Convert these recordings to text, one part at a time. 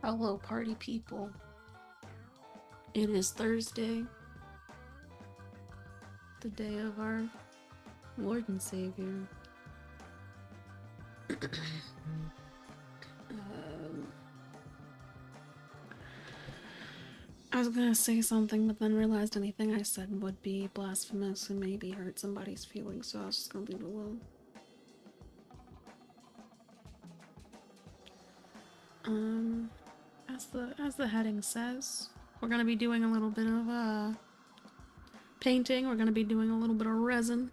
Hello, party people. It is Thursday, the day of our Lord and Savior. I was gonna say something, but then realized anything I said would be blasphemous and maybe hurt somebody's feelings, so I was just gonna leave it alone. As the heading says, we're gonna be doing a little bit of painting. We're gonna be doing a little bit of resin.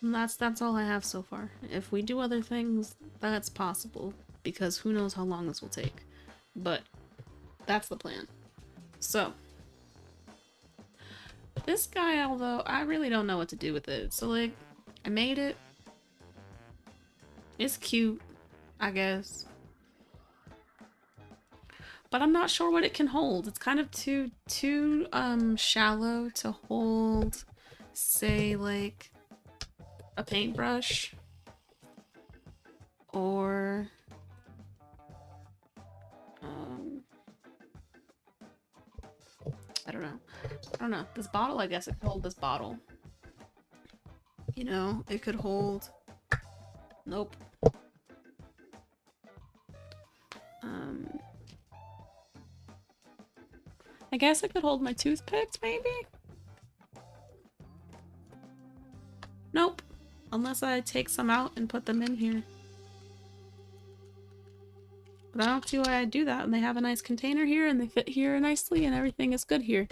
And that's all I have so far. If we do other things, that's possible, because who knows how long this will take. But that's the plan. So this guy, although I really don't know what to do with it. So like, I made it. It's cute, I guess. But I'm not sure what it can hold. It's kind of too shallow to hold, say, like a paintbrush or I don't know. This bottle, I guess it could hold this bottle. You know, it could hold. Nope. I guess it could hold my toothpicks, maybe? Nope. Unless I take some out and put them in here. But I don't see why I'd do that. And they have a nice container here, and they fit here nicely, and everything is good here.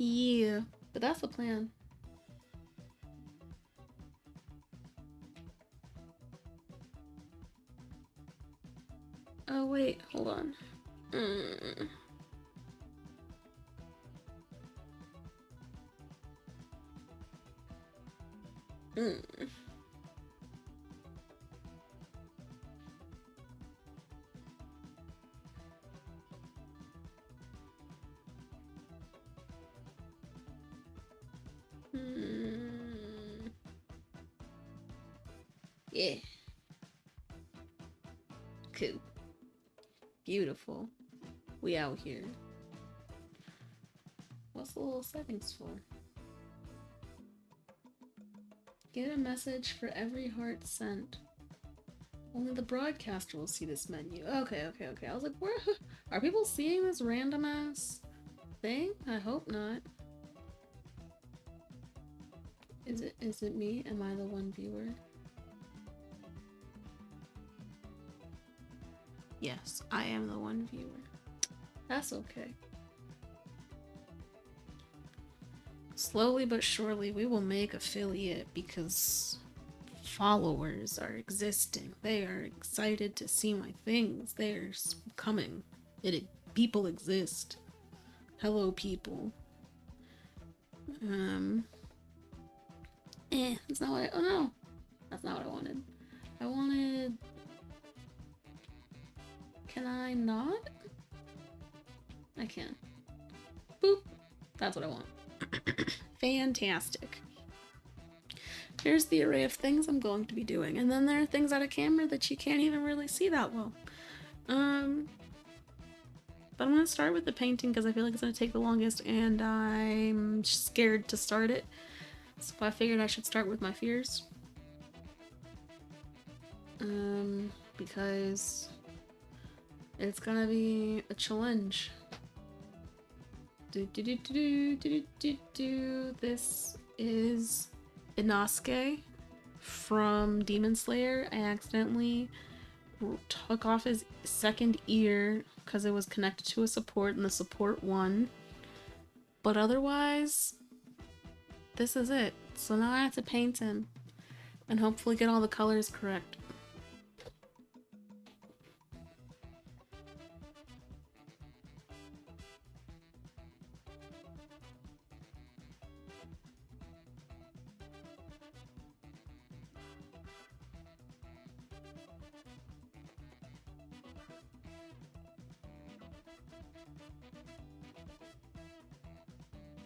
Yeah. But that's the plan. Oh, wait. Hold on. Yeah. Cool. Beautiful. We out here. What's the little settings for? Get a message for every heart sent. Only the broadcaster will see this menu. Okay. I was like, where are people seeing this random ass thing? I hope not. Is it me? Am I the one viewer? Yes, I am the one viewer. That's okay. Slowly but surely we will make affiliate because followers are existing. They are excited to see my things. They are coming. People exist. Hello, people. That's not what oh no. That's not what I wanted. I wanted... Can I not? I can. Boop. That's what I want. Fantastic. Here's the array of things I'm going to be doing. And then there are things out of camera that you can't even really see that well. But I'm going to start with the painting because I feel like it's going to take the longest and I'm scared to start it. So I figured I should start with my fears. Because it's gonna be a challenge. This is Inosuke from Demon Slayer. I accidentally took off his second ear because it was connected to a support and the support won. But otherwise, this is it. So now I have to paint him and hopefully get all the colors correct.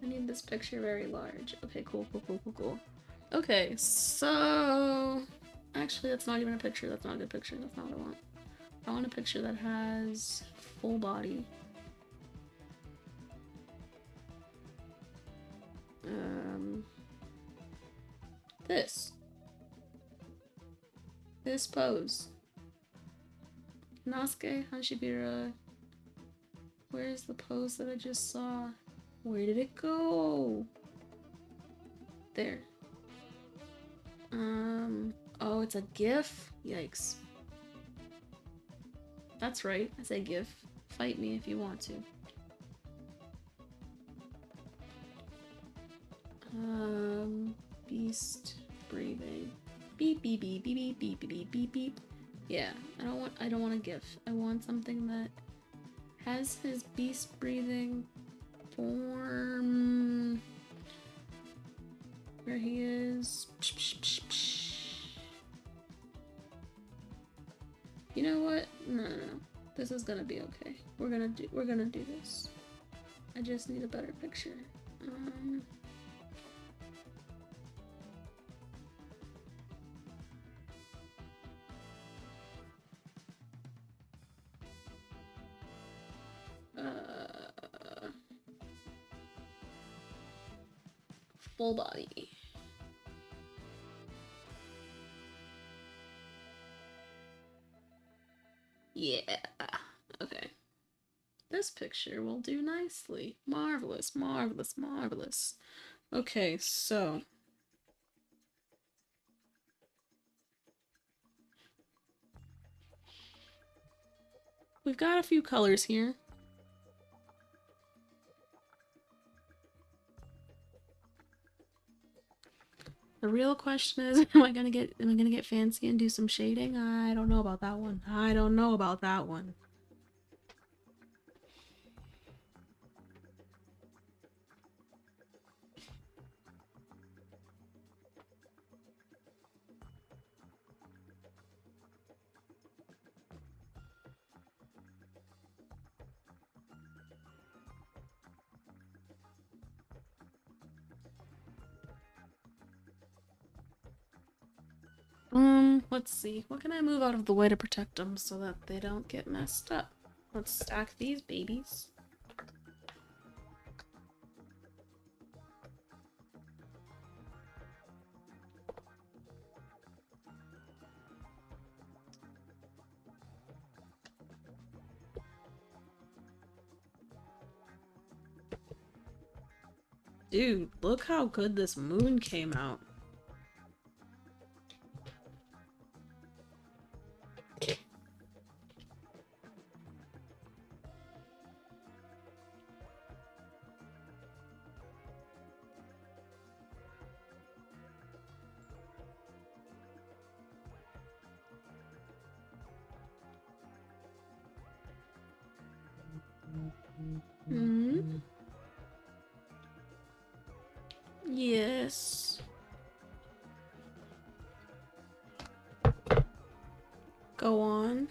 I need this picture very large. Okay, cool, cool, cool, cool, cool. Okay, so... Actually, that's not even a picture. That's not a good picture. That's not what I want. I want a picture that has full body. This. This pose. Nasuke, Hashibira. Where's the pose that I just saw? Where did it go? There. Oh, it's a GIF? Yikes. That's right, I say GIF. Fight me if you want to. Beast breathing. Beep beep beep beep beep beep beep beep beep. Yeah, I don't want a GIF. I want something that has his beast breathing form where he is. You know what? No. This is gonna be okay. We're gonna do this. I just need a better picture. Full body. Yeah. Okay. This picture will do nicely. Marvelous, marvelous, marvelous. Okay, so... we've got a few colors here. The real question is, am I gonna get fancy and do some shading? I don't know about that one. I don't know about that one. Let's see. What can I move out of the way to protect them so that they don't get messed up? Let's stack these babies. Dude, look how good this moon came out. Yes. Go on.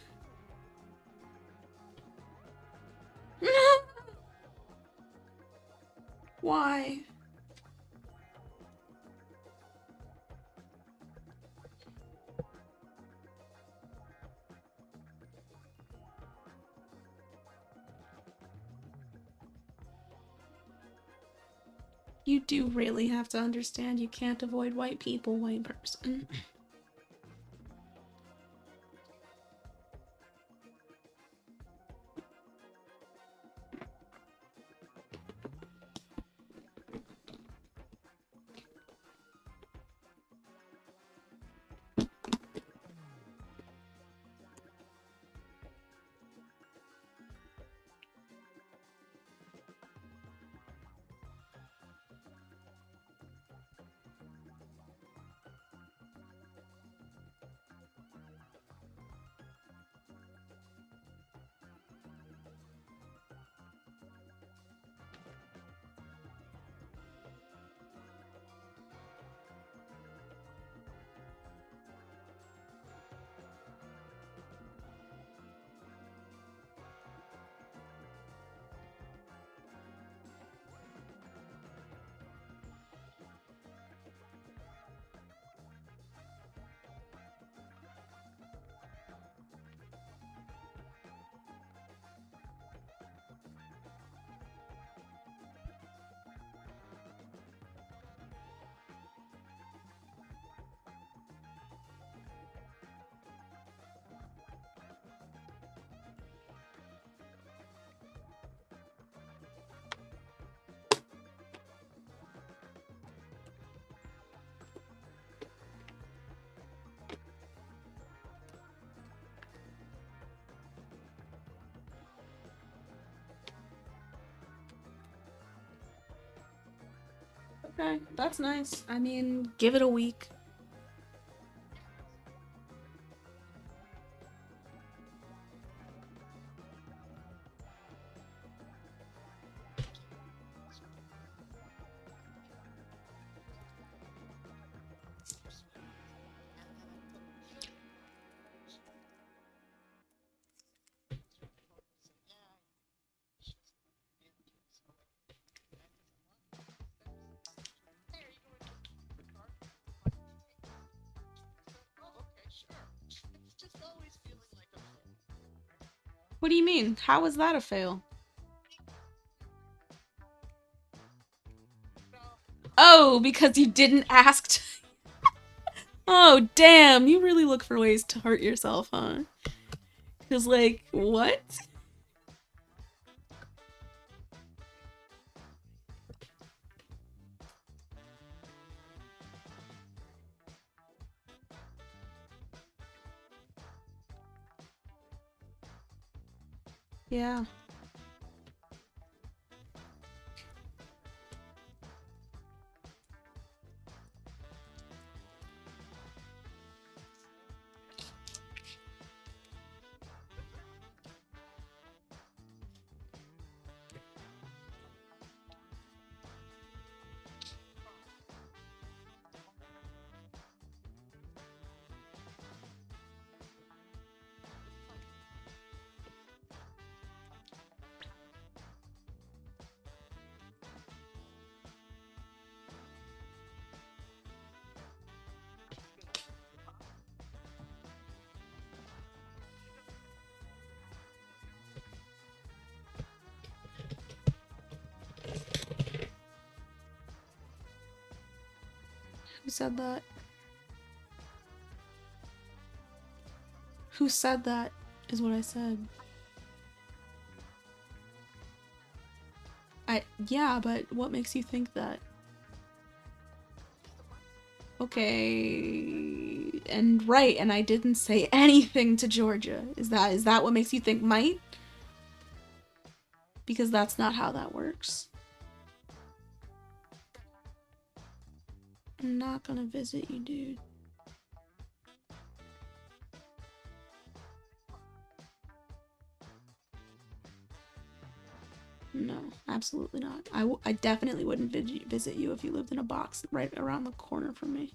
Why? You do really have to understand you can't avoid white people, white person. Okay, that's nice. I mean, give it a week. What do you mean? How was that a fail? Oh, because you didn't ask. Oh, damn. You really look for ways to hurt yourself, huh? Because, like, what? Yeah. Who said that? Who said that is what I said. Yeah, but what makes you think that? Okay. And right, and I didn't say anything to Georgia. Is that what makes you think might? Because that's not how that works. I'm not gonna visit you, dude. No, absolutely not. I definitely wouldn't visit you if you lived in a box right around the corner from me.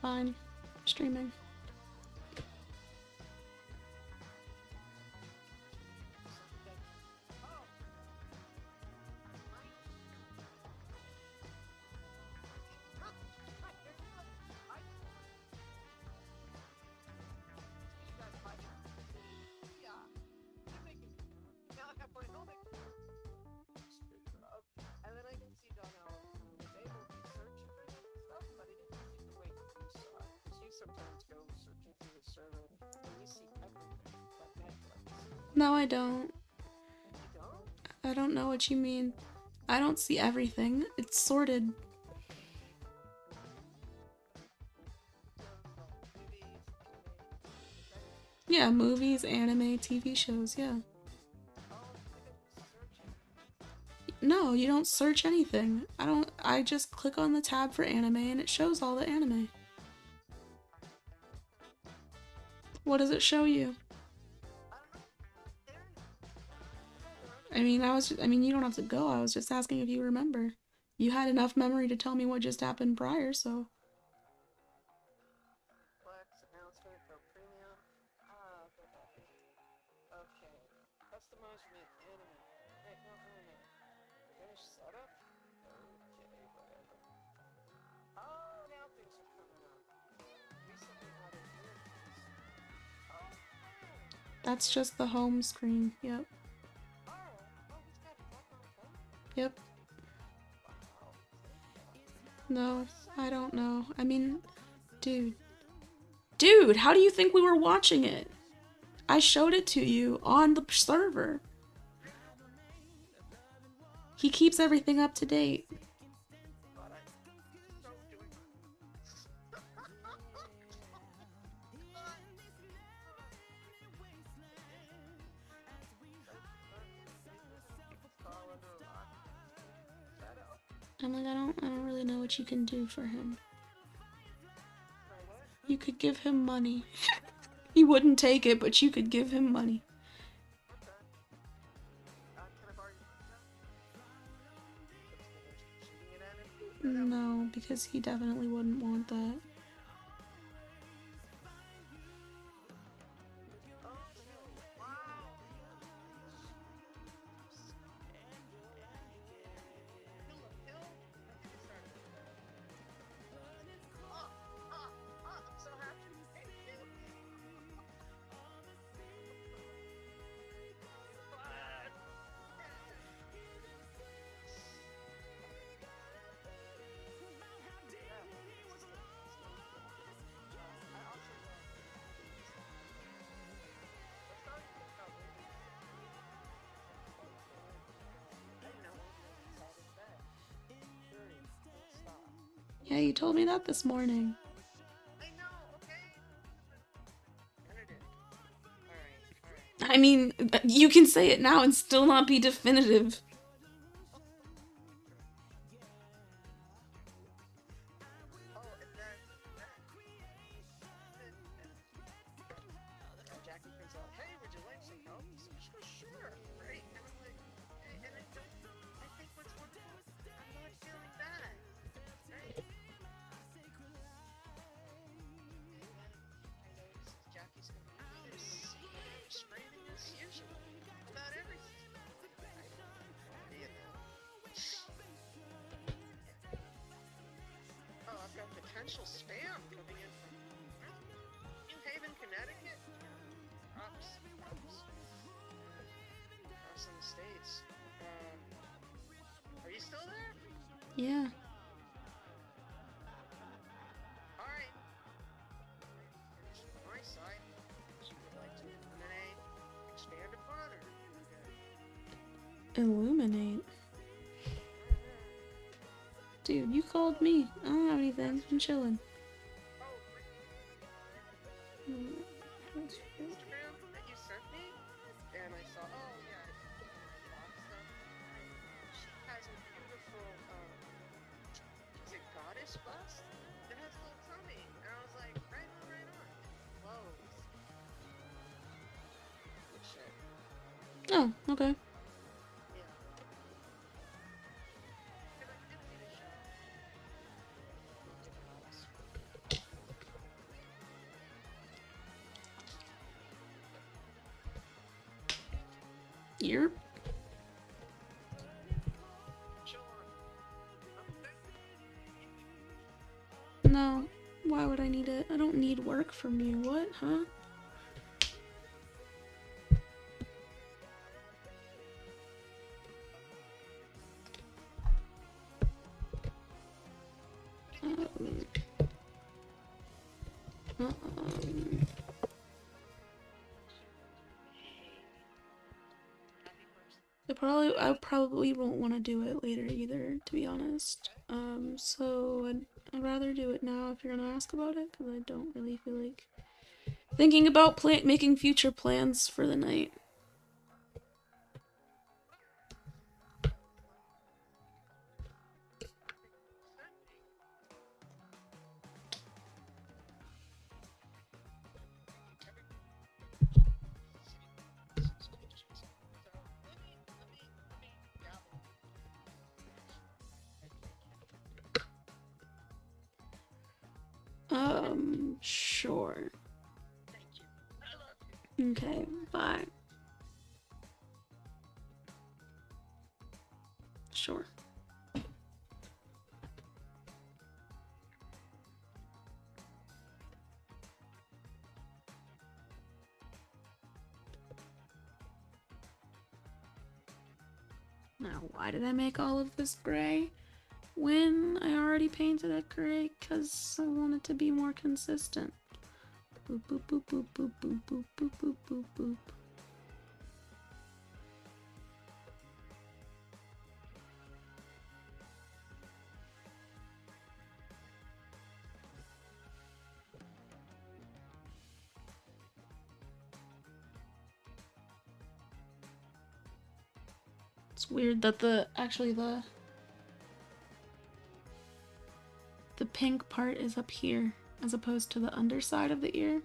Fine. Streaming. No, I don't. I don't know what you mean. I don't see everything. It's sorted. Yeah, movies, anime, TV shows, yeah. No, you don't search anything. I just click on the tab for anime and it shows all the anime. What does it show you? I mean, you don't have to go. I was just asking if you remember. You had enough memory to tell me what just happened prior, so. That's just the home screen. Yep. Yep. No, I don't know. I mean, dude. Dude, how do you think we were watching it? I showed it to you on the server. He keeps everything up to date. I'm like, I don't really know what you can do for him. You could give him money. He wouldn't take it, but you could give him money. No, because he definitely wouldn't want that. Yeah, you told me that this morning. I mean, you can say it now and still not be definitive. Potential spam coming in from New Haven, Connecticut. Props. Across in the States. Are you still there? Yeah. Alright. On my side, you would like to illuminate, expand upon, or Illuminate? Dude, you called me. I don't have anything. I'm chilling. Instagram that you sent me, and I saw, oh yeah, box stuff. She has a beautiful, is it goddess bust? That has a little tummy, and I was like, right on, right on. Clothes. Good shit. Oh, okay. Yeah. Because I did see the show. You're... No. Why would I need it? I don't need work from you. What, huh? I probably won't want to do it later either, to be honest. So I'd rather do it now if you're gonna ask about it, because I don't really feel like thinking about making future plans for the night. Sure. Okay, bye. Sure. Now, why did I make all of this gray when I already painted it gray? Because I want it to be more consistent. Boop, boop, boop, boop, boop, boop, boop, boop, boop, boop, boop. It's weird that the pink part is up here as opposed to the underside of the ear.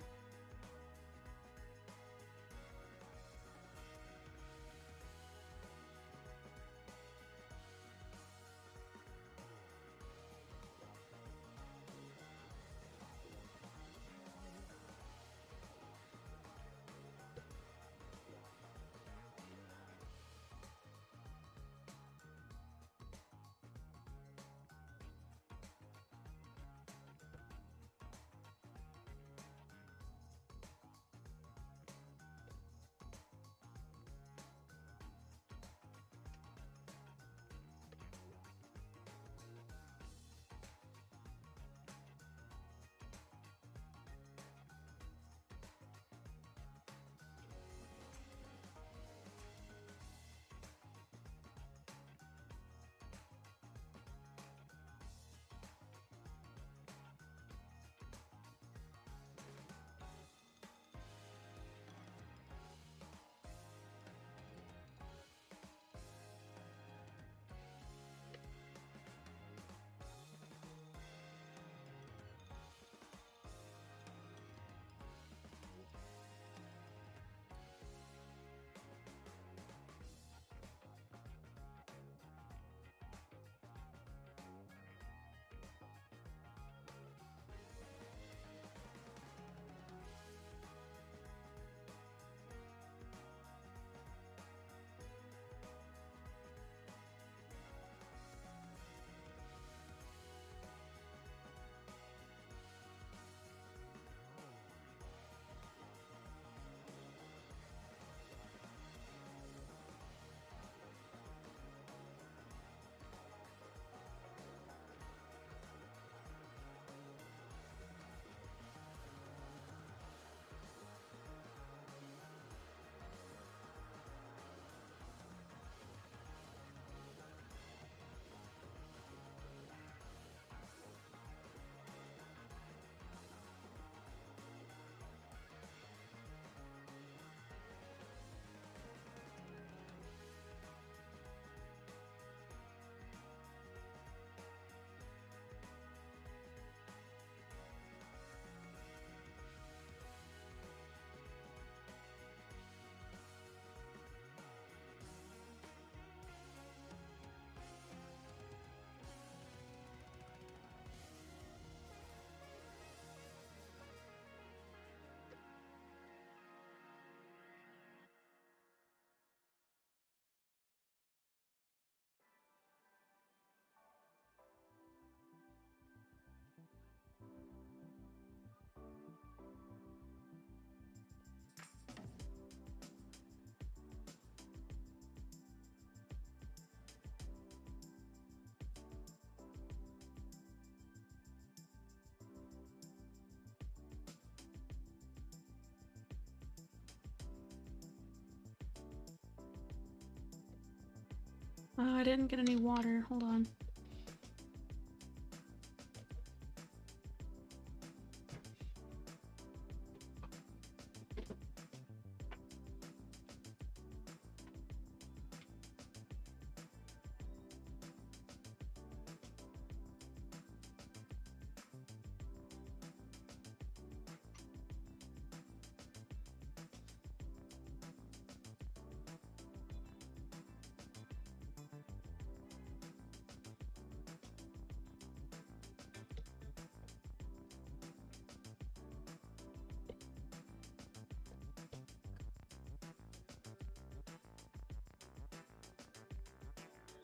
Oh, I didn't get any water. Hold on.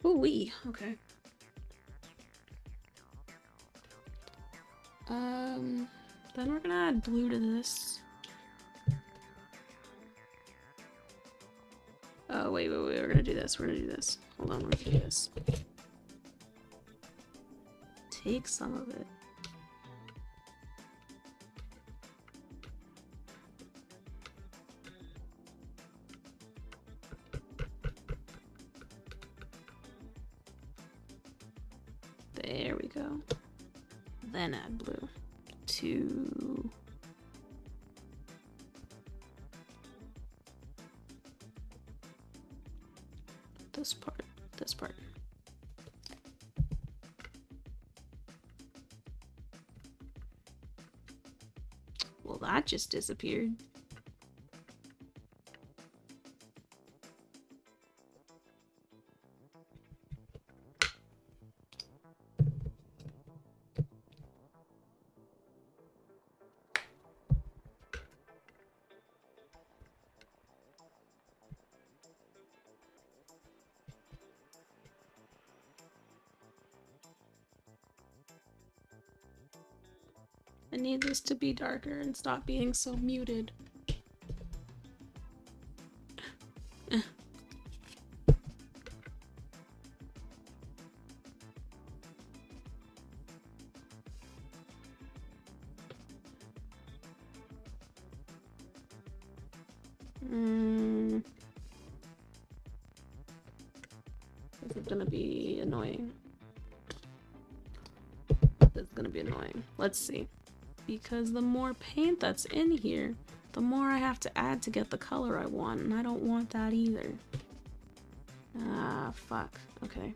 Ooh-wee. Okay. Then we're gonna add blue to this. Oh, wait, we're gonna do this. this. We're gonna do this. Hold on, we're gonna do this. Take some of it. There we go. Then add blue to this part, this part. Well, that just disappeared. I need this to be darker and stop being so muted. This is gonna be annoying. This is gonna be annoying. Let's see. Because the more paint that's in here, the more I have to add to get the color I want, and I don't want that either. Ah, fuck. Okay.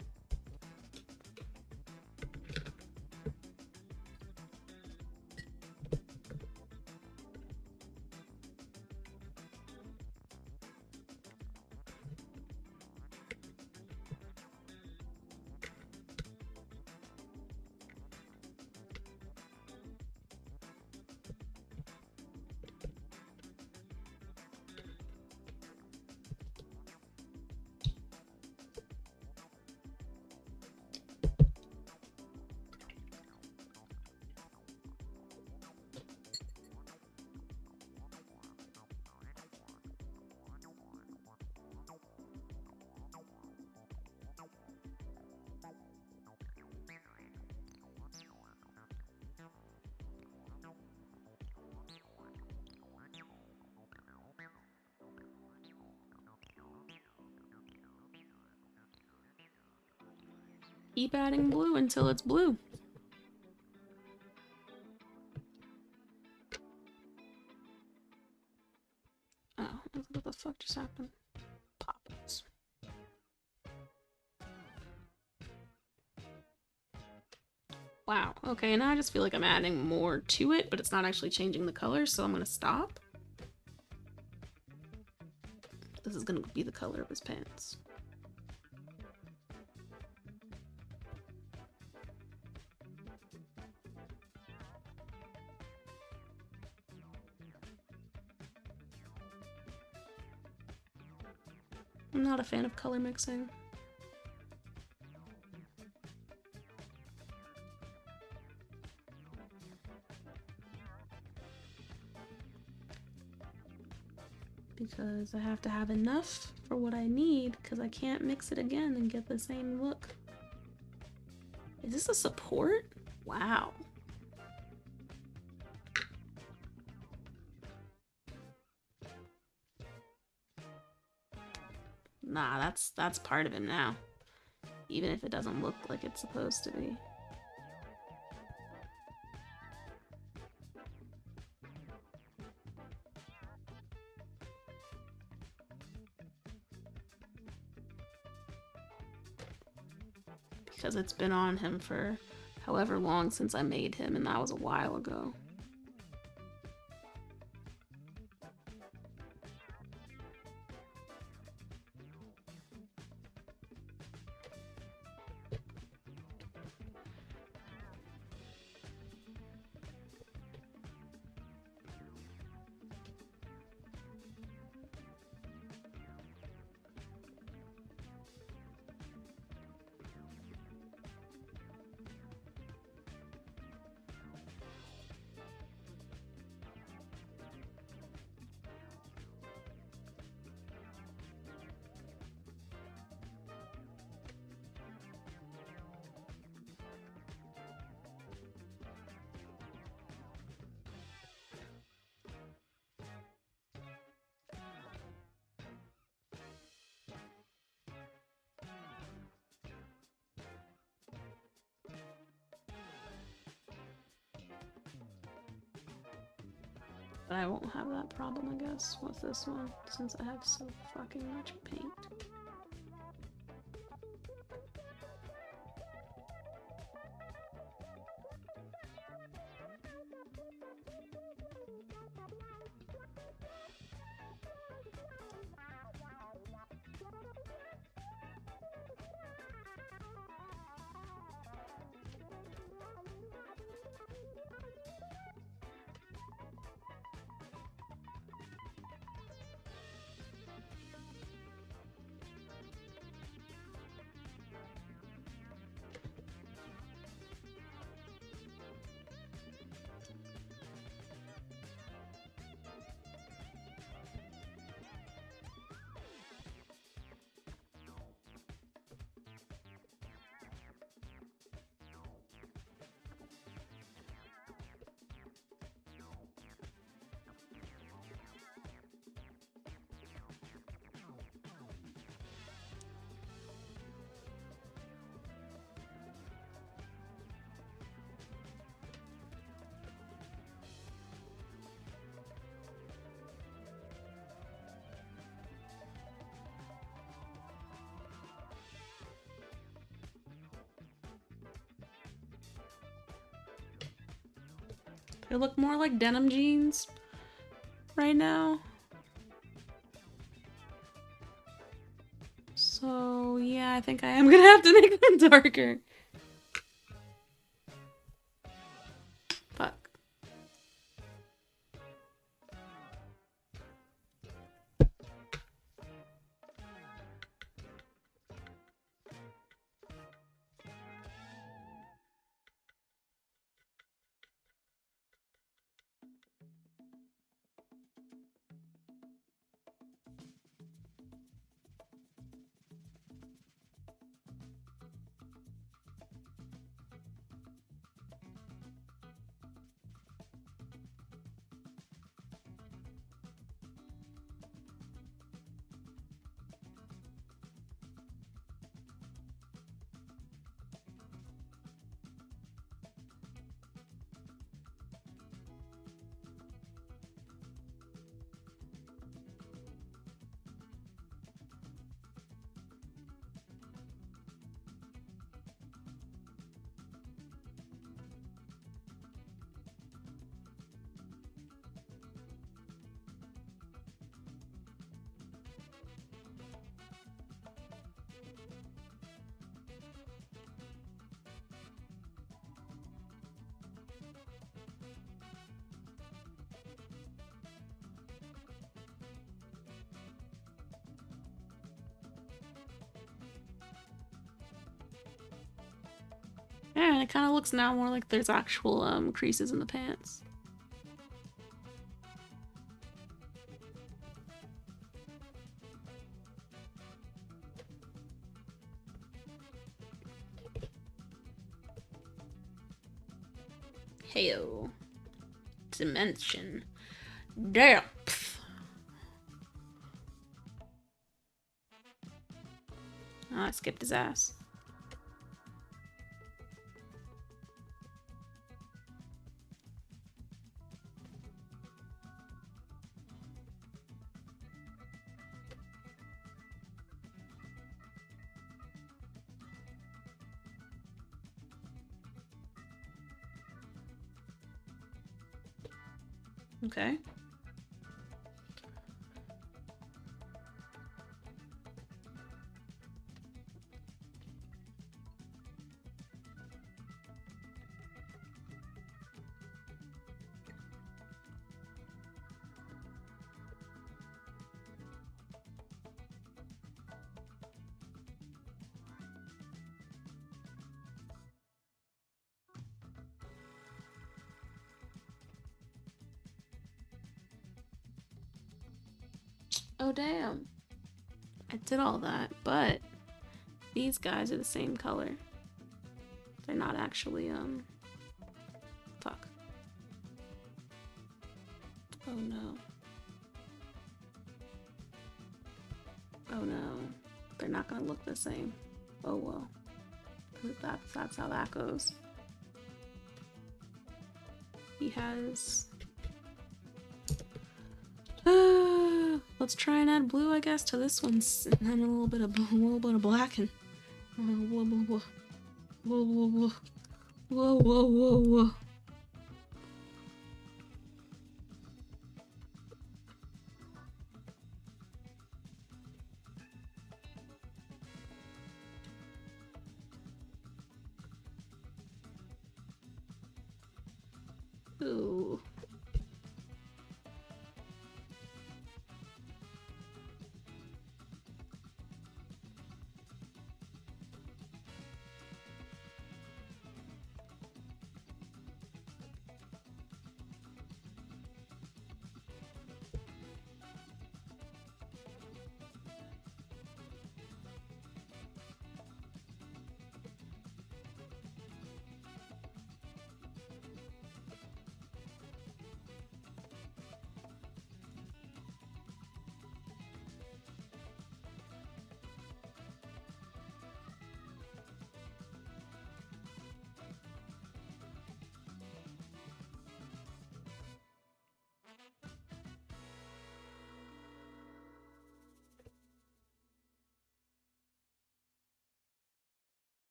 Keep adding blue until it's blue. Oh, what the fuck just happened? Pop-ups. Wow, okay, now I just feel like I'm adding more to it, but it's not actually changing the color, so I'm gonna stop. This is gonna be the color of his pants. I'm not a fan of color mixing. Because I have to have enough for what I need, because I can't mix it again and get the same look. Is this a support? Wow. Nah, that's part of him now. Even if it doesn't look like it's supposed to be. Because it's been on him for however long since I made him, and that was a while ago. But I won't have that problem, I guess, with this one, since I have so fucking much paint. They look more like denim jeans right now. So yeah, I think I am gonna have to make them darker. Fuck. Yeah, it kind of looks now more like there's actual creases in the pants. Heyo. Dimension. Depth. Oh, I skipped his ass. Okay. Oh, damn. I did all that, but these guys are the same color. They're not actually, fuck. Oh no. Oh no. They're not gonna look the same. Oh well. That's how that goes. He has Let's try and add blue, I guess, to this one, and then a little bit of black and whoa, whoa, whoa, whoa, whoa, whoa, whoa, whoa, whoa. Ooh.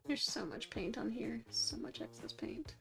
There's so much paint on here. So much excess paint.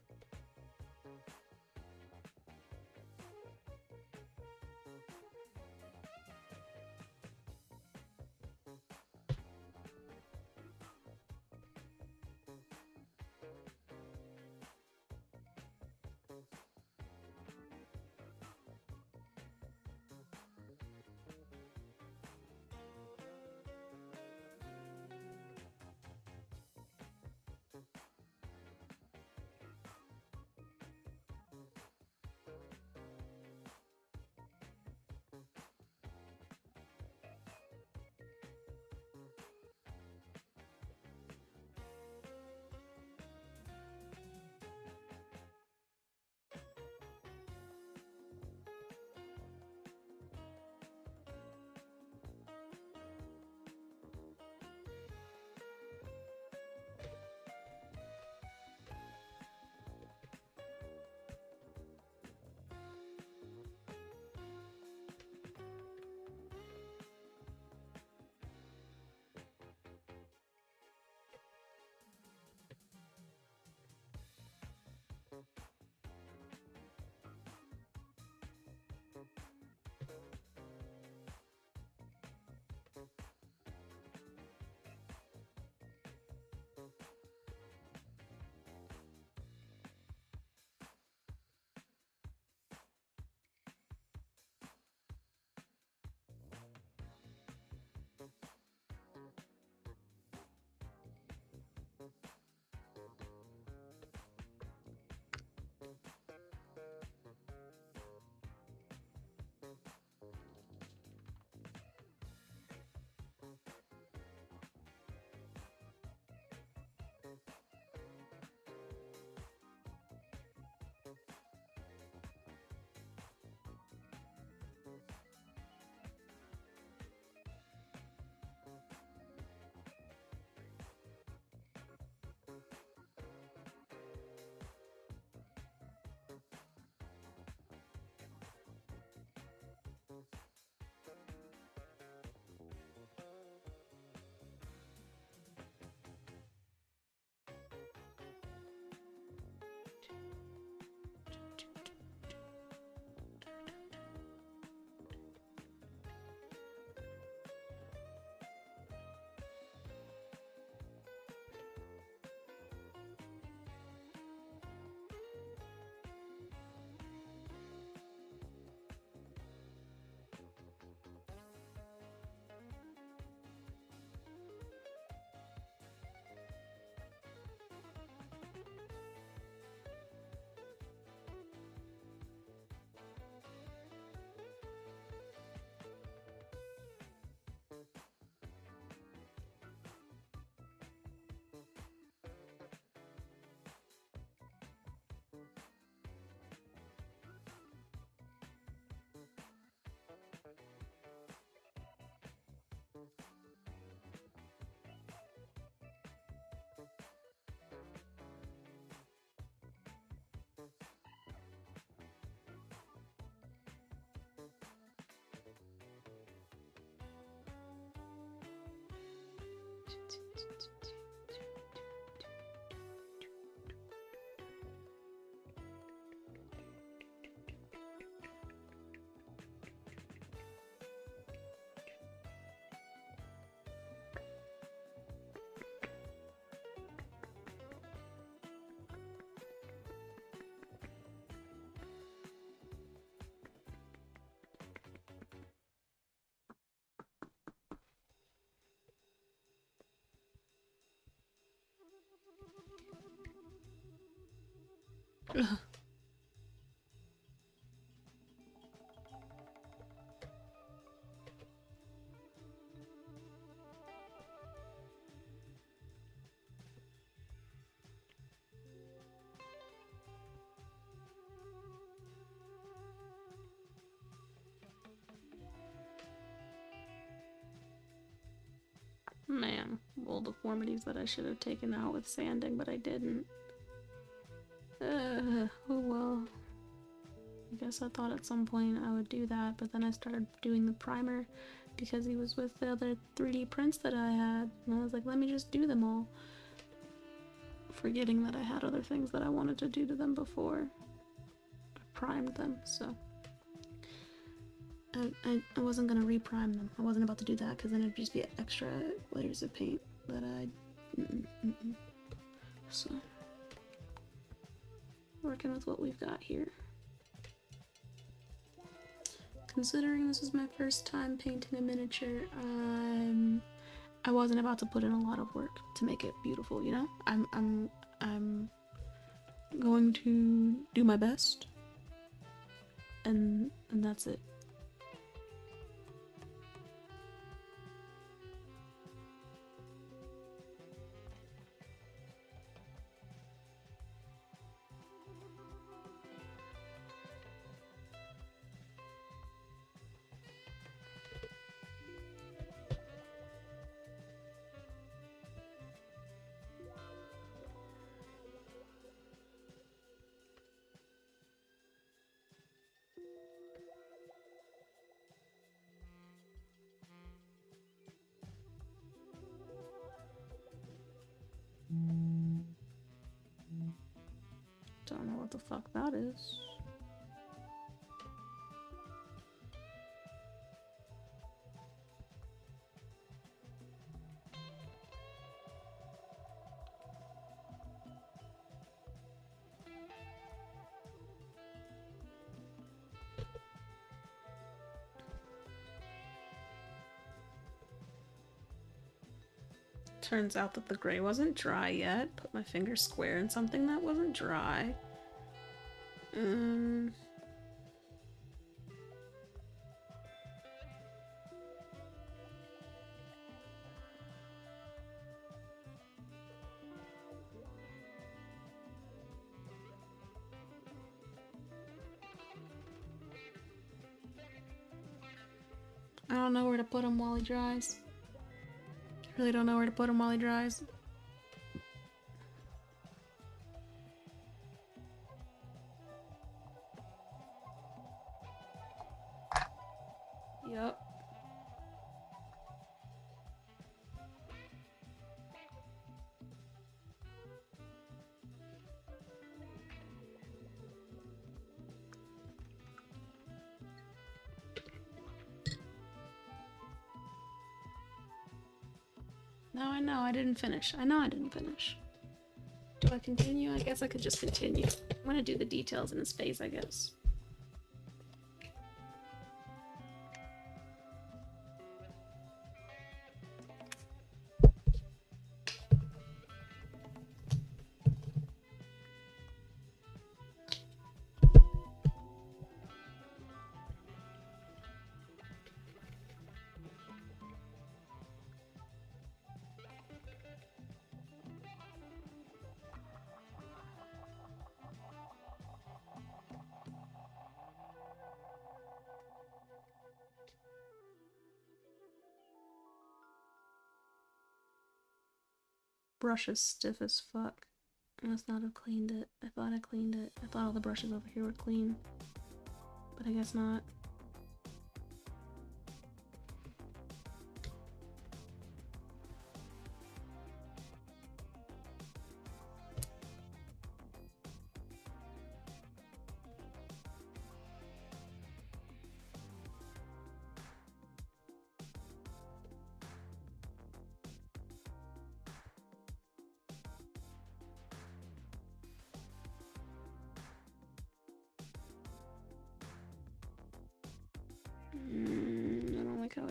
Ugh. Man, all deformities that I should have taken out with sanding, but I didn't. Oh well. I guess I thought at some point I would do that, but then I started doing the primer because he was with the other 3D prints that I had, and I was like, let me just do them all. Forgetting that I had other things that I wanted to do to them before I primed them, so. I wasn't gonna reprime them. I wasn't about to do that because then it'd just be extra layers of paint that I. So, working with what we've got here. Considering this is my first time painting a miniature, I wasn't about to put in a lot of work to make it beautiful. You know, I'm going to do my best, and that's it. Don't know what the fuck that is. Turns out that the gray wasn't dry yet. Put my finger square in something that wasn't dry. I don't know where to put him while he dries. Really don't know where to put him while he dries. Yup. No, I know I didn't finish. I know I didn't finish. Do I continue? I guess I could just continue. I'm gonna do the details in his face, I guess. Brush is stiff as fuck. I must not have cleaned it. I thought I cleaned it. I thought all the brushes over here were clean. But I guess not.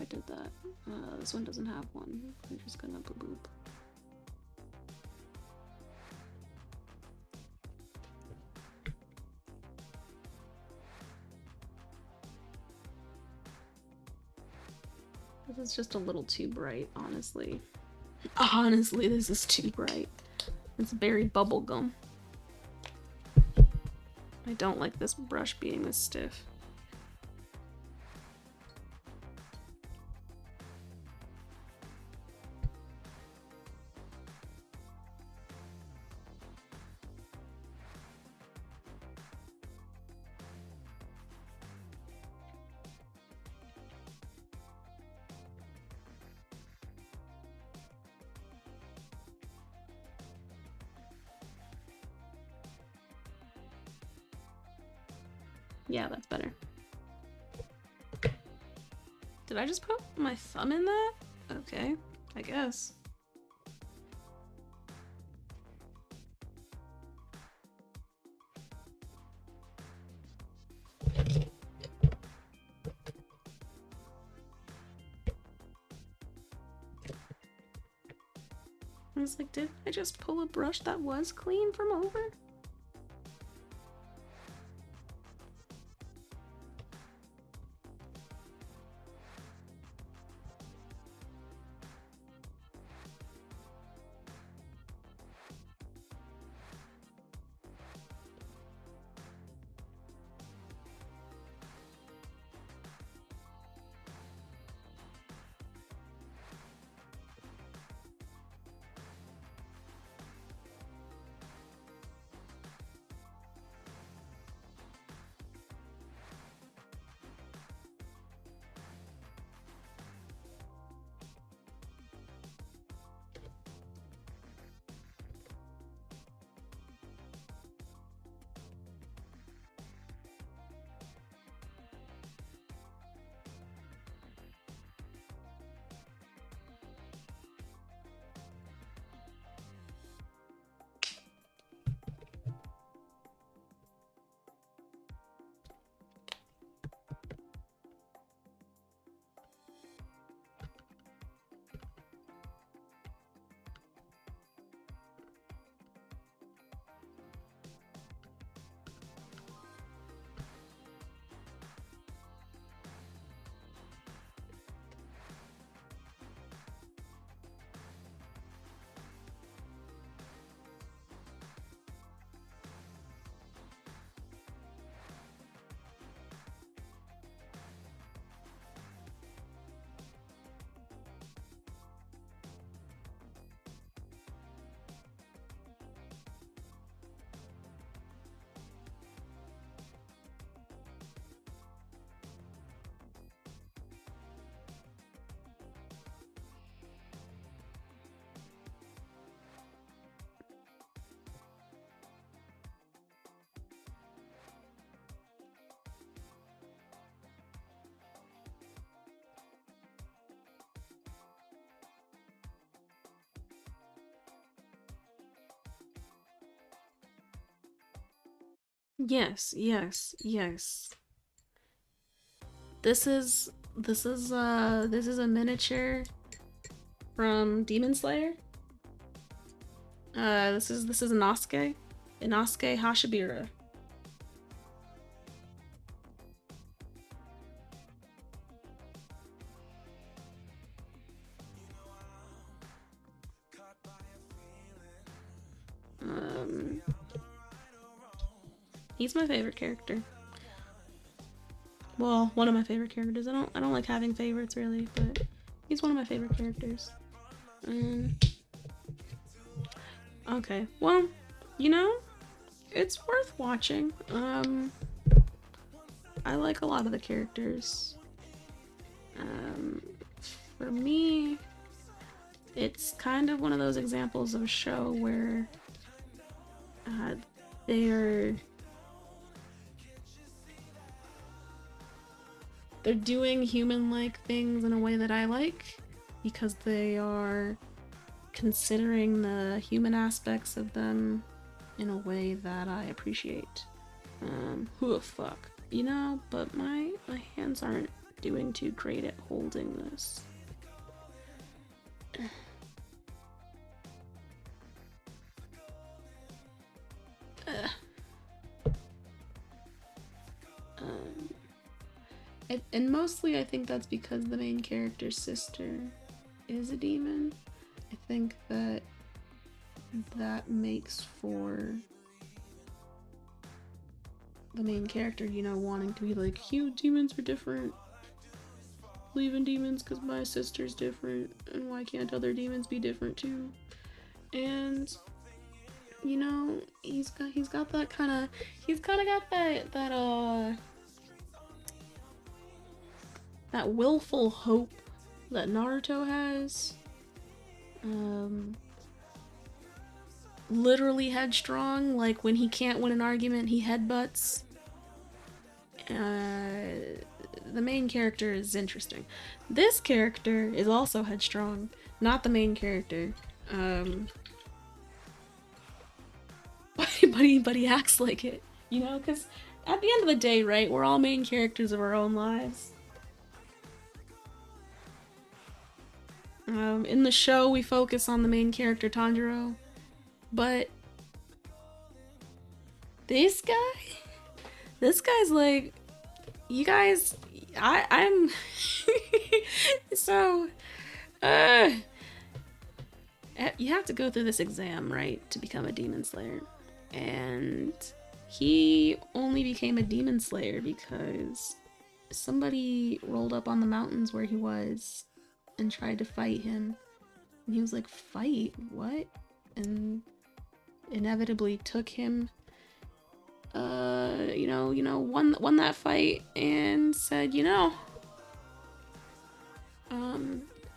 I did that. This one doesn't have one. I'm just gonna boop boop. This is just a little too bright, honestly. Honestly, this is too bright. It's very bubblegum. I don't like this brush being this stiff. Yeah, that's better. Did I just put my thumb in that? Okay, I guess. I was like, did I just pull a brush that was clean from over? Yes, yes, yes. This is a miniature from Demon Slayer. This is Inosuke. Inosuke Hashibira. He's my favorite character. Well, one of my favorite characters. I don't like having favorites really, but he's one of my favorite characters. Okay, well, you know, it's worth watching. I like a lot of the characters. For me, it's kind of one of those examples of a show where they're doing human-like things in a way that I like, because they are considering the human aspects of them in a way that I appreciate. Fuck. You know, but my hands aren't doing to create it holding this. And mostly I think that's because the main character's sister is a demon. I think that makes for the main character, you know, wanting to be like, you demons are different. Believe in demons because my sister's different, and why can't other demons be different too? And you know, he's got that kind of got that willful hope that Naruto has. Literally headstrong, like when he can't win an argument, he headbutts. The main character is interesting. This character is also headstrong, not the main character. But he acts like it, you know, because at the end of the day, right, we're all main characters of our own lives. In the show, we focus on the main character, Tanjiro, but this guy's like, you guys, I'm so, you have to go through this exam, right, to become a demon slayer, and he only became a demon slayer because somebody rolled up on the mountains where he was and tried to fight him, and he was like, fight? What? And inevitably took him, won that fight and said, I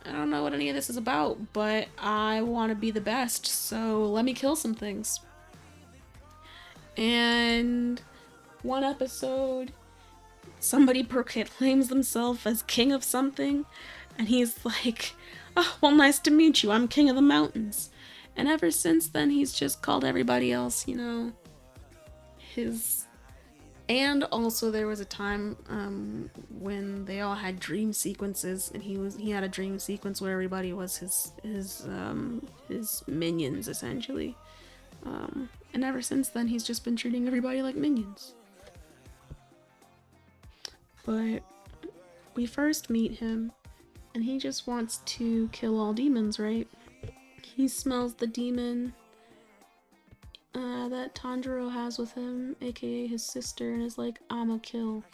don't know what any of this is about, but I want to be the best, so let me kill some things. And one episode, somebody proclaims themselves as king of something, and he's like, oh, well, nice to meet you, I'm king of the mountains. And ever since then, he's just called everybody else, his... And also there was a time when they all had dream sequences, and he had a dream sequence where everybody was his minions, essentially. And ever since then, he's just been treating everybody like minions. But we first meet him, and he just wants to kill all demons, right? He smells the demon that Tanjiro has with him, aka his sister, and is like, I'ma kill.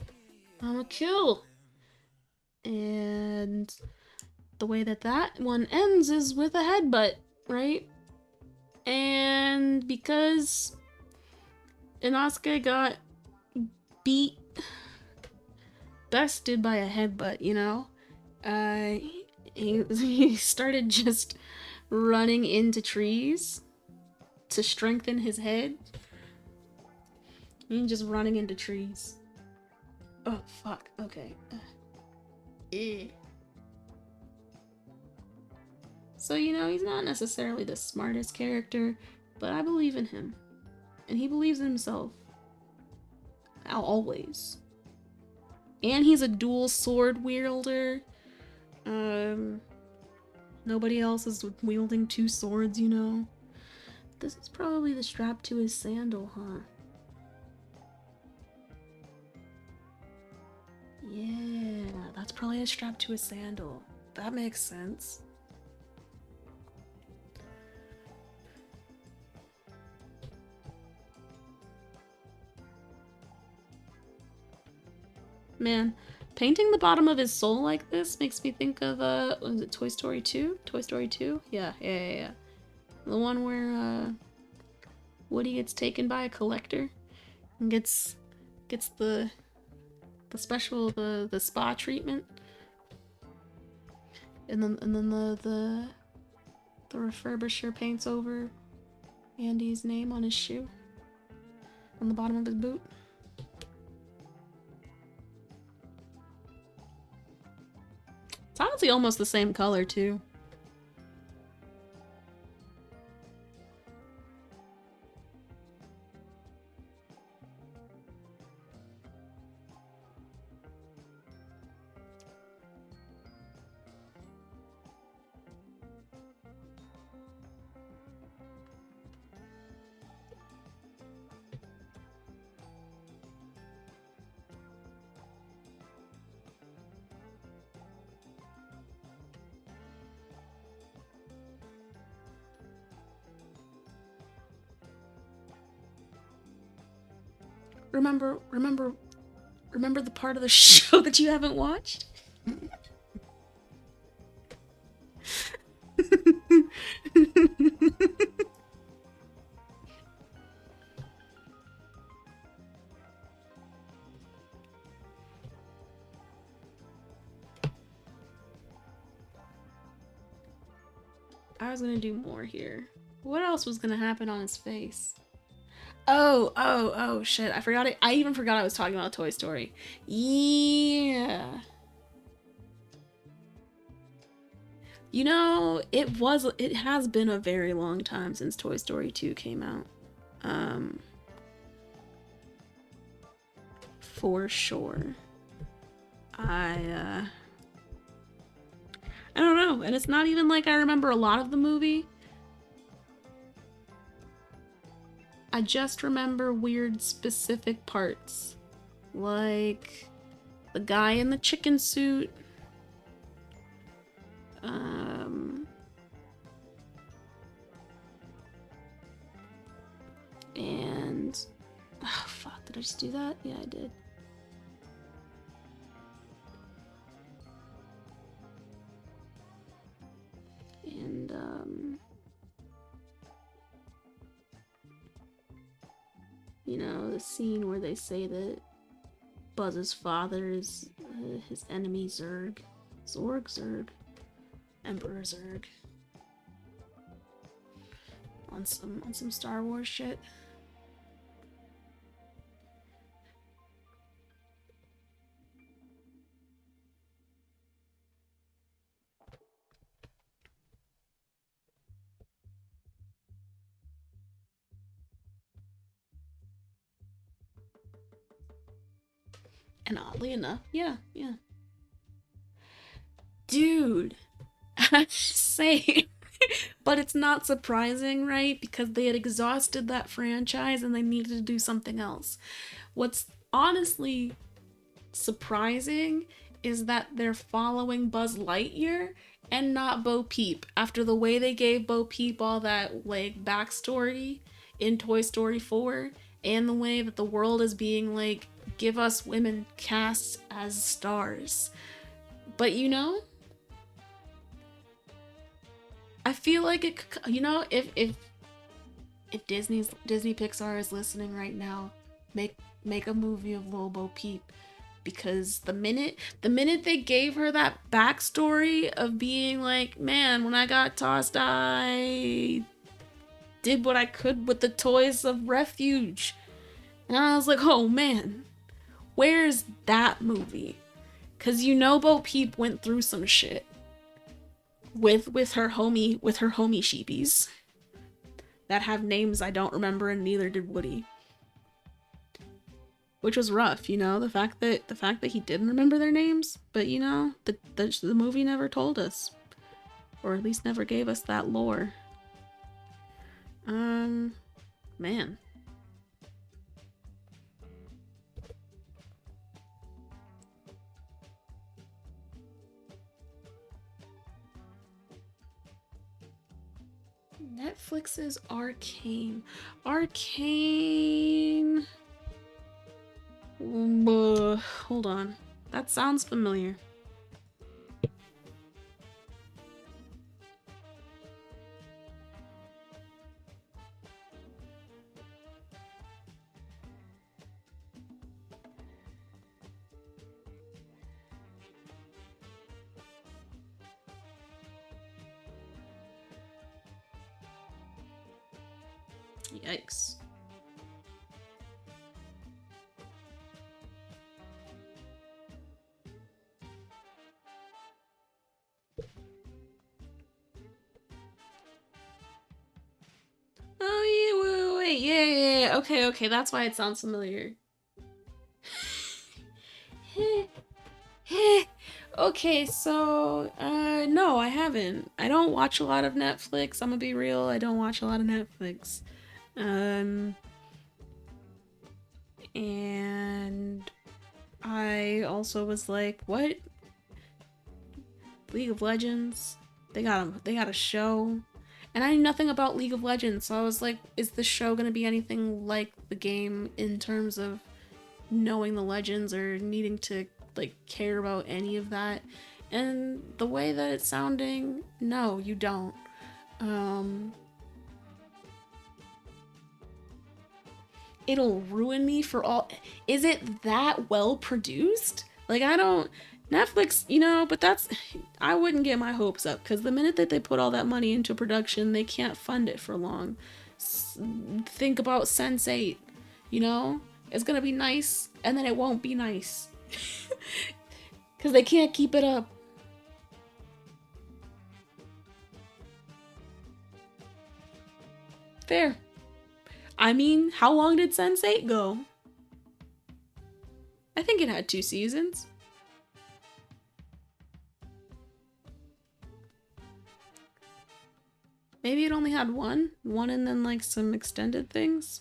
And the way that one ends is with a headbutt, right? And because Inosuke got bested by a headbutt, he started just running into trees to strengthen his head. And just running into trees. Oh, fuck. Okay. So, he's not necessarily the smartest character, but I believe in him. And he believes in himself. Always. And he's a dual sword wielder. Nobody else is wielding two swords, This is probably the strap to his sandal, huh? Yeah, that's probably a strap to his sandal. That makes sense. Man, painting the bottom of his soul like this makes me think of, was it Toy Story 2? Toy Story 2? Yeah. The one where, Woody gets taken by a collector and gets the special, the spa treatment. And then the refurbisher paints over Andy's name on his shoe. On the bottom of his boot. It's honestly almost the same color, too. remember the part of the show that you haven't watched? I was gonna do more here. What else was gonna happen on his face? Oh, shit. I forgot it. I even forgot I was talking about Toy Story. Yeah. You know, it has been a very long time since Toy Story 2 came out. For sure. I don't know, and it's not even like I remember a lot of the movie. I just remember weird specific parts. Like the guy in the chicken suit. And oh fuck, did I just do that? Yeah, I did. And you know, the scene where they say that Buzz's father is his enemy Zurg. Zurg? Emperor Zurg. On some Star Wars shit. And oddly enough, yeah. Dude, same. But it's not surprising, right? Because they had exhausted that franchise and they needed to do something else. What's honestly surprising is that they're following Buzz Lightyear and not Bo Peep after the way they gave Bo Peep all that like backstory in Toy Story 4 and the way that the world is being like, give us women cast as stars. But you know, I feel like it, you know, if Disney Pixar is listening right now, make a movie of Lil Bo Peep, because the minute they gave her that backstory of being like, man, when I got tossed, I did what I could with the toys of refuge, and I was like, oh man, where's that movie? Cause you know Bo Peep went through some shit with her homie sheepies that have names I don't remember, and neither did Woody. Which was rough, you know, the fact that he didn't remember their names, but you know, the movie never told us, or at least never gave us that lore. Man. Netflix's Arcane. Hold on. That sounds familiar. Yikes. Oh, yeah, wait, yeah. Okay, that's why it sounds familiar. Okay, so, no, I haven't. I don't watch a lot of Netflix. I'm gonna be real, I don't watch a lot of Netflix. And I also was like, what? League of Legends? They got a show. And I knew nothing about League of Legends, so I was like, is this show gonna be anything like the game in terms of knowing the legends or needing to like care about any of that. And the way that it's sounding, no, you don't. Um, it'll ruin me for all. Is it that well produced? Like, I don't. Netflix, you know, but that's. I wouldn't get my hopes up because the minute that they put all that money into production, they can't fund it for long. Think about Sense8, you know? It's gonna be nice, and then it won't be nice. Because they can't keep it up. Fair. I mean, how long did Sense8 go? I think it had 2 seasons. Maybe it only had one? One and then like some extended things?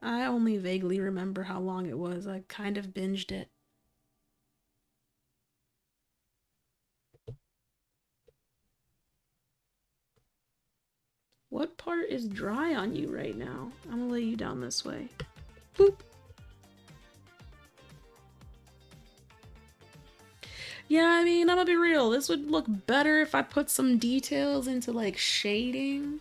I only vaguely remember how long it was. I kind of binged it. What part is dry on you right now? I'm gonna lay you down this way. Boop. Yeah, I mean, I'm gonna be real. This would look better if I put some details into like shading.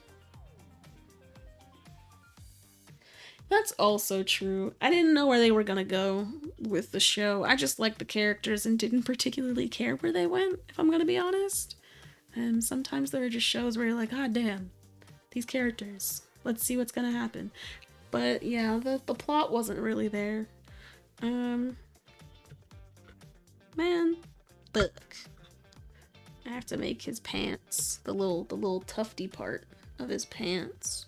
That's also true. I didn't know where they were gonna go with the show. I just liked the characters and didn't particularly care where they went, if I'm gonna be honest. And sometimes there are just shows where you're like, God damn, these characters. Let's see what's gonna happen. But yeah, the plot wasn't really there. Man, look. I have to make his pants, the little tufty part of his pants.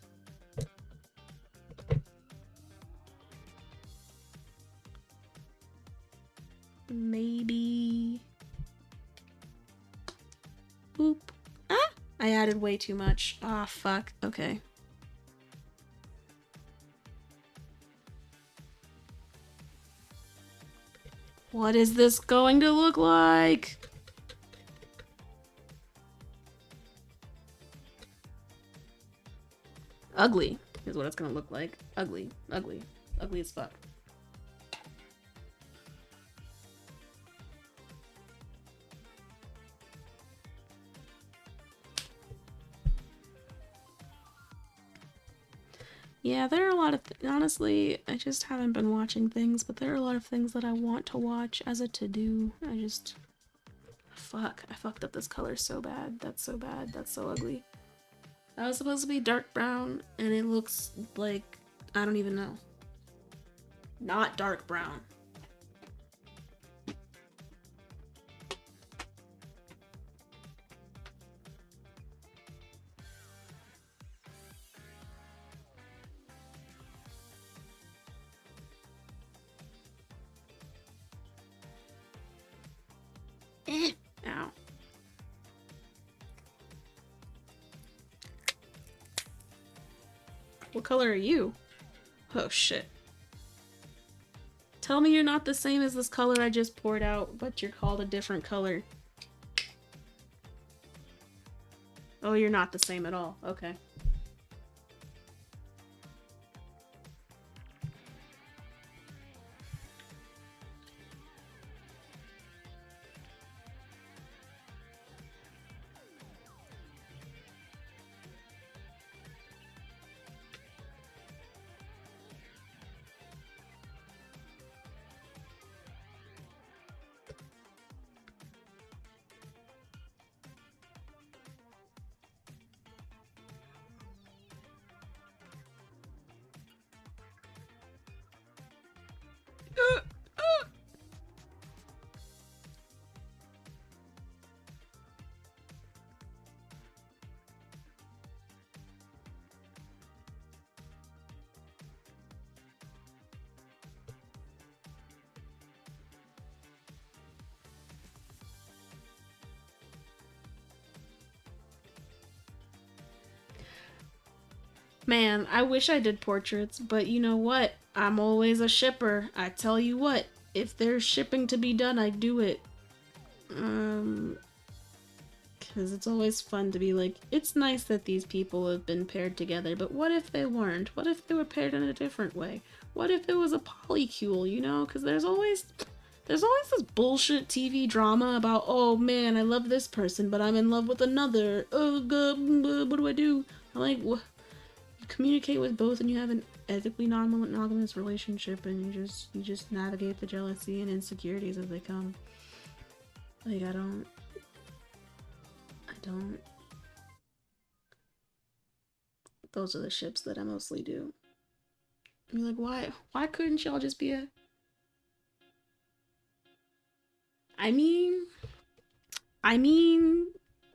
Maybe. Boop. Ah! I added way too much. Ah, fuck. Okay. What is this going to look like? Ugly is what it's gonna look like. Ugly. Ugly. Ugly as fuck. Yeah, there are a lot of honestly, I just haven't been watching things, but there are a lot of things that I want to watch as a to-do. I just fuck, I fucked up this color so bad. That's so bad. That's so ugly. That was supposed to be dark brown and it looks like I don't even know. Not dark brown. Ow. What color are you? Oh shit. Tell me you're not the same as this color I just poured out, but you're called a different color. Oh, you're not the same at all. Okay. Man, I wish I did portraits, but you know what? I'm always a shipper. I tell you what, if there's shipping to be done, I do it. Because it's always fun to be like, it's nice that these people have been paired together, but what if they weren't? What if they were paired in a different way? What if it was a polycule, you know? Because there's always this bullshit TV drama about, oh man, I love this person, but I'm in love with another. Oh god, what do I do? I'm like, what? You communicate with both, and you have an ethically non-monogamous relationship, and you just navigate the jealousy and insecurities as they come. Like, I don't. Those are the ships that I mostly do. You're like, why couldn't y'all just be a? I mean,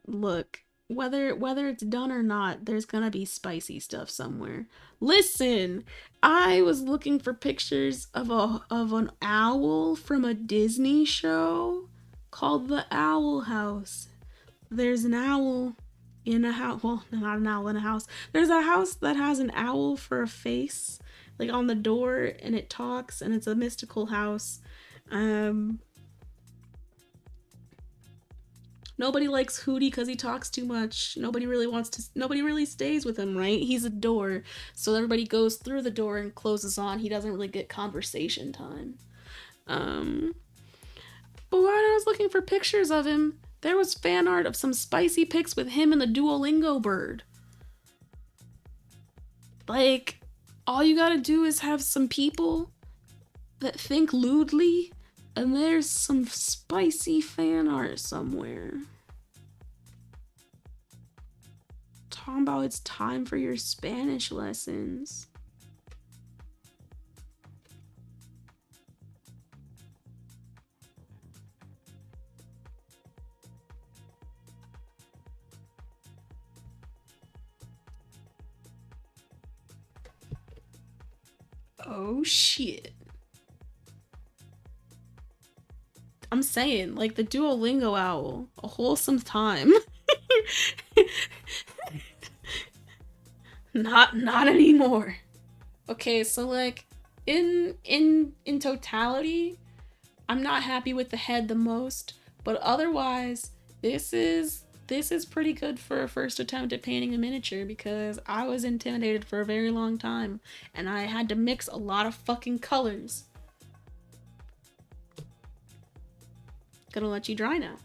look, whether it's done or not, there's gonna be spicy stuff somewhere. Listen, I was looking for pictures of an owl from a Disney show called The Owl House. There's an owl in a house. Well, not an owl in a house. There's a house that has an owl for a face, like on the door, and it talks, and it's a mystical house. Nobody likes Hootie because he talks too much. Nobody really stays with him, right? He's a door. So everybody goes through the door and closes on. He doesn't really get conversation time. But when I was looking for pictures of him, there was fan art of some spicy pics with him and the Duolingo bird. Like, all you gotta do is have some people that think lewdly, and there's some spicy fan art somewhere. Talking about it's time for your Spanish lessons. Oh shit. I'm saying, like the Duolingo owl, a wholesome time. Not anymore. Okay, so like in totality, I'm not happy with the head the most, but otherwise, this is pretty good for a first attempt at painting a miniature because I was intimidated for a very long time and I had to mix a lot of fucking colors. Gonna let you dry now.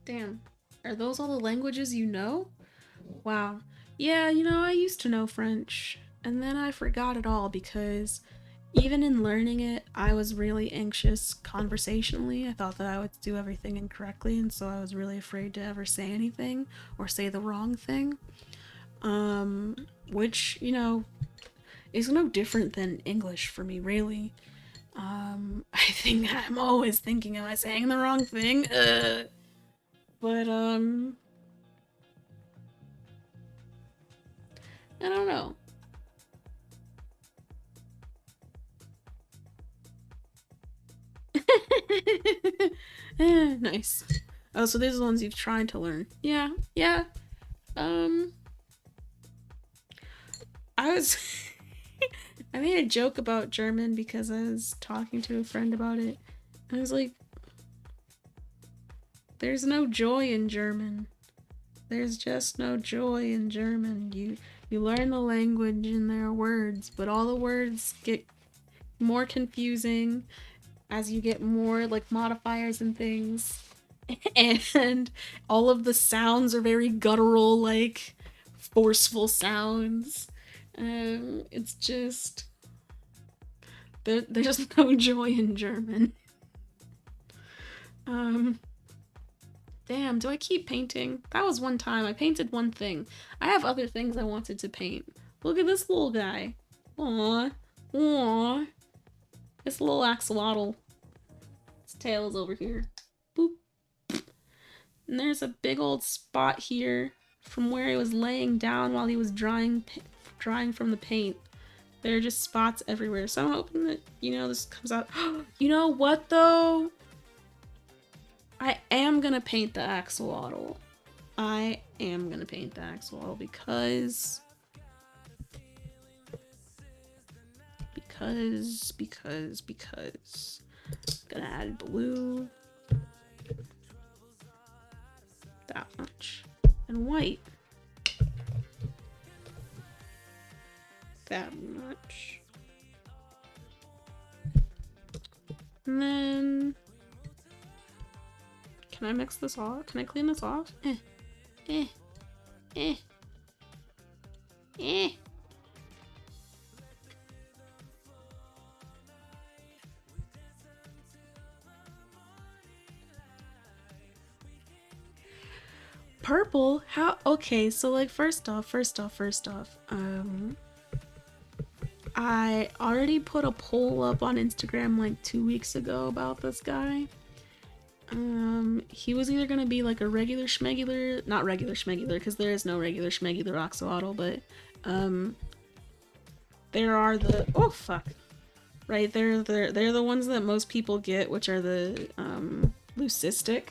Damn. Are those all the languages you know? Wow. Yeah, I used to know French, and then I forgot it all because even in learning it, I was really anxious conversationally. I thought that I would do everything incorrectly, and so I was really afraid to ever say anything or say the wrong thing. Which, is no different than English for me, really. I think I'm always thinking, am I saying the wrong thing? But, I don't know. Nice. Oh, so these are the ones you've tried to learn. Yeah. I was I made a joke about German because I was talking to a friend about it. I was like, there's no joy in German. There's just no joy in German. You learn the language and there are words, but all the words get more confusing as you get more like modifiers and things. And all of the sounds are very guttural, like forceful sounds. It's just there's no joy in German. Damn, do I keep painting? That was one time. I painted one thing. I have other things I wanted to paint. Look at this little guy. Aww. Aww. This little axolotl. Its tail is over here. Boop. And there's a big old spot here from where he was laying down while he was drying from the paint. There are just spots everywhere. So I'm hoping that, this comes out. You know what, though? I am gonna paint the axolotl. I am gonna paint the axolotl because gonna add blue, that much, and white, that much, and then can I mix this off? Can I clean this off? Eh. Purple? How? Okay, so like first off, I already put a poll up on Instagram like 2 weeks ago about this guy. He was either gonna be like a regular schmegular, not regular schmegular, because there is no regular schmegular axolotl, but there are the right, they're the ones that most people get, which are the leucistic.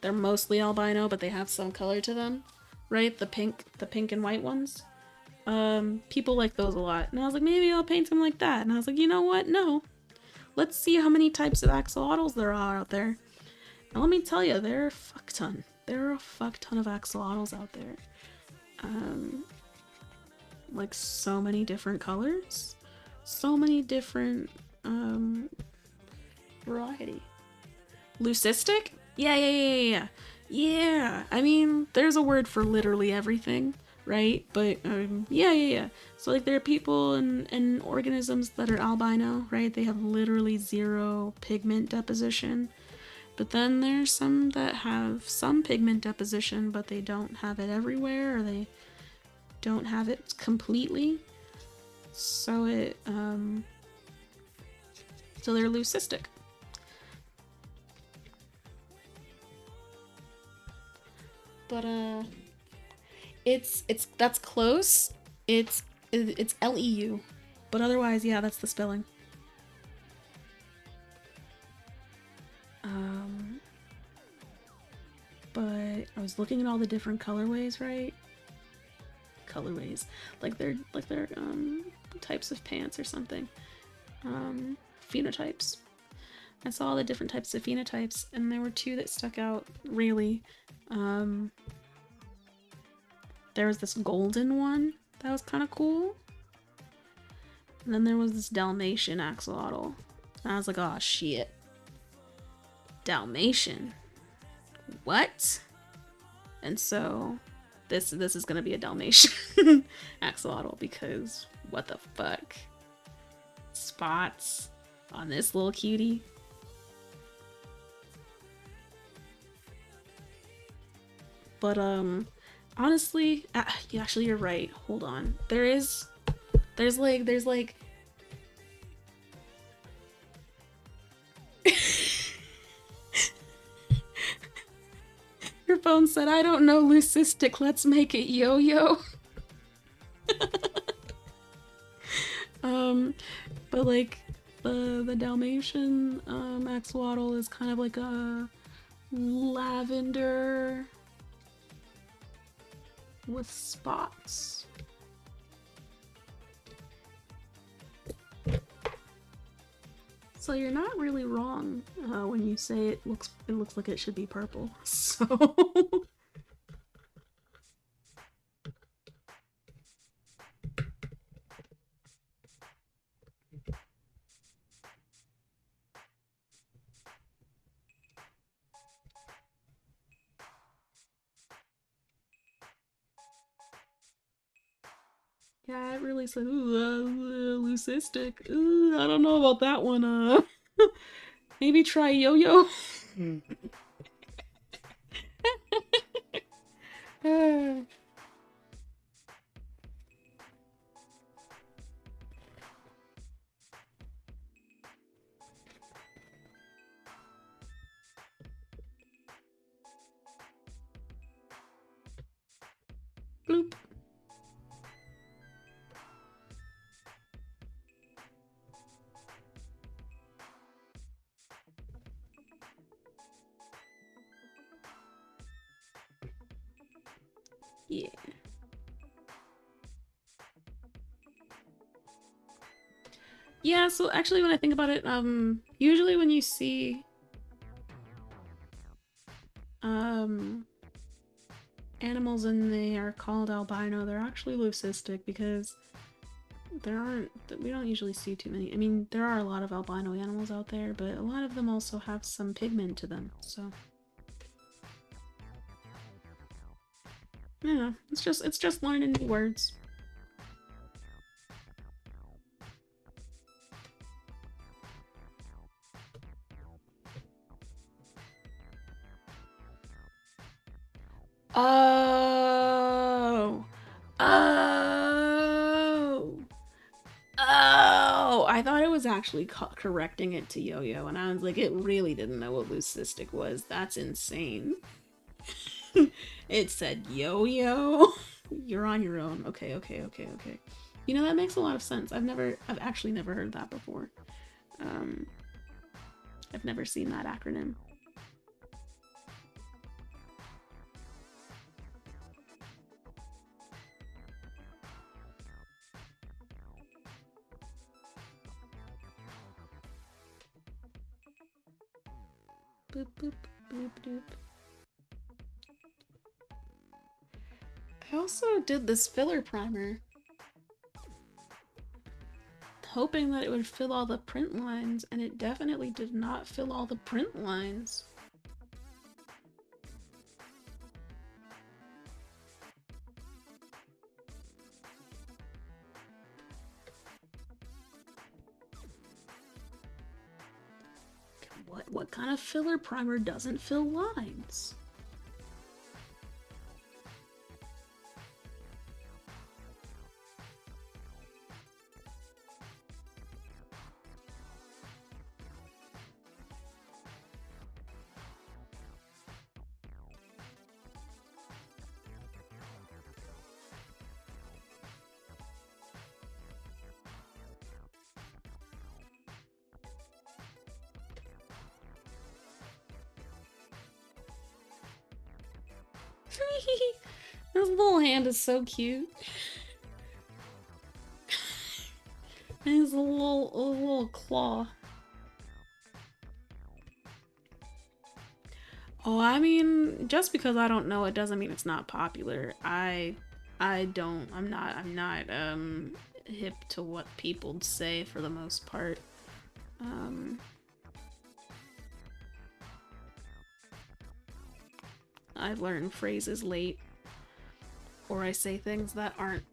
They're mostly albino, but they have some color to them, right? The pink and white ones. People like those a lot, and I was like, maybe I'll paint them like that. And I was like, you know what? No, let's see how many types of axolotls there are out there. And let me tell you, there are a fuck ton. There are a fuck ton of axolotls out there. Like so many different colors, so many different variety. Leucistic? Yeah. I mean, there's a word for literally everything, right? But yeah. So like there are people and organisms that are albino, right? They have literally zero pigment deposition. But then there's some that have some pigment deposition, but they don't have it everywhere, or they don't have it completely. So so they're leucistic. But it's that's close. It's LEU, but otherwise, yeah, that's the spelling. But I was looking at all the different colorways, right? Colorways, like they're types of pants or something. Phenotypes. I saw all the different types of phenotypes, and there were two that stuck out really. There was this golden one that was kind of cool. And then there was this Dalmatian axolotl. And I was like, oh shit. Dalmatian? What? And so this is gonna be a Dalmatian axolotl, because what the fuck? Spots on this little cutie. But honestly, actually you're right. Hold on. There's like your phone said, I don't know leucistic, let's make it yo-yo. But like the Dalmatian axolotl is kind of like a lavender with spots. So you're not really wrong when you say it looks like it should be purple. So yeah, it really said leucistic. I don't know about that one. Maybe try yo-yo. Bloop. Yeah. Yeah, so actually when I think about it, usually when you see um animals and they are called albino, they're actually leucistic because we don't usually see too many. I mean, there are a lot of albino animals out there, but a lot of them also have some pigment to them. So, yeah, it's just learning new words. Oh. Oh. Oh, I thought it was actually correcting it to yo-yo, and I was like, it really didn't know what leucistic was. That's insane. It said yo-yo. You're on your own. Okay, okay, okay, okay. You know, that makes a lot of sense. I've actually never heard that before. Um, I've never seen that acronym. Boop, boop, boop, boop. I also did this filler primer, hoping that it would fill all the print lines, and it definitely did not fill all the print lines. What kind of filler primer doesn't fill lines? This little hand is so cute. And his little claw. Oh, I mean, just because I don't know it doesn't mean it's not popular. I'm not hip to what people say for the most part. Um I learn phrases late, or I say things that aren't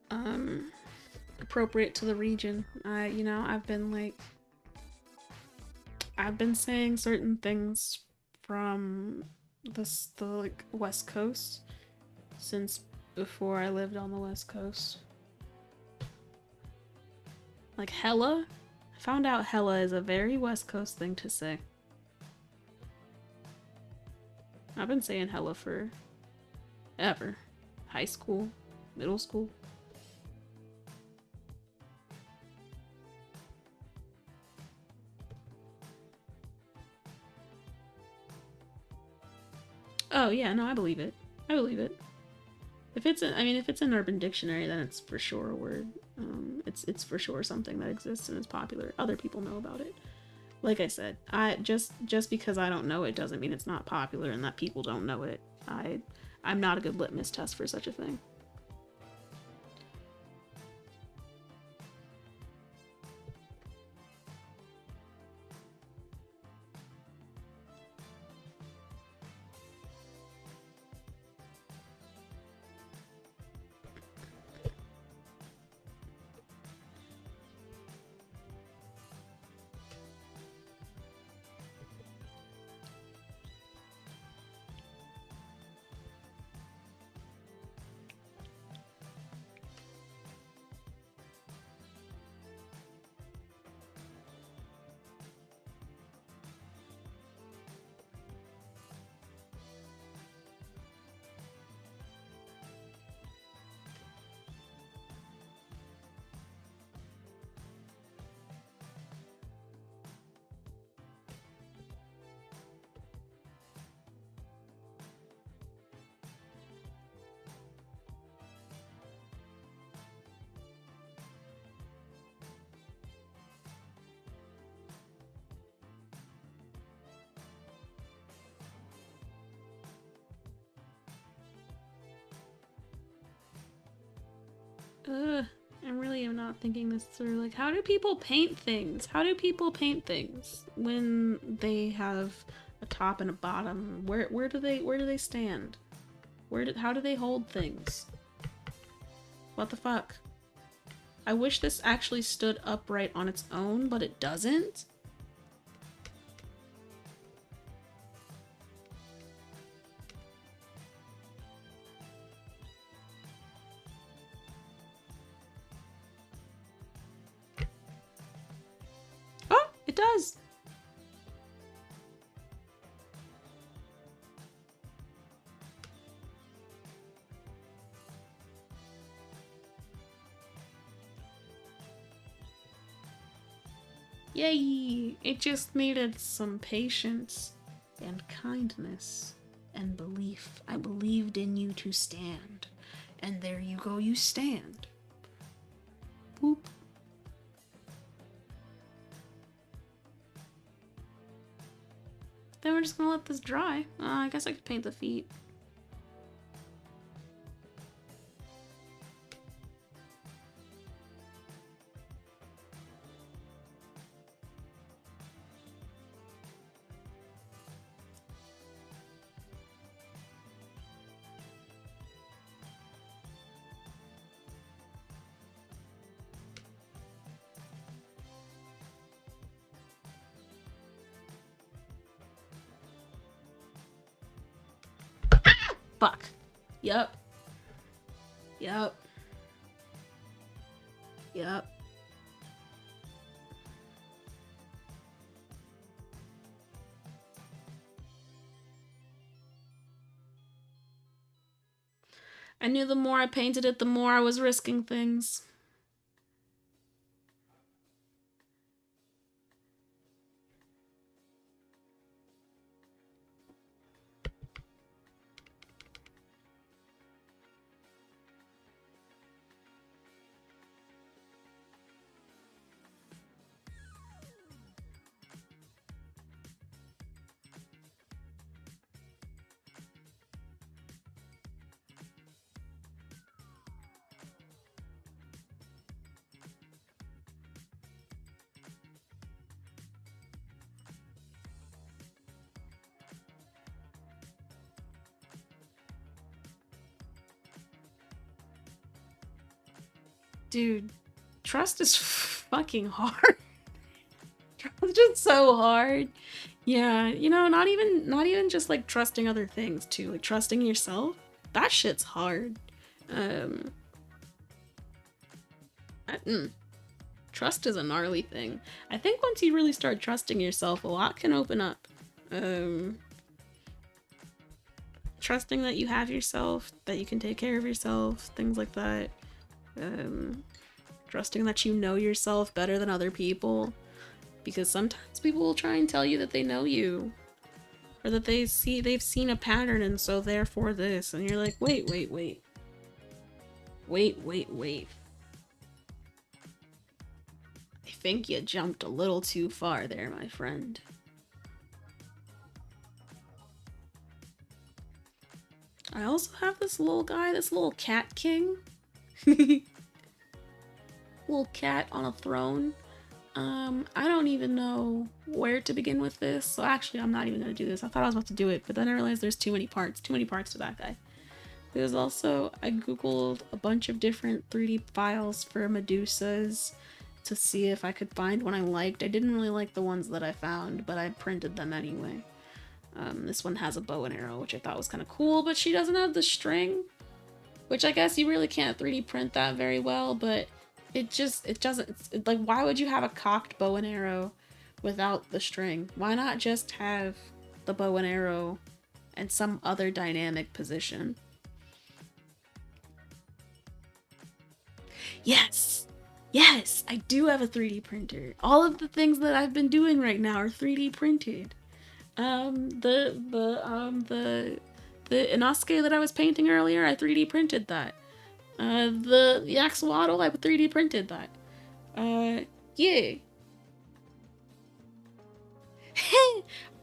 appropriate to the region. I've been saying certain things from the like West Coast since before I lived on the West Coast. Like hella. I found out hella is a very West Coast thing to say. I've been saying hella for ever. High school, middle school. Oh yeah, no, I believe it. I believe it. If it's an Urban Dictionary, then it's for sure a word. It's for sure something that exists and is popular. Other people know about it. Like I said, I just because I don't know it doesn't mean it's not popular and that people don't know it. I'm not a good litmus test for such a thing. I really am not thinking this through. Like, how do people paint things? How do people paint things when they have a top and a bottom? Where do they stand? How do they hold things? What the fuck? I wish this actually stood upright on its own, but it doesn't. Oh, it does. Yay! It just needed some patience and kindness and belief. I believed in you to stand. And there you go, you stand. Boop. Then we're just gonna let this dry. I guess I could paint the feet. Fuck. Yup. Yup. Yup. I knew the more I painted it, the more I was risking things. Dude, trust is fucking hard. Trust is just so hard. Yeah, you know, not even just like trusting other things too, like trusting yourself. That shit's hard. Um Trust is a gnarly thing. I think once you really start trusting yourself, a lot can open up. Trusting that you have yourself, that you can take care of yourself, things like that. Trusting that you know yourself better than other people, because sometimes people will try and tell you that they know you, or that they've seen a pattern and so therefore this, and you're like, wait. I think you jumped a little too far there, my friend. I also have this little guy, this little cat king. Little cat on a throne. I don't even know where to begin with this, so actually I'm not even gonna do this. I thought I was about to do it, but then I realized there's too many parts to that guy. There's also, I googled a bunch of different 3D files for Medusas to see if I could find one I liked. I didn't really like the ones that I found, but I printed them anyway. This one has a bow and arrow, which I thought was kind of cool, but she doesn't have the string, which I guess you really can't 3D print that very well, but it doesn't, like, why would you have a cocked bow and arrow without the string? Why not just have the bow and arrow and some other dynamic position? Yes! Yes! I do have a 3D printer. All of the things that I've been doing right now are 3D printed. The Inosuke that I was painting earlier, I 3D printed that. The axolotl, I 3D printed that. Yeah.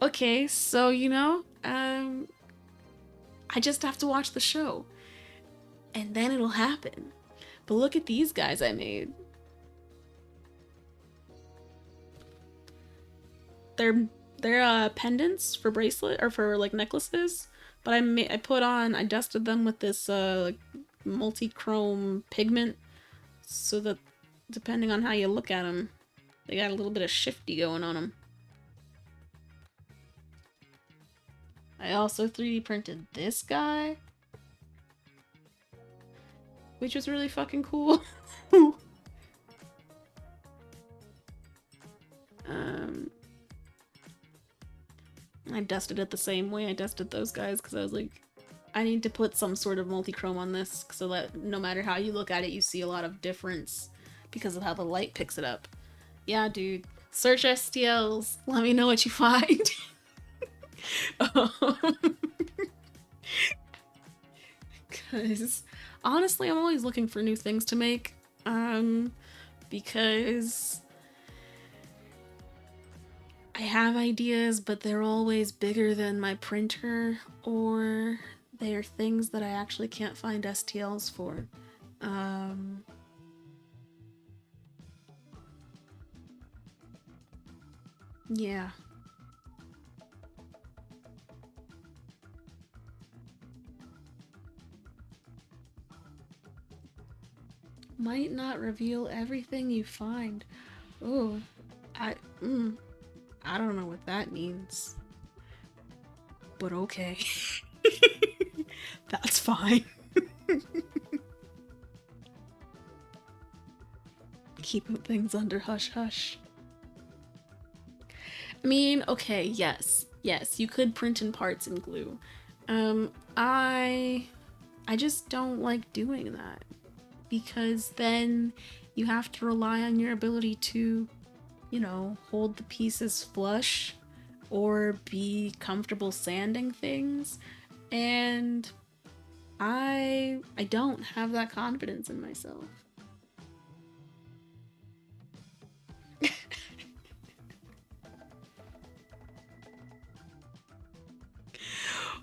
Okay, so, you know, I just have to watch the show. And then it'll happen. But look at these guys I made. They're pendants for bracelet or for like necklaces. But I dusted them with this like multi-chrome pigment so that depending on how you look at them, they got a little bit of shifty going on them. I also 3D printed this guy, which was really fucking cool. I dusted it the same way I dusted those guys because I was like, I need to put some sort of multi-chrome on this so that no matter how you look at it, you see a lot of difference because of how the light picks it up. Yeah, dude. Search STLs. Let me know what you find. Because honestly, I'm always looking for new things to make. Because I have ideas, but they're always bigger than my printer, or they are things that I actually can't find STLs for. Yeah. Might not reveal everything you find. Oh, I don't know what that means. But okay. That's fine. Keeping things under hush hush. I mean, okay, yes, you could print in parts and glue. I just don't like doing that because then you have to rely on your ability to, you know, hold the pieces flush or be comfortable sanding things, and I don't have that confidence in myself.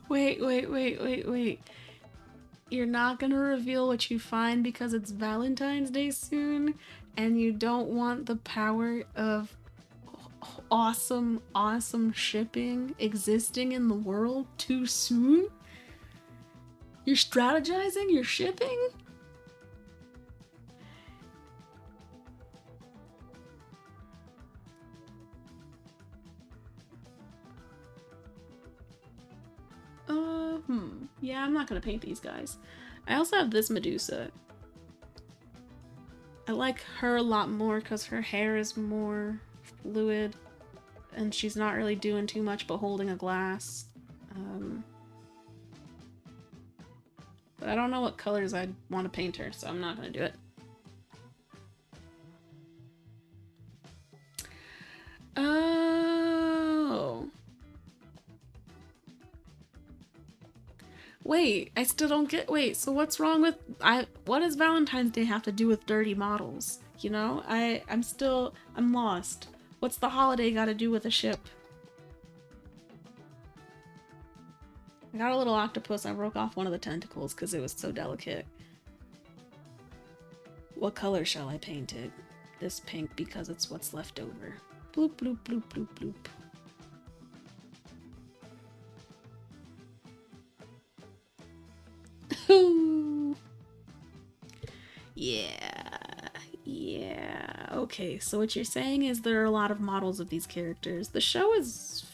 Wait. You're not gonna reveal what you find because it's Valentine's Day soon and you don't want the power of awesome shipping existing in the world too soon? You're strategizing? You're shipping? Yeah, I'm not gonna paint these guys. I also have this Medusa. I like her a lot more because her hair is more fluid and she's not really doing too much but holding a glass. But I don't know what colors I'd want to paint her, so I'm not gonna do it. Oh. Wait, I still don't get. Wait, so what's wrong with what does Valentine's Day have to do with dirty models? You know? I'm lost. What's the holiday got to do with a ship? I got a little octopus. I broke off one of the tentacles because it was so delicate. What color shall I paint it? This pink because it's what's left over. Bloop, bloop, bloop, bloop, bloop. Yeah. Okay, so what you're saying is there are a lot of models of these characters. The show is...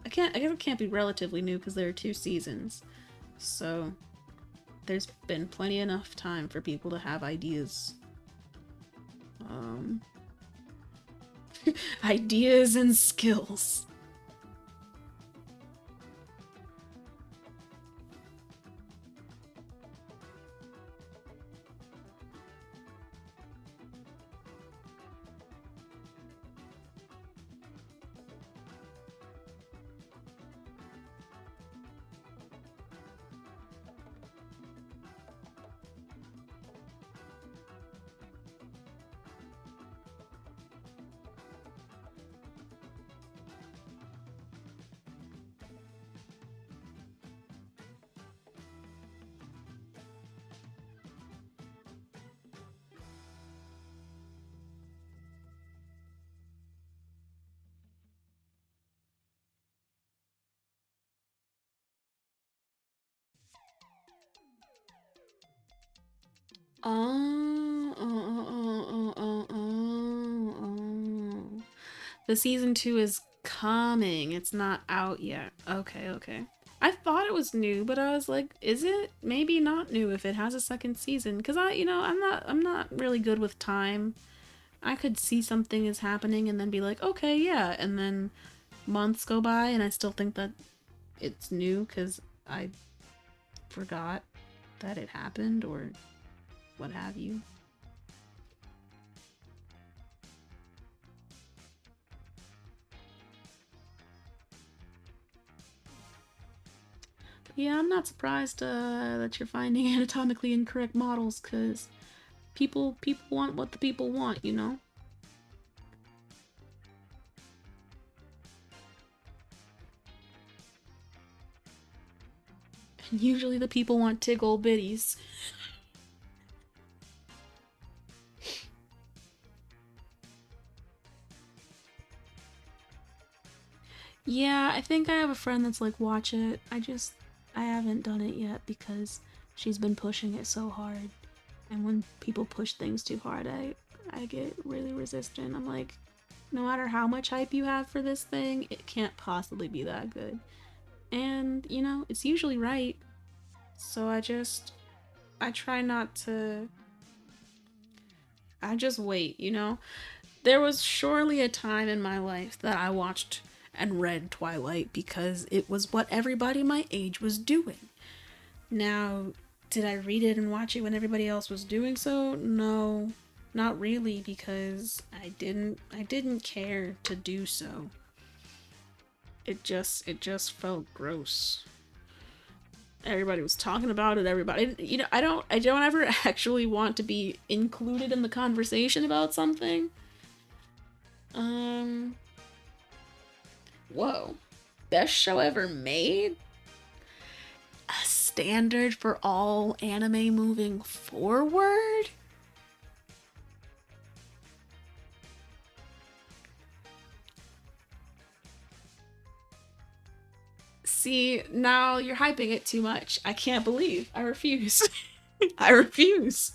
I guess it can't be relatively new because there are 2 seasons. So there's been plenty enough time for people to have ideas. Ideas and skills. Oh. The season 2 is coming. It's not out yet. Okay, okay. I thought it was new, but I was like, is it maybe not new if it has a second season? Cuz I'm not really good with time. I could see something is happening and then be like, "Okay, yeah." And then months go by and I still think that it's new cuz I forgot that it happened or what have you. Yeah, I'm not surprised that you're finding anatomically incorrect models, cause people want what the people want, you know. And usually the people want tickle bitties. Yeah, I think I have a friend that's like, watch it. I haven't done it yet because she's been pushing it so hard. And when people push things too hard, I get really resistant. I'm like, no matter how much hype you have for this thing, it can't possibly be that good. And, it's usually right. So I try not to. I just wait. There was surely a time in my life that I watched and read Twilight because it was what everybody my age was doing. Now, did I read it and watch it when everybody else was doing so? No, not really because I didn't care to do so. It just felt gross. Everybody was talking about it. Everybody, I don't ever actually want to be included in the conversation about something. Um, whoa, best show ever made? A standard for all anime moving forward? See, now you're hyping it too much. I can't believe. I refuse. I refuse.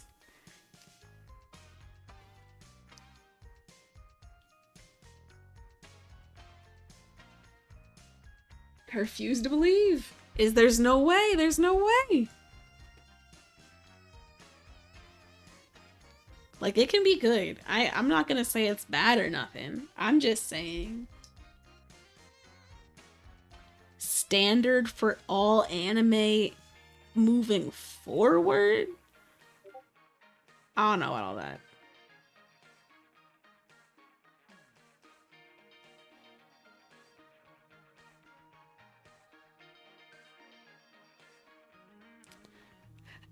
I refuse to believe. There's no way. There's no way. Like, it can be good. I'm not gonna say it's bad or nothing. I'm just saying standard for all anime moving forward. I don't know about all that.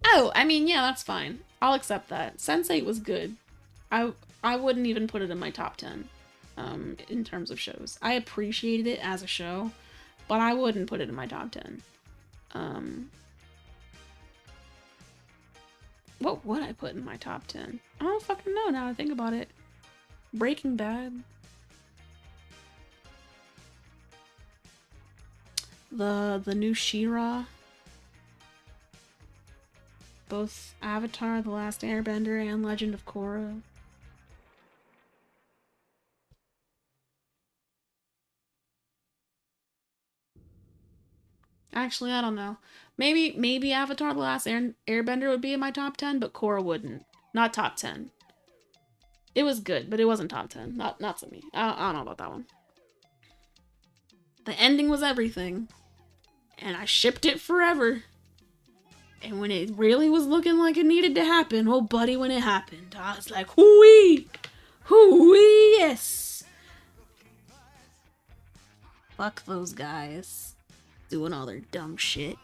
Oh, I mean, yeah, that's fine. I'll accept that. Sense8 was good. I wouldn't even put it in my top 10 in terms of shows. I appreciated it as a show, but I wouldn't put it in my top 10. Um, what would I put in my top 10? I don't fucking know now I think about it. Breaking Bad. The new She-Ra. Both Avatar, The Last Airbender, and Legend of Korra. Actually, I don't know. Maybe Avatar: The Last Airbender would be in my top 10, but Korra wouldn't. Not top 10. It was good, but it wasn't top 10. Not to me. I don't know about that one. The ending was everything, and I shipped it forever. And when it really was looking like it needed to happen, oh buddy, when it happened, I was like, hoo-wee! Hoo-wee, yes! Fuck those guys. Doing all their dumb shit.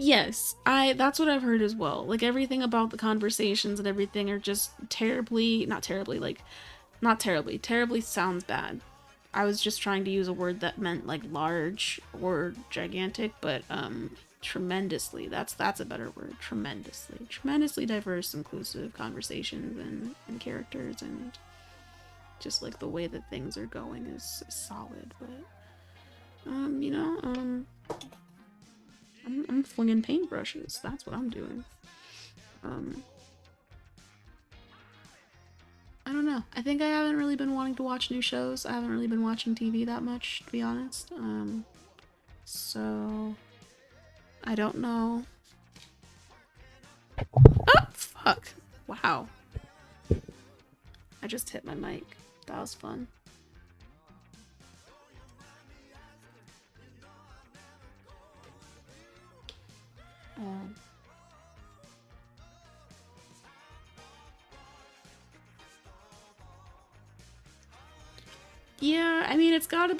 Yes, that's what I've heard as well. Like everything about the conversations and everything are just terribly, not terribly, like not terribly. Terribly sounds bad. I was just trying to use a word that meant like large or gigantic, but tremendously. That's a better word. Tremendously. Tremendously diverse, inclusive conversations and characters and just like the way that things are going is solid, but you know, I'm flinging paintbrushes. That's what I'm doing. Um, I don't know. I think I haven't really been wanting to watch new shows. I haven't really been watching TV that much, to be honest. So I don't know. Oh, fuck. Wow. I just hit my mic. That was fun. Um, yeah, I mean, there's gotta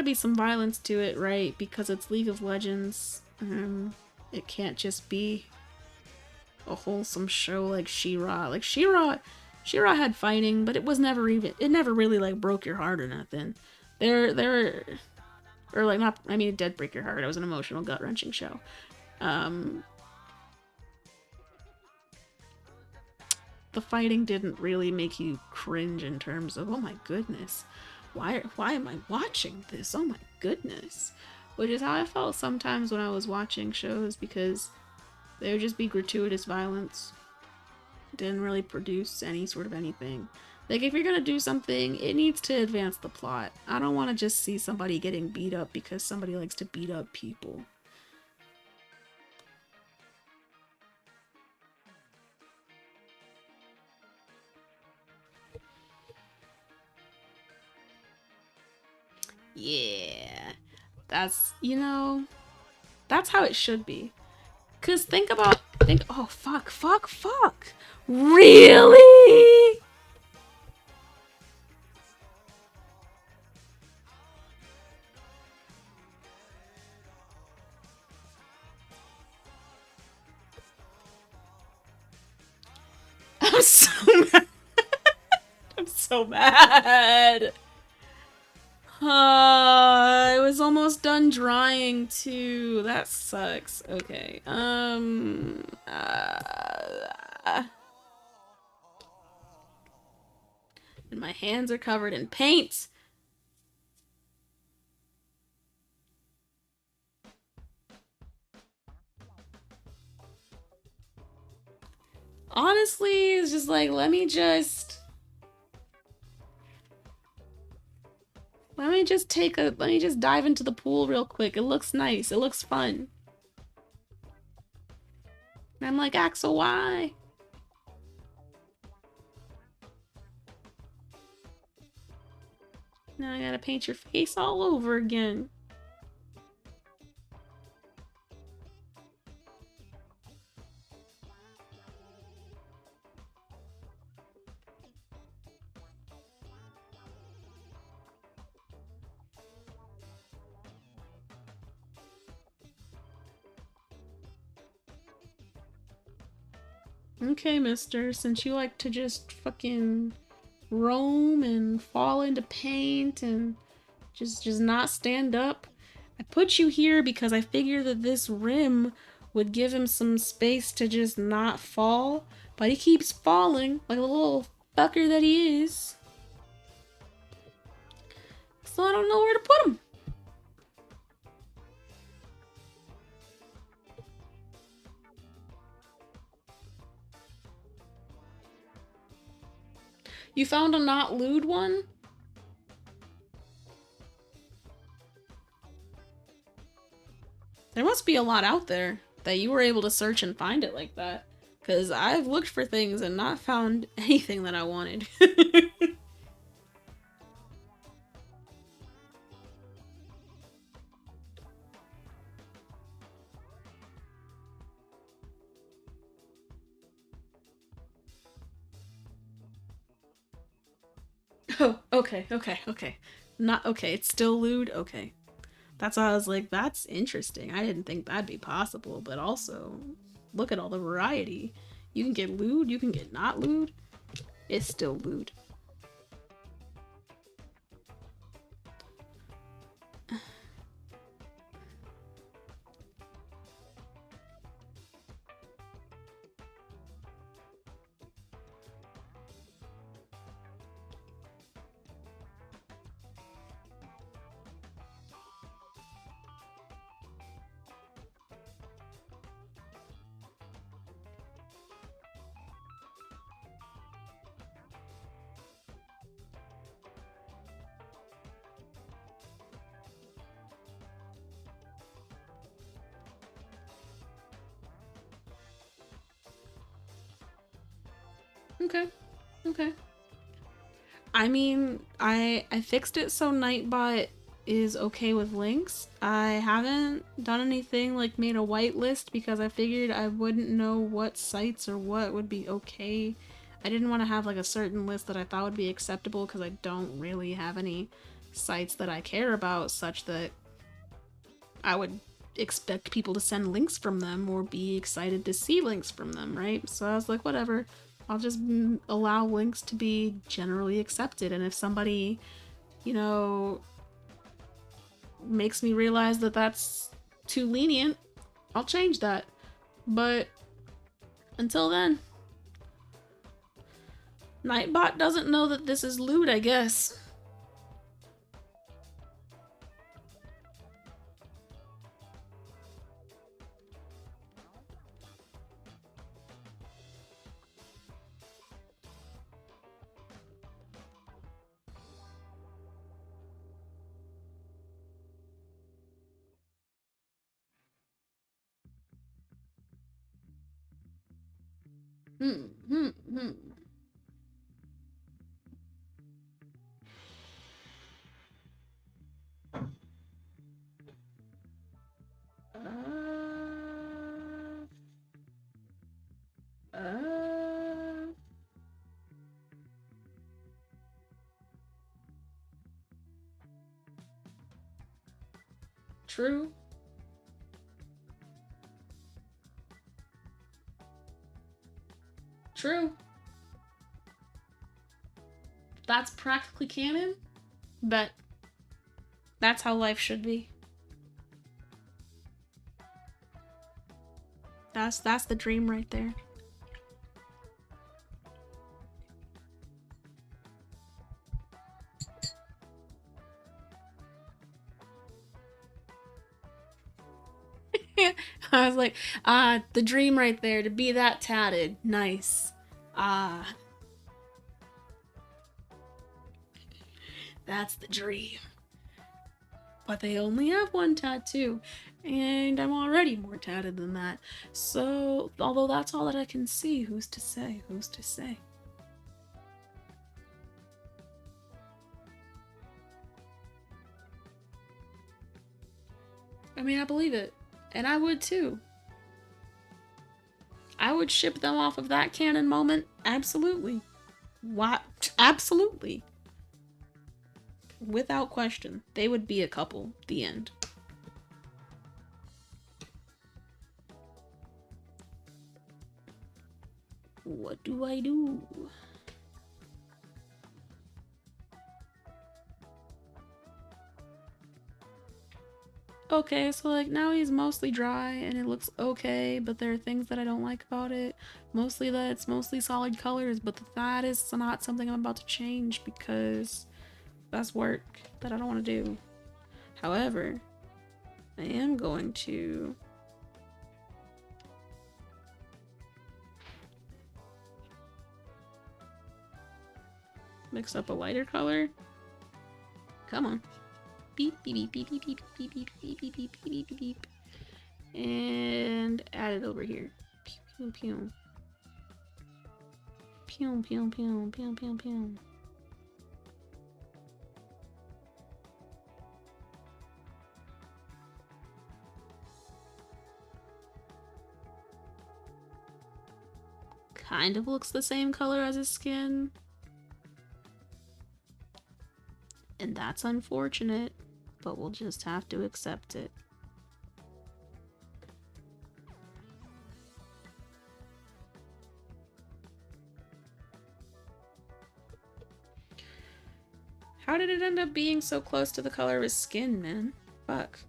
be some violence to it, right? Because it's League of Legends. It can't just be a wholesome show like She-Ra. Like She-Ra had fighting, but it never really like broke your heart or nothing. There, or like not. I mean, it did break your heart. It was an emotional, gut wrenching show. Um, the fighting didn't really make you cringe in terms of, oh my goodness, why am I watching this? Oh my goodness, which is how I felt sometimes when I was watching shows because there would just be gratuitous violence. Didn't really produce any sort of anything. Like if you're gonna do something, it needs to advance the plot. I don't want to just see somebody getting beat up because somebody likes to beat up people. Yeah, that's that's how it should be. Cause think. Oh fuck. Really? I'm so mad. I'm so mad. It was almost done drying too. That sucks. Okay. And my hands are covered in paint. Honestly, it's just like let me just dive into the pool real quick. It looks nice. It looks fun. And I'm like, Axel, why? Now I gotta paint your face all over again. Okay, mister, since you like to just fucking roam and fall into paint and just not stand up, I put you here because I figured that this rim would give him some space to just not fall, but he keeps falling like a little fucker that he is. So I don't know where to put him. You found a not lewd one? There must be a lot out there that you were able to search and find it like that. Because I've looked for things and not found anything that I wanted. Oh, okay. Not okay. It's still lewd? Okay. That's why I was like, that's interesting. I didn't think that'd be possible, but also, look at all the variety. You can get lewd, you can get not lewd. It's still lewd. Okay. Okay. I mean, I fixed it so Nightbot is okay with links. I haven't done anything like made a whitelist because I figured I wouldn't know what sites or what would be okay. I didn't want to have like a certain list that I thought would be acceptable because I don't really have any sites that I care about such that I would expect people to send links from them or be excited to see links from them, right? So I was like, whatever. I'll just allow links to be generally accepted. And if somebody, you know, makes me realize that that's too lenient, I'll change that. But until then, Nightbot doesn't know that this is lewd, I guess. Hmm, hmm, hmm. Uh, uh, true. True. That's practically canon, but that's how life should be. That's the dream right there. I was like, the dream right there to be that tatted. Nice. Ah, that's the dream. But they only have one tattoo, and I'm already more tatted than that. So, although that's all that I can see, who's to say? Who's to say? I mean, I believe it. And I would too. I would ship them off of that canon moment. Absolutely. What? Absolutely. Without question. They would be a couple. The end. What do I do? Okay, so like now he's mostly dry and it looks okay, but there are things that I don't like about it. Mostly that it's mostly solid colors, but that is not something I'm about to change because that's work that I don't want to do. However, I am going to mix up a lighter color. Come on. Beep, beep, beep, beep, beep, beep, beep, beep, beep, beep, beep, beep, beep. And add it over here. Pew, pew, pew. Pew, pew, pew, pew, pew, pew. Kind of looks the same color as his skin. And that's unfortunate. but we'll just have to accept it. How did it end up being so close to the color of his skin, man? Fuck.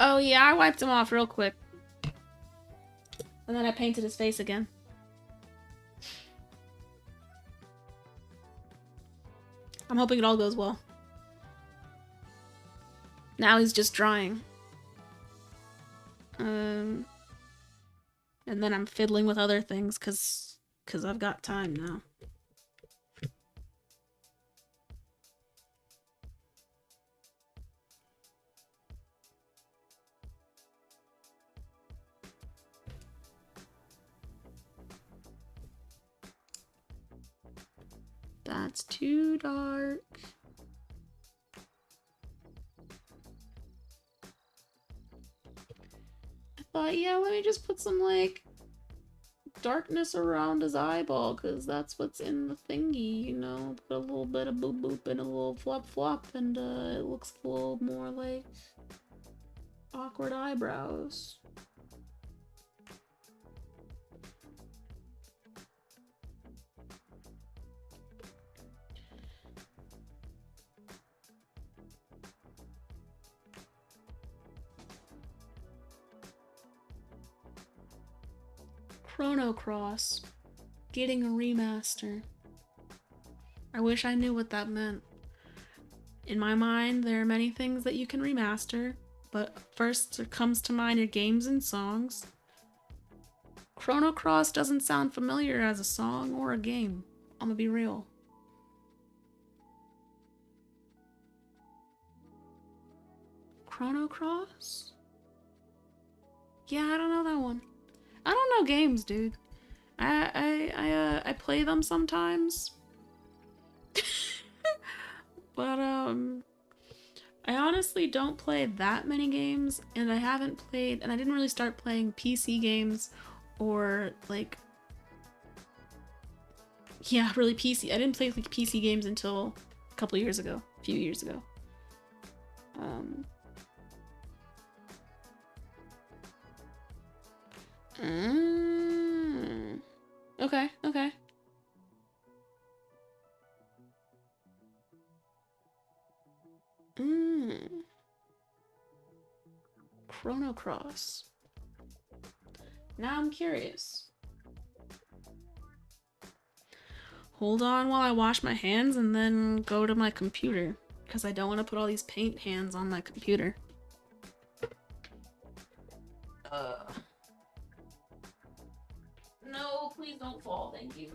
Oh yeah, I wiped him off real quick. And then I painted his face again. I'm hoping it all goes well. Now he's just drying. And then I'm fiddling with other things cause I've got time now. That's too dark. I thought, yeah, let me just put some, like, darkness around his eyeball, because that's what's in the thingy, you know? Put a little bit of boop boop and a little flop flop, and it looks a little more like awkward eyebrows. Chrono Cross. Getting a remaster. I wish I knew what that meant. In my mind, there are many things that you can remaster, but first it comes to mind are games and songs. Chrono Cross doesn't sound familiar as a song or a game. I'm gonna be real. Chrono Cross? Yeah, I don't know that one. I don't know games, dude. I play them sometimes. But I honestly don't play that many games, and I haven't played, and I didn't really start playing PC games or like, yeah, really PC. I didn't play like PC games until a couple years ago, a few years ago. Okay, okay. Chrono Cross. Now I'm curious. Hold on while I wash my hands and then go to my computer, because I don't want to put all these paint hands on my computer. No, please don't fall, thank you.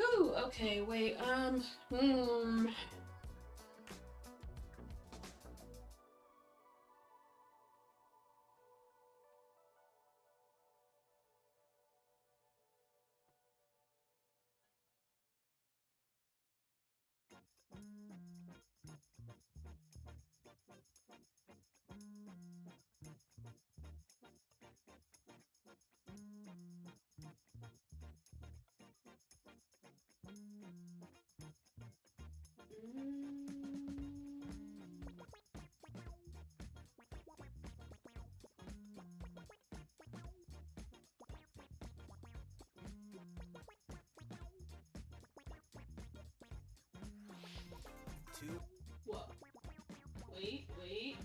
Ooh, okay, wait, What? Wait.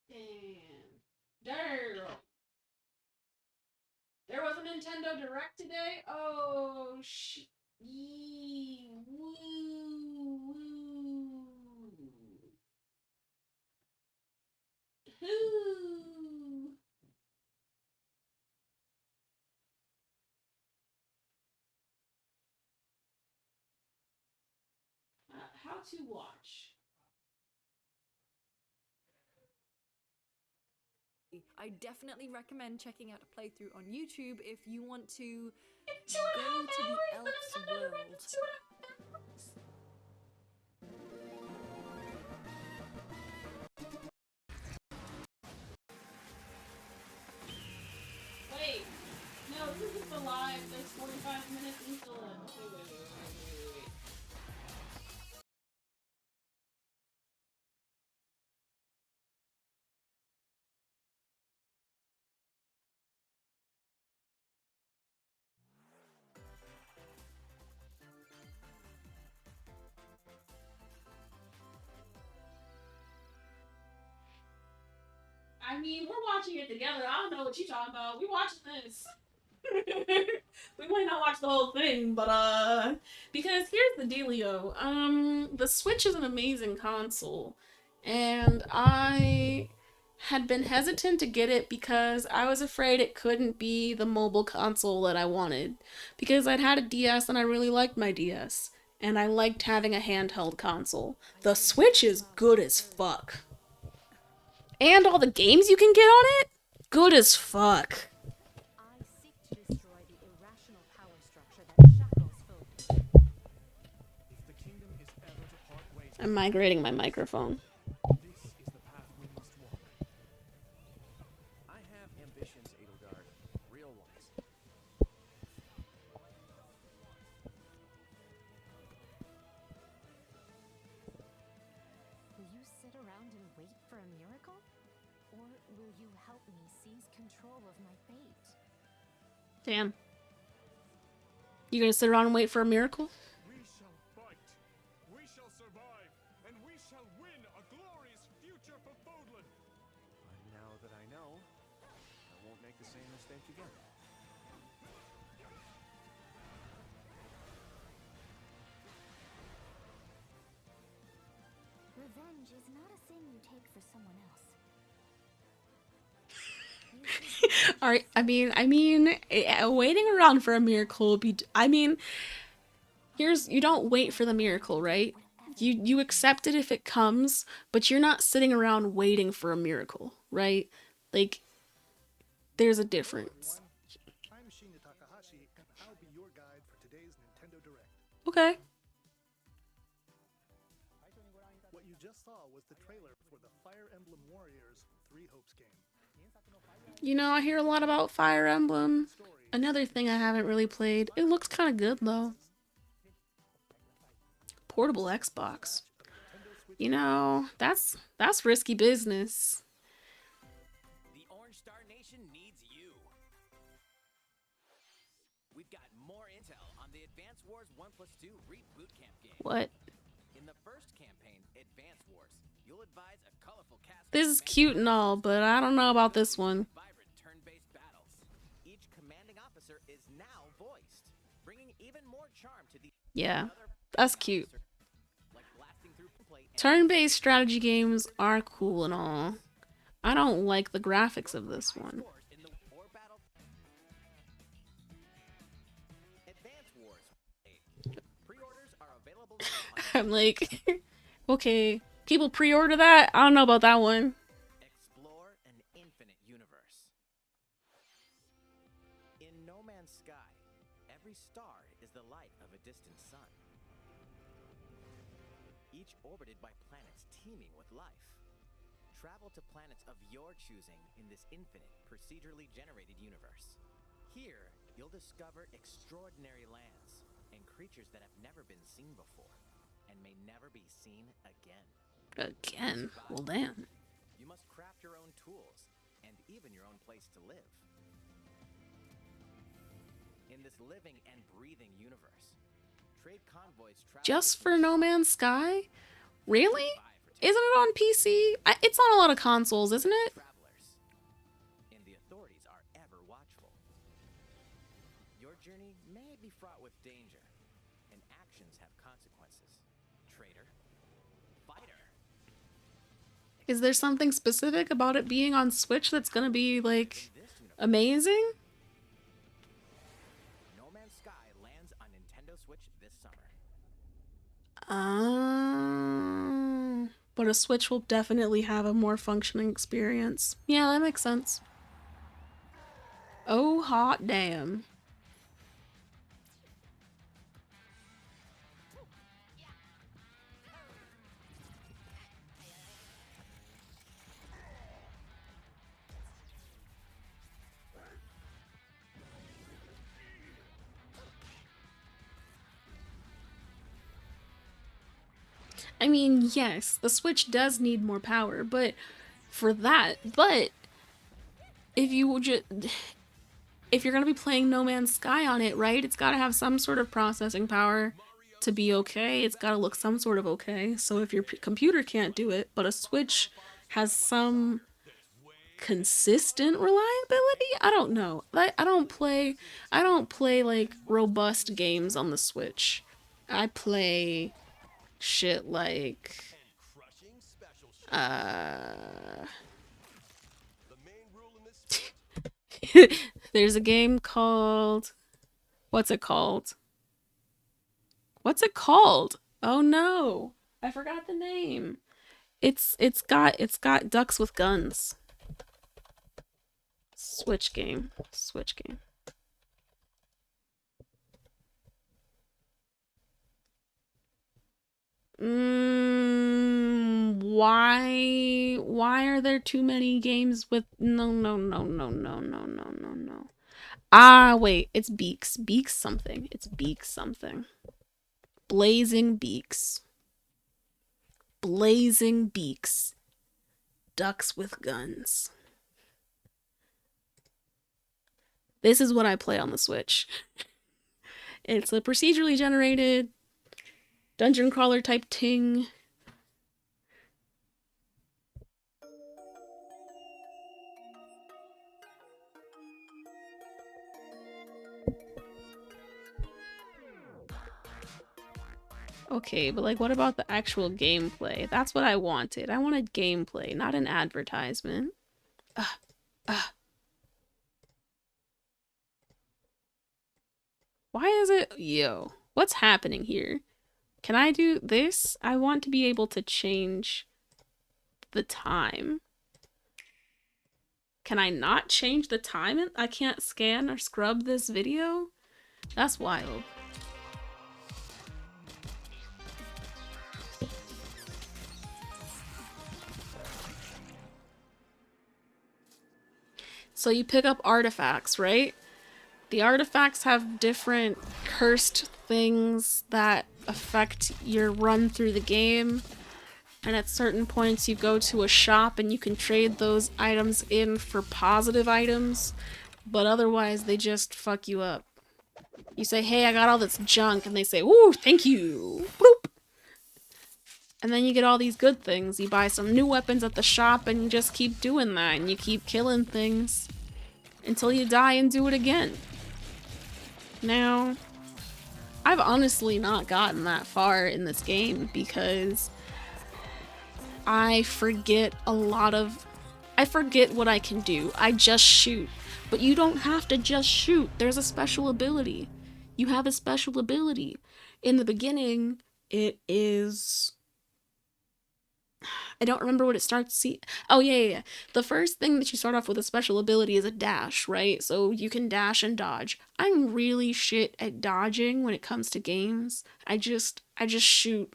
Damn. Daryl. There was a Nintendo Direct today? Oh, yee, woo. Whoo. How to watch. I definitely recommend checking out a playthrough on YouTube if you want to It's 2.5 go to the hours. elf's Nintendo world. Direct, 2.5 hours. Wait. No, this isn't the live. There's 45 minutes until it. Wait. I mean, we're watching it together. I don't know what you're talking about. We watching this. We might not watch the whole thing, but because here's the dealio. The Switch is an amazing console, and I had been hesitant to get it because I was afraid it couldn't be the mobile console that I wanted. Because I'd had a DS and I really liked my DS, and I liked having a handheld console. The Switch is good as fuck. And all the games you can get on it? Good as fuck. I seek to destroy the irrational power structure that shackles folk. If the kingdom is ever to part ways, I'm migrating my microphone. this is the path we must walk. I have ambitions, Edelgard. Real ones. Will you sit around and wait for a miracle? Or will you help me seize control of my fate? Damn. You gonna sit around and wait for a miracle? We shall fight. We shall survive. And we shall win a glorious future for Fodlan. But now that I know, I won't make the same mistake again. Revenge is not a thing you take for someone else. Alright, waiting around for a miracle would be. You don't wait for the miracle, right? You accept it if it comes, but you're not sitting around waiting for a miracle, right? Like, there's a difference. I'm Shinya Takahashi, and I'll be your guide for today's Nintendo Direct. Okay. What you just saw was the trailer for the Fire Emblem Warriors Three Hopes game. You know, I hear a lot about Fire Emblem. Another thing I haven't really played. It looks kind of good, though. Portable Xbox. You know, that's risky business. The Orange Star Nation needs you. We've got more intel on the Advance Wars 1+2 Reboot Camp game. What? In the first campaign, Advance Wars, you'll advise a colorful cast. This is cute and all, but I don't know about this one. Vibrant turn-based battles. Each commanding officer is now voiced, bringing even more charm to the. Yeah, that's cute. Like blasting through plate and Turn-based strategy games are cool and all. I don't like the graphics of this one. scores in the war battle. Advance Wars. Pre-orders are available now on I'm like, okay, people pre-order that? I don't know about that one. Explore an infinite universe. In No Man's Sky, every star is the light of a distant sun, each orbited by planets teeming with life. Travel to planets of your choosing in this infinite, procedurally generated universe. Here, you'll discover extraordinary lands and creatures that have never been seen before and may never be seen again. Again? Well, damn. You must craft your own tools and even your own place to live. In this living and breathing universe, trade convoys travel Just for between No Man's Sky? Really? survive for Isn't it on PC? It's on a lot of consoles, isn't it? travelers, and the authorities are ever watchful. Your journey may be fraught with danger, and actions have consequences. Traitor, fighter. Is there something specific about it being on Switch that's gonna be, like, This universe, amazing? No Man's Sky lands on Nintendo Switch this summer. But a Switch will definitely have a more functioning experience. Yeah, that makes sense. Oh, hot damn. I mean, yes, the Switch does need more power, but if you just if you're gonna be playing No Man's Sky on it, right, it's gotta have some sort of processing power to be okay. It's gotta look some sort of okay. So if your computer can't do it, but a Switch has some consistent reliability, I don't know. I don't play like robust games on the Switch. I play shit like there's a game called what's it called? Oh no. I forgot the name. It's got ducks with guns. Switch game. Why are there too many games with no. Ah, wait, it's Beaks. Beaks something. It's Beaks something. Blazing Beaks. Ducks with guns. This is what I play on the Switch. It's a procedurally generated dungeon crawler type ting. Okay, but like, what about the actual gameplay? That's what I wanted. I wanted gameplay, not an advertisement. Why is it? Yo, what's happening here? Can I do this? I want to be able to change the time. Can I not change the time? I can't scan or scrub this video? That's wild. So you pick up artifacts, right? The artifacts have different cursed things that affect your run through the game. And at certain points you go to a shop and you can trade those items in for positive items. But otherwise they just fuck you up. You say, hey, I got all this junk. And they say, ooh, thank you. Bloop. And then you get all these good things. You buy some new weapons at the shop and you just keep doing that. And you keep killing things until you die and do it again. Now, I've honestly not gotten that far in this game because I forget what I can do. I just shoot. But you don't have to just shoot. There's a special ability. You have a special ability. In the beginning, it is, I don't remember what it starts. Oh yeah. The first thing that you start off with a special ability is a dash, right? So you can dash and dodge. I'm really shit at dodging when it comes to games. I just shoot,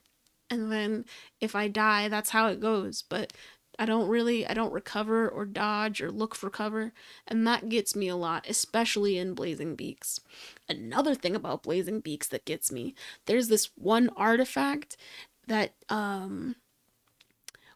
and then if I die, that's how it goes. But I don't recover or dodge or look for cover, and that gets me a lot, especially in Blazing Beaks. Another thing about Blazing Beaks that gets me, there's this one artifact that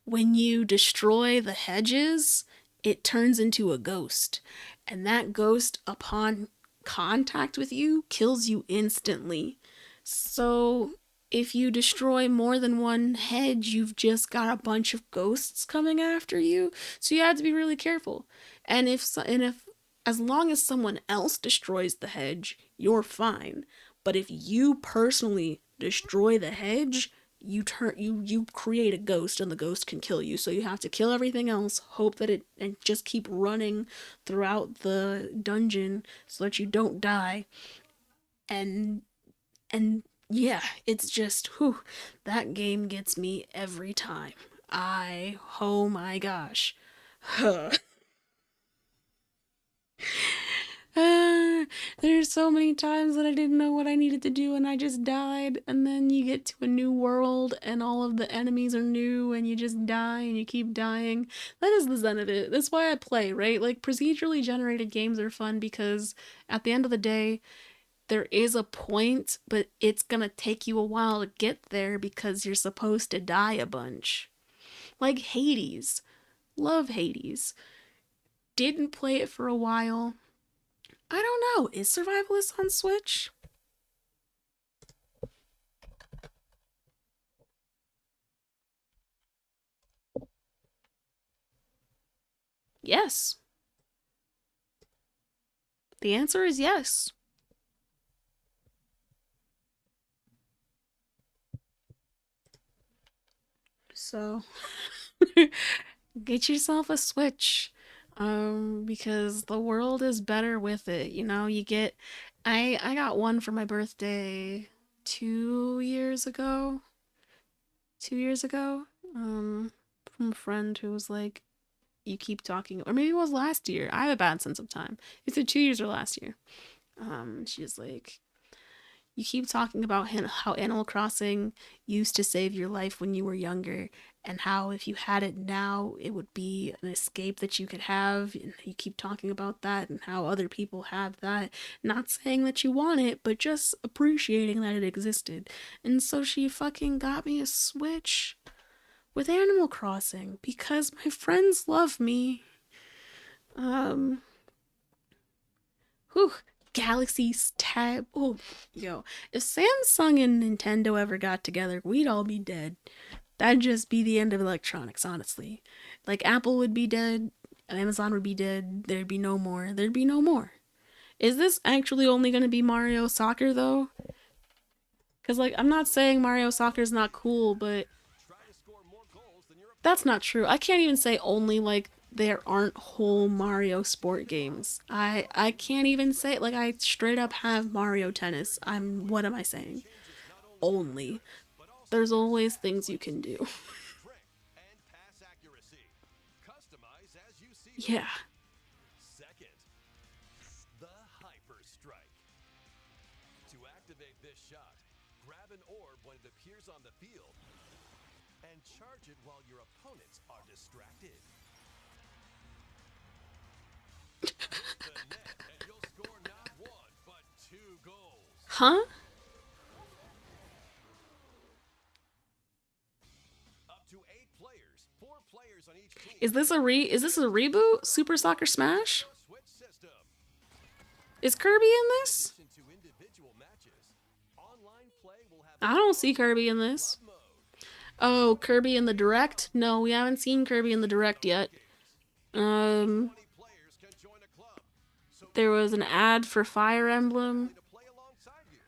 when you destroy the hedges, it turns into a ghost. And that ghost, upon contact with you, kills you instantly. So if you destroy more than one hedge, you've just got a bunch of ghosts coming after you. So you have to be really careful. And if as long as someone else destroys the hedge, you're fine. But if you personally destroy the hedge, you create a ghost, and the ghost can kill you. So you have to kill everything else, hope that and just keep running throughout the dungeon so that you don't die. And yeah, it's just, whew, that game gets me every time. Oh my gosh. There's so many times that I didn't know what I needed to do and I just died, and then you get to a new world and all of the enemies are new and you just die and you keep dying. That is the zen of it. That's why I play, right? Like, procedurally generated games are fun because at the end of the day, there is a point, but it's gonna take you a while to get there because you're supposed to die a bunch. Like Hades. Love Hades. Didn't play it for a while. I don't know. Is Survivalist on Switch? Yes. The answer is yes. So, get yourself a Switch. Because the world is better with it. You know, you get, I got one for my birthday 2 years ago. 2 years ago. From a friend who was like, you keep talking, or maybe it was last year. I have a bad sense of time. It's 2 years or last year. She was like, you keep talking about how Animal Crossing used to save your life when you were younger, and how if you had it now, it would be an escape that you could have. And you keep talking about that and how other people have that. Not saying that you want it, but just appreciating that it existed. And so she fucking got me a Switch with Animal Crossing because my friends love me. Whew. Galaxy's Tab. Oh, yo. If Samsung and Nintendo ever got together, we'd all be dead. That'd just be the end of electronics, honestly. Like, Apple would be dead, Amazon would be dead, there'd be no more. There'd be no more. Is this actually only gonna be Mario Soccer, though? Because, like, I'm not saying Mario Soccer's not cool, but that's not true. I can't even say only, like, there aren't whole Mario sport games. I can't even say, like, I straight up have Mario Tennis. What am I saying? Only. There's always things you can do. Yeah. Second, the Hyper Strike. To activate this shot, grab an orb when it appears on the field and charge it while your opponents are distracted. The net, and you'll score not one, but 2 goals. Huh? Up to 8 players, 4 players on each team. Is this a reboot? Super Soccer Smash? Switch system. Is Kirby in this? In addition to individual matches, online play will have I don't see Kirby in this. Oh, Kirby in the Direct? No, we haven't seen Kirby in the Direct yet. 20 players can join a club. So There was an ad for Fire Emblem. to play alongside you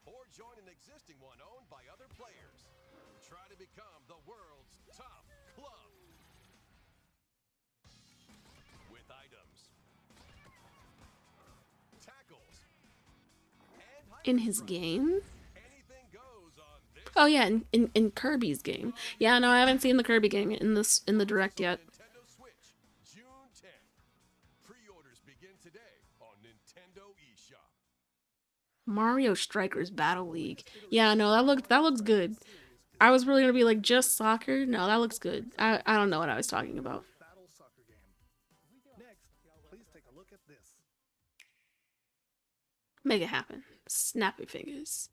or join an existing one owned by other players. Try to become the world's top club. In his game? Anything goes on this Oh yeah, in Kirby's game. Yeah, no, I haven't seen the Kirby game in the direct yet. Nintendo Switch, June 10th. Pre-orders begin today on Nintendo eShop. Mario Strikers Battle League. Yeah, no, that looks good. I was really gonna be like just soccer. No, that looks good. I don't know what I was talking about. Battle soccer game. Next, please take a look at this. Make it happen. Snappy fingers.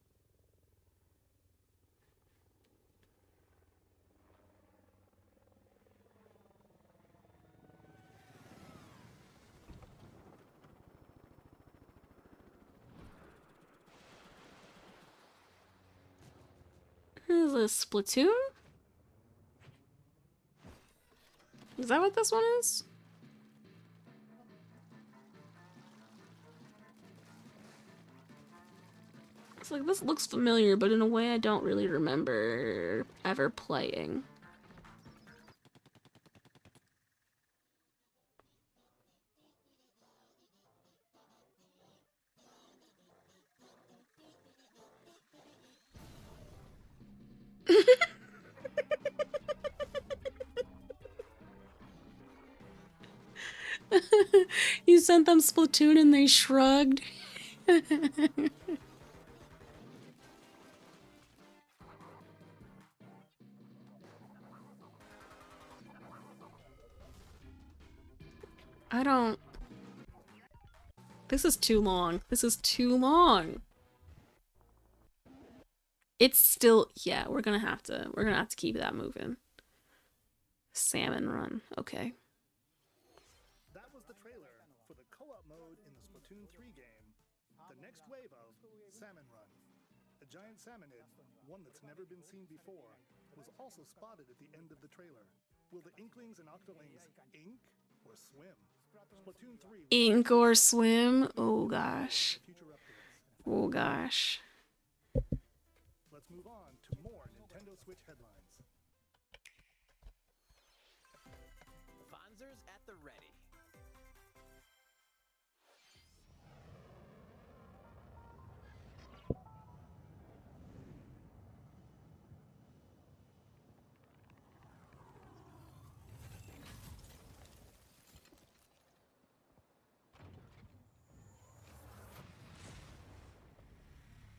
Is this Splatoon? Is that what this one is? It's like, this looks familiar, but in a way I don't really remember ever playing. You sent them Splatoon and they shrugged. I don't... This is too long. This is too long. It's still... Yeah, we're gonna have to keep that moving. Salmon Run. Okay. That was the trailer for the co-op mode in the Splatoon 3 game. The next wave of Salmon Run. A giant salmonid, one that's never been seen before, was also spotted at the end of the trailer. Will the Inklings and Octolings ink or swim? Splatoon 3 Ink or swim? Oh gosh. future updates. Oh gosh. Let's move on to more Nintendo Switch headlines. Fonzers at the ready.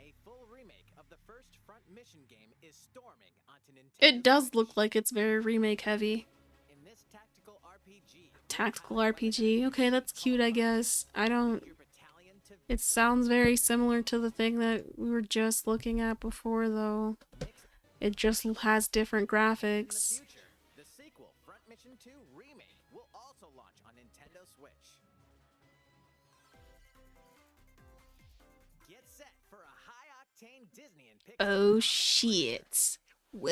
A full remake of the first Front Mission game is storming onto Nintendo. It does look like it's very remake heavy. In this tactical RPG, Tactical RPG. Okay, that's cute, I guess. I don't... your battalion to It sounds very similar to the thing that we were just looking at before, though. It just has different in the graphics. future. The sequel, Front Mission 2 Remake, will also launch on Nintendo Switch. Get set for a high-octane Disney and Pixar. Oh shit. What?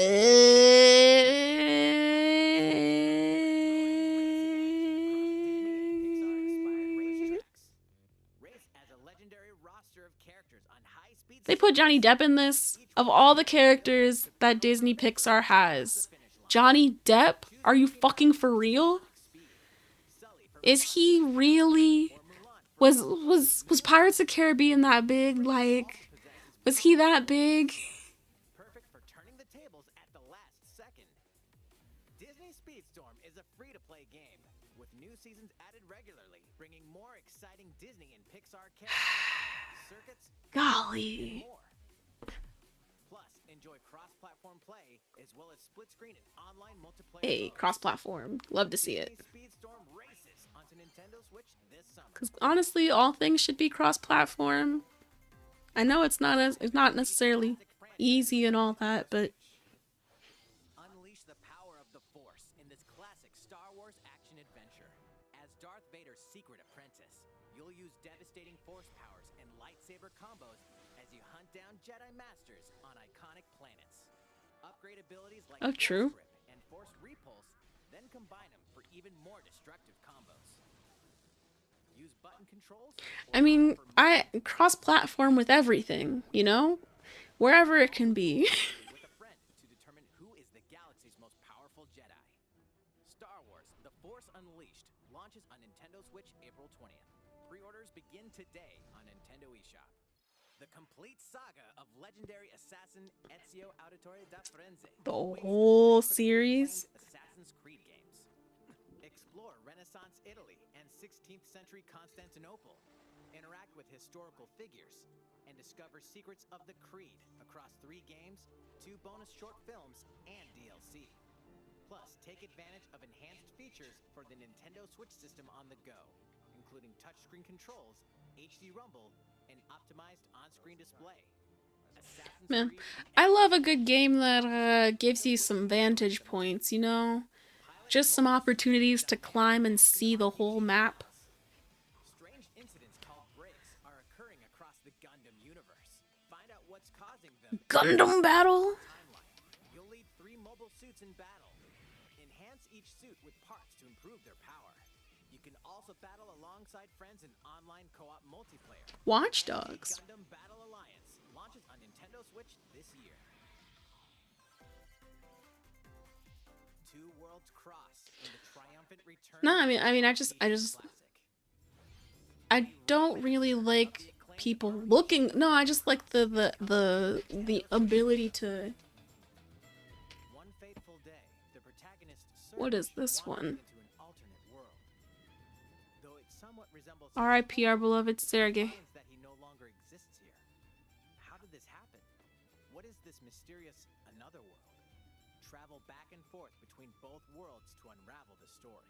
Race as a legendary roster of characters on high-speed. They put Johnny Depp in this? Of all the characters that Disney Pixar has, Johnny Depp? Are you fucking for real? Is he really... Was Pirates of the Caribbean that big? Like, was he that big? Perfect for turning the tables at the last second. Disney Speedstorm is a free-to-play game with new seasons added regularly, bringing more exciting Disney and Pixar characters, circuits, Golly. and more. Plus, enjoy cross-platform play as well as split-screen and online multiplayer. Hey, modes. cross-platform. Love to see it. Disney Speedstorm races onto Nintendo Switch this summer. Because honestly, all things should be cross-platform. I know it's not necessarily easy and all that, but Unleash the power of the Force in this classic Star Wars action-adventure. As Darth Vader's secret apprentice, you'll use devastating Force powers and lightsaber combos as you hunt down Jedi Masters on iconic planets. Upgrade abilities like Oh, Force true. Grip and Force Repulse, then combine them for even more destructive combos. Use button controls. I mean, I cross-platform with everything, you know? Wherever it can be. With a friend to determine who is the galaxy's most powerful Jedi. Star Wars: The Force Unleashed launches on Nintendo Switch April 20th. Pre-orders begin today on Nintendo eShop. The complete saga of legendary assassin Ezio Auditore da Firenze. The Waves whole through critically series? acclaimed Assassin's Creed games. Explore Renaissance Italy and 16th century Constantinople. Interact with historical figures and discover secrets of the Creed across 3 games, 2 bonus short films, and DLC. Plus, take advantage of enhanced features for the Nintendo Switch system on the go, including touchscreen controls, HD rumble, and optimized on-screen display. Assassin's Man, Creed I love a good game that gives you some vantage points, you know? Just some opportunities to climb and see the whole map. Strange incidents called breaks are occurring across the Gundam universe. Find out what's causing them. Gundam battle? Timeline. You'll lead 3 mobile suits in battle. Enhance each suit with parts to improve their power. You can also battle alongside friends in online co-op multiplayer. Watch Dogs. Gundam Battle Alliance launches on Nintendo Switch this year. 2 worlds cross in the triumphant return. No, I don't really like people looking. No, I just like the ability to. One fateful day, the protagonist What is Serge this wanders one? into an alternate world. Though it somewhat resembles R.I.P. our beloved Sergei. finds that he no longer exists here. How did this happen? What is this mysterious another world? Travel back and forth between both worlds to unravel the story.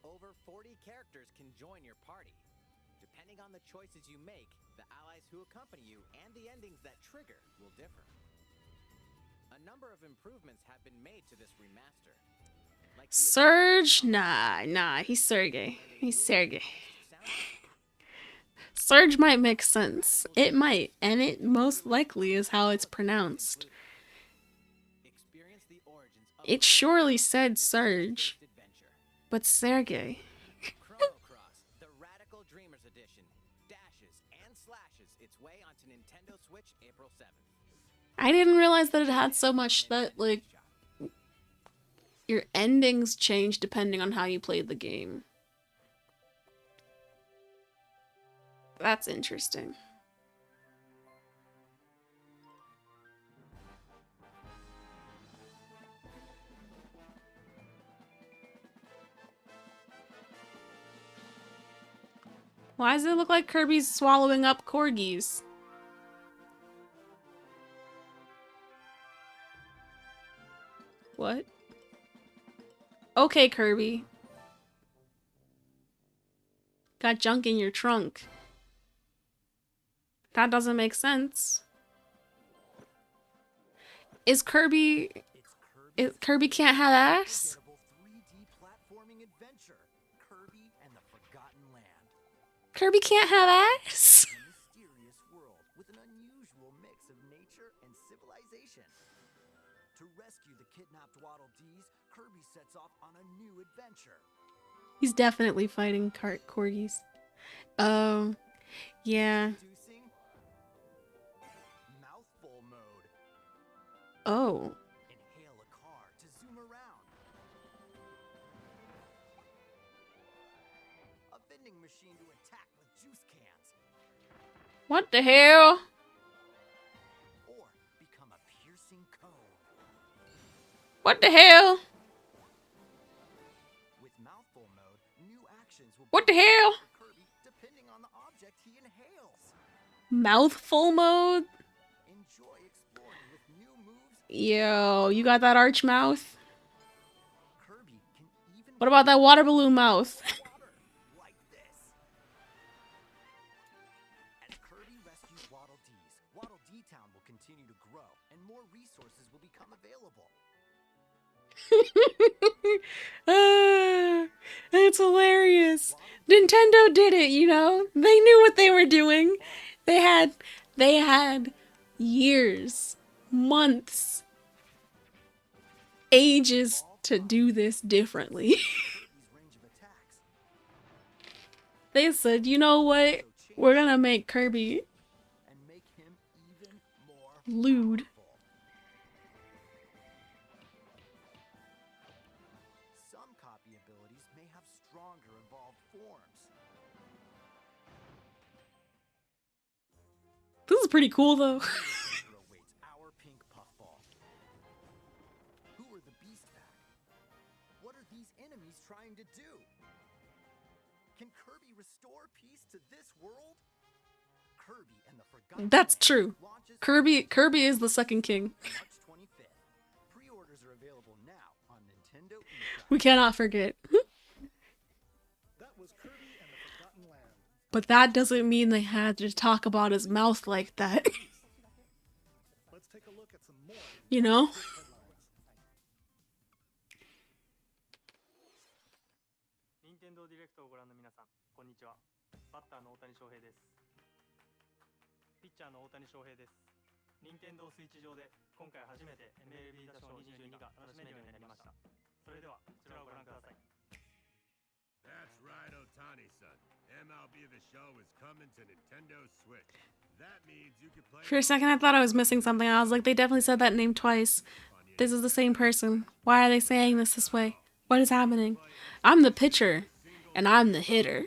Over 40 characters can join your party. Depending on the choices you make, the allies who accompany you and the endings that trigger will differ. A number of improvements have been made to this remaster. Like the Surge? Nah, he's Sergei. He's Sergei. Surge might make sense. It might, and it most likely is how it's pronounced. experience the origins of It surely said Surge, adventure. but Sergei. Chrono Cross, the Radical Dreamers Edition, dashes and slashes its way onto Nintendo Switch April 7th. I didn't realize that it had so much that, like, your endings change depending on how you played the game. That's interesting. Why does it look like Kirby's swallowing up corgis? What? Okay, Kirby. Got junk in your trunk. That doesn't make sense. Is Kirby... Kirby can't have ass? 3D platforming adventure, Kirby and the Forgotten Land. Kirby can't have ass? A mysterious world with an unusual mix of nature and civilization. To rescue the kidnapped Waddle Dees, Kirby sets off on a new adventure. He's definitely fighting corgis. Oh, yeah. Introducing Mouthful Mode. Oh. Inhale a car to zoom around. A vending machine to attack with juice cans. What the hell? Or become a piercing cone. What the hell? With Mouthful Mode, new actions will What the be hell? for Kirby depending on the object he inhales. Mouthful mode? Enjoy exploring with new moves. Yo, you got that arch mouth? Kirby can even What about that water balloon mouth? water like this. As Kirby rescues Waddle Dees, Waddle Dee Town will continue to grow and more resources will become available. Ah, it's hilarious. Nintendo did it, you know? They knew what they were doing. They had years, months, ages to do this differently. Kirby's range of attacks. They said, you know what? We're gonna make Kirby And make him even more lewd. powerful. Some copy abilities may have stronger evolved forms. This is pretty cool though. awaits our pink puffball. Who are the Beast Pack? What are these enemies trying to do? Can Kirby restore peace to this world? Kirby and the Forgotten That's Land true. launches Kirby is the second king. March 25th. Pre-orders are available now on Nintendo eShop. We cannot forget. That was Kirby and the Forgotten Land. But that doesn't mean they had to talk about his mouth like that. Let's take a look at some more You know? headlines. 任天堂ディレクトをご覧の皆さん、こんにちは。バッターの大谷翔平です。ピッチャーの大谷翔平です。任天堂スイッチ上で今回初めて MLB 打賞22が楽しめるようになりました。それではこちらをご覧ください。 That's right, Otani-san. MLB The Show is coming to Nintendo Switch. That means you can play... For a second I thought I was missing something. I was like, they definitely said that name twice. This is the same person. Why are they saying this way? What is happening? I'm the pitcher, and I'm the hitter.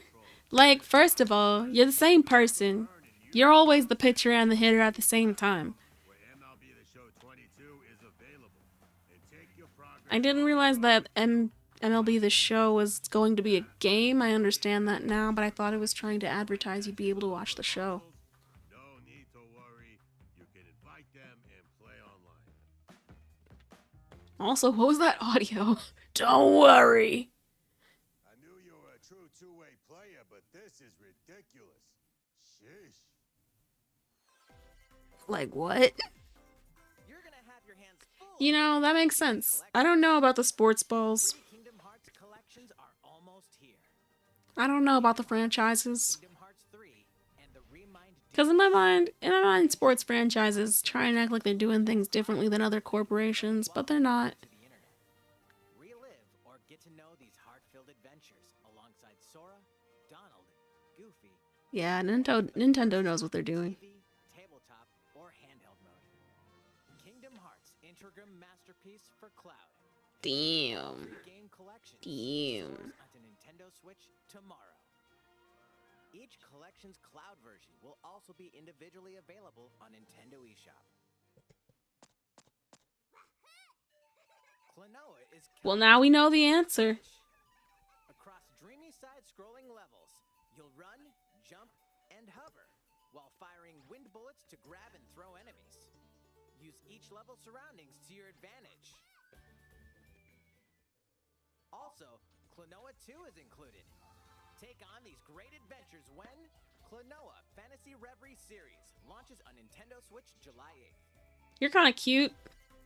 Like, first of all, you're the same person. You're always the pitcher and the hitter at the same time. Where MLB The Show 22 is available. And take your progress... I didn't realize that MLB The Show was going to be a game. I understand that now, but I thought it was trying to advertise you'd be able to watch the show. No need to worry. You can invite them and play online. Also, what was that audio? Don't worry. I knew you were a true two-way player, but this is ridiculous. Sheesh. Like, what? You're gonna have your hands full. You know, that makes sense. I don't know about the sports balls. Kingdom Hearts collections are almost here. I don't know about the franchises. Kingdom Hearts 3 and the Remind Because in my mind, sports franchises try and act like they're doing things differently than other corporations, but they're not. to the internet. Relive or get to know these heart-filled adventures alongside Sora, Donald, Goofy, Yeah, Nintendo knows what they're doing. TV, tabletop, or handheld mode. Kingdom Hearts Intergram Masterpiece for Cloud. Damn. Game collection Damn. onto Nintendo Switch tomorrow. Each collection's cloud version will also be individually available on Nintendo eShop. Klonoa is Well, now we know the answer. across dreamy side-scrolling levels. You'll run, jump, and hover while firing wind bullets to grab and throw enemies. Use each level's surroundings to your advantage. Also, Klonoa 2 is included. Take on these great adventures when Klonoa Fantasy Reverie Series launches on Nintendo Switch July 8th. You're kind of cute.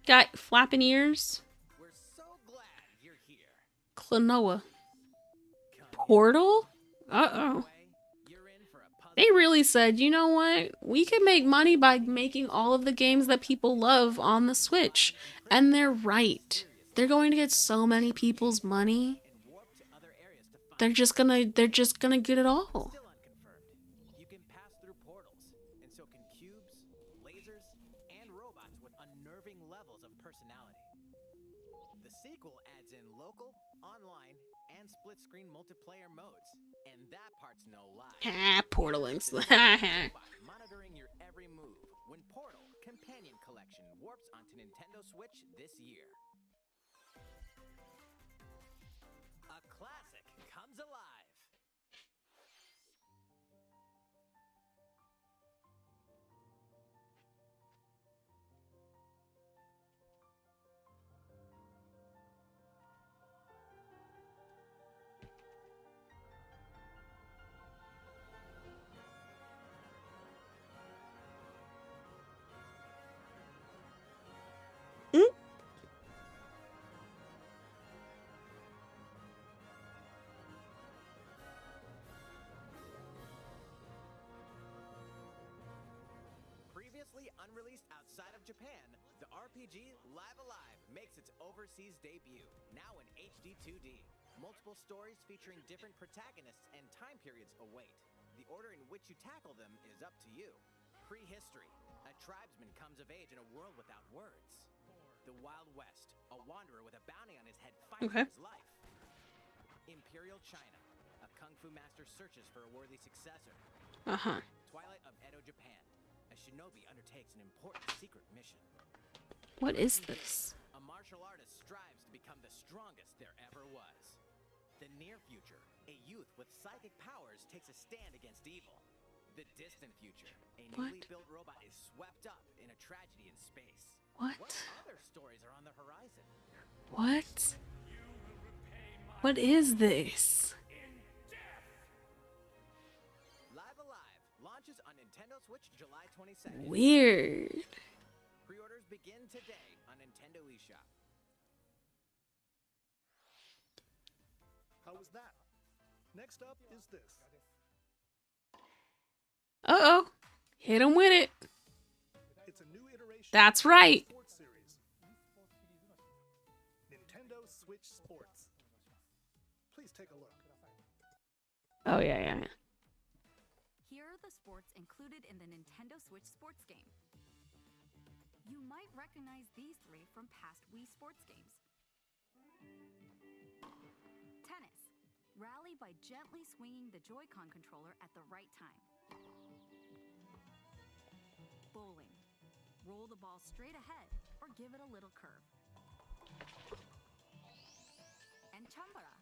Got flapping ears. We're so glad you're here. Klonoa. Come Portal? Uh-oh. way, you're in for a puzzle. They really said, you know what? We can make money by making all of the games that people love on the Switch. And they're right. They're going to get so many people's money. and warp to other areas to find They're just gonna get it all. Still unconfirmed. You can pass through portals, and so can cubes, lasers, and robots with unnerving levels of personality. The sequel adds in local, online, and split-screen multiplayer modes, and that part's no lie. Ah, Portal links. Robot monitoring your every move when Portal Companion Collection warps onto Nintendo Switch this year. A classic comes alive. Previously unreleased outside of Japan, the RPG Live Alive makes its overseas debut, now in HD 2D. Multiple stories featuring different protagonists and time periods await. The order in which you tackle them is up to you. Prehistory. A tribesman comes of age in a world without words. The Wild West. A wanderer with a bounty on his head fights Okay. for his life. Imperial China. A kung fu master searches for a worthy successor. Uh-huh. Twilight of Edo, Japan. A shinobi an important secret mission. What is this? A martial artist strives to become the strongest there ever was. The near future, a youth with psychic powers takes a stand against evil. The distant future, a newly built robot is swept up in a tragedy in space. What? What other stories are on the horizon? What? What is this? Live Alive launches on Nintendo Switch July 22nd. Weird. Pre-orders begin today on Nintendo eShop. How was that? Next up is this. Uh-oh. Hit him with it. It's a new iteration. That's of the right. Sports series. Nintendo Switch Sports. Please take a look. Oh, yeah. Here are the sports included in the Nintendo Switch sports game. You might recognize these three from past Wii sports games. Tennis. Rally by gently swinging the Joy-Con controller at the right time. Bowling. Roll the ball straight ahead or give it a little curve. And Chambara.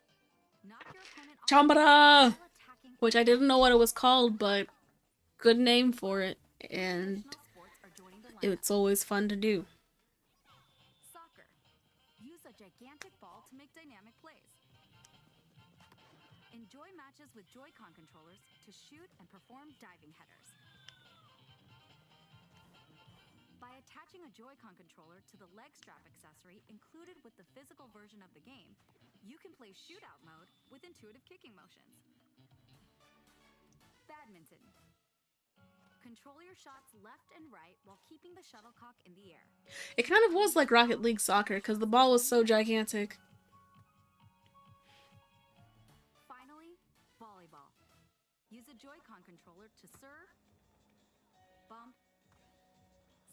Knock your opponent off Chambara! while attacking. Which I didn't know what it was called, but good name for it. And Additional sports are joining the lineup. it's always fun to do. Soccer. Use a gigantic ball to make dynamic plays. Enjoy matches with Joy-Con controllers to shoot and perform diving headers. By attaching a Joy-Con controller to the leg strap accessory included with the physical version of the game, you can play shootout mode with intuitive kicking motions. Badminton. Control your shots left and right while keeping the shuttlecock in the air. It kind of was like Rocket League Soccer because the ball was so gigantic. Finally, volleyball. Use a Joy-Con controller to serve, bump,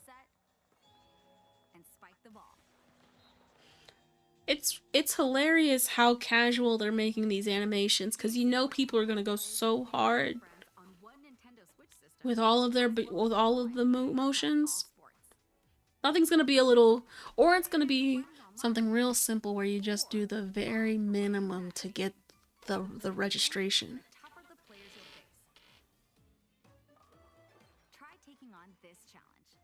set, and spike the ball. It's hilarious how casual they're making these animations because you know people are gonna go so hard Friends on one Nintendo Switch system. with all of the motions. Nothing's gonna be a little, or it's gonna be something real simple where you just do the very minimum to get the registration. Tougher the players you'll face. Try taking on this challenge.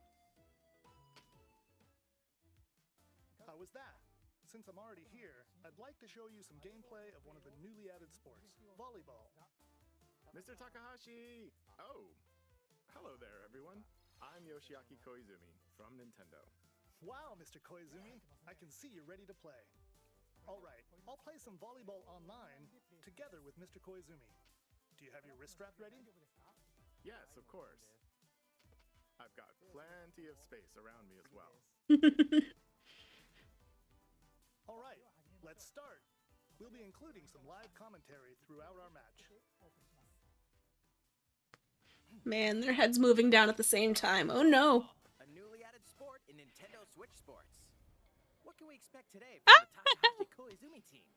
How was that? Since I'm already here, I'd like to show you some gameplay of one of the newly added sports, volleyball. Mr. Takahashi! Oh, hello there, everyone. I'm Yoshiaki Koizumi from Nintendo. Wow, Mr. Koizumi, I can see you're ready to play. All right, I'll play some volleyball online together with Mr. Koizumi. Do you have your wrist strap ready? Yes, of course. I've got plenty of space around me as well. All right, let's start. We'll be including some live commentary throughout our match. Man, their heads moving down at the same time. Oh no. A newly added sport in Nintendo Switch Sports. What can we expect today from the Takahashi Koizumi team?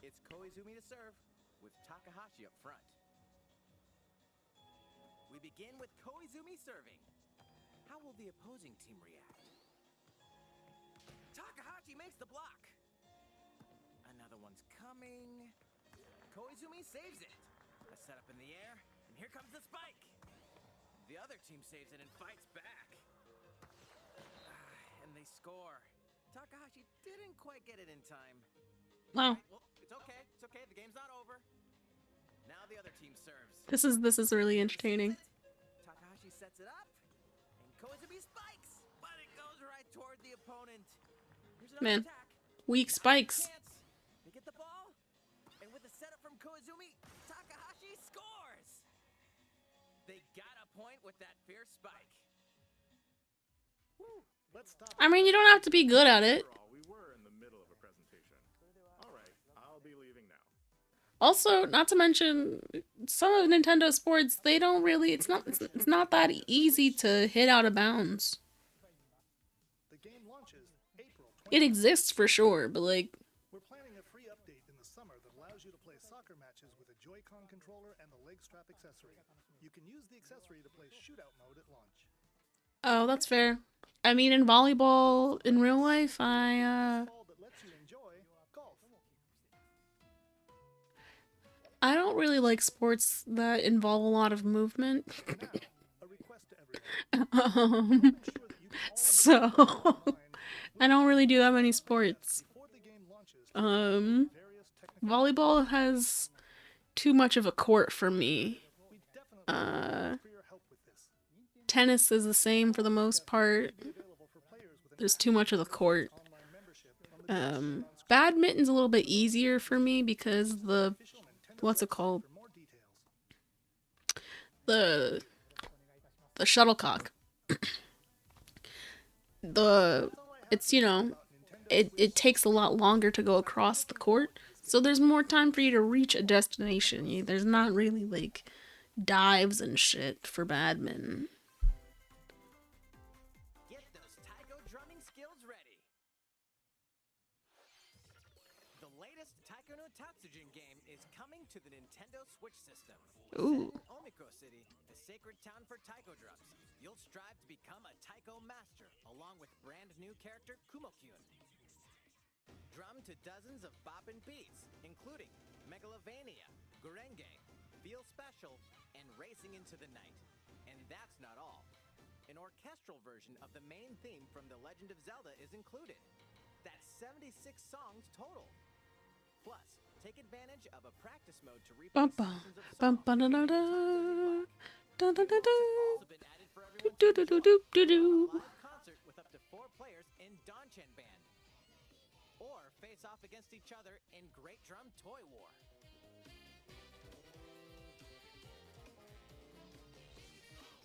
It's Koizumi to serve, with Takahashi up front. We begin with Koizumi serving. How will the opposing team react? Takahashi makes the block. Another one's coming. Koizumi saves it. A setup in the air, and here comes the spike. The other team saves it and fights back. And they score. Takahashi didn't quite get it in time. Wow. Right, well, it's okay. It's okay. The game's not over. Now the other team serves. This is really entertaining. Takahashi sets it up, and Koizumi spikes, but it goes right toward the opponent. Here's another Man, attack. weak spikes. Chance. They get the ball, and with a setup from Koizumi, Takahashi scores. They got a point with that fierce spike. Woo, let's stop. I mean, you don't have to be good at it. After all, we were in the middle of a presentation. All right, I'll be leaving now. Also, not to mention, some of Nintendo Sports, they don't really, it's not that easy to hit out of bounds. The game launches April 20th. It exists for sure, but like, We're planning a free update in the summer that allows you to play soccer matches with a Joy-Con controller and the leg strap accessory. You can use the accessory to play shootout mode at launch. Oh, that's fair. I mean, in volleyball, in real life, I don't really like sports that involve a lot of movement. So I don't really do that many sports. Volleyball has too much of a court for me. Tennis is the same for the most part. There's too much of the court. Badminton's a little bit easier for me because what's it called? The shuttlecock. It's it takes a lot longer to go across the court, so there's more time for you to reach a destination. There's not really like dives and shit for badminton. Get those taiko drumming skills ready. The latest Taiko no Tatsujin game is coming to the Nintendo Switch system. Ooh. Set in Omiko City, the sacred town for taiko drums, you'll strive to become a taiko master, along with brand new character Kumo-kyun. Drum to dozens of boppin' beats, including Megalovania, Gurenge, Feel Special, and Racing into the Night. And that's not all. An orchestral version of the main theme from The Legend of Zelda is included. That's 76 songs total. Plus, take advantage of a practice mode to replay sections of songs. Live concert with up to 4 players in Danchan Band. Or face off against each other in Great Drum Toy War.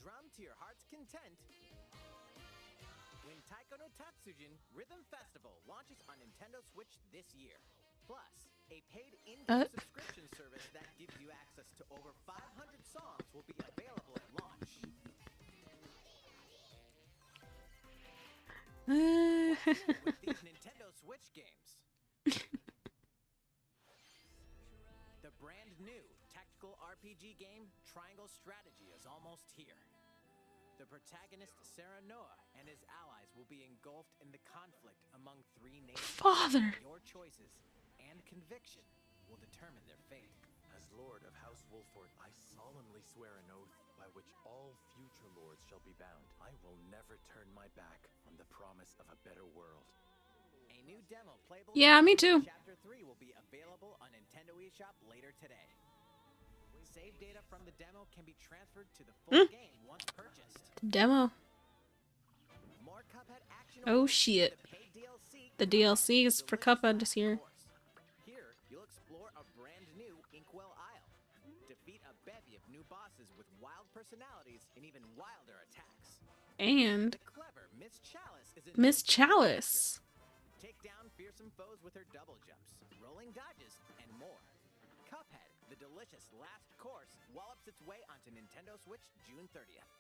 Drum to your heart's content. When Taiko no Tatsujin Rhythm Festival launches on Nintendo Switch this year. Plus, a paid in-game subscription service that gives you access to over 500 songs will be available at launch. With these Nintendo Switch games. The brand new tactical RPG game Triangle Strategy is almost here. The protagonist Sarah Noah and his allies will be engulfed in the conflict among 3 nations. Father! Your choices and conviction will determine their fate. As Lord of House Wolford, I solemnly swear an oath by which all future lords shall be bound. I will never turn my back on the promise of a better world. A new demo playable. Yeah, me too. Chapter 3 will be available on Nintendo eShop later today. Save data from the demo can be transferred to the full game once purchased. Demo. More Cuphead action. Oh shit. The DLC is for Cuphead this year. Here, you'll explore a brand new Inkwell Isle. Defeat a bevy of new bosses with wild personalities and even wilder attacks. And The clever Miss Chalice is in Miss Chalice. Take down fearsome foes with her double jumps, rolling dodges, and more. Cuphead, the delicious last course, wallops its way onto Nintendo Switch June 30th.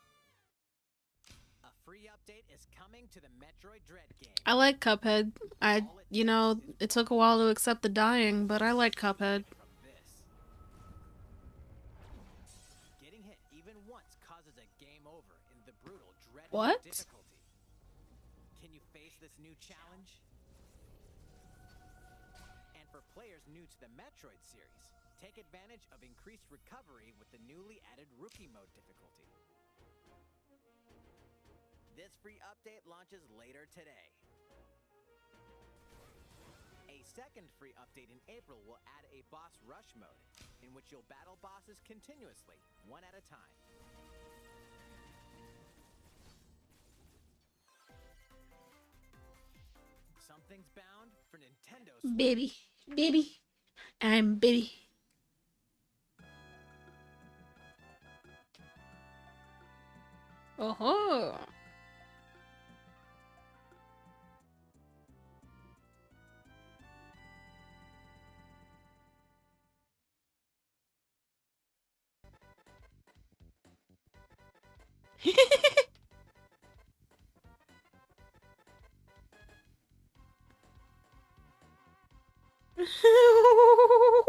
A free update is coming to the Metroid Dread game. I like Cuphead. It took a while to accept the dying, but I like Cuphead. Getting hit even once causes a game over in the brutal Dread What? difficulty. Can you face this new challenge? And for players new to the Metroid series, take advantage of increased recovery with the newly added Rookie Mode difficulty. This free update launches later today. A second free update in April will add a boss rush mode, in which you'll battle bosses continuously, one at a time. Something's bound for Nintendo Switch. Baby. I'm baby. Oh-ho.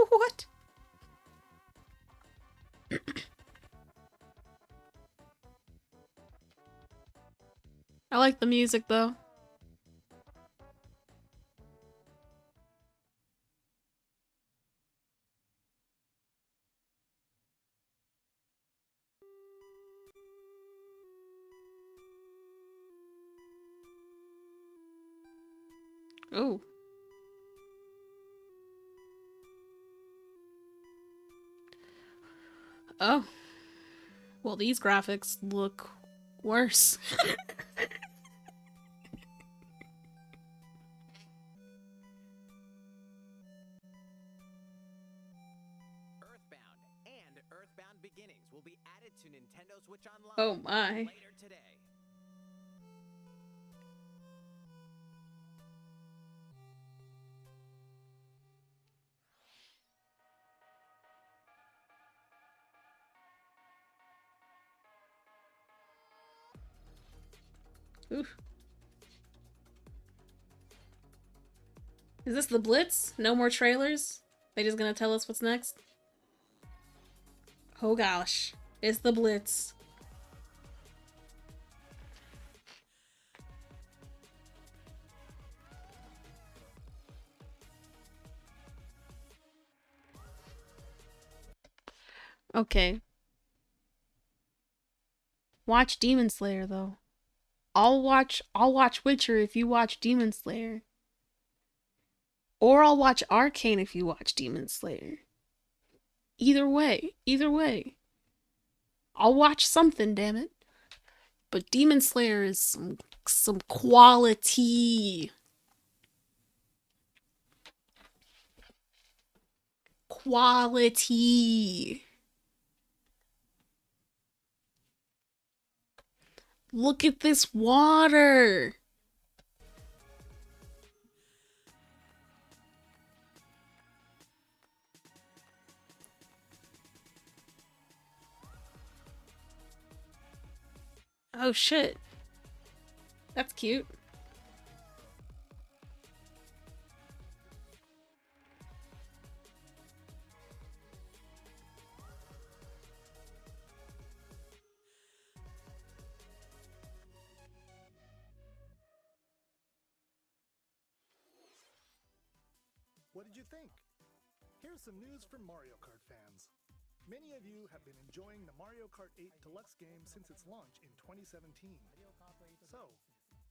What? I like the music though. Oh. Oh. Well, these graphics look worse. Earthbound and Earthbound Beginnings will be added to Nintendo Switch Online Oh my. later today. Oof. Is this the Blitz? No more trailers? They just gonna tell us what's next? Oh gosh. It's the Blitz. Okay. Watch Demon Slayer though. I'll watch Witcher if you watch Demon Slayer. Or I'll watch Arcane if you watch Demon Slayer. Either way. I'll watch something, damn it. But Demon Slayer is some quality. Quality. Look at this water. Oh shit. That's cute. What did you think? Here's some news for Mario Kart fans. Many of you have been enjoying the Mario Kart 8 Deluxe game since its launch in 2017. So,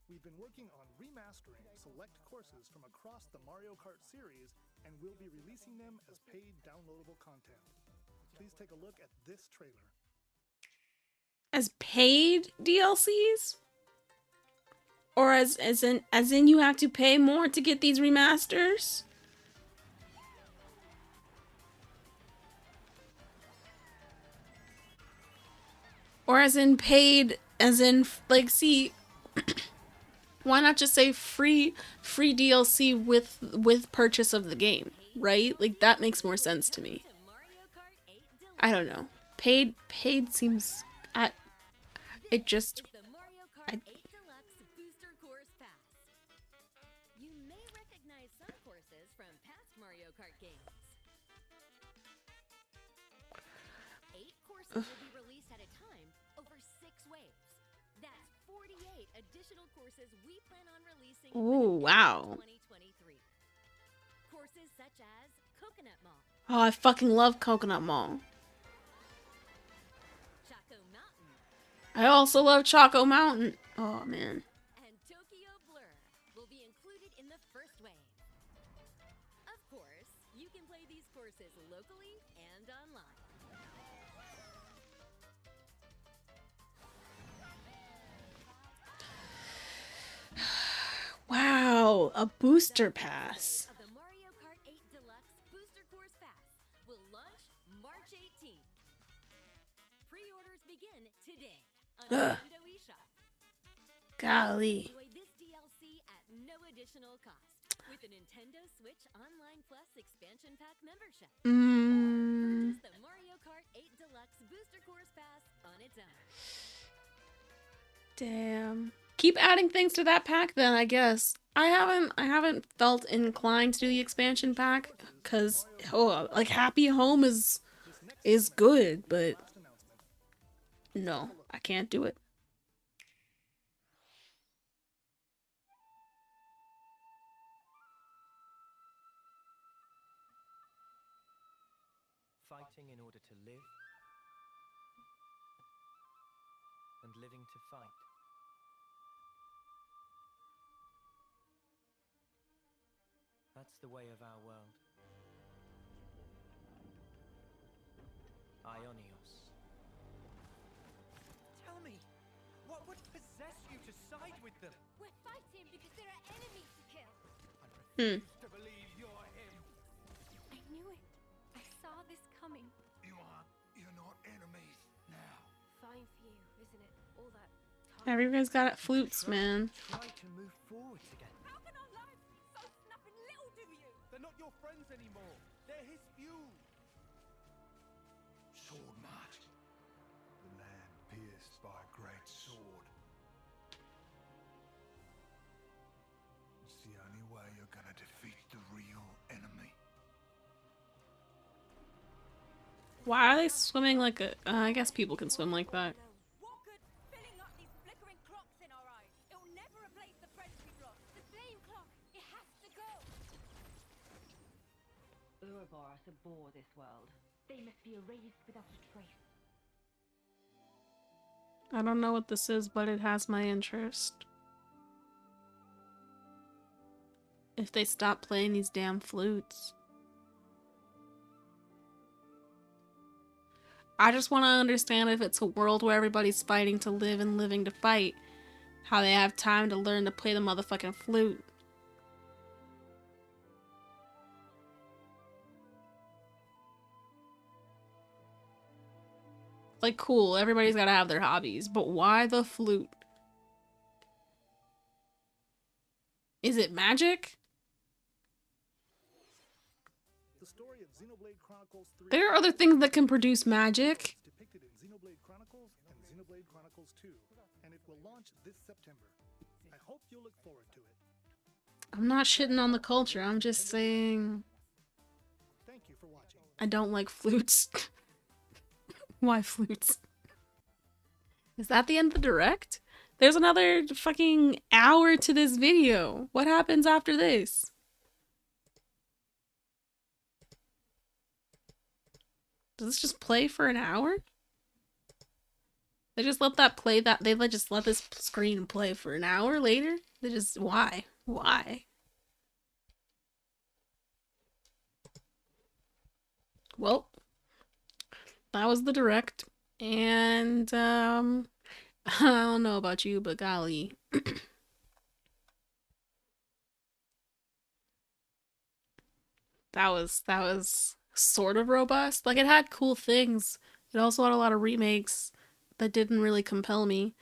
we've been working on remastering select courses from across the Mario Kart series, and we'll be releasing them as paid downloadable content. Please take a look at this trailer. As paid DLCs? Or as in you have to pay more to get these remasters? Or as in paid, as in, like, see, why not just say free DLC with purchase of the game, right? Like, that makes more sense to me. I don't know. Paid seems, it just, You may recognize some courses from past Mario Kart games. 8 courses will be released at a time over 6 waves. That's 48 additional courses we plan on releasing oh, wow. 2023. Courses such as Coconut Mall, Oh, I fucking love Coconut Mall. Choco Mountain, I also love Choco Mountain. Oh, man. and Tokyo Blur will be included in the first wave. Of course, you can play these courses locally and online. Wow, a booster pass. Of the Mario Kart 8 Deluxe Booster Course Pass will launch March 18th. Pre-orders begin today on Nintendo eShop. Golly. Enjoy this DLC at no additional cost with a Nintendo Switch Online Plus expansion pack membership. Purchase the Mario Kart 8 Deluxe Booster Course Pass on its own. Damn. Keep adding things to that pack then, I guess. I haven't felt inclined to do the expansion pack cuz like Happy Home is good, but no, I can't do it. live and living to fight. That's the way of our world. Ionios. Tell me, what would possess you to side with them? We're fighting because there are enemies to kill. I refuse to believe you're him. I knew it. I saw this coming. You're not enemies now. Fine for you, isn't it? All that. Everybody's got flutes, man. Try to move forward again. How can our lives be so snapping little to you? They're not your friends anymore. They're his fuel. Sword march. The land pierced by a great sword. It's the only way you're gonna defeat the real enemy. Why are they swimming like a... I guess people can swim like that. What good filling up these flickering clocks in our eyes? It'll never replace the friends we've lost. The flame clock, it has to go. Ouroboros abhor this world. They must be erased without a trace. I don't know what this is, but it has my interest. If they stop playing these damn flutes. I just want to understand if it's a world where everybody's fighting to live and living to fight. How they have time to learn to play the motherfucking flute. Like, cool, everybody's gotta have their hobbies, but why the flute? Is it magic? The story of Xenoblade Chronicles 3 There are other things that can produce magic. is depicted in Xenoblade Chronicles and Xenoblade Chronicles 2, and it will launch this September. I hope you'll look forward to it. I'm not shitting on the culture, I'm just saying... Thank you for watching. I don't like flutes. Why flutes? Is that the end of the direct? There's another fucking hour to this video. What happens after this? Does this just play for an hour? They just let that play that they just let this screen play for an hour later? They just why? Why? Well, that was the direct. And I don't know about you, but golly. that was sort of robust. Like, it had cool things. It also had a lot of remakes that didn't really compel me.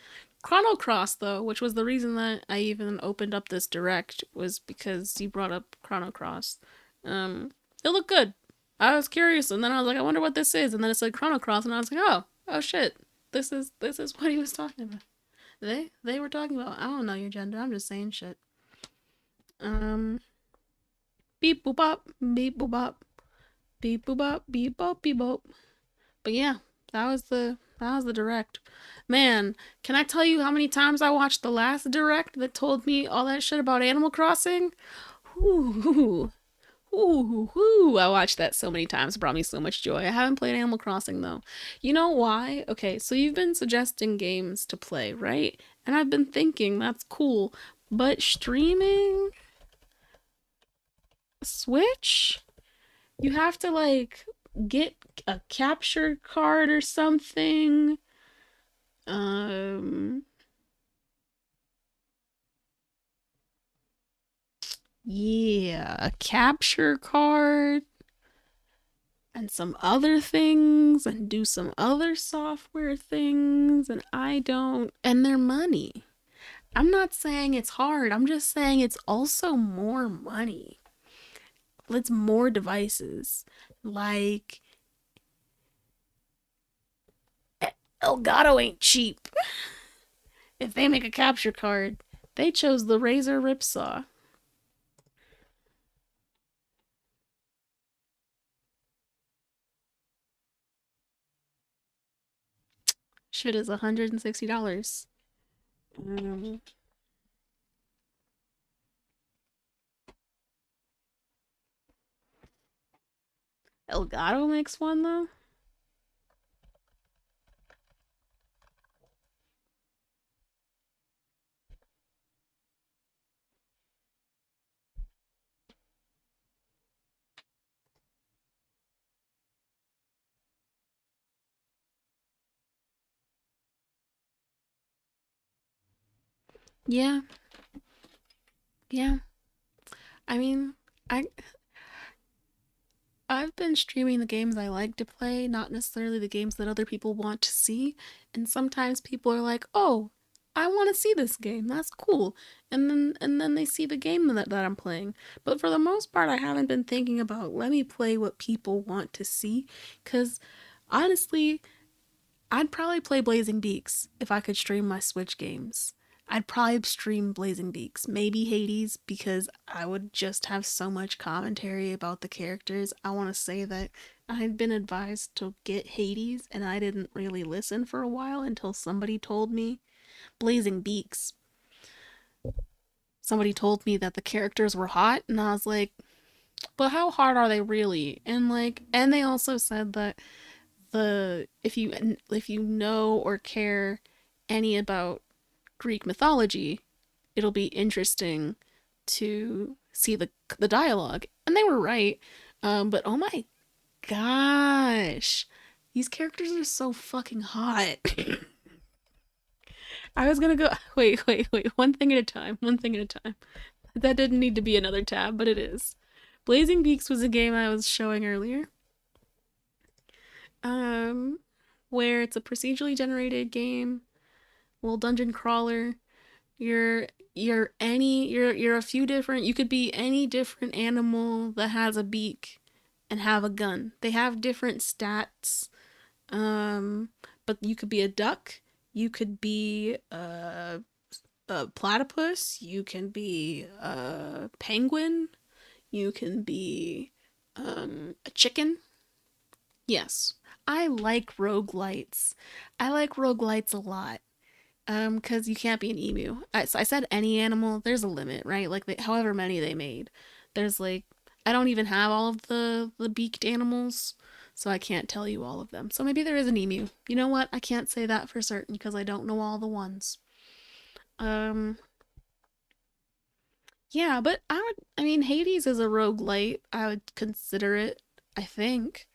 Chrono Cross, though, which was the reason that I even opened up this direct, was because you brought up Chrono Cross. It looked good. I was curious, and then I was like, I wonder what this is, and then it said Chrono Cross, and I was like, oh shit, this is what he was talking about. They were talking about. I don't know your gender. I'm just saying shit. Beep boop bop, beep boop bop, beep boop bop, beep bop, beep bop. But yeah, that was the direct. Man, can I tell you how many times I watched the last direct that told me all that shit about Animal Crossing? Ooh. I watched that so many times. It brought me so much joy. I haven't played Animal Crossing, though. You know why? Okay, so you've been suggesting games to play, right? And I've been thinking, that's cool. But streaming? Switch? You have to, like, get a capture card or something. Yeah, a capture card and some other things and do some other software things, and and their money. I'm not saying it's hard, I'm just saying it's also more money. It's more devices. Like, Elgato ain't cheap. If they make a capture card, they chose the Razer Ripsaw. Shit is $160. Elgato makes one, though? Yeah. Yeah. I mean, I've been streaming the games I like to play, not necessarily the games that other people want to see. And sometimes people are like, "Oh, I want to see this game. That's cool." And then they see the game that I'm playing. But for the most part, I haven't been thinking about let me play what people want to see, cuz honestly, I'd probably play Blazing Beaks if I could stream my Switch games. I'd probably stream Blazing Beaks, maybe Hades, because I would just have so much commentary about the characters. I want to say that I've been advised to get Hades, and I didn't really listen for a while until somebody told me Blazing Beaks. Somebody told me that the characters were hot, and I was like, but how hard are they really? And they also said that if you know or care any about Greek mythology, it'll be interesting to see the dialogue. And they were right. But oh my gosh, these characters are so fucking hot. I was gonna go. Wait. One thing at a time. One thing at a time. That didn't need to be another tab, but it is. Blazing Beaks was a game I was showing earlier. Where it's a procedurally generated game, little dungeon crawler. You're a few different. You could be any different animal that has a beak and have a gun. They have different stats. But you could be a duck. You could be a platypus. You can be a penguin. You can be a chicken. Yes. I like roguelites. I like roguelites a lot. Because you can't be an emu. I said any animal. There's a limit, right? Like, however many they made. There's like, I don't even have all of the beaked animals, so I can't tell you all of them. So maybe there is an emu. You know what? I can't say that for certain because I don't know all the ones. Yeah, but I mean, Hades is a roguelite. I would consider it, I think.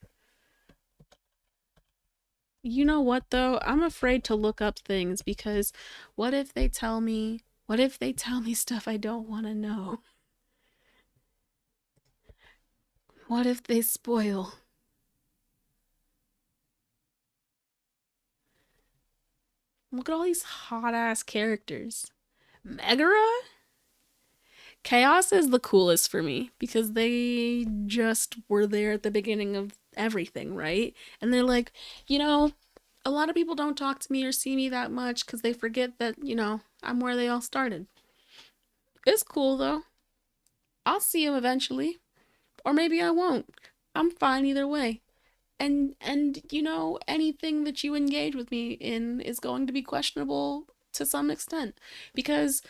You know what though? I'm afraid to look up things because what if they tell me stuff I don't want to know? What if they spoil? Look at all these hot ass characters. Megara? Chaos is the coolest for me because they just were there at the beginning of everything, right? And they're like, a lot of people don't talk to me or see me that much because they forget that, I'm where they all started. It's cool though. I'll see them eventually. Or maybe I won't. I'm fine either way. And anything that you engage with me in is going to be questionable to some extent because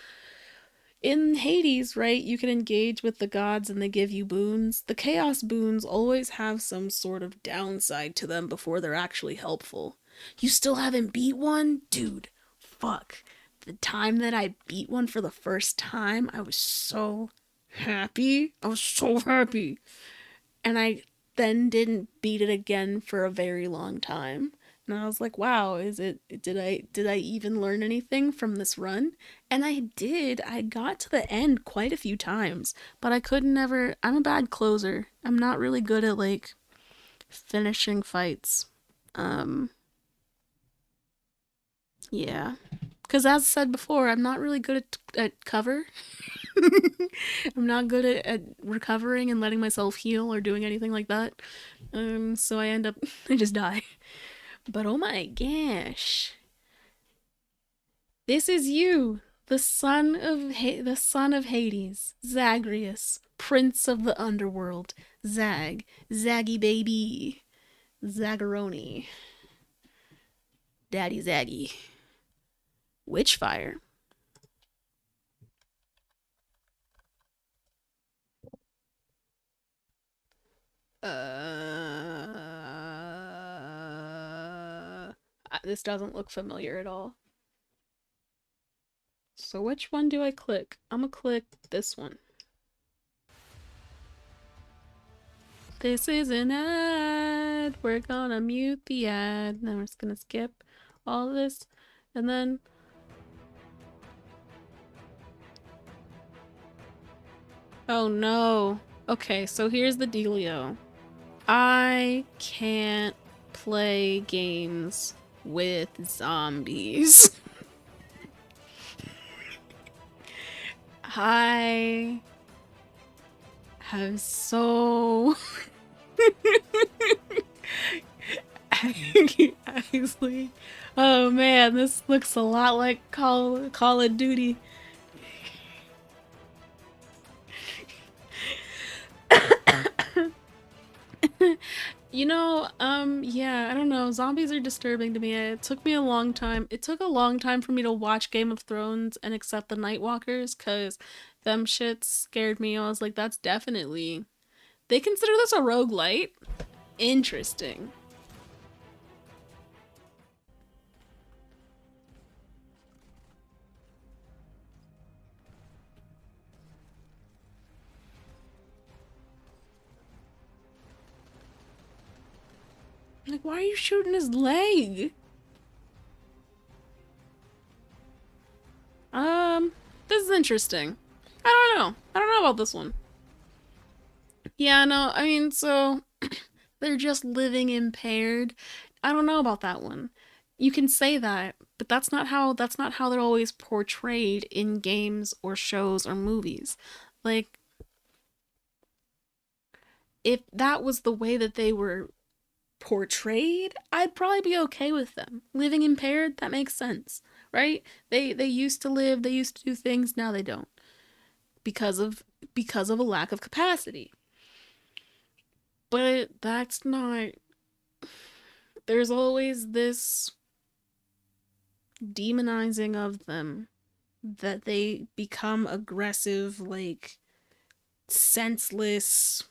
in Hades, right, you can engage with the gods and they give you boons. The chaos boons always have some sort of downside to them before they're actually helpful. You still haven't beat one? Dude, fuck. The time that I beat one for the first time, I was so happy. I was so happy. And I then didn't beat it again for a very long time. And I was like, wow, did I even learn anything from this run? And I did. I got to the end quite a few times, but I couldn't ever I'm a bad closer. I'm not really good at like finishing fights. Um yeah. Cuz as I said before, I'm not really good at cover. I'm not good at recovering and letting myself heal or doing anything like that. So I end up I just die. But oh my gosh. This is you, the son of Hades, Zagreus, prince of the underworld, Zaggy baby, Zagaroni, Daddy Zaggy, Witchfire. This doesn't look familiar at all. So which one do I click? I'm gonna click this one. This is an ad. We're gonna mute the ad. Then we're just gonna skip all this. And then Oh no. Okay, so here's the dealio. I can't play games with zombies. I have so actually, oh man, this looks a lot like Call of Duty. You know, yeah, I don't know. Zombies are disturbing to me. It took me a long time. It took a long time for me to watch Game of Thrones and accept the Nightwalkers, cause them shits scared me. I was like, that's definitely. They consider this a roguelite? Interesting. Like, why are you shooting his leg? This is interesting. I don't know. I don't know about this one. Yeah, no, I mean, so they're just living impaired. I don't know about that one. You can say that, but that's not how they're always portrayed in games or shows or movies. Like if that was the way that they were portrayed, I'd probably be okay with them. Living impaired, that makes sense, right? They used to live, they used to do things, now they don't. Because of a lack of capacity. But that's not, there's always this demonizing of them that they become aggressive, like senseless,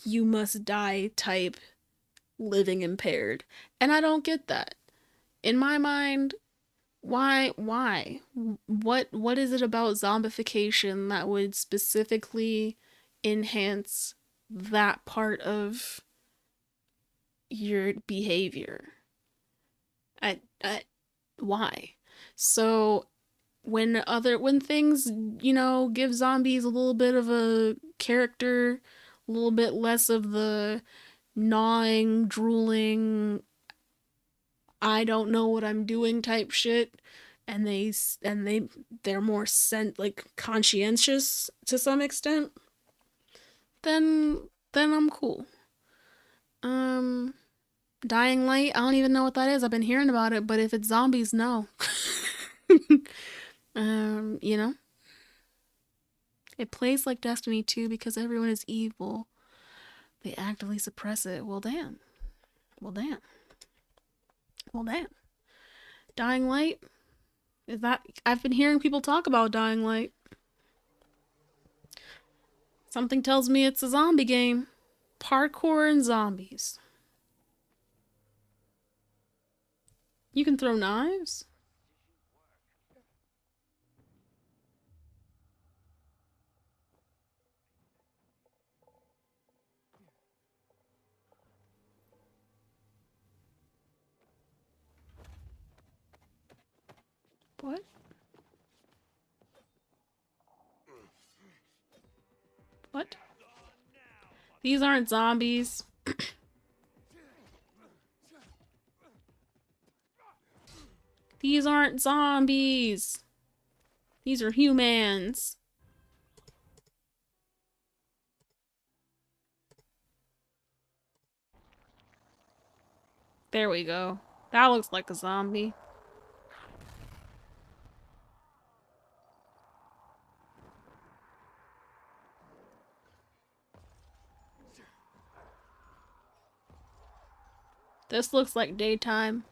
you must die type living impaired. And I don't get that. In my mind, why? What is it about zombification that would specifically enhance that part of your behavior? I why? So when things, give zombies a little bit of a character, a little bit less of the gnawing, drooling, I don't know what I'm doing type shit, and they're more conscientious to some extent, then I'm cool. Dying Light, I don't even know what that is. I've been hearing about it, but if it's zombies, no. You know? It plays like Destiny 2 because everyone is evil. They actively suppress it. Well, damn. Well, damn. Well, damn. Dying Light? Is that... I've been hearing people talk about Dying Light. Something tells me it's a zombie game. Parkour and zombies. You can throw knives? What? What? These aren't zombies. These aren't zombies. These are humans. There we go. That looks like a zombie. This looks like daytime.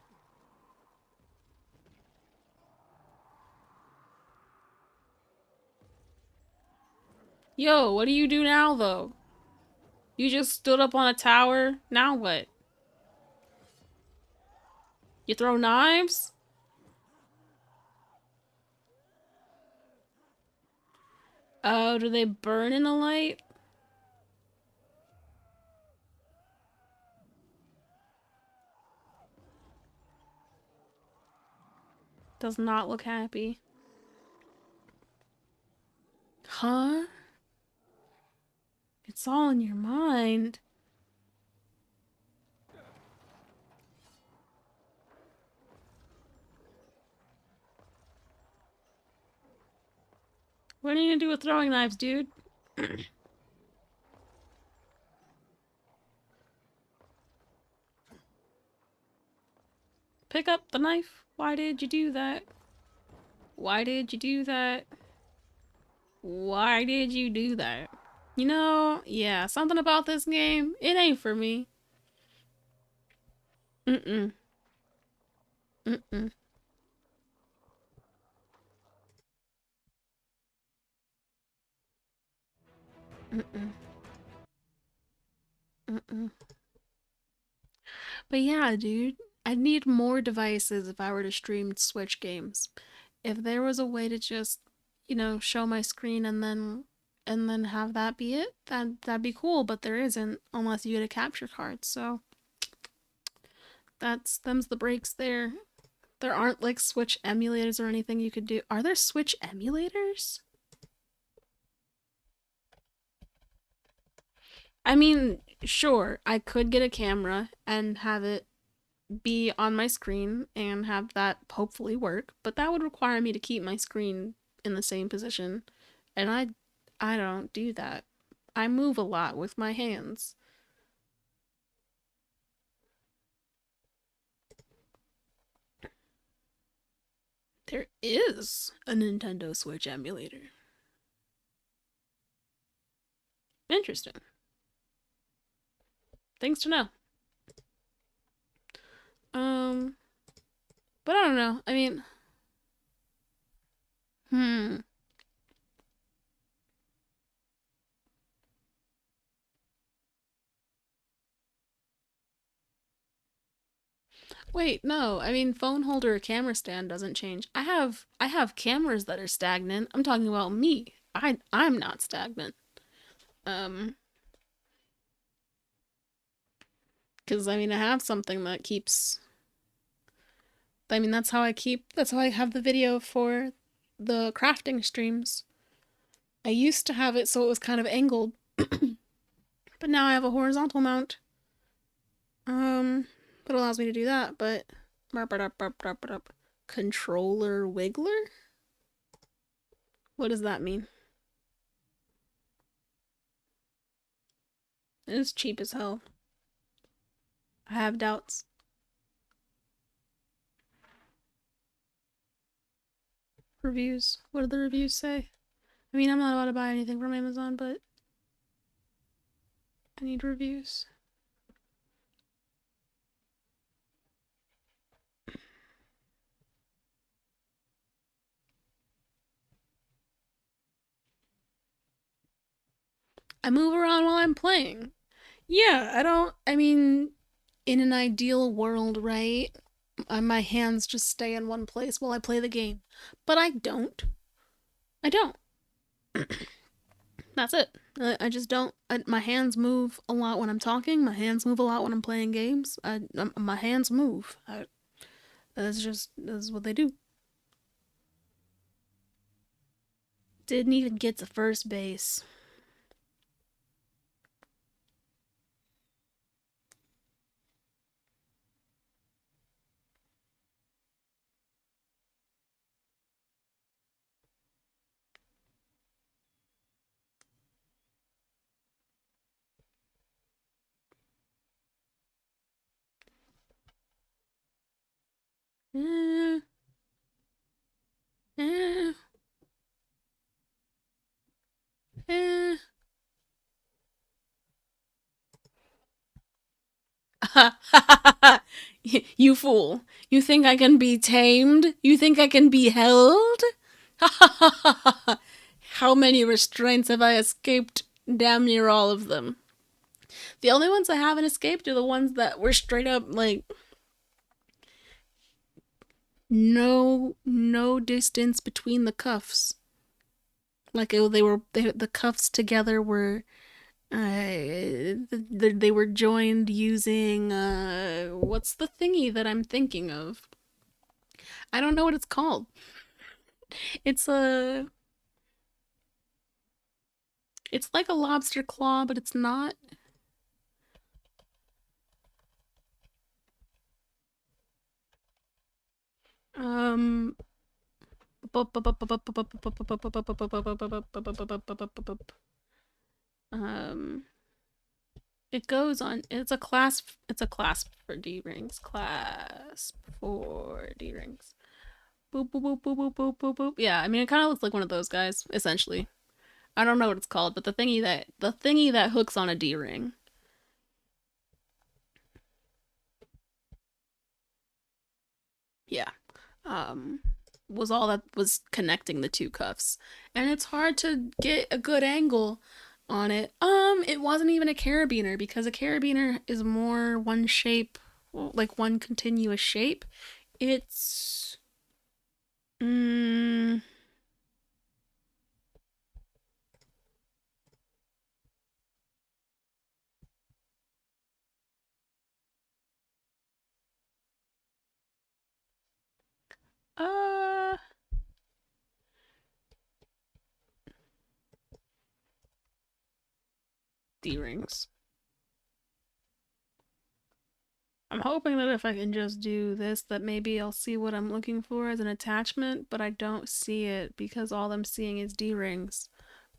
Yo, what do you do now, though? You just stood up on a tower? Now what? You throw knives? Oh, do they burn in the light? Does not look happy. Huh? It's all in your mind. What are you gonna do with throwing knives, dude? Pick up the knife. Why did you do that? Why did you do that? Why did you do that? You know, yeah, something about this game, it ain't for me. Mm-mm. Mm-mm. Mm-mm. Mm-mm. But yeah, dude, I'd need more devices if I were to stream Switch games. If there was a way to just, you know, show my screen and then have that be it, that'd be cool, but there isn't unless you get a capture card. So that's them's the breaks there. There aren't like Switch emulators or anything you could do. Are there Switch emulators? I mean, sure, I could get a camera and have it be on my screen and have that hopefully work, but that would require me to keep my screen in the same position, and I don't do that. I move a lot with my hands. There is a Nintendo Switch emulator. Interesting. Things to know. But I don't know. I mean, hmm. Wait, no. I mean, phone holder or camera stand doesn't change. I have cameras that are stagnant. I'm talking about me. I'm not stagnant. Um, because I mean, I have something that keeps. I mean, that's how I keep. That's how I have the video for the crafting streams. I used to have it so it was kind of angled, but now I have a horizontal mount. That allows me to do that. But controller wiggler. What does that mean? It is cheap as hell. I have doubts. Reviews. What do the reviews say? I mean, I'm not allowed to buy anything from Amazon, but I need reviews. I move around while I'm playing. Yeah, I mean, in an ideal world, right? My hands just stay in one place while I play the game. But I don't. I don't. That's it. I just don't. My hands move a lot when I'm talking. My hands move a lot when I'm playing games. My hands move. That's what they do. Didn't even get to first base. Eh, eh, eh. You fool. You think I can be tamed? You think I can be held? How many restraints have I escaped? Damn near all of them. The only ones I haven't escaped are the ones that were straight up like no distance between the cuffs. Like the cuffs together were they were joined using what's the thingy that I'm thinking of? I don't know what it's called. It's a It's like a lobster claw, but it's not. It goes on. It's a clasp. It's a clasp for D rings. Clasp for D rings. Boop boop boop boop boop boop boop boop. Yeah, I mean it kind of looks like one of those guys, essentially. I don't know what it's called, but the thingy that hooks on a D ring. Yeah. Was all that was connecting the two cuffs. And it's hard to get a good angle on it. It wasn't even a carabiner because a carabiner is more one shape, like one continuous shape. It's mm, uh D-rings. I'm hoping that if I can just do this, that maybe I'll see what I'm looking for as an attachment, but I don't see it because all I'm seeing is D-rings.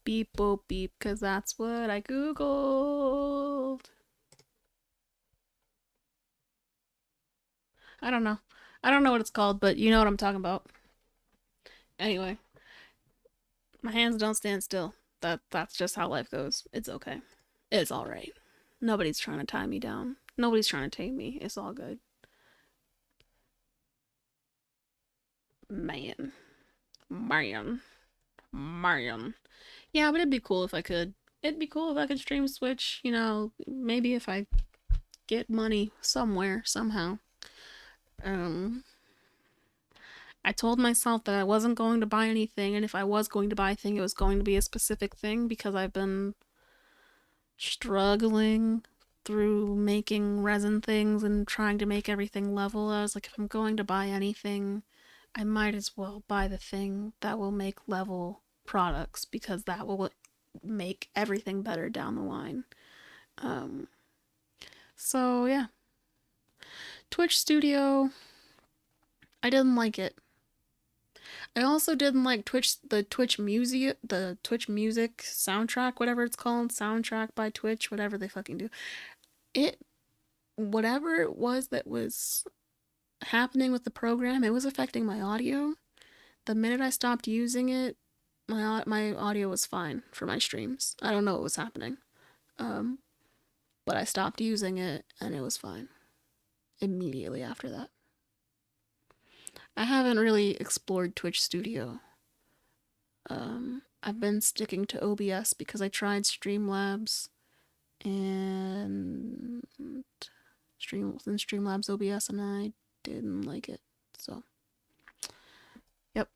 Beep, boop, beep, because that's what I googled. I don't know. I don't know what it's called, but you know what I'm talking about. Anyway, my hands don't stand still. That's just how life goes. It's okay. It's all right. Nobody's trying to tie me down. Nobody's trying to tame me. It's all good. Man. Marion. Yeah, but it'd be cool if I could. It'd be cool if I could stream Switch, you know, maybe if I get money somewhere, somehow. I told myself that I wasn't going to buy anything, and if I was going to buy a thing, it was going to be a specific thing because I've been struggling through making resin things and trying to make everything level. I was like, if I'm going to buy anything, I might as well buy the thing that will make level products because that will make everything better down the line. So yeah. Twitch Studio, I didn't like it. I also didn't like the Twitch music soundtrack, whatever it's called, soundtrack by Twitch, whatever they fucking do. Whatever it was that was happening with the program, it was affecting my audio. The minute I stopped using it, my audio was fine for my streams. I don't know what was happening. But I stopped using it and it was fine immediately after that. I haven't really explored Twitch Studio. I've been sticking to OBS because I tried Streamlabs and Streamlabs OBS and I didn't like it. So Yep.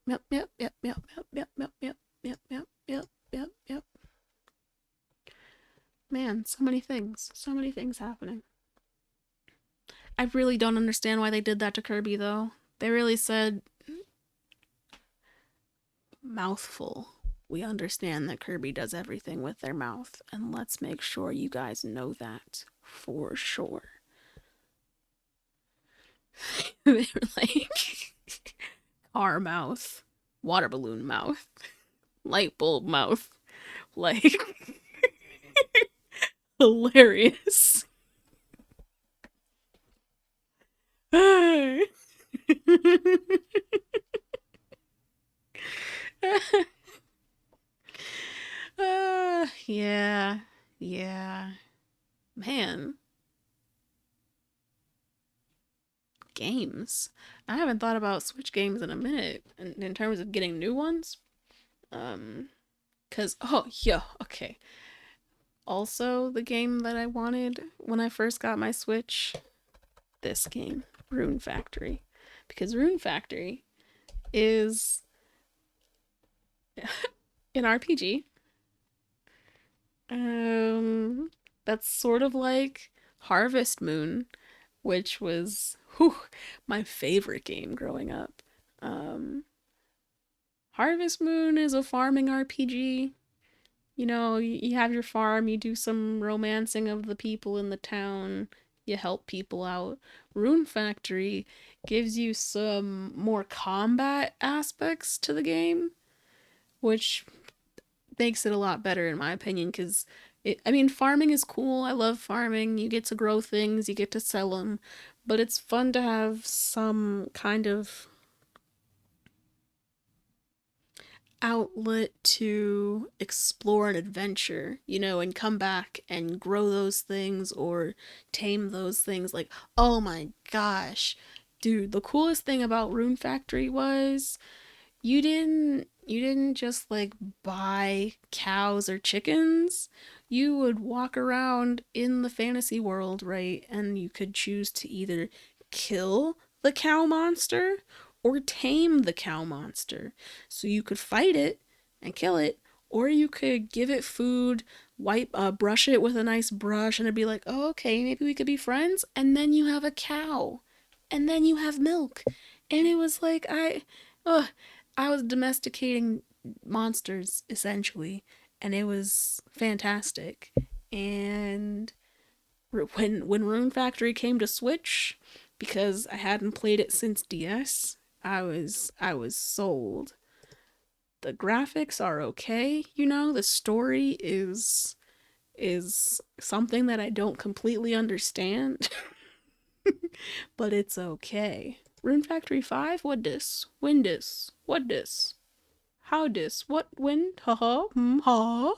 Man, so many things happening. I really don't understand why they did that to Kirby though. They really said mouthful. We understand that Kirby does everything with their mouth, and let's make sure you guys know that for sure. They were like car mouth, water balloon mouth, light bulb mouth. Like hilarious. Yeah. Man. Games. I haven't thought about Switch games in a minute in terms of getting new ones. Okay. Also, the game that I wanted when I first got my Switch, this game, Rune Factory. Because Rune Factory is an RPG. That's sort of like Harvest Moon, which was my favorite game growing up. Harvest Moon is a farming RPG. You know, you have your farm, you do some romancing of the people in the town, you help people out. Rune Factory gives you some more combat aspects to the game, which makes it a lot better in my opinion, because I mean, farming is cool. I love farming. You get to grow things, you get to sell them, but it's fun to have some kind of outlet to explore an adventure, you know, and come back and grow those things or tame those things. Like, oh my gosh, dude, the coolest thing about Rune Factory was you didn't just like buy cows or chickens. You would walk around in the fantasy world, right? And you could choose to either kill the cow monster or tame the cow monster. So you could fight it and kill it, or you could give it food, brush it with a nice brush, and it'd be like, oh, okay, maybe we could be friends. And then you have a cow, and then you have milk, and it was like I was domesticating monsters essentially, and it was fantastic. And when Rune Factory came to Switch, because I hadn't played it since DS, I was sold. The graphics are okay, you know, the story is something that I don't completely understand, but it's okay. Rune Factory 5? What dis? When dis? What dis? How dis? What when? Haha? Ha?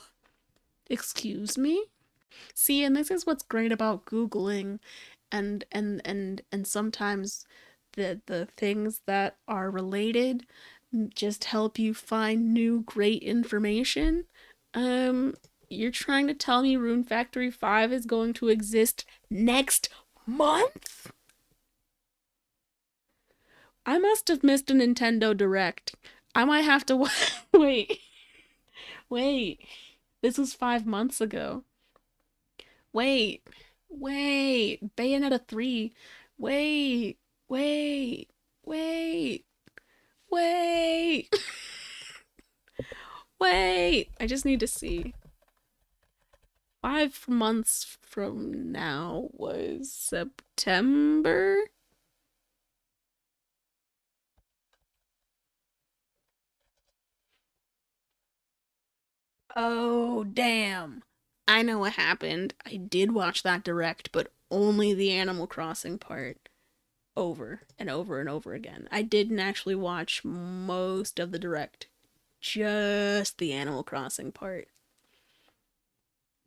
Excuse me? See, and this is what's great about Googling and sometimes the things that are related just help you find new great information. You're trying to tell me Rune Factory 5 is going to exist next month? I must have missed a Nintendo Direct. I might have to wait. Wait. This was 5 months ago. Wait. Wait. Bayonetta 3. Wait. Wait. Wait. Wait. Wait. I just need to see. 5 months from now was September? Oh, damn. I know what happened. I did watch that direct, but only the Animal Crossing part over and over and over again. I didn't actually watch most of the direct, just the Animal Crossing part.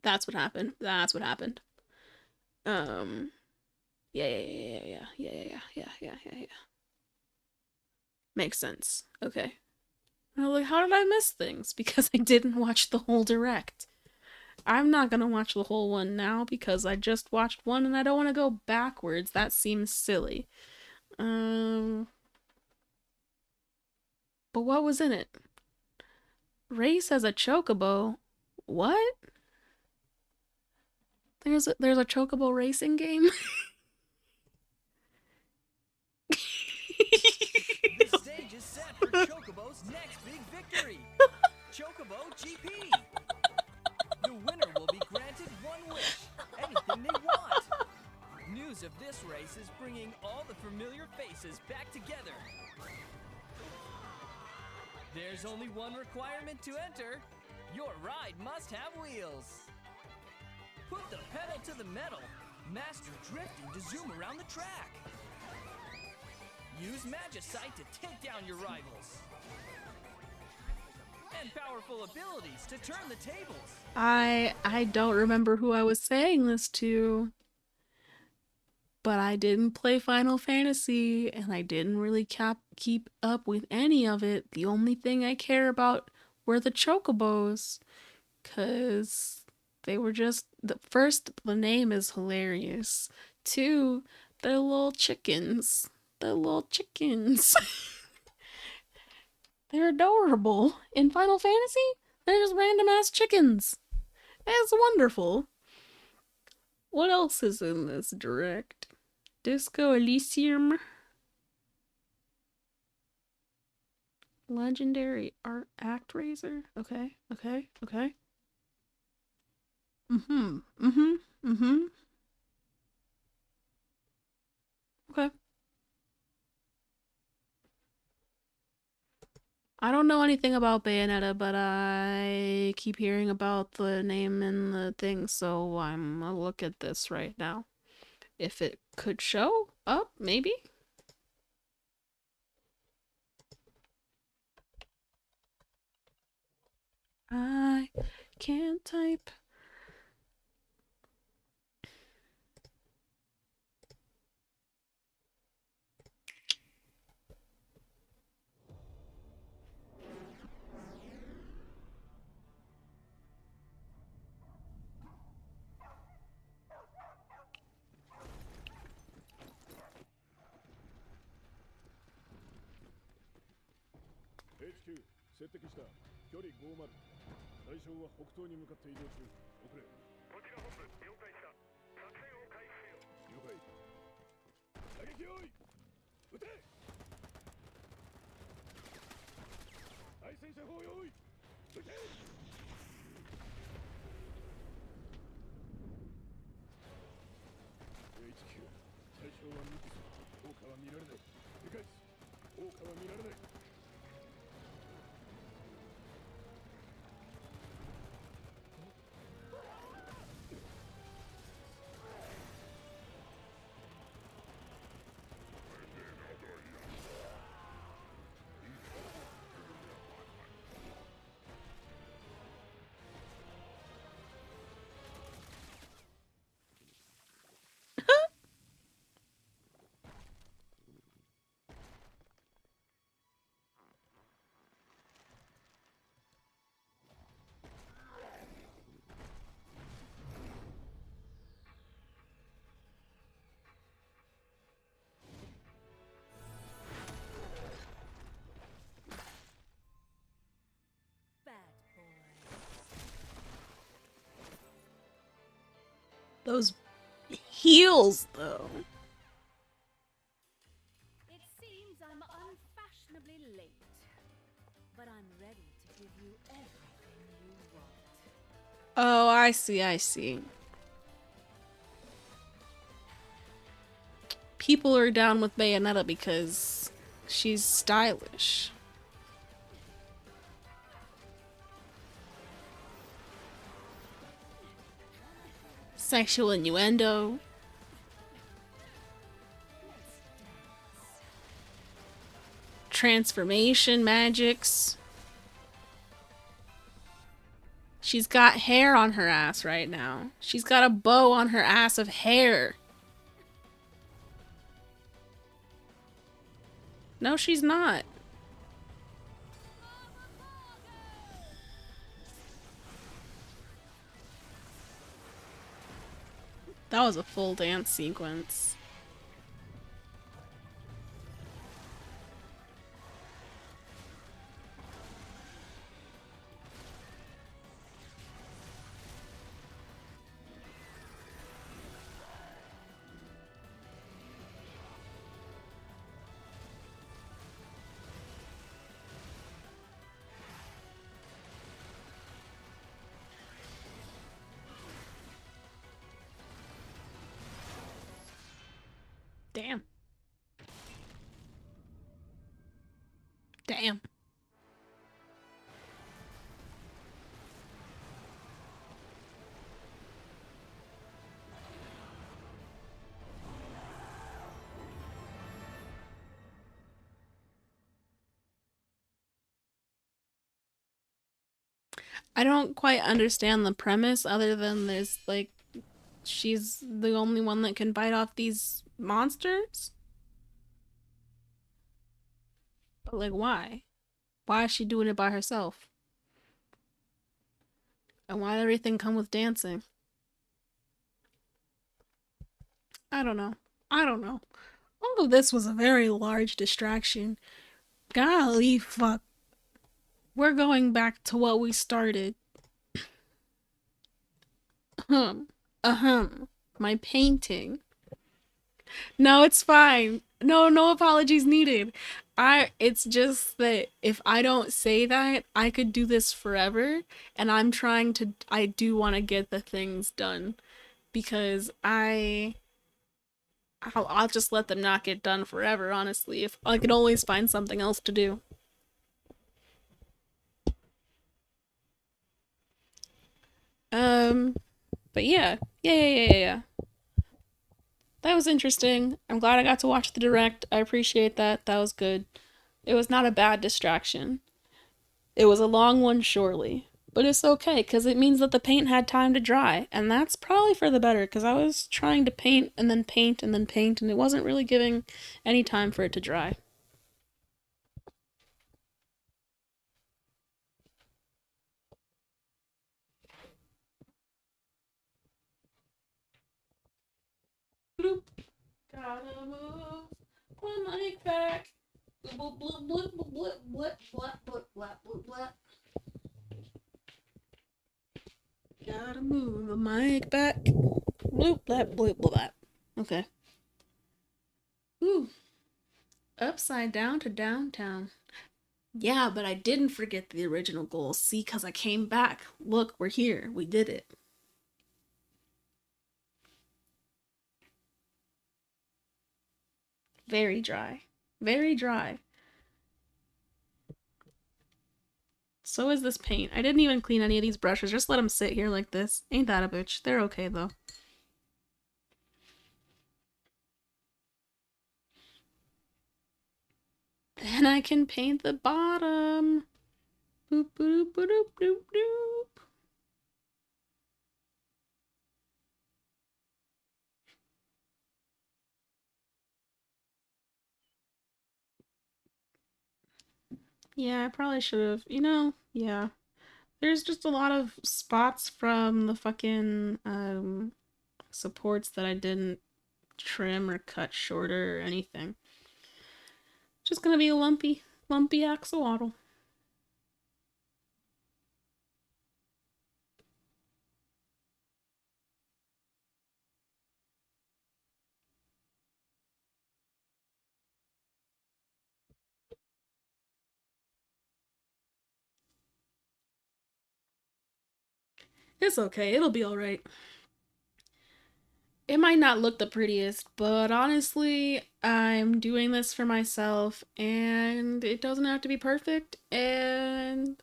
That's what happened. That's what happened. Um, yeah. Makes sense. Okay. I was like, how did I miss things? Because I didn't watch the whole direct. I'm not gonna watch the whole one now because I just watched one and I don't want to go backwards. That seems silly. But what was in it? Race as a chocobo. What? There's a chocobo racing game? The stage is set for Chocobo's next big victory. Chocobo GP. The winner will be granted one wish, anything they want. News of this race is bringing all the familiar faces back together. There's only one requirement to enter. Your ride must have wheels. Put the pedal to the metal. Master drifting to zoom around the track. Use Magicite to take down your rivals. And powerful abilities to turn the tables. I don't remember who I was saying this to, but I didn't play Final Fantasy and I didn't really keep up with any of it. The only thing I care about were the chocobos, cause they were just the name is hilarious. Two, they're little chickens. They're little chickens. They're adorable. In Final Fantasy, they're just random ass chickens. It's wonderful. What else is in this direct? Disco Elysium. Legendary Art ActRaiser. Okay. Mm-hmm. Mm-hmm. Mm-hmm. Okay. I don't know anything about Bayonetta, but I keep hearing about the name and the thing, so I'm gonna look at this right now. If it could show up, maybe? I can't type. HQ 接敵した。距離50。対象は北東に向かって移動中。遅れ。こちら本部了解した。作戦を開始せよ。了解。打撃用意。撃て。対戦車砲用意。撃て。HQ 対象は無傷。効果は見られない。理解。効果は見られない。Those heels, though. It seems I'm unfashionably late, but I'm ready to give you everything you want. Oh, I see, I see. People are down with Bayonetta because she's stylish. Sexual innuendo. Transformation magics. She's got hair on her ass right now. She's got a bow on her ass of hair. No, she's not. That was a full dance sequence. Damn. Damn. I don't quite understand the premise other than there's like she's the only one that can fight off these monsters. But like why? Why is she doing it by herself? And why did everything come with dancing? I don't know. I don't know. All of this was a very large distraction. Golly fuck. We're going back to what we started. My painting. No, it's fine. No apologies needed. It's just that if I don't say that, I could do this forever, and I do want to get the things done because I'll just let them not get done forever, honestly, if I could always find something else to do. Um, but yeah. That was interesting. I'm glad I got to watch the direct. I appreciate that. That was good. It was not a bad distraction. It was a long one, surely. But it's okay, because it means that the paint had time to dry. And that's probably for the better, because I was trying to paint and then paint and then paint, and it wasn't really giving any time for it to dry. Bloop. Gotta move my mic back. Bloop, bloop, bloop, bloop, bloop, bloop, bloop, bloop, bloop, bloop, bloop. Gotta move the mic back. Bloop, blap, bloop, bloop, blap. Okay. Ooh. Upside down to downtown. Yeah, but I didn't forget the original goal. See, because I came back. Look, we're here. We did it. Very dry. Very dry. So is this paint. I didn't even clean any of these brushes. Just let them sit here like this. Ain't that a bitch? They're okay, though. Then I can paint the bottom. Boop, boop, boop, boop, boop, boop. Yeah, I probably should have. Yeah. There's just a lot of spots from the fucking supports that I didn't trim or cut shorter or anything. Just gonna be a lumpy axolotl. It's okay, it'll be alright. It might not look the prettiest, but honestly, I'm doing this for myself and it doesn't have to be perfect. And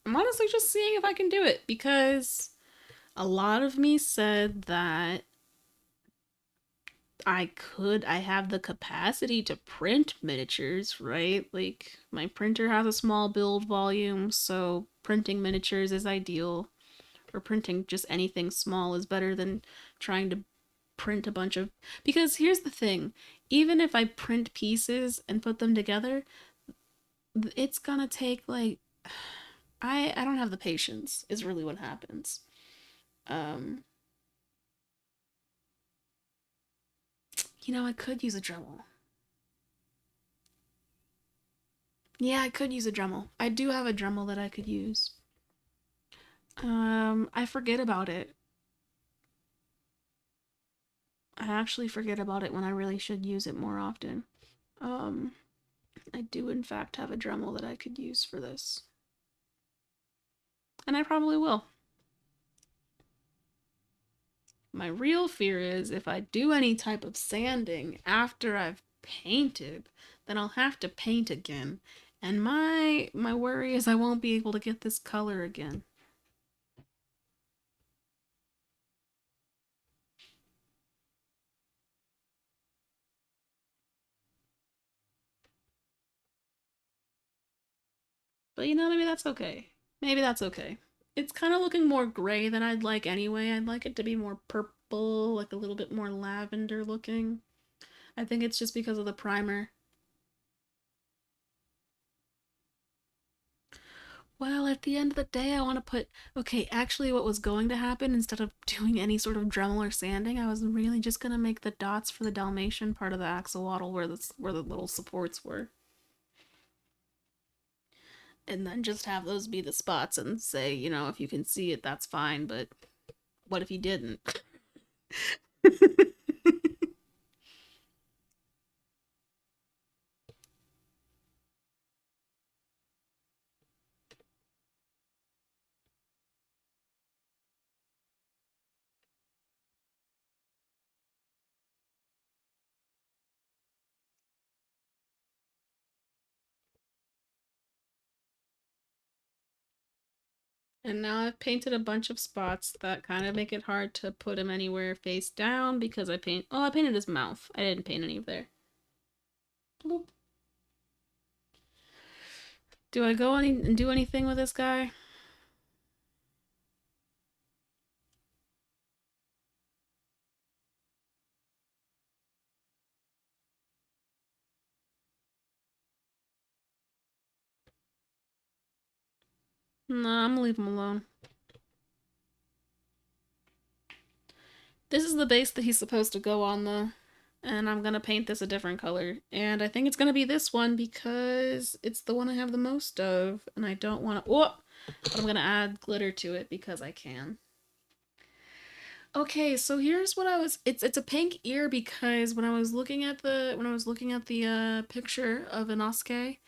I'm honestly just seeing if I can do it because a lot of me said that I have the capacity to print miniatures, right? Like, my printer has a small build volume, so printing miniatures is ideal. Or printing just anything small is better than trying to print a bunch of. Because here's the thing, even if I print pieces and put them together, it's gonna take, like. I don't have the patience, is really what happens. I could use a Dremel. Yeah, I could use a Dremel. I do have a Dremel that I could use. I forget about it. I actually forget about it when I really should use it more often. I do in fact have a Dremel that I could use for this. And I probably will. My real fear is if I do any type of sanding after I've painted, then I'll have to paint again. And my worry is I won't be able to get this color again. But maybe that's okay. Maybe that's okay. It's kind of looking more gray than I'd like anyway. I'd like it to be more purple, like a little bit more lavender looking. I think it's just because of the primer. Well, at the end of the day, I want to put. Okay, actually, what was going to happen instead of doing any sort of Dremel or sanding, I was really just gonna make the dots for the Dalmatian part of the axolotl where the little supports were. And then just have those be the spots and say, if you can see it, that's fine, but what if you didn't? And now I've painted a bunch of spots that kind of make it hard to put him anywhere face down because I painted his mouth. I didn't paint any of there. Bloop. Do I go and do anything with this guy? No, I'm gonna leave him alone. This is the base that he's supposed to go on, though. And I'm gonna paint this a different color. And I think it's gonna be this one because it's the one I have the most of. And I don't want to... Oh! But I'm gonna add glitter to it because I can. Okay, so here's what I was... It's a pink ear because when I was looking at the picture of Inosuke,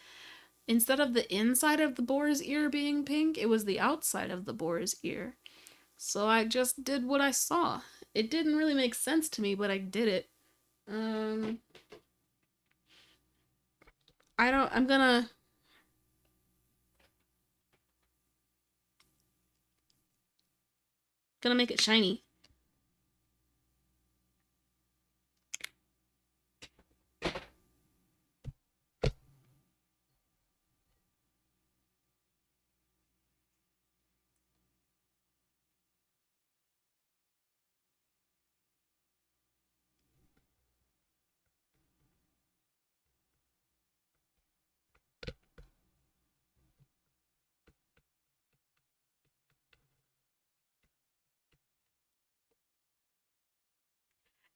instead of the inside of the boar's ear being pink, it was the outside of the boar's ear. So I just did what I saw. It didn't really make sense to me, but I did it. I'm gonna make it shiny.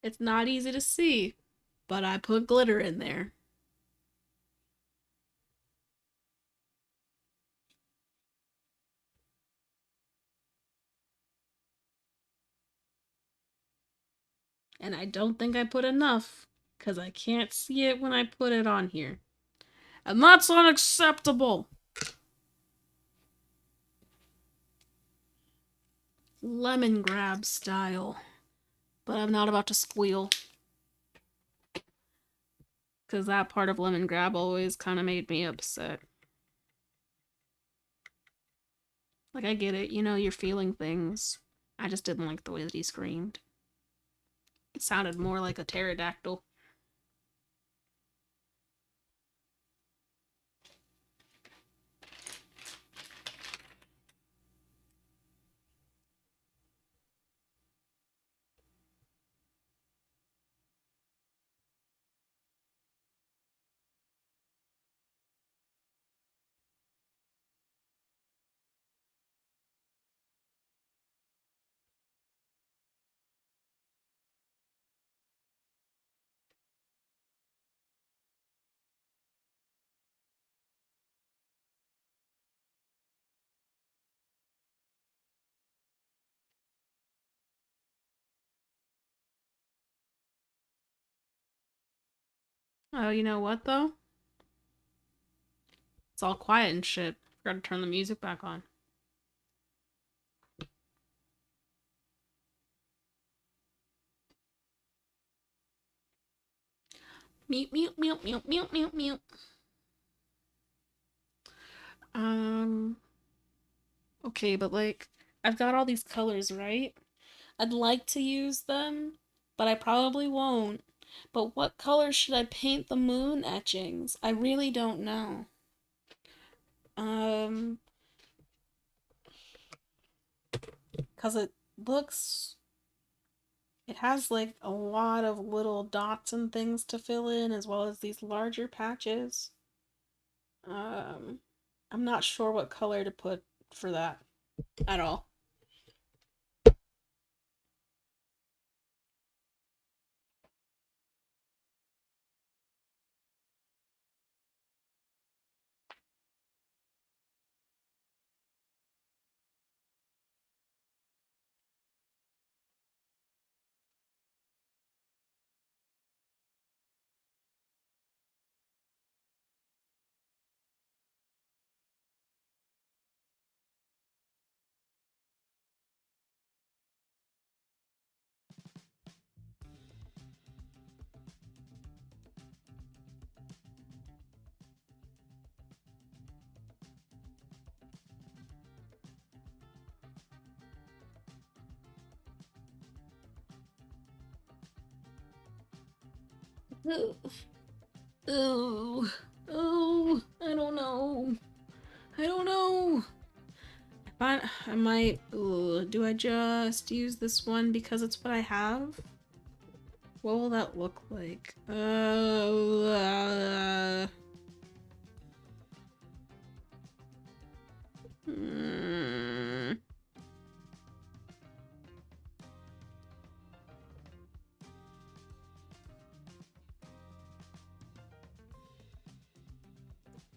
It's not easy to see, but I put glitter in there. And I don't think I put enough, because I can't see it when I put it on here. And that's unacceptable! Lemon grab style. But I'm not about to squeal. Because that part of lemon grab always kind of made me upset. Like, I get it, you know, you're feeling things. I just didn't like the way that he screamed. It sounded more like a pterodactyl. Oh, you know what, though? It's all quiet and shit. Forgot to turn the music back on. Mute, mute, mute, mute, mute, mute, mute. Okay, but like, I've got all these colors, right? I'd like to use them, but I probably won't. But what color should I paint the moon etchings? I really don't know. Because it has like a lot of little dots and things to fill in, as well as these larger patches. I'm not sure what color to put for that at all. Oh, oh, I don't know. I don't know. I might. Ugh, do I just use this one because it's what I have? What will that look like? Hmm.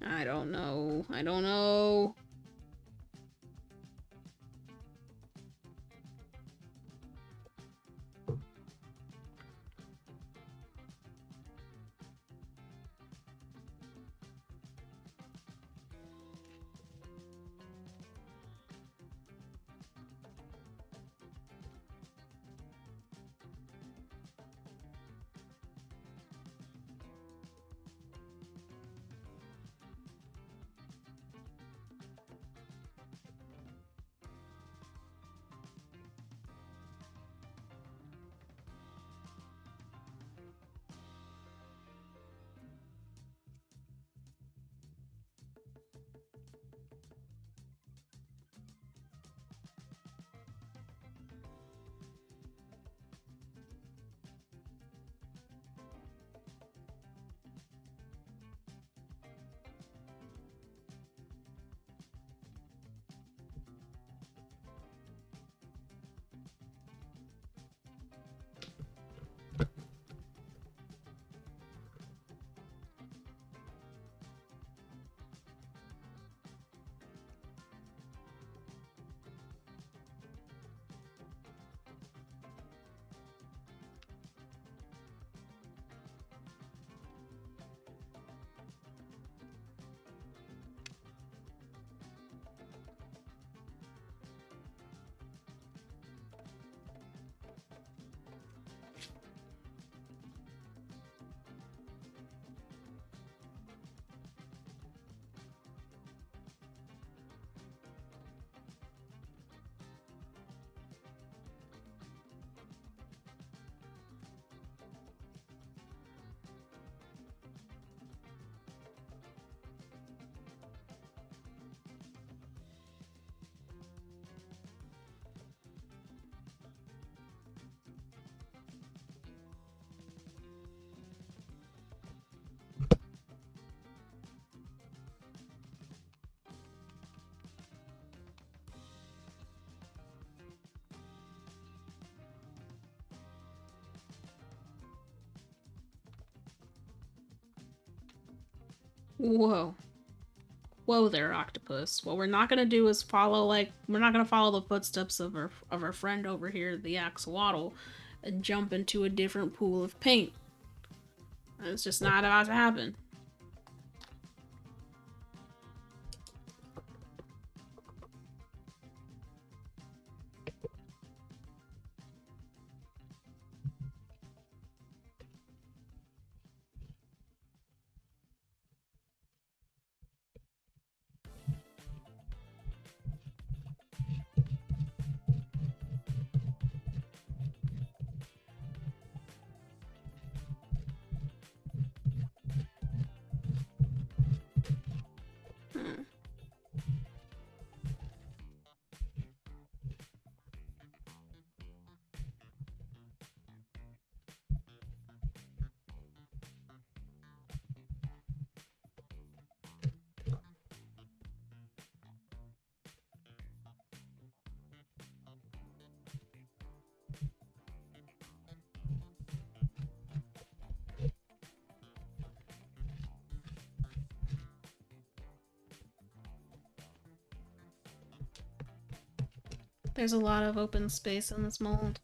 I don't know. I don't know. Whoa. Whoa there, octopus. What we're not gonna do is we're not gonna follow the footsteps of our friend over here, the axolotl, and jump into a different pool of paint. It's just not about to happen. There's a lot of open space in this mold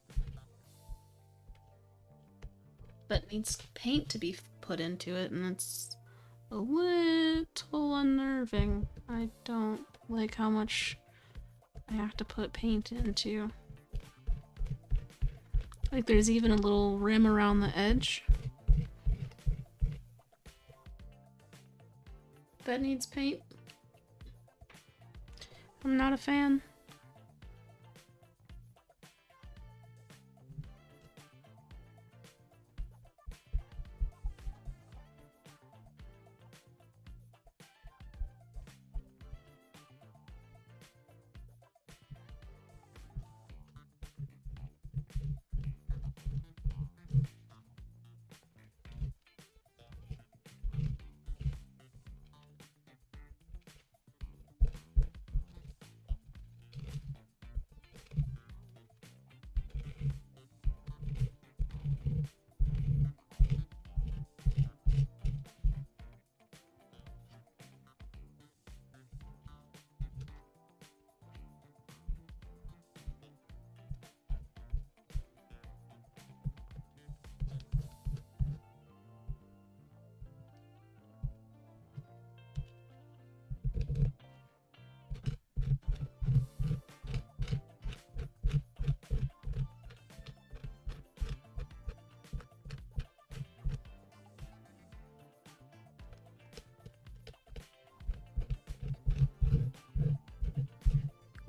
that needs paint to be put into it, and it's a little unnerving. I don't like how much I have to put paint into. Like there's even a little rim around the edge that needs paint. I'm not a fan.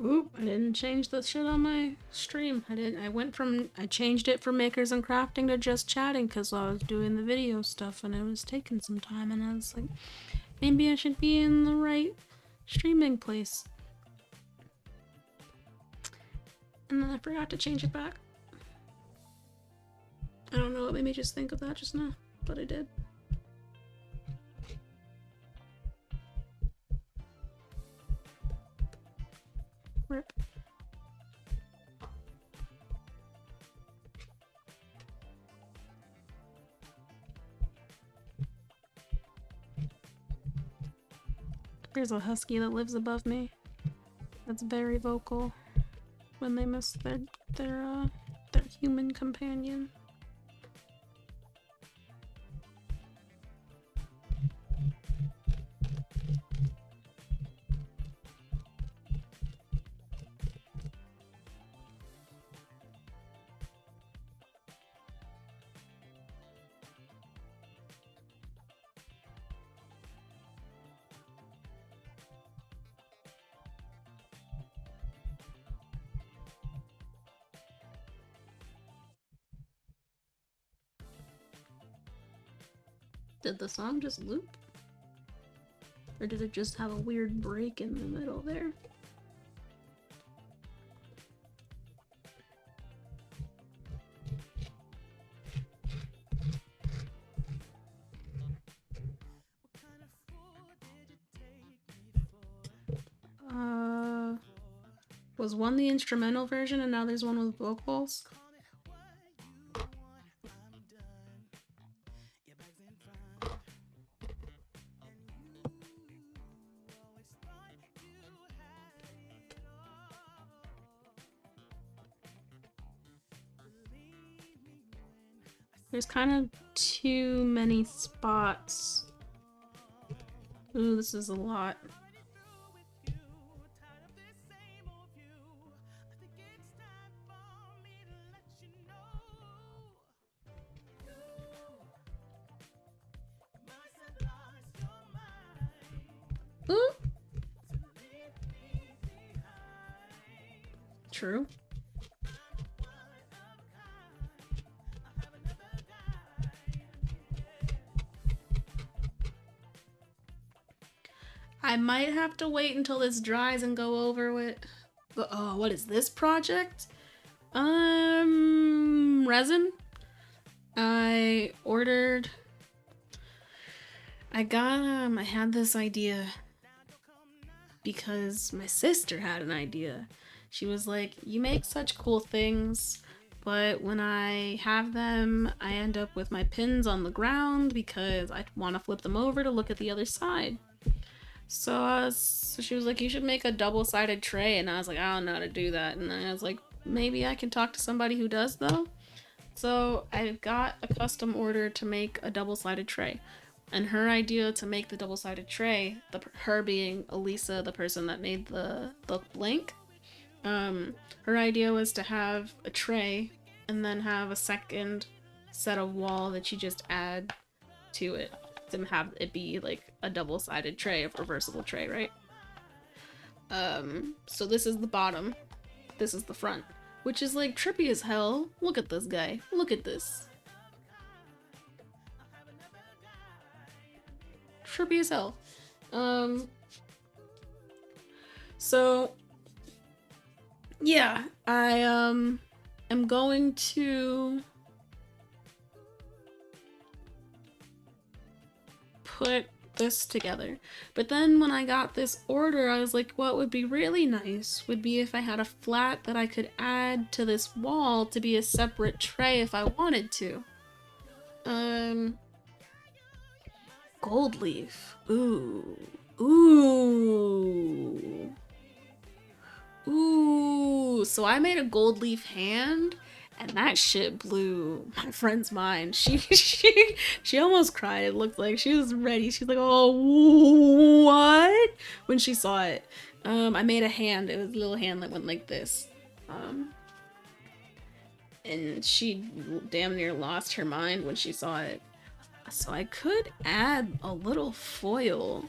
Oop, I didn't change the shit on my stream. I changed it from makers and crafting to just chatting because I was doing the video stuff and it was taking some time and I was like, maybe I should be in the right streaming place. And then I forgot to change it back. I don't know what made me just think of that just now, but I did. Rip. There's a husky that lives above me. That's very vocal when they miss their human companion. Did the song just loop? Or did it just have a weird break in the middle there? Was one the instrumental version and now there's one with vocals? There's kind of too many spots. Ooh, this is a lot. Ooh. True. I might have to wait until this dries and go over with... Oh, what is this project? Resin. I had this idea because my sister had an idea. She was like, you make such cool things, but when I have them, I end up with my pins on the ground because I want to flip them over to look at the other side. So she was like, you should make a double-sided tray, and I was like, I don't know how to do that. And then I was like, maybe I can talk to somebody who does, though. So I got a custom order to make a double-sided tray. And her idea to make the double-sided tray, her being Elisa, the person that made the blank, her idea was to have a tray and then have a second set of wall that you just add to it to have it be like a double-sided tray, a reversible tray, right? So this is the bottom, this is the front, which is like trippy as hell. Look at this guy, look at this. Trippy as hell. So yeah, I am going to put this together. But then when I got this order, I was like, what would be really nice would be if I had a flat that I could add to this wall to be a separate tray if I wanted to. Gold leaf. Ooh. Ooh. Ooh. So I made a gold leaf hand, and that shit blew my friend's mind. She almost cried. It looked like she was ready. She's like, oh, what? When she saw it. I made a hand. It was a little hand that went like this. And she damn near lost her mind when she saw it. So I could add a little foil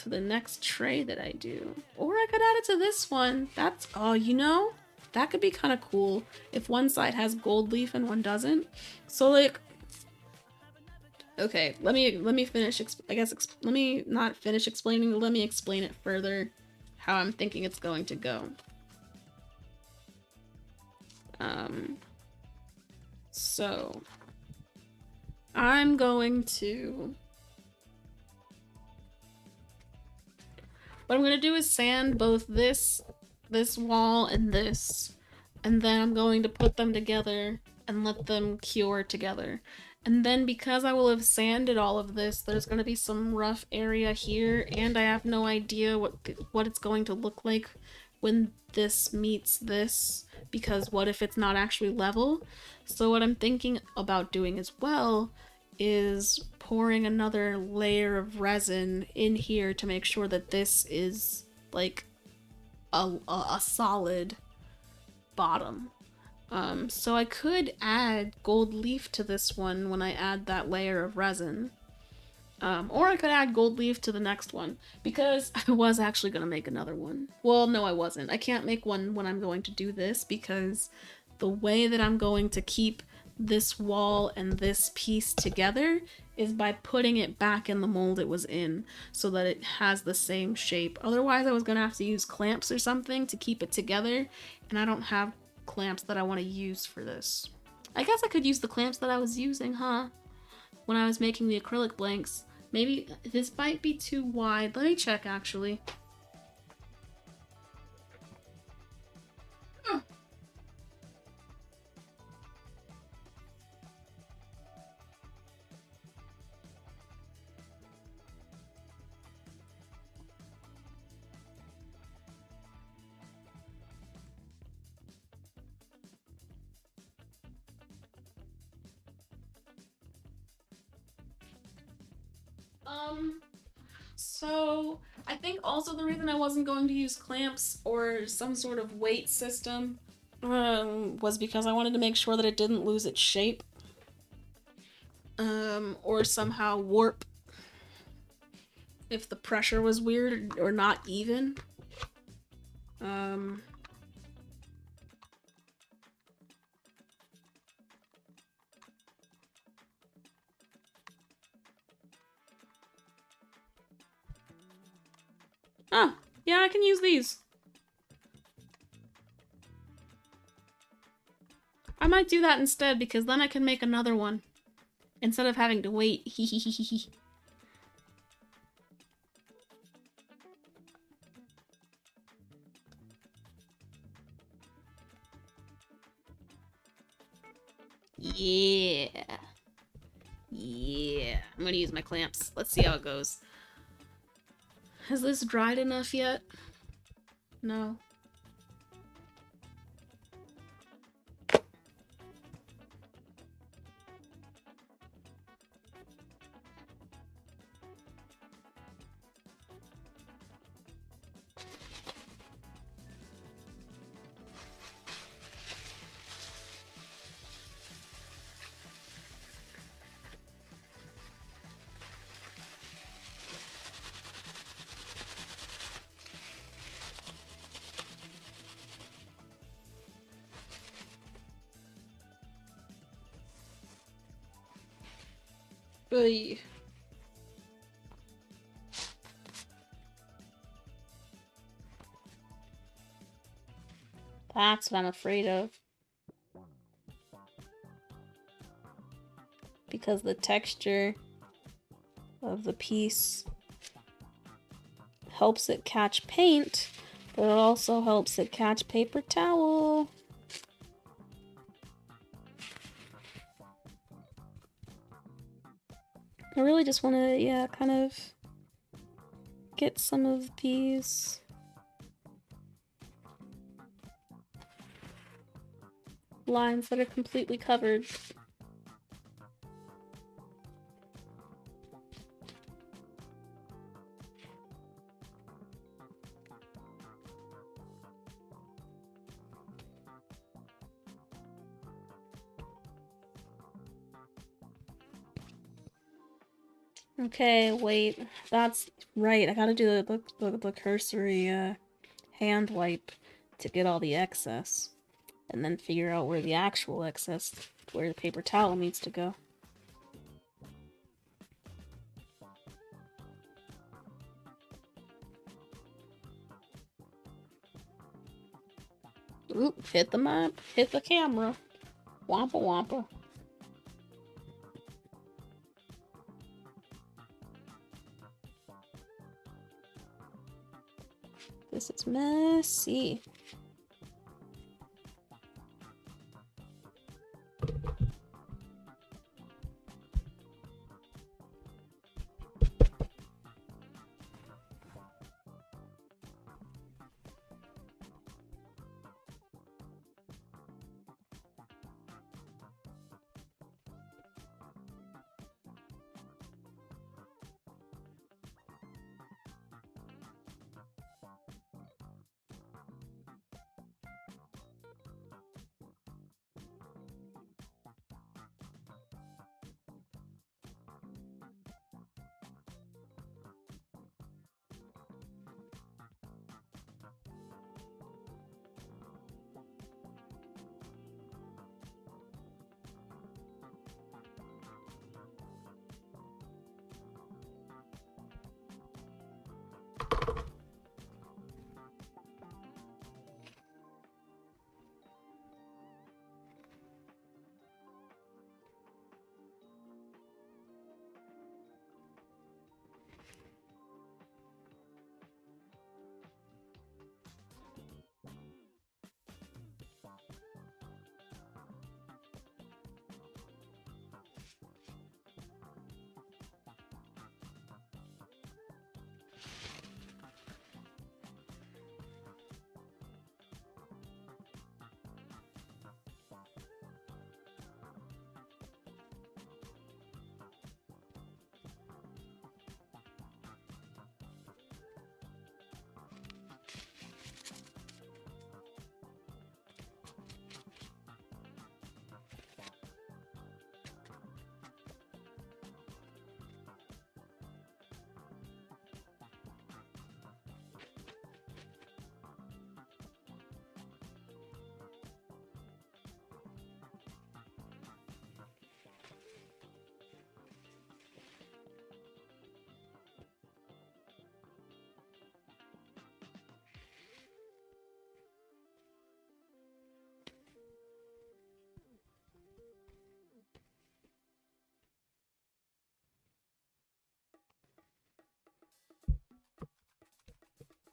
to the next tray that I do. Or I could add it to this one. That's, oh, you know, that could be kind of cool if one side has gold leaf and one doesn't. So like, okay, let me finish, let me not finish explaining, let me explain it further how I'm thinking it's going to go. So I'm going to, what I'm going to do is sand both this wall and this, and then I'm going to put them together and let them cure together. And then because I will have sanded all of this, there's going to be some rough area here, and I have no idea what it's going to look like when this meets this, because what if it's not actually level? So what I'm thinking about doing as well is pouring another layer of resin in here to make sure that this is like a solid bottom. So I could add gold leaf to this one when I add that layer of resin. Or I could add gold leaf to the next one, because I was actually going to make another one. Well, no, I wasn't. I can't make one when I'm going to do this, because the way that I'm going to keep this wall and this piece together is by putting it back in the mold it was in, so that it has the same shape. Otherwise, I was going to have to use clamps or something to keep it together, and I don't have clamps that I want to use for this. I guess I could use the clamps that I was using, huh? When I was making the acrylic blanks. Maybe this might be too wide. Let me check, actually. So I think also the reason I wasn't going to use clamps or some sort of weight system was because I wanted to make sure that it didn't lose its shape. Or somehow warp if the pressure was weird or not even. Ah, yeah, I can use these. I might do that instead, because then I can make another one instead of having to wait. Yeah. Yeah. I'm gonna use my clamps. Let's see how it goes. Has this dried enough yet? No. Oy. That's what I'm afraid of. Because the texture of the piece helps it catch paint, but it also helps it catch paper towel. I really just want to, yeah, kind of get some of these lines that are completely covered. Okay, wait. That's right. I gotta do the cursory hand wipe to get all the excess. And then figure out where the actual excess, where the paper towel needs to go. Oop, hit the map, hit the camera. Wampa wampa. This is messy.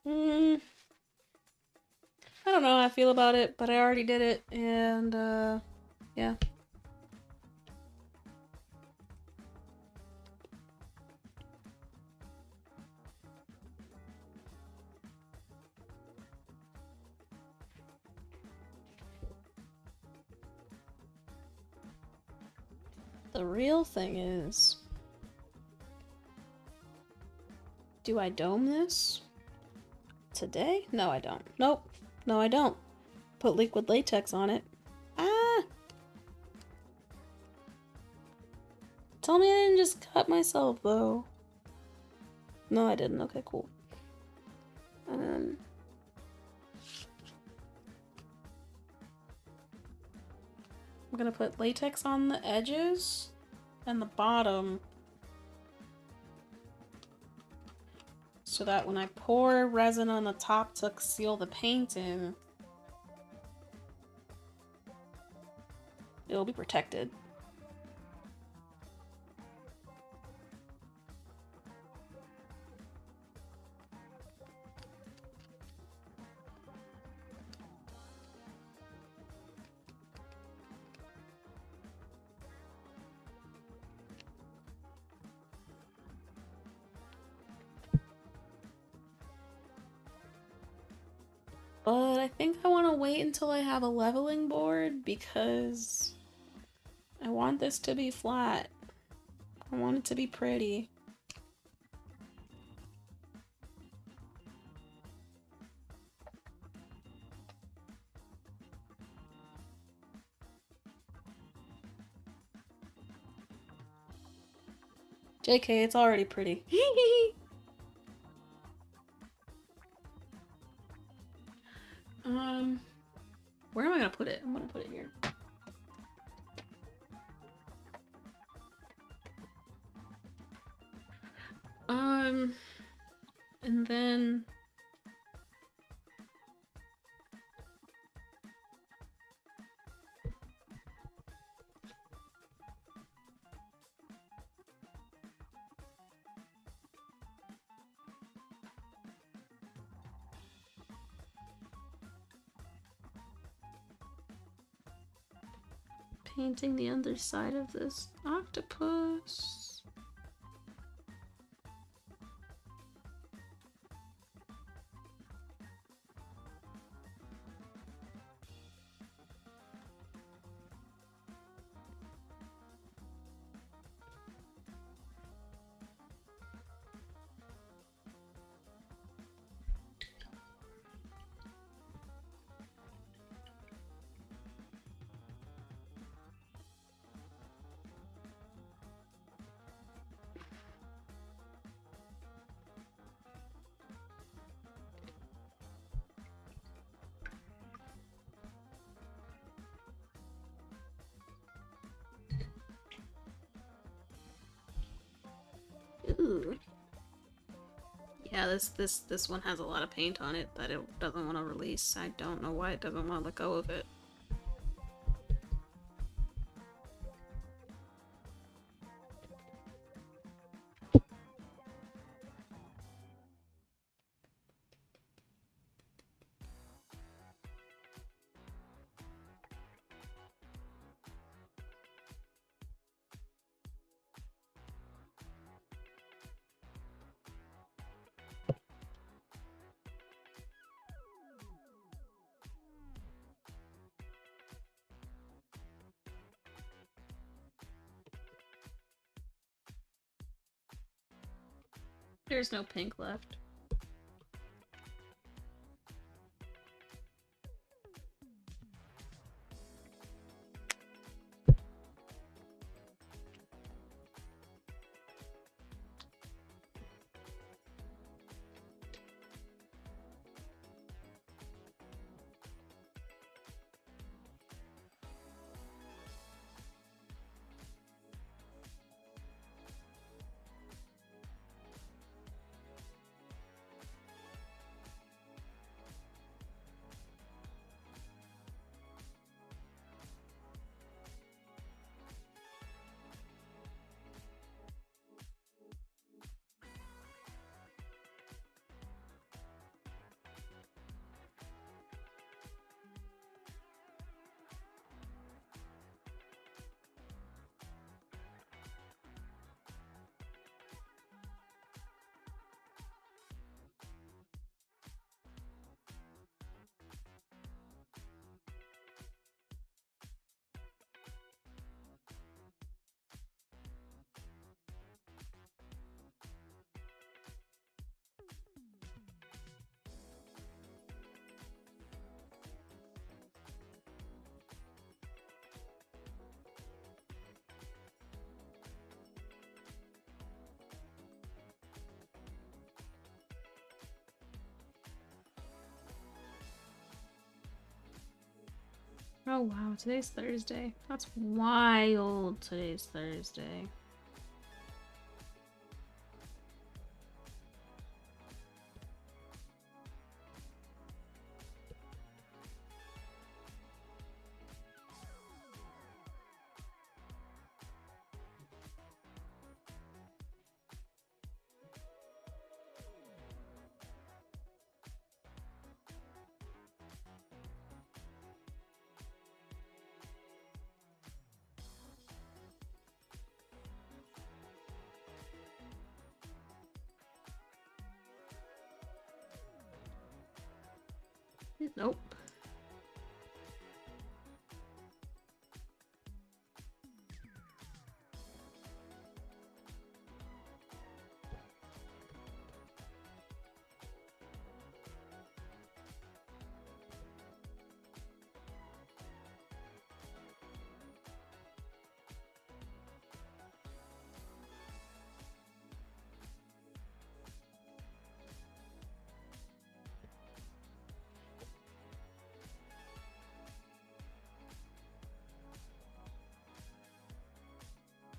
I don't know how I feel about it, but I already did it, and yeah. The real thing is, do I dome this today? No, I don't. Nope. No, I don't. Put liquid latex on it. Ah! Tell me I didn't just cut myself, though. No, I didn't. Okay, cool. I'm gonna put latex on the edges and the bottom so that when I pour resin on the top to seal the paint in, it'll be protected. But I think I want to wait until I have a leveling board because I want this to be flat. I want it to be pretty. JK, it's already pretty. Where am I gonna put it? I'm gonna put it here. And then painting the underside of this octopus. Ooh. Yeah, this one has a lot of paint on it that it doesn't want to release. I don't know why it doesn't want to let go of it. There's no pink left. Oh wow, today's Thursday. That's wild. Today's Thursday. Nope.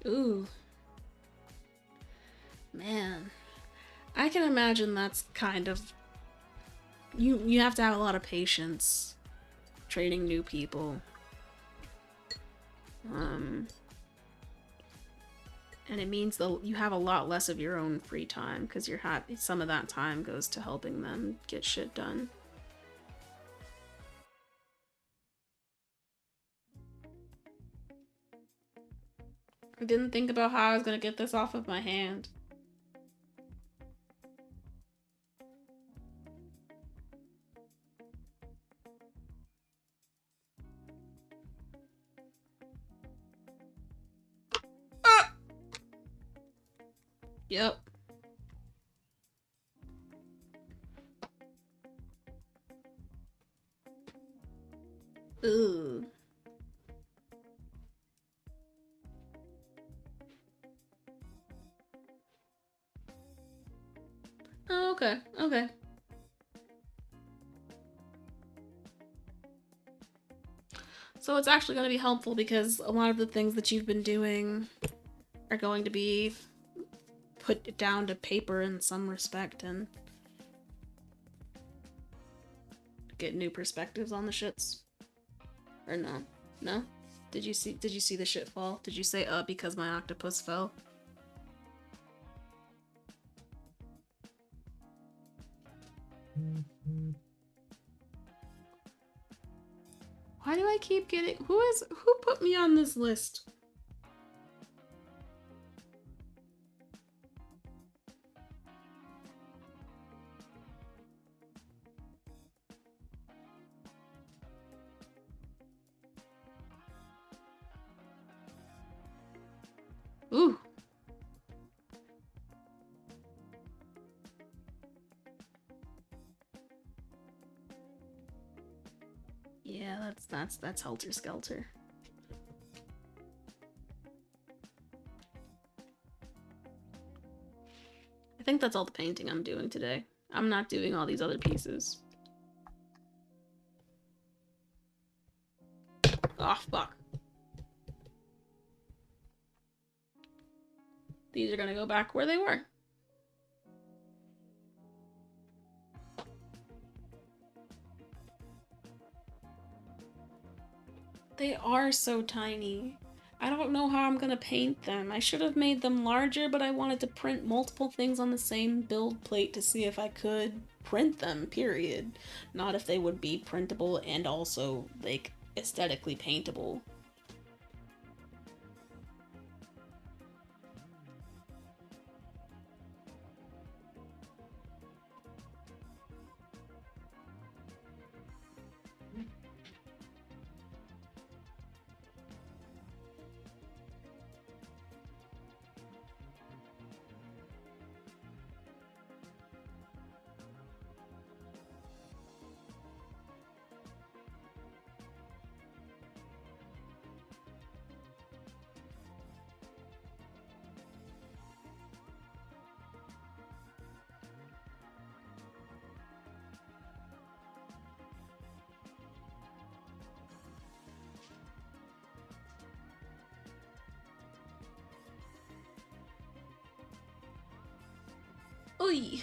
Ooh. Man. I can imagine that's kind of... You have to have a lot of patience training new people. And it means you have a lot less of your own free time because some of that time goes to helping them get shit done. I didn't think about how I was gonna get this off of my hand. Ah! Yep. Ooh. Oh, okay. Okay. So it's actually going to be helpful because a lot of the things that you've been doing are going to be put down to paper in some respect and get new perspectives on the shits. Or no? No? Did you see the shit fall? Did you say because my octopus fell? Why do I keep getting... Who put me on this list? Ooh. Yeah, that's Helter Skelter. I think that's all the painting I'm doing today. I'm not doing all these other pieces. Oh, fuck. These are gonna go back where they were. They are so tiny. I don't know how I'm gonna paint them. I should have made them larger, but I wanted to print multiple things on the same build plate to see if I could print them, period. Not if they would be printable and also, like, aesthetically paintable. Oy.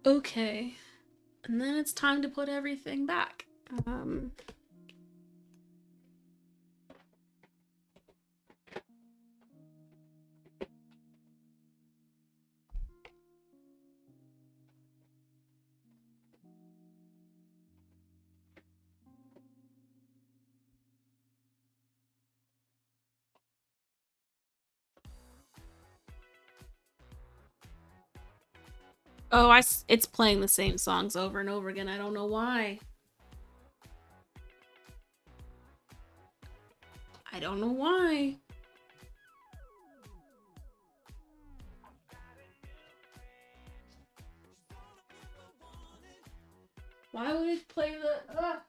Okay. And then it's time to put everything back. Oh, it's playing the same songs over and over again. I don't know why. I don't know why. Why would it play the...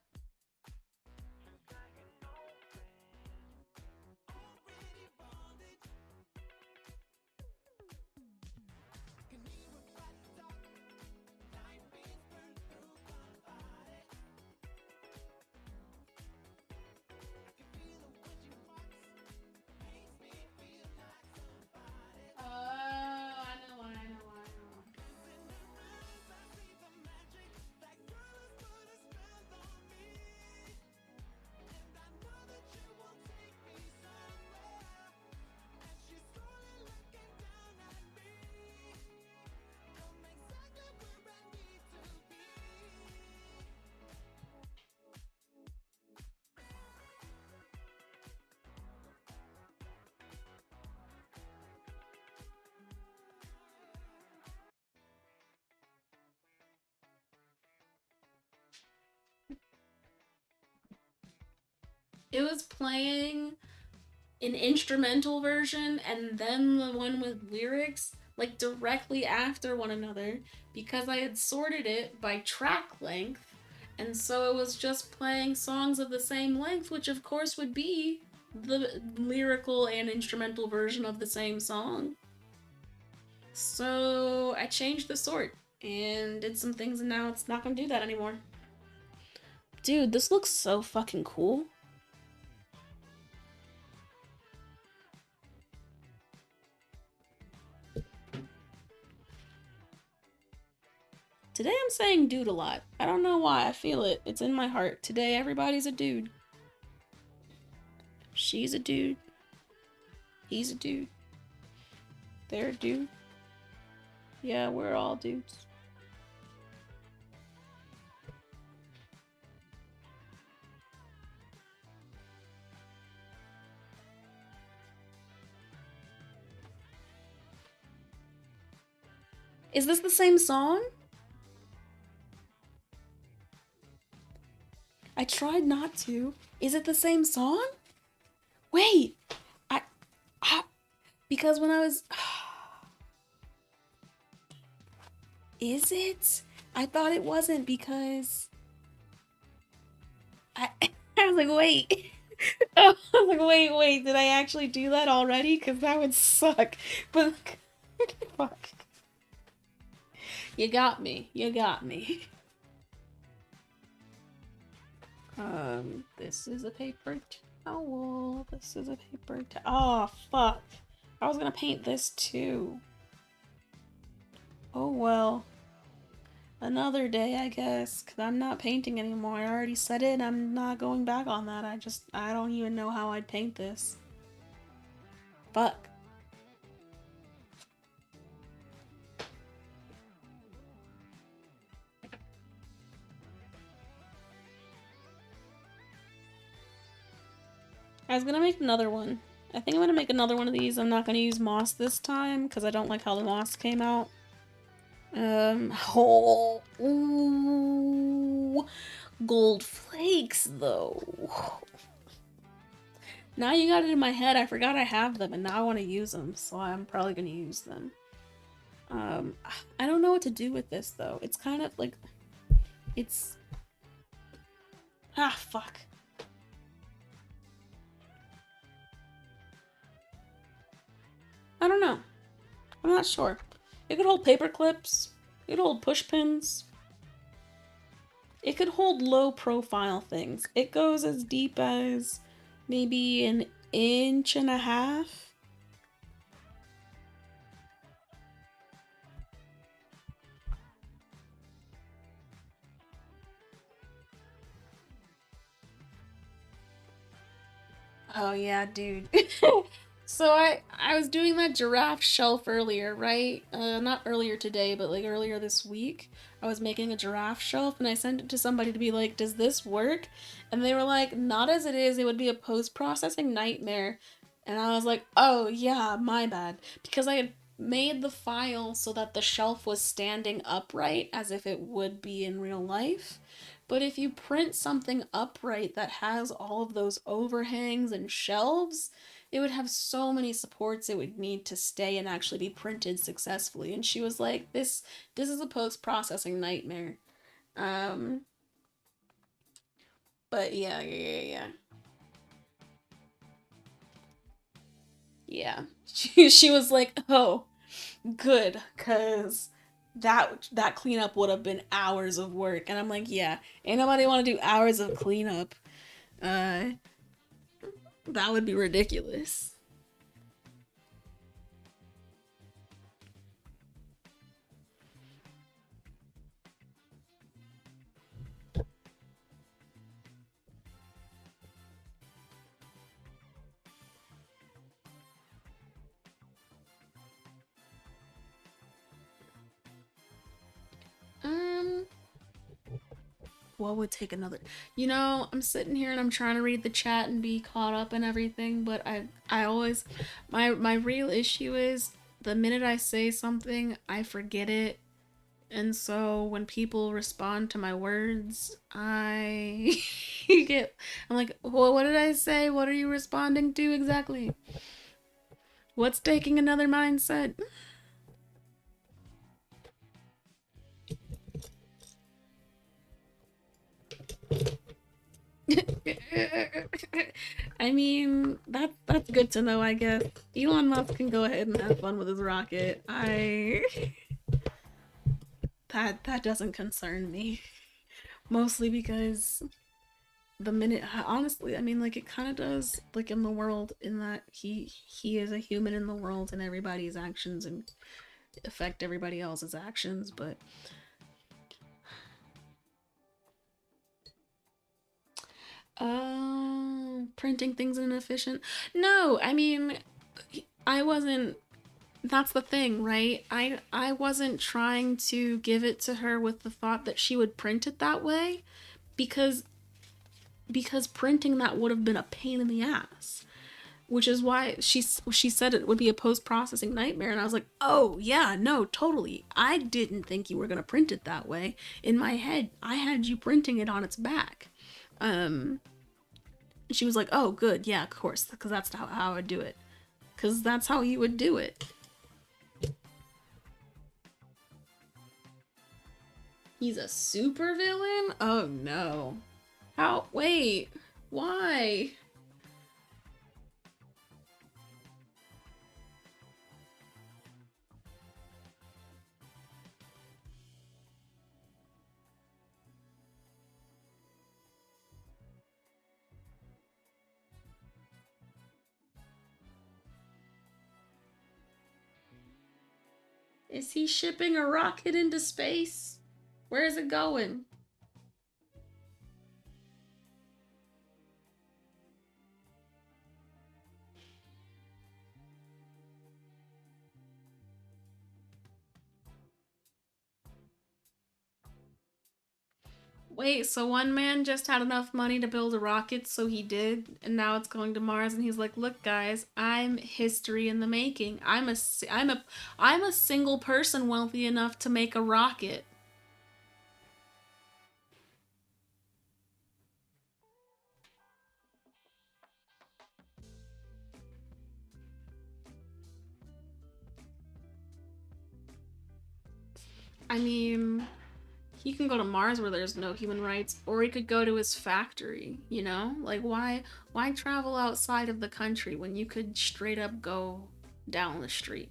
It was playing an instrumental version and then the one with lyrics, like directly after one another, because I had sorted it by track length, and so it was just playing songs of the same length, which of course would be the lyrical and instrumental version of the same song. So I changed the sort and did some things, and now it's not gonna do that anymore. Dude, this looks so fucking cool. Today I'm saying dude a lot. I don't know why, I feel it. It's in my heart. Today everybody's a dude. She's a dude. He's a dude. They're a dude. Yeah, we're all dudes. Is this the same song? I tried not to. Is it the same song? Wait! Because when I was... Is it? I thought it wasn't because... I was like, wait. I was like, wait, did I actually do that already? Because that would suck. But... Fuck. You got me. You got me. This is a paper towel. This is a paper towel. Oh, fuck. I was gonna paint this too. Oh well. Another day, I guess, because I'm not painting anymore. I already said it and I'm not going back on that. I don't even know how I'd paint this. Fuck. I was gonna make another one. I think I'm gonna make another one of these. I'm not gonna use moss this time because I don't like how the moss came out. Oh, ooh, gold flakes though. Now you got it in my head. I forgot I have them and now I want to use them, so I'm probably gonna use them. I don't know what to do with this though. It's kind of like, it's, fuck. I don't know. I'm not sure. It could hold paper clips. It could hold push pins. It could hold low profile things. It goes as deep as maybe an inch and a half. Oh yeah, dude. So I was doing that giraffe shelf earlier, right? Not earlier today, but like earlier this week. I was making a giraffe shelf and I sent it to somebody to be like, does this work? And they were like, not as it is, it would be a post-processing nightmare. And I was like, oh yeah, my bad. Because I had made the file so that the shelf was standing upright as if it would be in real life. But if you print something upright that has all of those overhangs and shelves, it would have so many supports it would need to stay and actually be printed successfully. And she was like, this is a post-processing nightmare. But yeah. Yeah. She was like, oh, good, cause that cleanup would have been hours of work. And I'm like, yeah, ain't nobody want to do hours of cleanup. That would be ridiculous. What would take another? You know, I'm sitting here and I'm trying to read the chat and be caught up and everything, but I always, my real issue is the minute I say something, I forget it, And so when people respond to my words, I'm like, well, what did I say? What are you responding to exactly? What's taking another mindset? I mean, that's good to know, I guess. Elon Musk can go ahead and have fun with his rocket. That doesn't concern me. Mostly because the minute, honestly, I mean, like, it kind of does, like, in the world, in that he is a human in the world, and everybody's actions and affect everybody else's actions. But printing things inefficient. No, I mean, I wasn't. That's the thing, right? I wasn't trying to give it to her with the thought that she would print it that way, because printing that would have been a pain in the ass. Which is why she said it would be a post-processing nightmare, and I was like, oh yeah, no, totally. I didn't think you were gonna print it that way. In my head, I had you printing it on its back. She was like, oh good, yeah, of course, because that's how I would do it. Because that's how you would do it. He's a supervillain? Oh no. How? Wait. Why? Is he shipping a rocket into space? Where is it going? Wait, so one man just had enough money to build a rocket, so he did, and now it's going to Mars, and he's like, "Look, guys, I'm history in the making. I'm a single person wealthy enough to make a rocket." I mean, he can go to Mars where there's no human rights, or he could go to his factory, you know? Like, why travel outside of the country when you could straight up go down the street?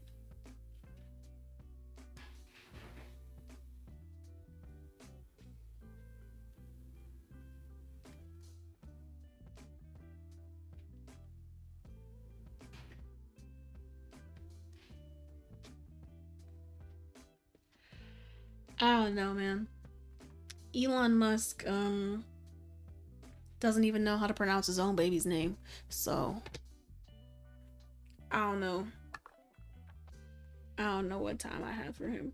I don't know, man. Elon Musk doesn't even know how to pronounce his own baby's name. So I don't know. I don't know what time I have for him.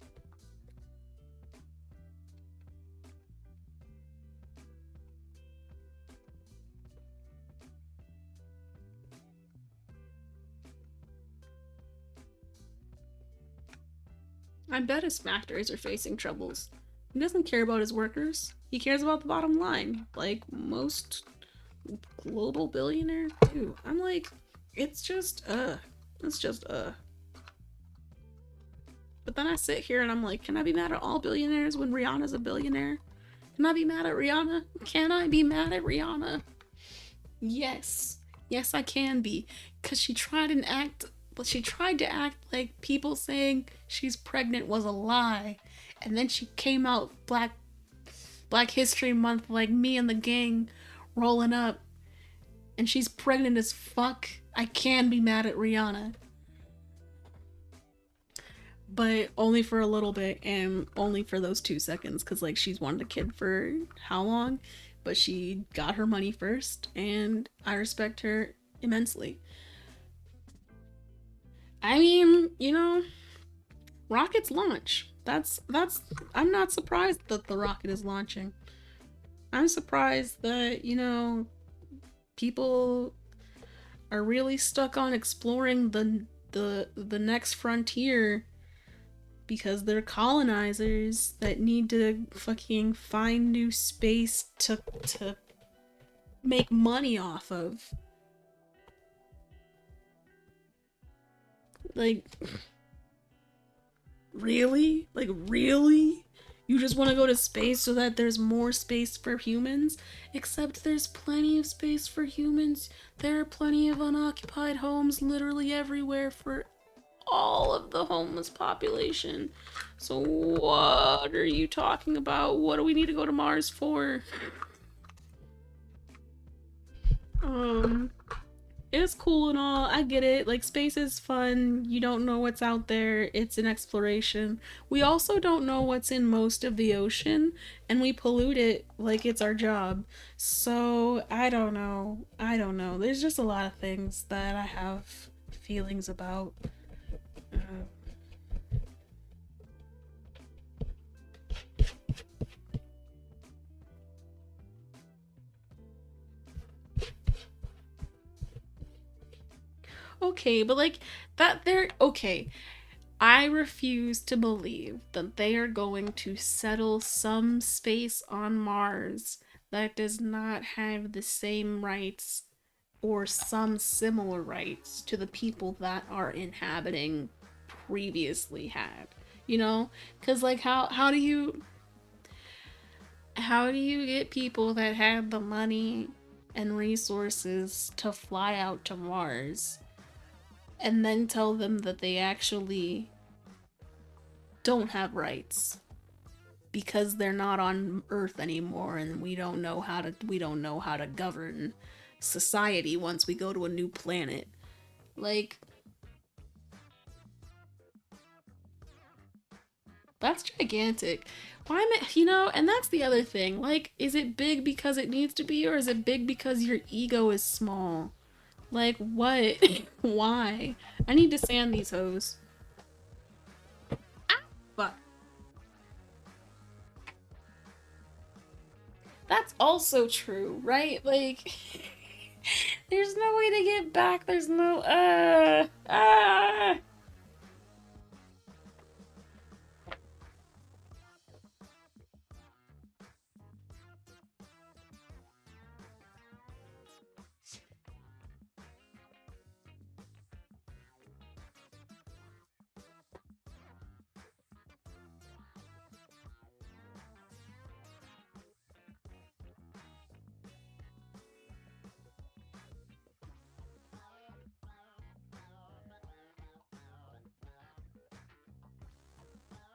I bet his factories are facing troubles. He doesn't care about his workers. He cares about the bottom line, like most global billionaires do. I'm like, it's just It's just But then I sit here and I'm like, can I be mad at all billionaires when Rihanna's a billionaire? Can I be mad at Rihanna? Can I be mad at Rihanna? Yes. Yes, I can be. Cause she tried to act like people saying she's pregnant was a lie. And then she came out Black History Month like me and the gang rolling up. And she's pregnant as fuck. I can be mad at Rihanna. But only for a little bit, and only for those 2 seconds, because like she's wanted a kid for how long? But she got her money first, and I respect her immensely. I mean, you know, rockets launch. That's I'm not surprised that the rocket is launching. I'm surprised that, you know, people are really stuck on exploring the next frontier because they're colonizers that need to fucking find new space to make money off of. Like, really? Like, really? You just want to go to space so that there's more space for humans? Except there's plenty of space for humans. There are plenty of unoccupied homes literally everywhere for all of the homeless population. So what are you talking about? What do we need to go to Mars for? It's cool and all. I get it. Like, space is fun. You don't know what's out there. It's an exploration. We also don't know what's in most of the ocean, and we pollute it like it's our job. So, I don't know. There's just a lot of things that I have feelings about. Okay, but like that they're okay. I refuse to believe that they are going to settle some space on Mars that does not have the same rights or some similar rights to the people that are inhabiting previously had. You know? Cuz like how do you get people that have the money and resources to fly out to Mars and then tell them that they actually don't have rights because they're not on Earth anymore and we don't know how to govern society once we go to a new planet? Like, that's gigantic. Why am I, and that's the other thing. Like, is it big because it needs to be, or is it big because your ego is small? Like, what? Why? I need to sand these hoes. Ah, fuck. That's also true, right? Like, there's no way to get back. There's no,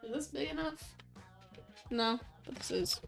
Is this big enough? No, but this is.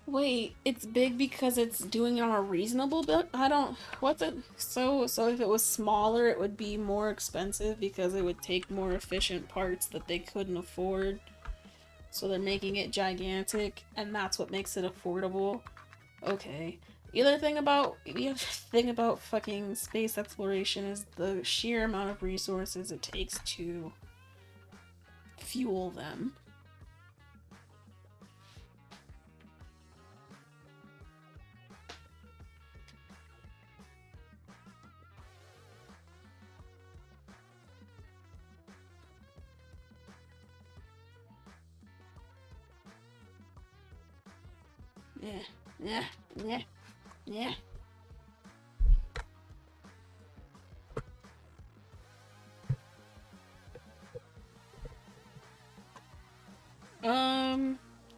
Wait, it's big because it's doing it on a reasonable build? I don't... What's it... So if it was smaller, it would be more expensive because it would take more efficient parts that they couldn't afford. So they're making it gigantic, and that's what makes it affordable. Okay. The other thing about fucking space exploration is the sheer amount of resources it takes to fuel them. Yeah.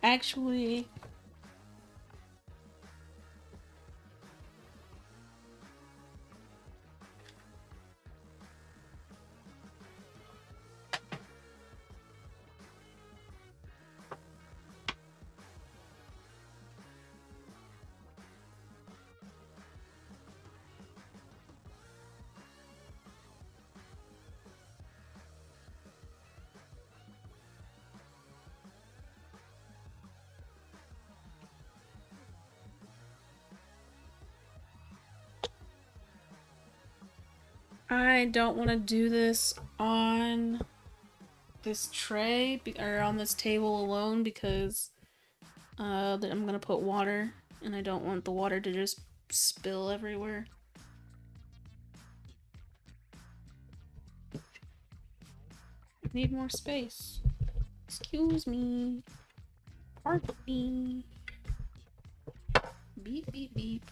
Actually... I don't want to do this on this tray or on this table alone because I'm gonna put water and I don't want the water to just spill everywhere. I need more space. Excuse me. Pardon me. Beep, beep, beep.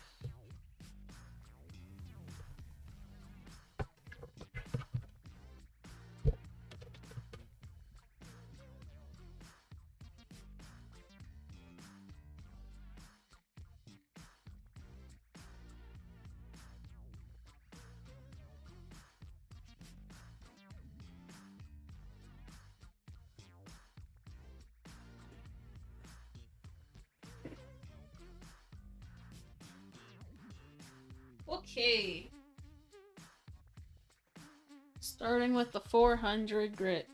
Okay. Starting with the 400 grit.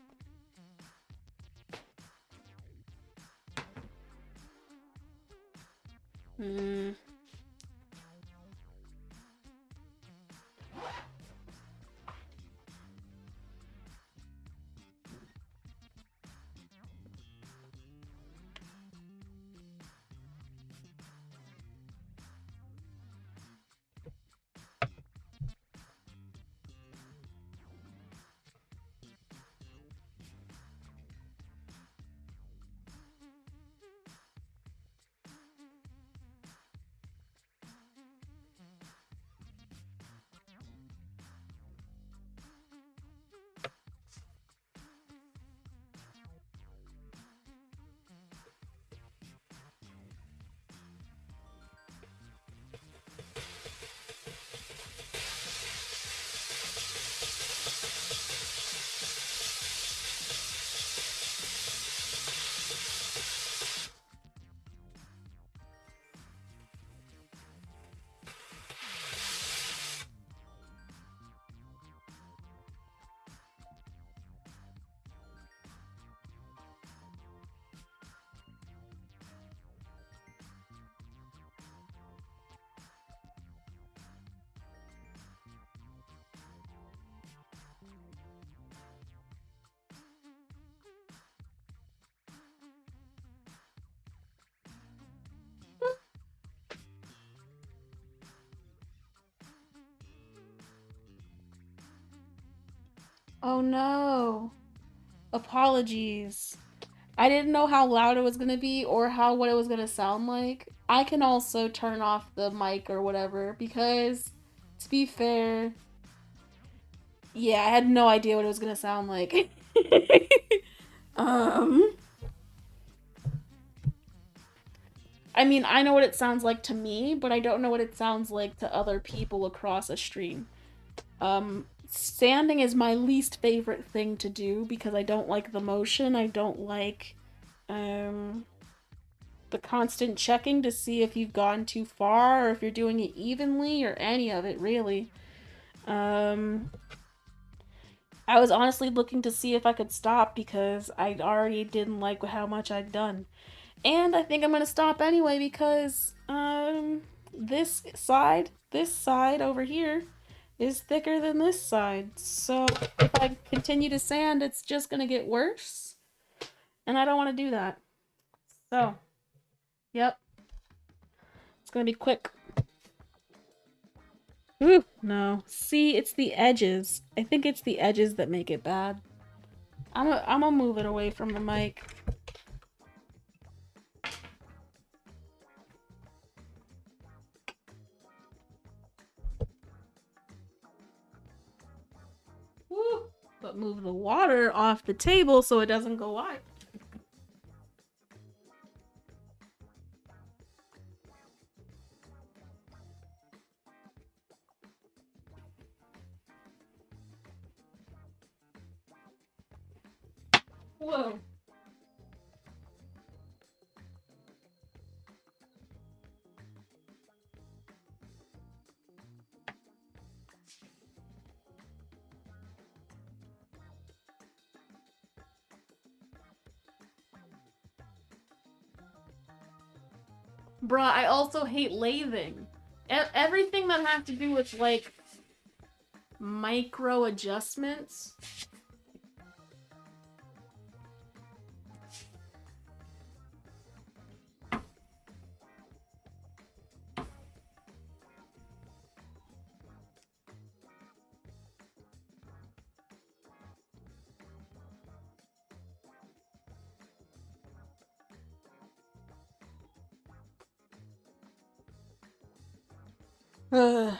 Oh no. Apologies. I didn't know how loud it was gonna be or what it was gonna sound like. I can also turn off the mic or whatever because, to be fair, yeah, I had no idea what it was gonna sound like. I mean, I know what it sounds like to me, but I don't know what it sounds like to other people across a stream. Standing is my least favorite thing to do because I don't like the motion. I don't like, the constant checking to see if you've gone too far or if you're doing it evenly or any of it, really. I was honestly looking to see if I could stop because I already didn't like how much I'd done. And I think I'm gonna stop anyway because, this side over here is thicker than this side. So if I continue to sand, it's just gonna get worse. And I don't want to do that. So, yep. It's gonna be quick. Ooh, no. See, it's the edges. I think it's the edges that make it bad. I'm gonna move it away from the mic. Woo! But move the water off the table so it doesn't go wide. Whoa. Bruh, I also hate lathing. Everything that has to do with, like, micro adjustments. Ugh.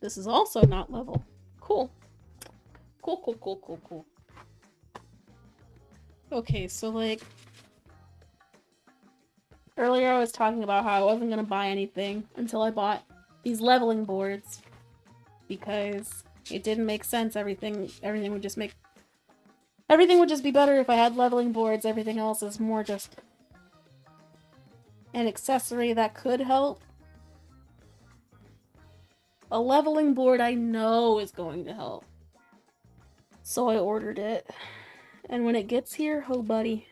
This is also not level. Cool. Cool. Okay, so like earlier I was talking about how I wasn't gonna buy anything until I bought these leveling boards because it didn't make sense. Everything would just be better if I had leveling boards. Everything else is more just an accessory that could help. A leveling board I know is going to help. So I ordered it. And when it gets here, oh buddy.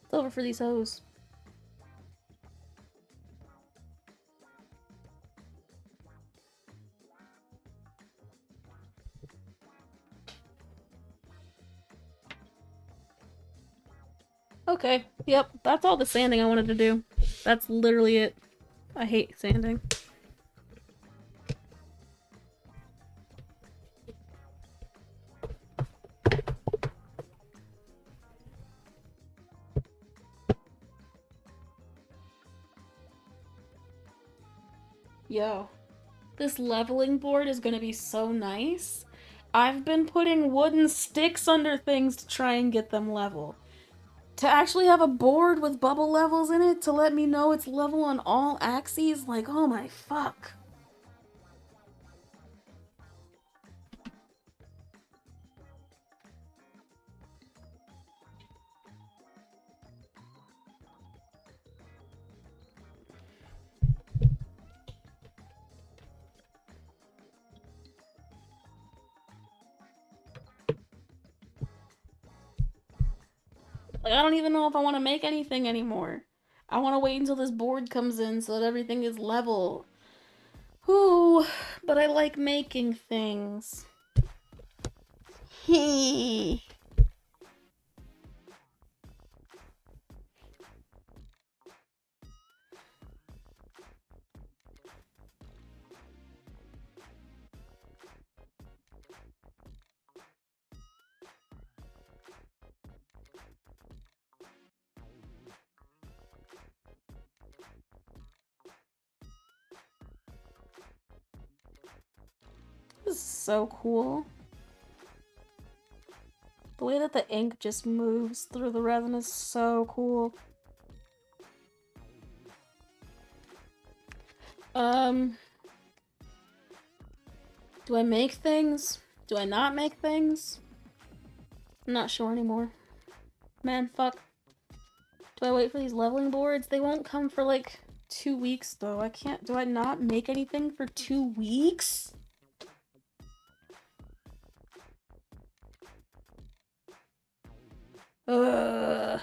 It's over for these hoes. Okay, yep, that's all the sanding I wanted to do. That's literally it. I hate sanding. Yo, this leveling board is gonna be so nice. I've been putting wooden sticks under things to try and get them level. To actually have a board with bubble levels in it to let me know it's level on all axes, like, oh my fuck. Like, I don't even know if I want to make anything anymore. I want to wait until this board comes in so that everything is level. Ooh, but I like making things. Hee. This is so cool. The way that the ink just moves through the resin is so cool. Do I make things? Do I not make things? I'm not sure anymore. Man, fuck. Do I wait for these leveling boards? They won't come for like 2 weeks though. I can't. Do I not make anything for 2 weeks? Ugh.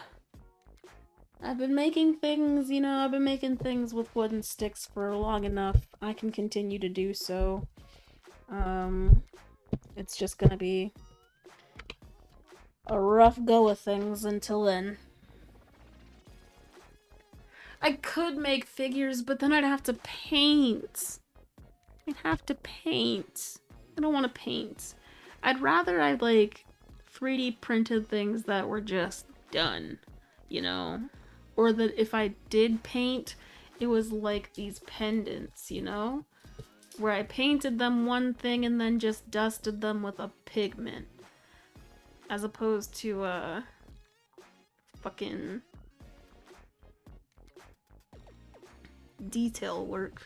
I've been making things, you know, I've been making things with wooden sticks for long enough. I can continue to do so. It's just gonna be a rough go of things until then. I could make figures, but then I'd have to paint. I don't want to paint. I'd rather I like 3D printed things that were just done, you know? Or that if I did paint, it was like these pendants, you know? Where I painted them one thing and then just dusted them with a pigment. As opposed to, fucking detail work.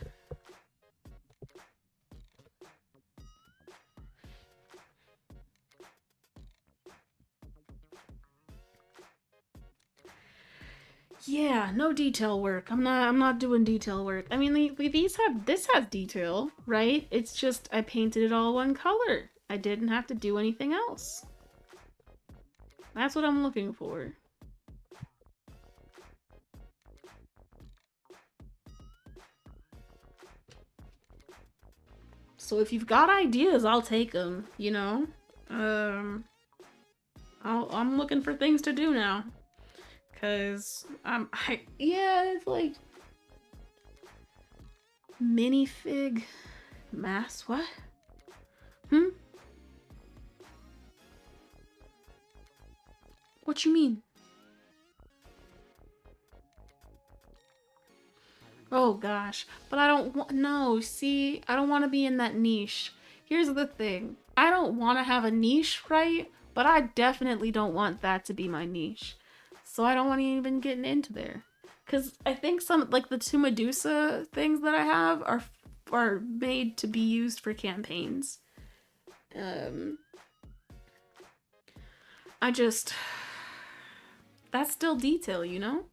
Yeah, no detail work. I'm not doing detail work. I mean, this has detail, right? It's just I painted it all one color. I didn't have to do anything else. That's what I'm looking for. So if you've got ideas, I'll take them, you know? I'm looking for things to do now. Cause yeah, it's like minifig mass, what? What you mean? Oh gosh, but I don't want, no, see, I don't want to be in that niche. Here's the thing. I don't want to have a niche, right? But I definitely don't want that to be my niche. So I don't want to even get into there. Cause I think some, like the two Medusa things that I have are made to be used for campaigns. I just, that's still detail, you know?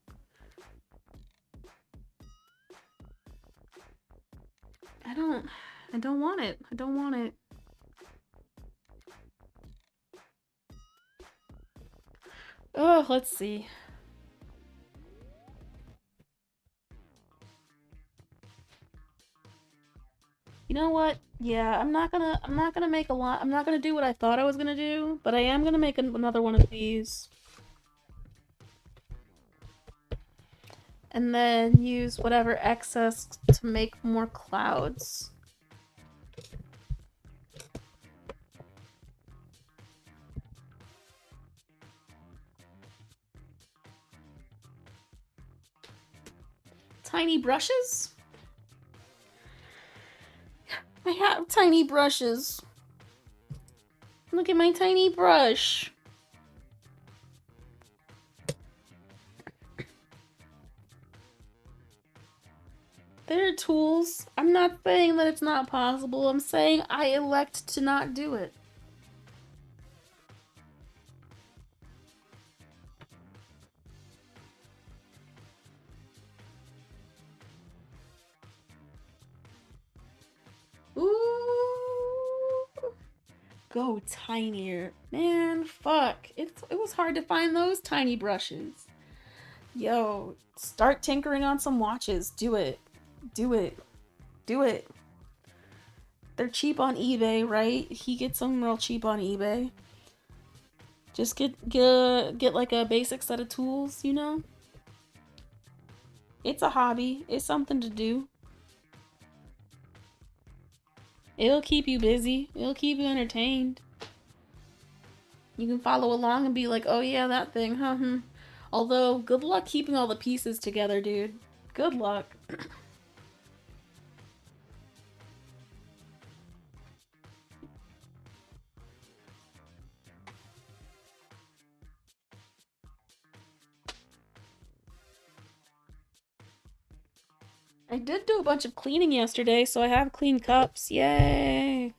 I don't want it. I don't want it. Oh, let's see. You know what? Yeah, I'm not gonna make a lot. I'm not gonna do what I thought I was gonna do, but I am gonna make another one of these. And then use whatever excess to make more clouds. Tiny brushes? I have tiny brushes. Look at my tiny brush. There are tools. I'm not saying that it's not possible. I'm saying I elect to not do it. Ooh. Go tinier. Man, fuck. It was hard to find those tiny brushes. Yo, start tinkering on some watches. Do it. Do it. Do it. They're cheap on eBay, right? He gets them real cheap on eBay. Just get like a basic set of tools, you know? It's a hobby. It's something to do. It'll keep you busy. It'll keep you entertained. You can follow along and be like, oh yeah, that thing, huh? Although, good luck keeping all the pieces together, dude. Good luck. I did do a bunch of cleaning yesterday, so I have clean cups. Yay!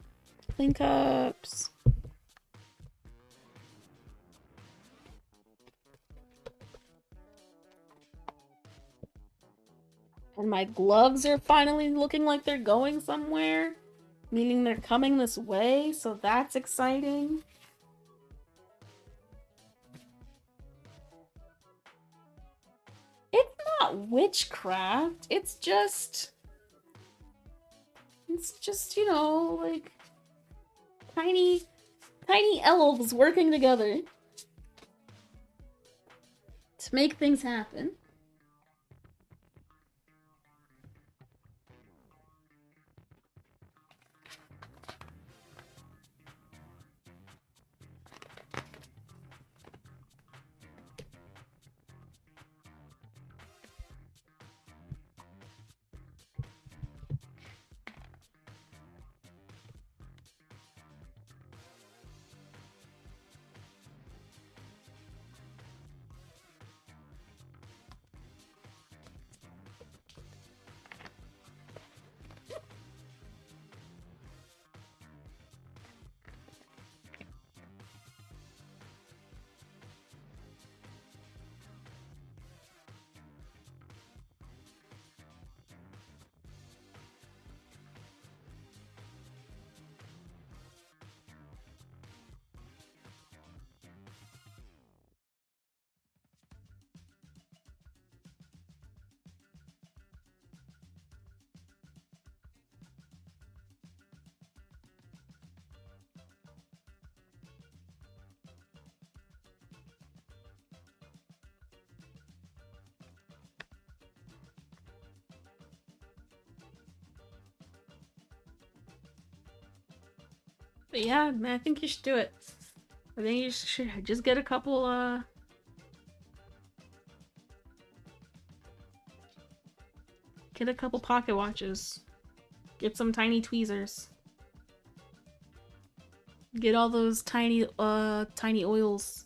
Clean cups. And my gloves are finally looking like they're going somewhere. Meaning they're coming this way, so that's exciting. It's not witchcraft. It's just, you know, like tiny elves working together to make things happen. But yeah, man, I think you should do it. I think you should just get a couple, get a couple pocket watches. Get some tiny tweezers. Get all those tiny oils.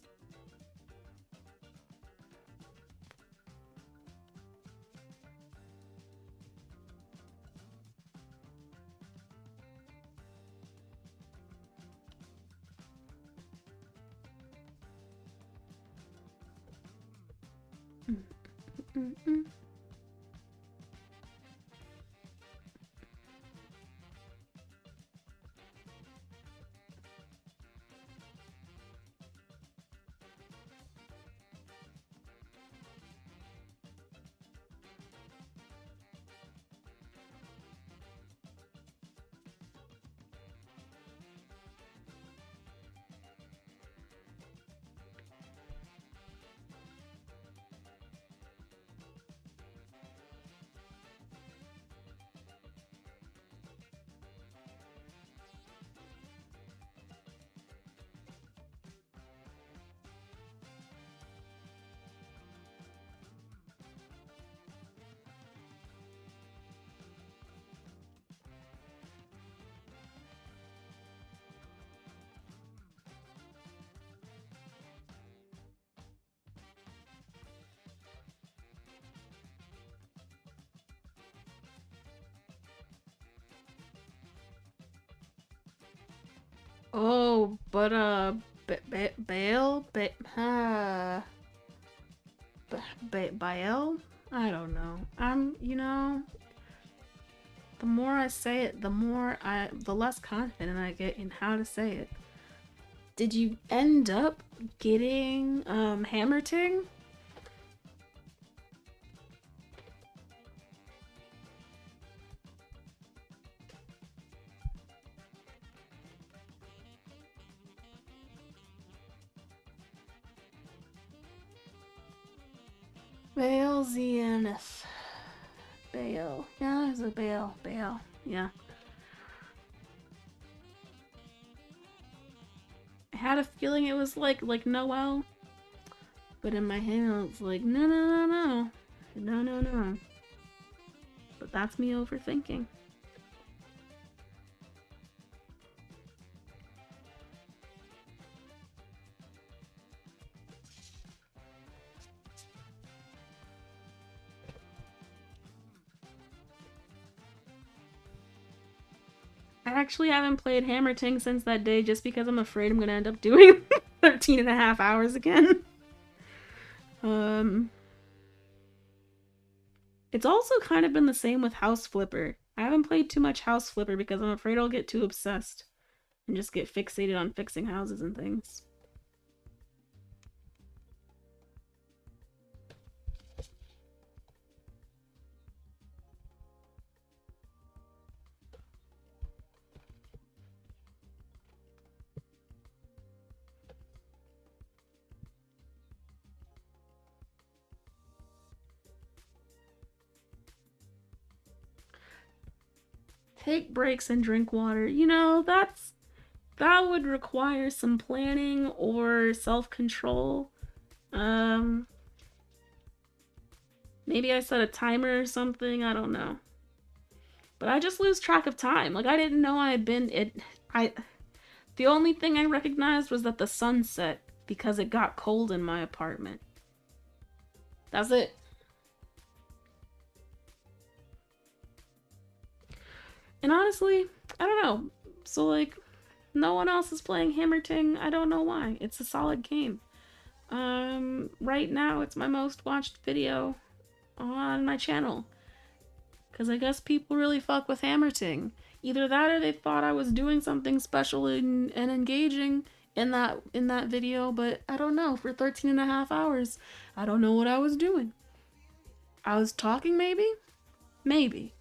Oh, but Baal? Baal? I don't know. You know, the more I say it, the less confident I get in how to say it. Did you end up getting, hammerting? Baal Zenith. Baal. Yeah, there's a Baal. Baal. Yeah. I had a feeling it was like Noel. But in my head, I was like, no, no, no, no. No, no, no. But that's me overthinking. I actually haven't played hammerting since that day just because I'm afraid I'm gonna end up doing 13 and a half hours again. It's also kind of been the same with House Flipper. I haven't played too much House Flipper because I'm afraid I'll get too obsessed and just get fixated on fixing houses and things. Take breaks and drink water. You know, that would require some planning or self-control. Maybe I set a timer or something, I don't know. But I just lose track of time. Like, I didn't know I had been the only thing I recognized was that the sun set because it got cold in my apartment. That's it. And honestly, I don't know. So, like, no one else is playing Hammerting. I don't know why. It's a solid game. Right now, it's my most watched video on my channel. Because I guess people really fuck with Hammerting. Either that or they thought I was doing something special and engaging in that video, but I don't know. For 13 and a half hours, I don't know what I was doing. I was talking, maybe? Maybe.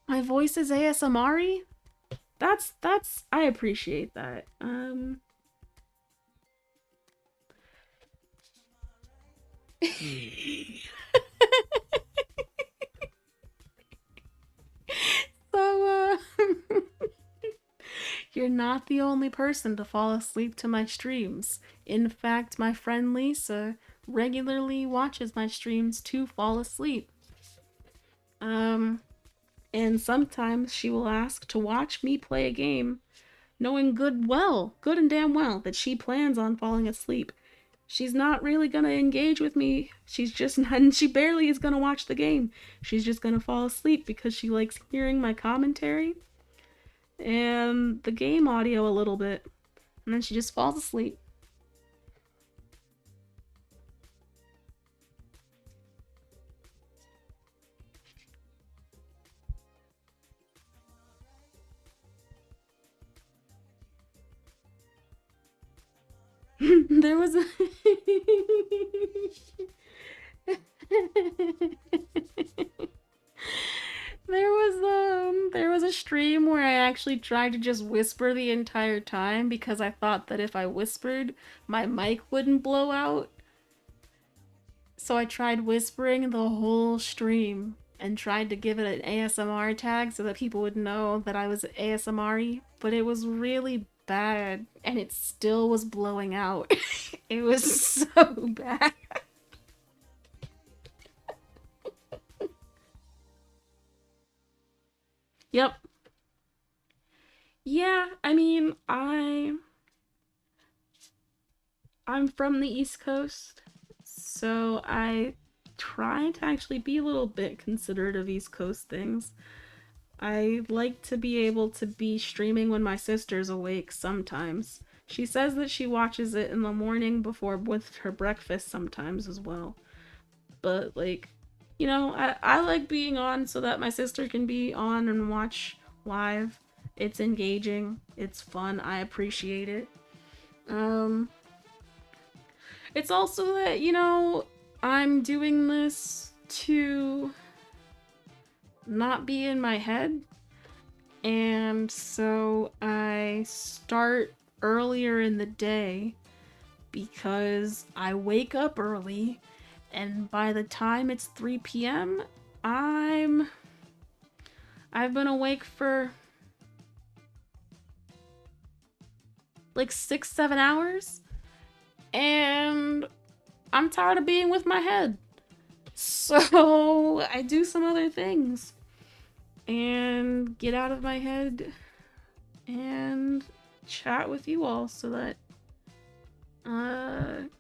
My voice is ASMR-y? That's I appreciate that. So you're not the only person to fall asleep to my streams. In fact, my friend Lisa regularly watches my streams to fall asleep. And sometimes she will ask to watch me play a game, knowing good and damn well, that she plans on falling asleep. She's not really gonna engage with me. She's just not, and she barely is gonna watch the game. She's just gonna fall asleep because she likes hearing my commentary and the game audio a little bit. And then she just falls asleep. There was a there was a stream where I actually tried to just whisper the entire time because I thought that if I whispered, my mic wouldn't blow out. So I tried whispering the whole stream and tried to give it an ASMR tag so that people would know that I was ASMR-y, but it was really bad and it still was blowing out. It was so bad. Yep. Yeah, I mean, I'm from the East Coast, so I try to actually be a little bit considerate of East Coast things. I like to be able to be streaming when my sister's awake sometimes. She says that she watches it in the morning before with her breakfast sometimes as well. But like, you know, I like being on so that my sister can be on and watch live. It's engaging. It's fun. I appreciate it. It's also that, you know, I'm doing this to not be in my head. And so I start earlier in the day because I wake up early, and by the time it's 3 p.m., I've been awake for like 6-7 hours, and I'm tired of being with my head. So I do some other things and get out of my head and chat with you all so that, you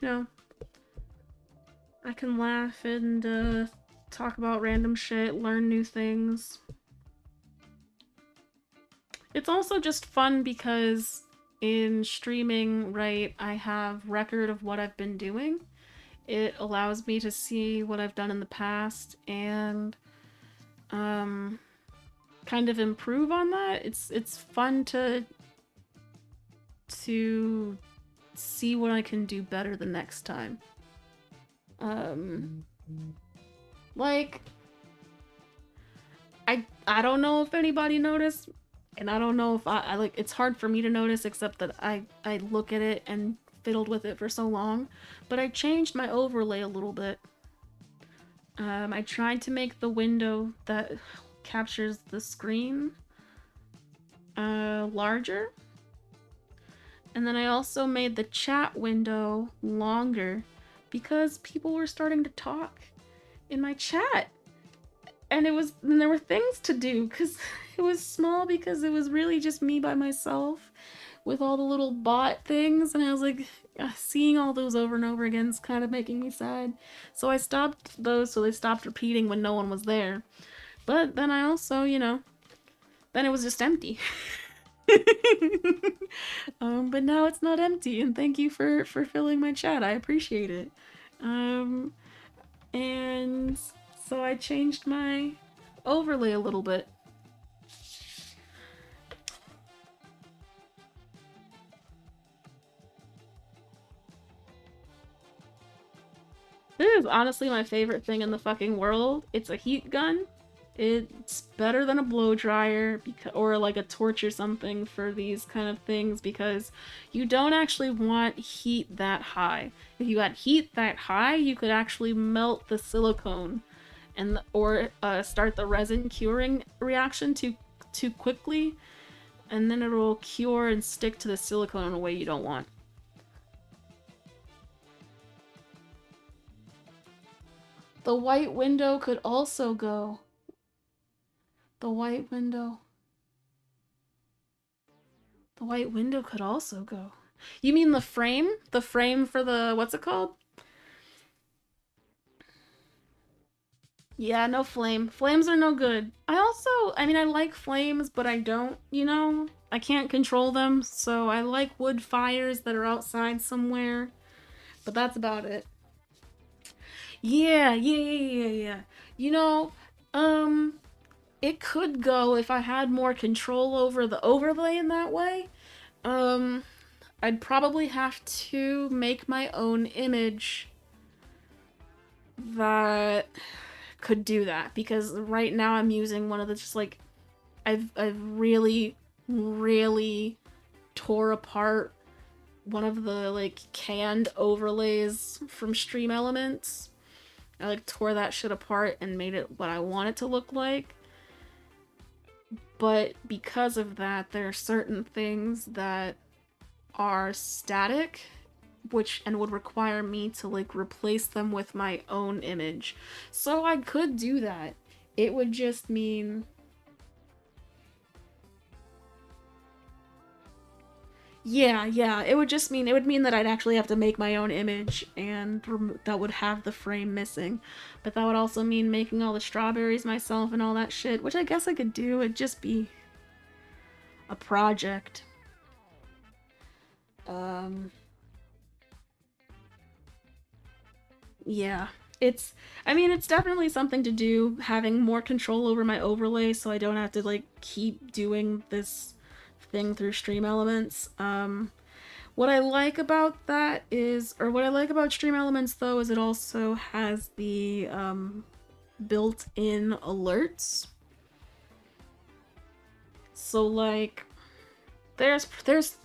know, I can laugh and talk about random shit, learn new things. It's also just fun because in streaming, right, I have record of what I've been doing. It allows me to see what I've done in the past and kind of improve on that. It's fun to see what I can do better the next time. Like, I don't know if anybody noticed, and I don't know if I like, it's hard for me to notice except that I look at it and fiddled with it for so long, but I changed my overlay a little bit. I tried to make the window that captures the screen larger, and then I also made the chat window longer because people were starting to talk in my chat, and there were things to do because it was small because it was really just me by myself with all the little bot things, and I was like, seeing all those over and over again is kind of making me sad. So I stopped those so they stopped repeating when no one was there. But then I also, you know, then it was just empty. But now it's not empty, and thank you for filling my chat. I appreciate it. And so I changed my overlay a little bit. This is honestly my favorite thing in the fucking world. It's a heat gun, It's better than a blow dryer or like a torch or something for these kind of things because you don't actually want heat that high. If you had heat that high, you could actually melt the silicone or start the resin curing reaction too quickly, and then it'll cure and stick to the silicone in a way you don't want. The white window could also go. The white window. The white window could also go. You mean the frame? The frame for the, what's it called? Yeah, no flame. Flames are no good. I mean, I like flames, but I don't, you know? I can't control them, so I like wood fires that are outside somewhere. But that's about it. Yeah. You know, it could go if I had more control over the overlay in that way. I'd probably have to make my own image that could do that, because right now I'm using one of the just like I've really tore apart one of the like canned overlays from Stream Elements. I like tore that shit apart and made it what I want it to look like. But because of that, there are certain things that are static and would require me to like replace them with my own image. So I could do that. It would just mean yeah, it would mean that I'd actually have to make my own image, and that would have the frame missing. But that would also mean making all the strawberries myself and all that shit, which I guess I could do. It'd just be a project. Yeah. It's definitely something to do, having more control over my overlay so I don't have to like keep doing this thing through Stream Elements. What I like about Stream Elements though is it also has the built-in alerts. So like there's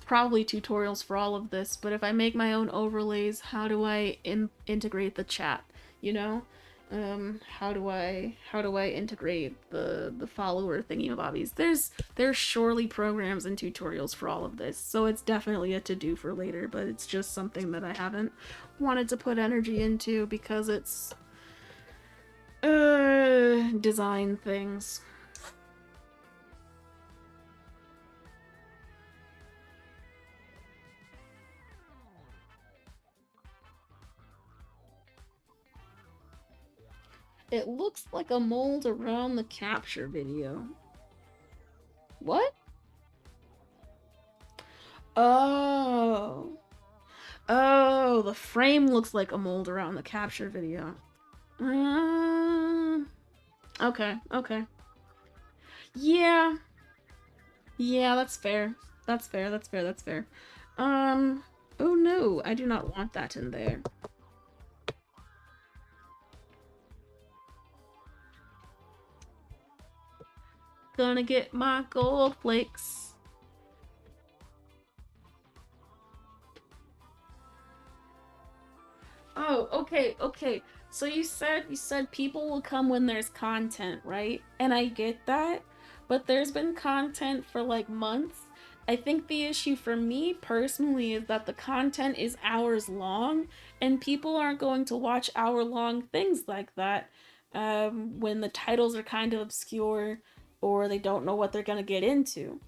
probably tutorials for all of this, but if I make my own overlays, how do I integrate the chat, you know? How do I integrate the follower thingy-mabobbies? There's surely programs and tutorials for all of this, so it's definitely a to-do for later, but it's just something that I haven't wanted to put energy into because it's design things. It looks like a mold around the capture video. What? Oh, the frame looks like a mold around the capture video. Okay. Yeah, that's fair. That's fair. Oh no, I do not want that in there. Gonna get my gold flakes. Oh, okay. So you said people will come when there's content, right? And I get that, but there's been content for like months. I think the issue for me personally is that the content is hours long, and people aren't going to watch hour-long things like that when the titles are kind of obscure or they don't know what they're gonna get into.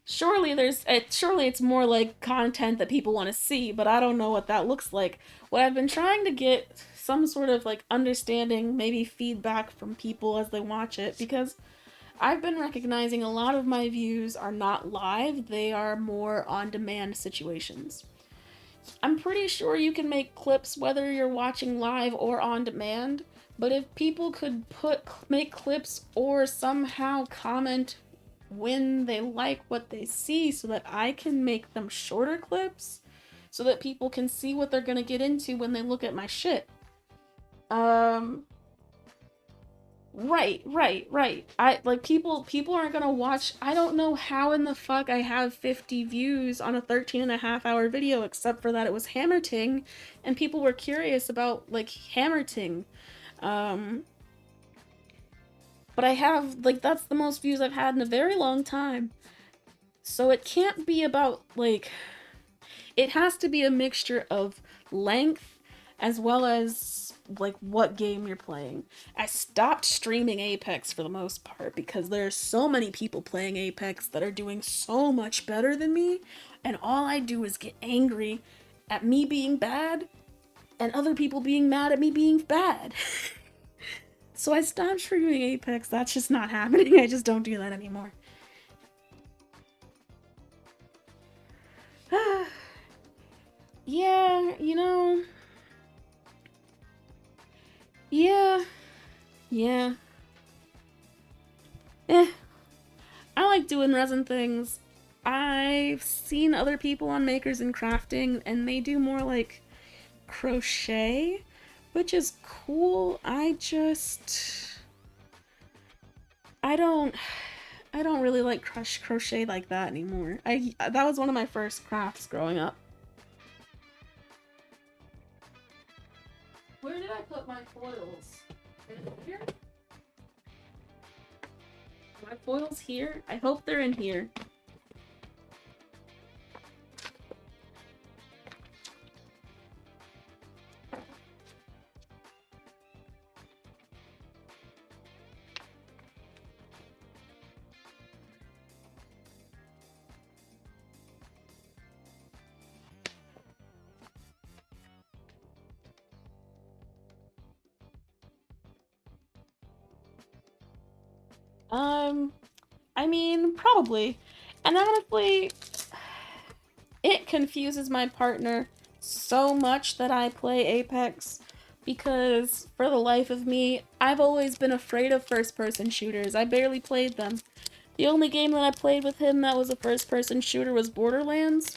Surely it's more like content that people want to see, but I don't know what that looks like. What I've been trying to get some sort of like understanding, maybe feedback from people as they watch it, because I've been recognizing a lot of my views are not live, they are more on-demand situations. I'm pretty sure you can make clips whether you're watching live or on demand, but if people could make clips or somehow comment when they like what they see so that I can make them shorter clips so that people can see what they're gonna get into when they look at my shit. Um, right. I like people aren't gonna watch. I don't know how in the fuck I have 50 views on a 13.5 hour video, except for that it was hammerting, and people were curious about like hammerting. Um, but I have like that's the most views I've had in a very long time. So it can't be about like it has to be a mixture of length as well as like what game you're playing. I stopped streaming Apex for the most part because there's so many people playing Apex that are doing so much better than me, and all I do is get angry at me being bad and other people being mad at me being bad. So I stopped streaming Apex. That's just not happening. I just don't do that anymore. Yeah, you know. Yeah. I like doing resin things. I've seen other people on Makers and Crafting, and they do more like crochet, which is cool. I don't really like crochet like that anymore. That was one of my first crafts growing up. Where did I put my foils? Here? My foils here? I hope they're in here. I mean, probably. And honestly, it confuses my partner so much that I play Apex because, for the life of me, I've always been afraid of first-person shooters. I barely played them. The only game that I played with him that was a first-person shooter was Borderlands.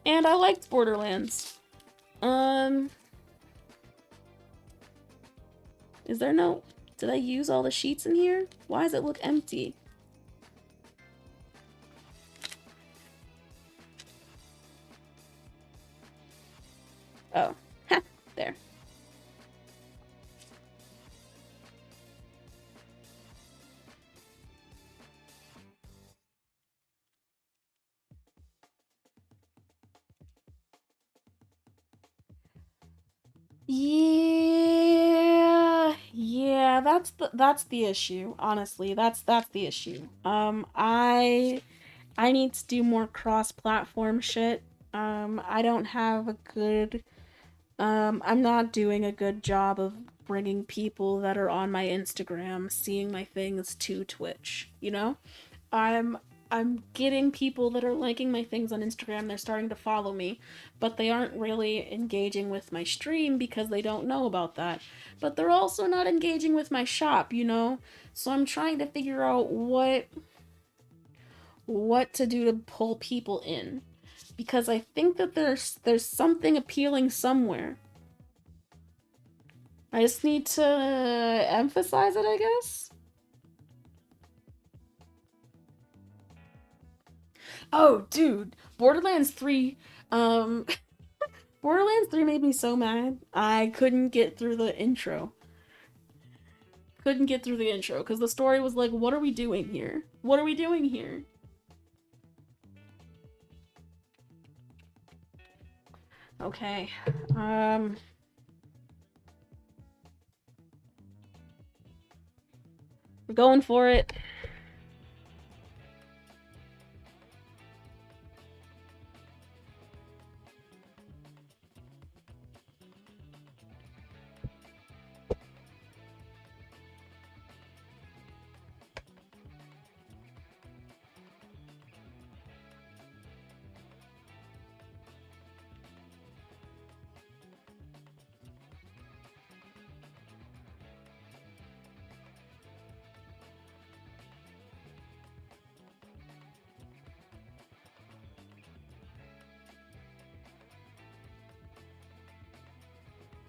And I liked Borderlands. Is there no... Did I use all the sheets in here? Why does it look empty? Oh. Ha! There. Yeah, that's the issue, honestly. That's the issue. I need to do more cross-platform shit. I don't have a good I'm not doing a good job of bringing people that are on my Instagram seeing my things to Twitch, you know? I'm I'm getting people that are liking my things on Instagram. They're starting to follow me, but they aren't really engaging with my stream because they don't know about that. But they're also not engaging with my shop, you know? So I'm trying to figure out what to do to pull people in, because I think that there's something appealing somewhere. I just need to emphasize it, I guess. Oh, dude, Borderlands 3, Borderlands 3 made me so mad. I couldn't get through the intro. Because the story was like, what are we doing here? What are we doing here? Okay, we're going for it.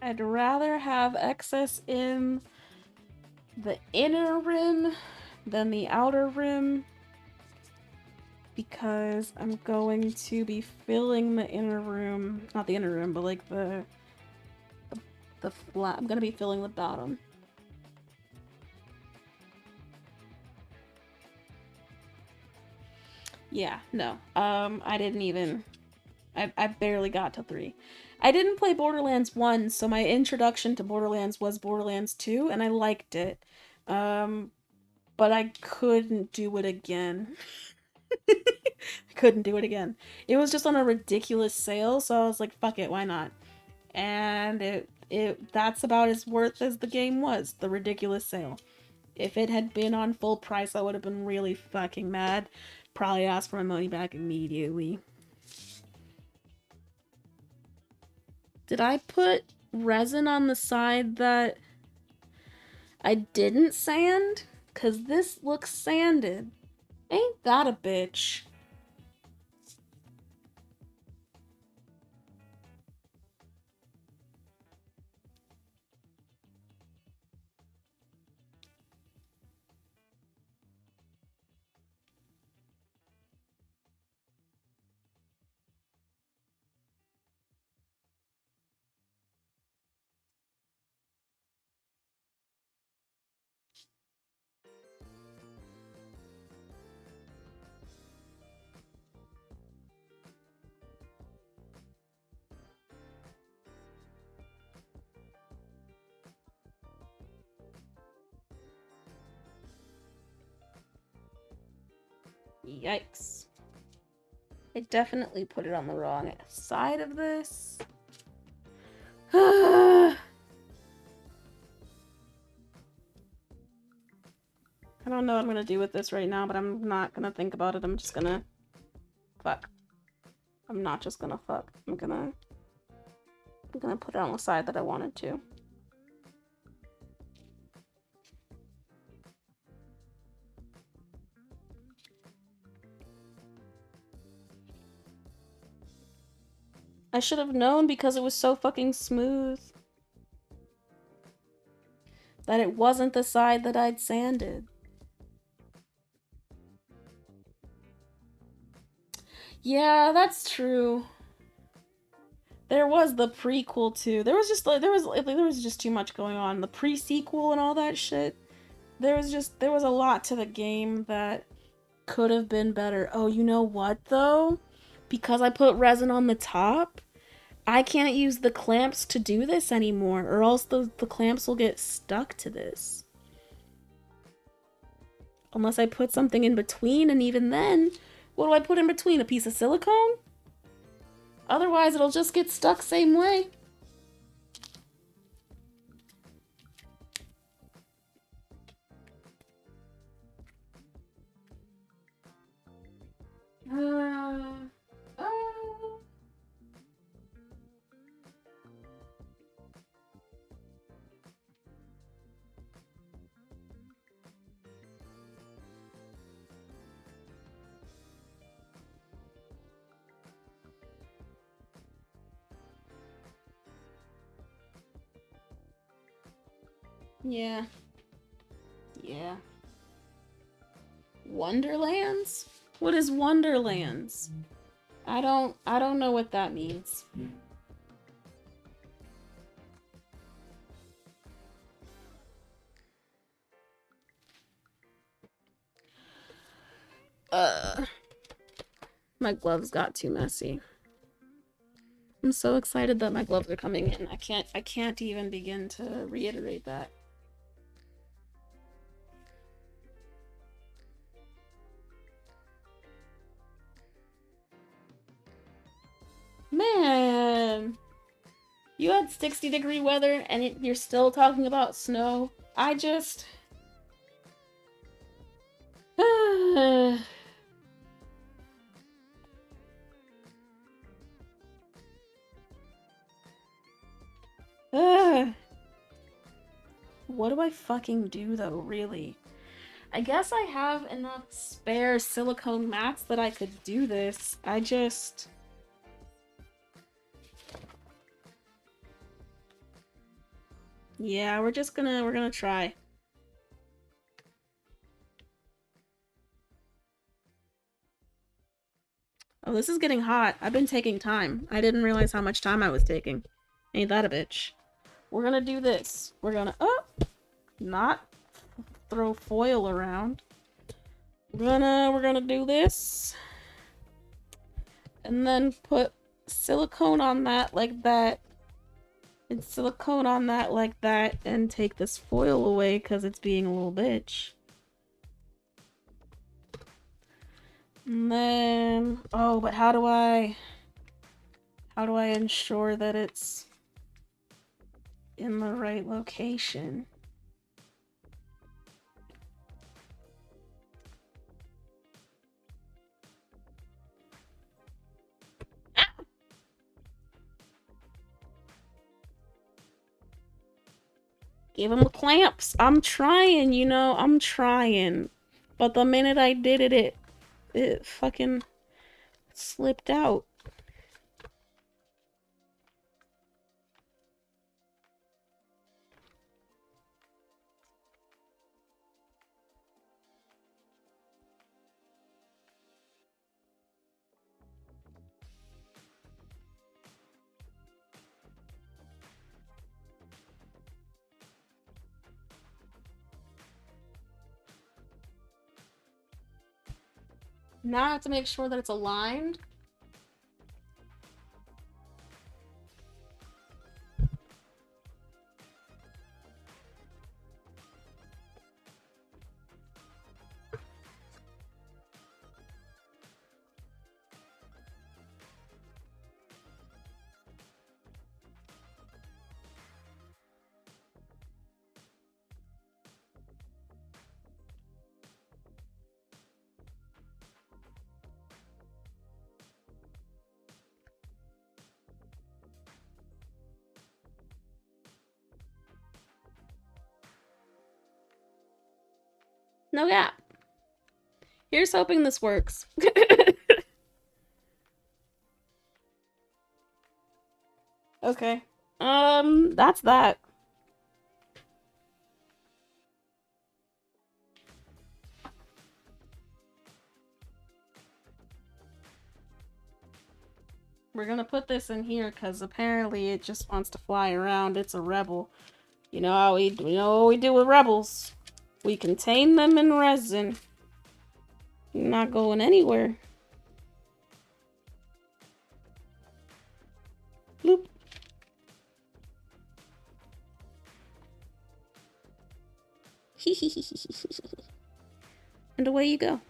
I'd rather have excess in the inner rim than the outer rim, because I'm going to be filling the inner room, not the inner room, but like the flat. I'm gonna be filling the bottom. Yeah, no. I didn't even. I barely got to 3. I didn't play Borderlands 1, so my introduction to Borderlands was Borderlands 2, and I liked it. But I couldn't do it again. I couldn't do it again. It was just on a ridiculous sale, so I was like, fuck it, why not? And that's about as worth as the game was, the ridiculous sale. If it had been on full price, I would have been really fucking mad. Probably asked for my money back immediately. Did I put resin on the side that I didn't sand? 'Cause this looks sanded. Ain't that a bitch? Yikes. I definitely put it on the wrong side of this. I don't know what I'm gonna do with this right now, but I'm not gonna think about it. I'm just gonna... fuck. I'm not just gonna fuck. I'm gonna put it on the side that I wanted to. I should have known because it was so fucking smooth that it wasn't the side that I'd sanded. Yeah, that's true. There was the prequel too. There was just too much going on. The pre-sequel and all that shit. There was a lot to the game that could have been better. Oh, you know what though? Because I put resin on the top, I can't use the clamps to do this anymore, or else the clamps will get stuck to this. Unless I put something in between, and even then, what do I put in between? A piece of silicone? Otherwise, it'll just get stuck same way. Yeah. Yeah. Wonderlands? What is Wonderlands? I don't know what that means. My gloves got too messy. I'm so excited that my gloves are coming in. I can't even begin to reiterate that. Man, you had 60-degree weather and you're still talking about snow. I just... What do I fucking do though, really? I guess I have enough spare silicone mats that I could do this. I just... Yeah, we're gonna try. Oh, this is getting hot. I've been taking time. I didn't realize how much time I was taking. Ain't that a bitch? We're gonna do this. We're gonna, not throw foil around. We're gonna do this. And then put silicone on that like that. And silicone on that like that. And take this foil away because it's being a little bitch. And then, oh, but how do I ensure that it's in the right location? Give him clamps. I'm trying, you know, I'm trying. But the minute I did it, it fucking slipped out. Now I have to make sure that it's aligned. No gap. Here's hoping this works. Okay. That's that. We're gonna put this in here because apparently it just wants to fly around. It's a rebel. You know how we do with rebels. We contain them in resin. Not going anywhere. Bloop. And away you go.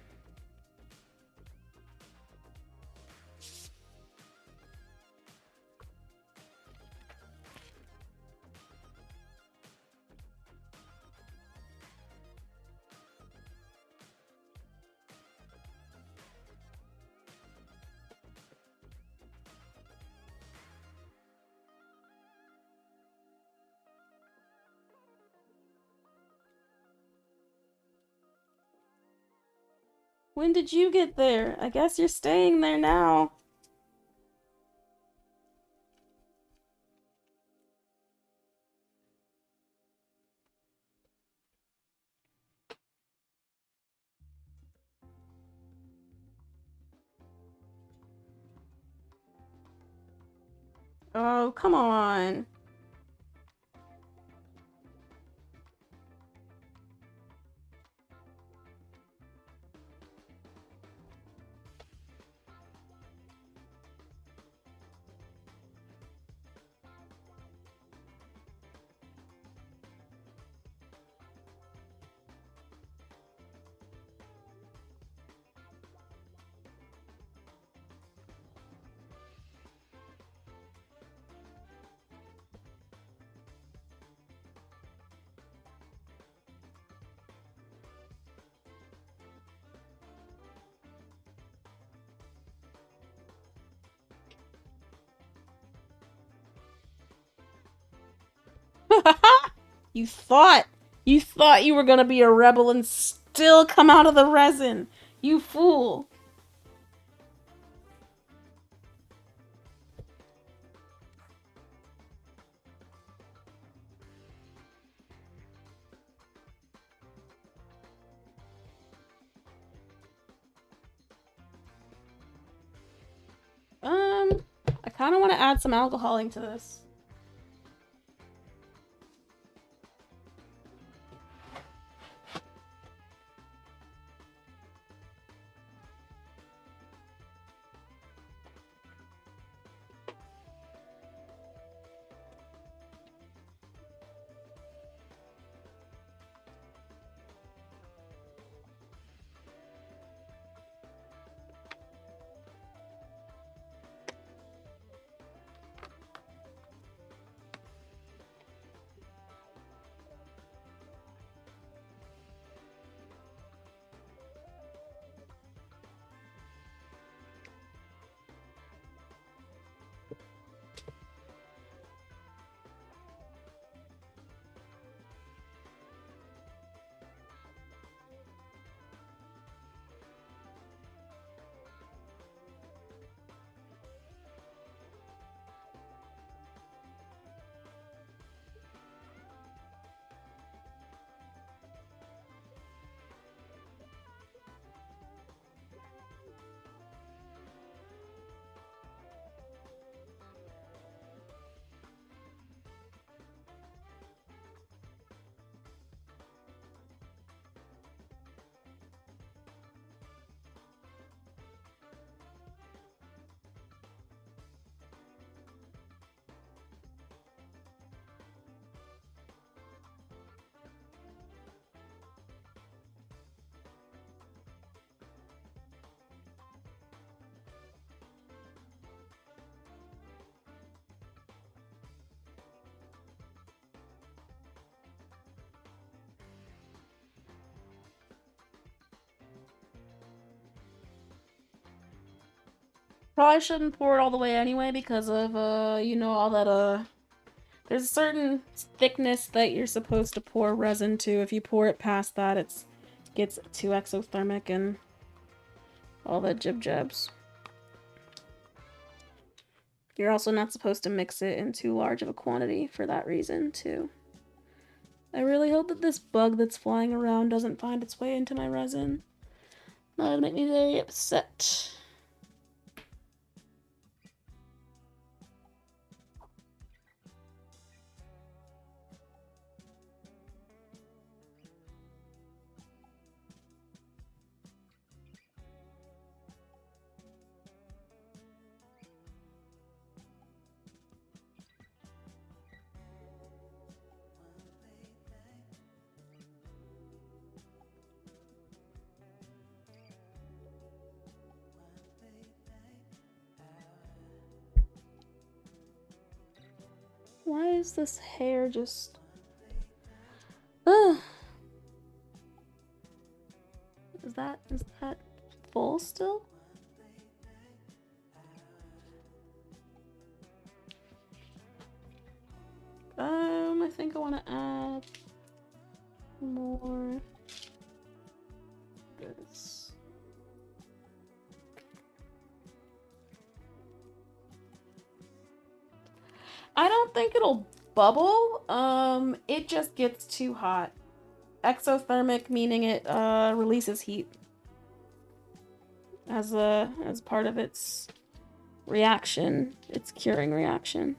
When did you get there? I guess you're staying there now. Oh, come on. You thought you were gonna be a rebel and still come out of the resin. You fool. kind of want to add some alcoholing to this. Probably shouldn't pour it all the way anyway because of, you know, all that, there's a certain thickness that you're supposed to pour resin to. If you pour it past that, it gets too exothermic and all that jib-jabs. You're also not supposed to mix it in too large of a quantity for that reason, too. I really hope that this bug that's flying around doesn't find its way into my resin. That would make me very upset. Why is this hair just... Ugh. Is that full still? I think I want to add more this. I don't think it'll bubble. It just gets too hot. Exothermic meaning it releases heat as part of its reaction, its curing reaction.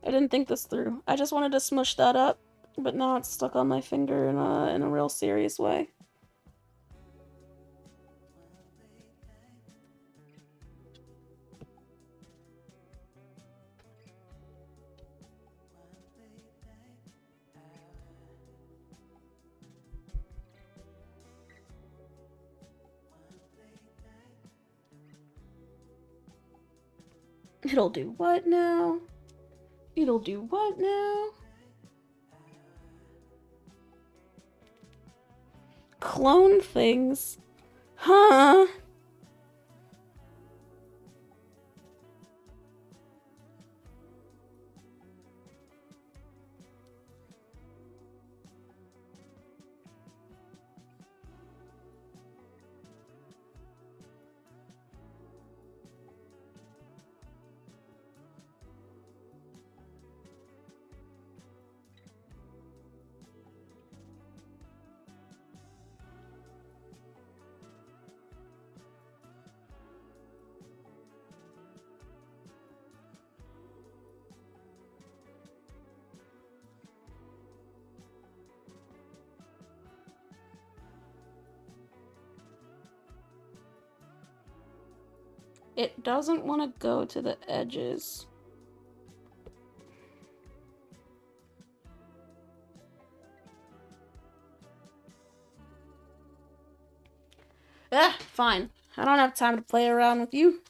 I didn't think this through. I just wanted to smush that up, but now it's stuck on my finger in a real serious way. It'll do what now? It'll do what now? Clone things? Huh? It doesn't want to go to the edges. Fine. I don't have time to play around with you.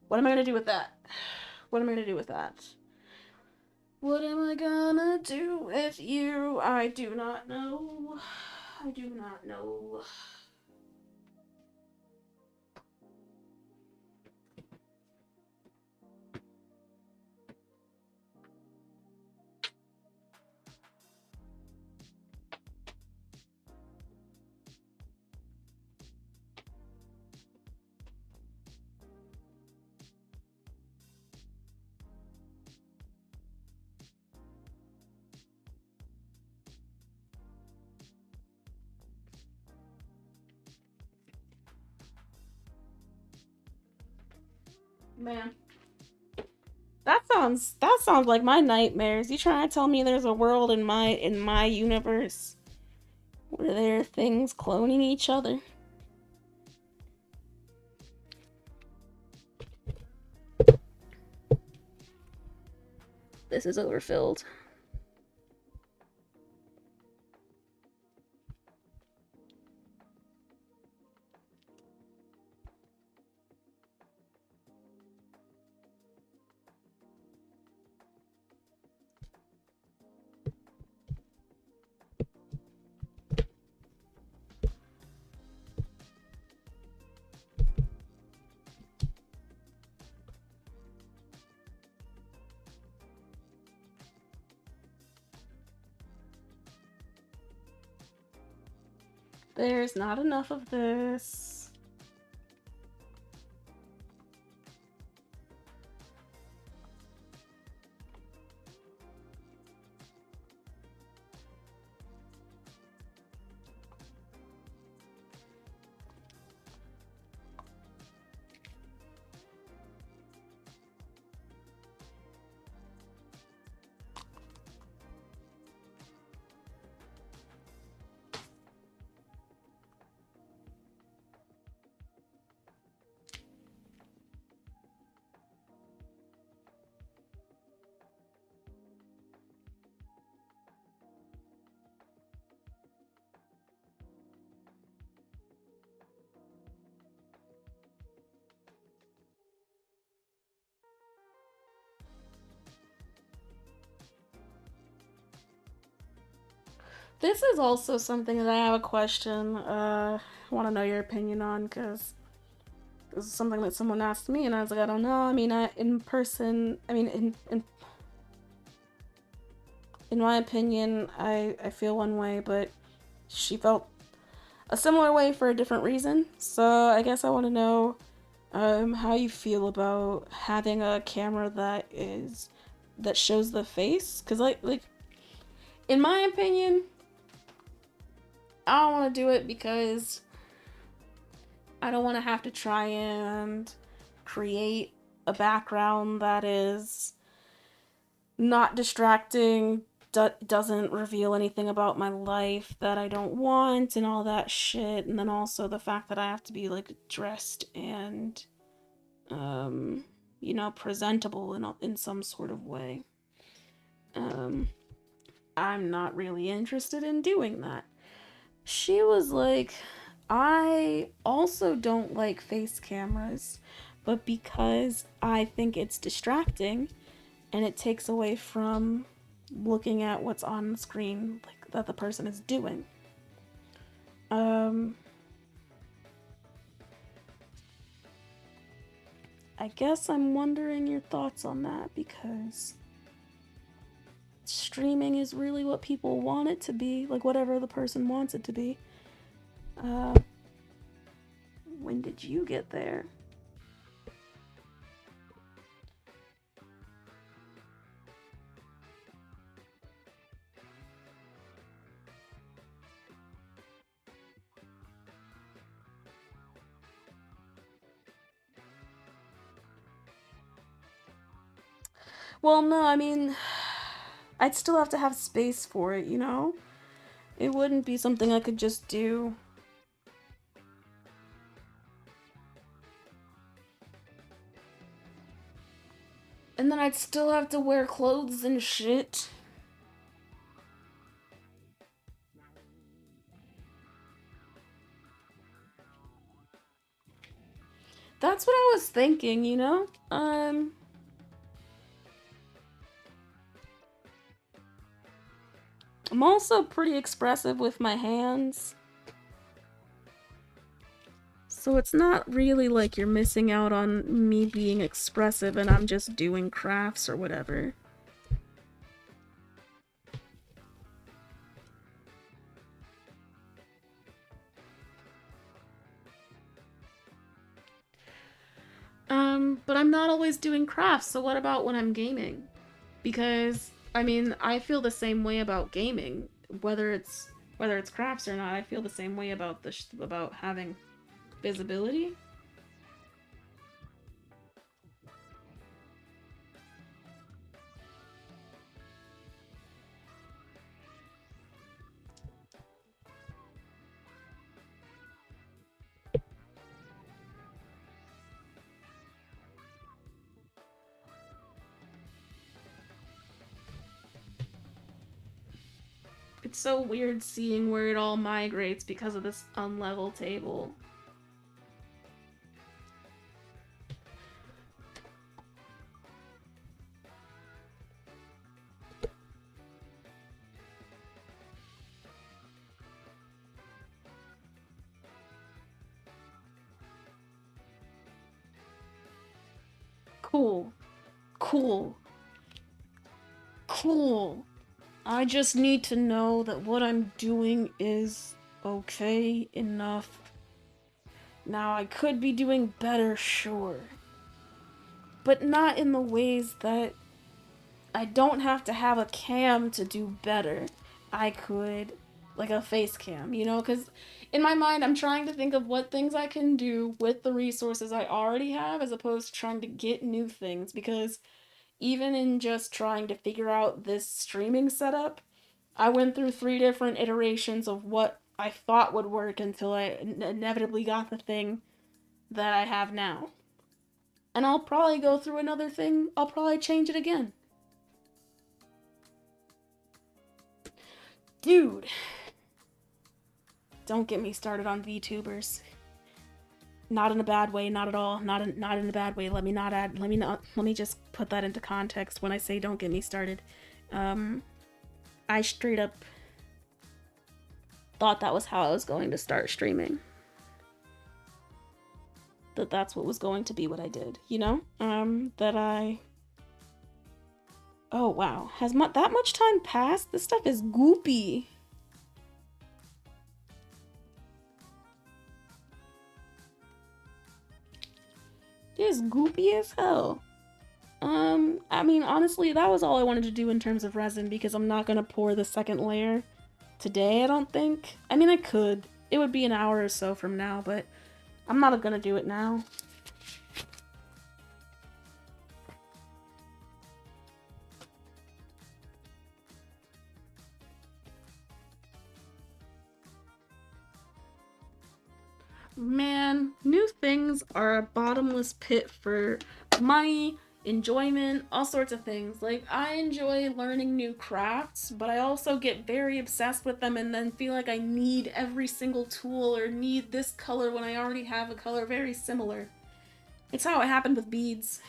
What am I gonna do with that? What am I gonna do with that? What am I gonna do with you? I do not know. I do not know. Man. That sounds like my nightmares. You trying to tell me there's a world in my universe where there are things cloning each other? This is overfilled. There's not enough of this. This is also something that I have a question. I want to know your opinion on, because this is something that someone asked me, and I was like, I don't know. I mean, in my opinion, I feel one way, but she felt a similar way for a different reason. So I guess I want to know how you feel about having a camera that shows the face, because like in my opinion, I don't want to do it because I don't want to have to try and create a background that is not distracting, doesn't reveal anything about my life that I don't want, and all that shit. And then also the fact that I have to be like dressed and presentable in some sort of way. I'm not really interested in doing that. She was like, I also don't like face cameras, but because I think it's distracting and it takes away from looking at what's on the screen, like that the person is doing. I guess I'm wondering your thoughts on that, because streaming is really what people want it to be, like whatever the person wants it to be. When did you get there? Well, no, I mean, I'd still have to have space for it, you know? It wouldn't be something I could just do. And then I'd still have to wear clothes and shit. That's what I was thinking, you know? I'm also pretty expressive with my hands. So it's not really like you're missing out on me being expressive and I'm just doing crafts or whatever. But I'm not always doing crafts, so what about when I'm gaming? Because, I mean, I feel the same way about gaming. Whether it's crafts or not, I feel the same way about about having visibility. It's so weird seeing where it all migrates because of this unlevel table. Cool. Cool. Cool. I just need to know that what I'm doing is okay enough. Now, I could be doing better, sure. But not in the ways that I don't have to have a cam to do better. I could, like a face cam, you know? Because in my mind, I'm trying to think of what things I can do with the resources I already have as opposed to trying to get new things. Because even in just trying to figure out this streaming setup, I went through 3 different iterations of what I thought would work until I inevitably got the thing that I have now. And I'll probably go through another thing, I'll probably change it again. Dude! Don't get me started on VTubers. Not in a bad way, not at all. Not in a bad way. Let me just put that into context when I say don't get me started. I straight up thought that was how I was going to start streaming. That's what was going to be what I did, you know? Oh wow, has that much time passed? This stuff is goopy. It is goopy as hell. I mean, honestly, that was all I wanted to do in terms of resin because I'm not gonna pour the second layer today, I don't think. I mean, I could. It would be an hour or so from now, but I'm not gonna do it now. Man, new things are a bottomless pit for money, enjoyment, all sorts of things. Like, I enjoy learning new crafts, but I also get very obsessed with them and then feel like I need every single tool or need this color when I already have a color very similar. It's how it happened with beads.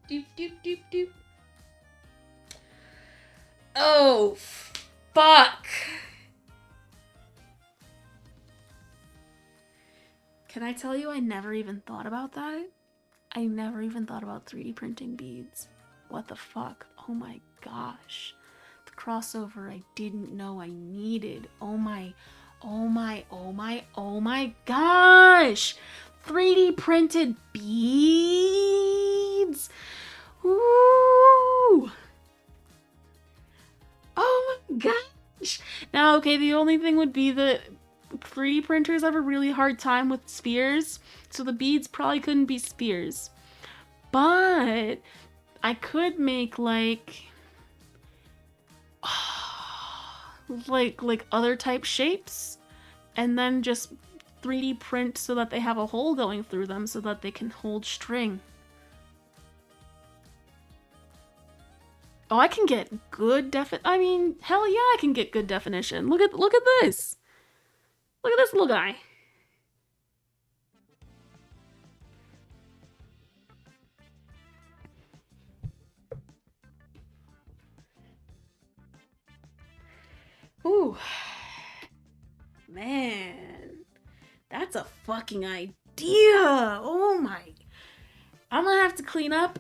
Doop, doop, doop, doop. Oh, fuck. Can I tell you I never even thought about that? I never even thought about 3D printing beads. What the fuck? Oh my gosh. The crossover I didn't know I needed. Oh my gosh! 3D printed beads! Ooh! Oh my gosh! Now, okay, the only thing would be that 3D printers have a really hard time with spheres, so the beads probably couldn't be spheres. But I could make like other type shapes and then just 3D print so that they have a hole going through them so that they can hold string. Oh, I can get good I mean, hell yeah, I can get good definition. Look at this. Look at this little guy. Ooh. Man. That's a fucking idea. Oh my. I'm gonna have to clean up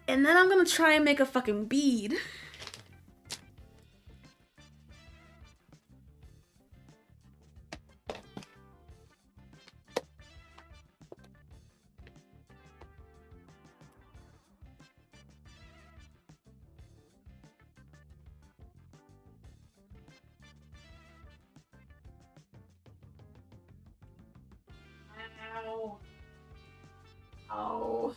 and then I'm gonna try and make a fucking bead. Ow. Oh.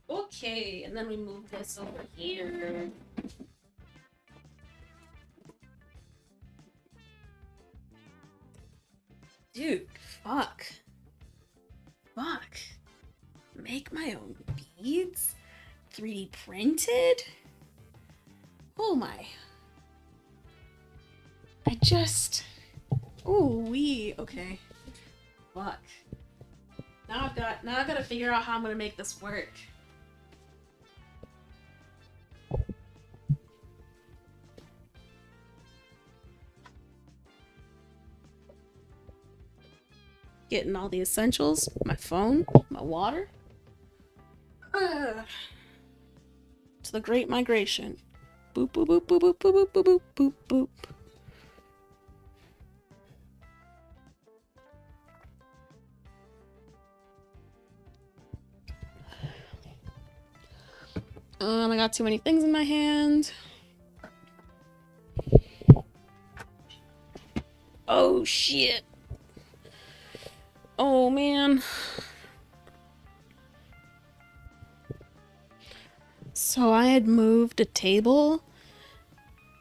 Okay, and then we move this over here. Dude, fuck. Fuck. Make my own beads? 3D printed? Oh my. I just... Ooh, wee. Okay. Fuck. Now I've got to figure out how I'm gonna make this work. Getting all the essentials, my phone, my water. To the Great Migration. Boop, boop, boop, boop, boop, boop, boop, boop, boop, boop. I got too many things in my hand. Oh, shit. Oh, man. So I had moved a table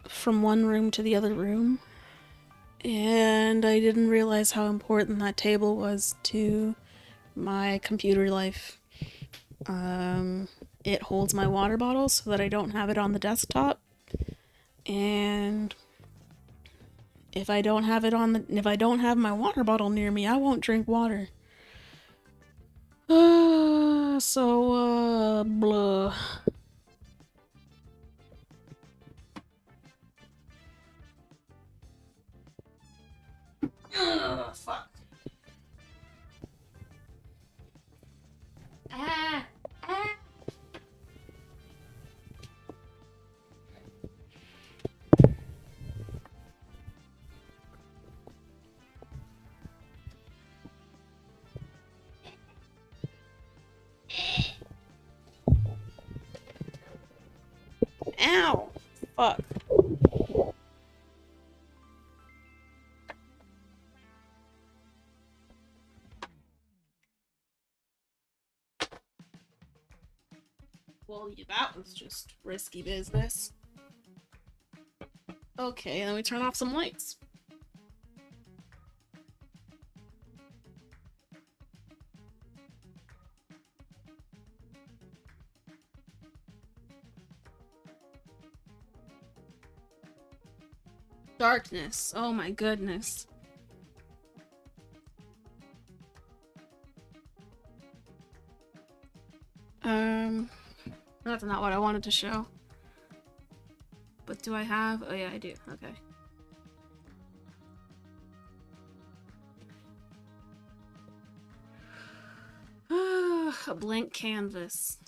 from one room to the other room, and I didn't realize how important that table was to my computer life. It holds my water bottle so that I don't have it on the desktop, and if I don't have my water bottle near me, I won't drink water. Blah. Fuck. Ah. Ow. Fuck. Well, yeah, that was just risky business. Okay, then we turn off some lights. Darkness. Oh my goodness. That's not what I wanted to show. But do I have? Oh yeah, I do. Okay. A blank canvas.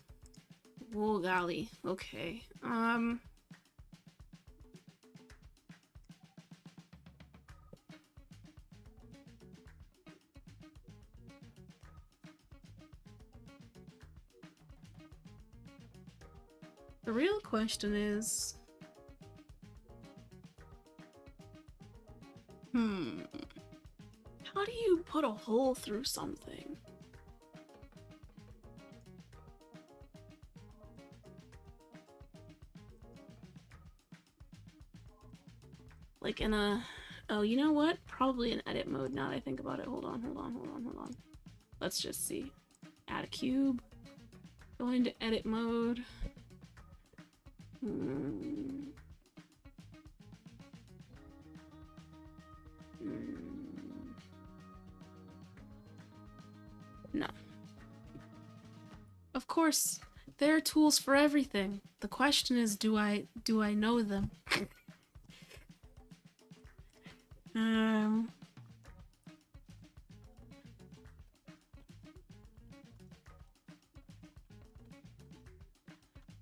Oh golly. Okay. The real question is, how do you put a hole through something? Like in a, oh, you know what? Probably in edit mode now that I think about it. Hold on. Let's just see. Add a cube. Go into edit mode. No. Of course, there are tools for everything. The question is, do I know them?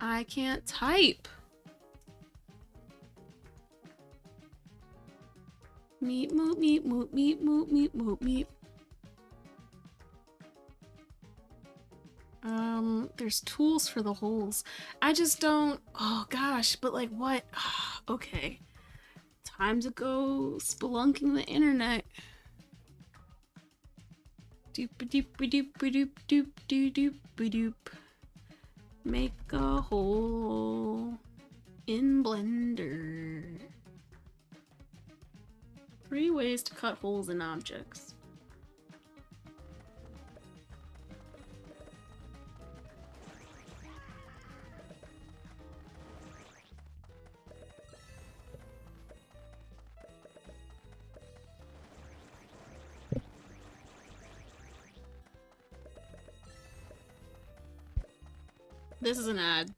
I can't type. Meep moop meep moop meep moop meep moop meep. There's tools for the holes. I just don't. Oh gosh, but like what? Okay. Time to go spelunking the internet. Doop doop doop doop doop doop doop doop. Make a hole in Blender. 3 ways to cut holes in objects. This is an ad.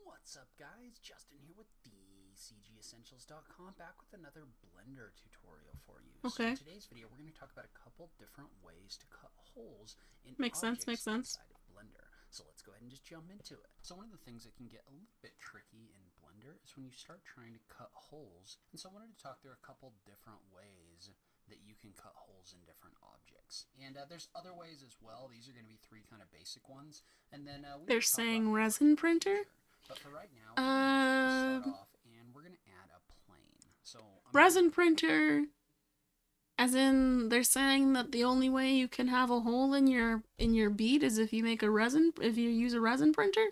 What's up, guys? Justin here with the CGEssentials.com, back with another Blender tutorial for you. Okay. So in today's video, we're going to talk about a couple different ways to cut holes in Makes sense. inside of Blender. So let's go ahead and just jump into it. So one of the things that can get a little bit tricky in Blender is when you start trying to cut holes. And so I wanted to talk through a couple different ways that you can cut holes in different objects. And there's other ways as well. These are going to be 3 kind of basic ones. And then they're saying resin printer? But for right now, we're going to start off and we're going to add a plane. So resin printer, as in they're saying that the only way you can have a hole in your bead is if you use a resin printer?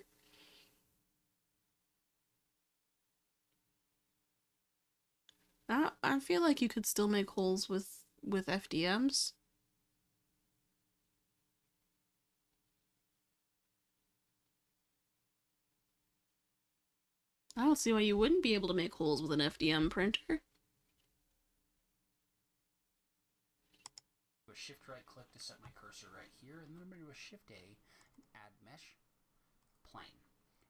I feel like you could still make holes with FDMs. I don't see why you wouldn't be able to make holes with an FDM printer. Do a shift right click to set my cursor right here, and then I'm going to do a shift A and add mesh plane.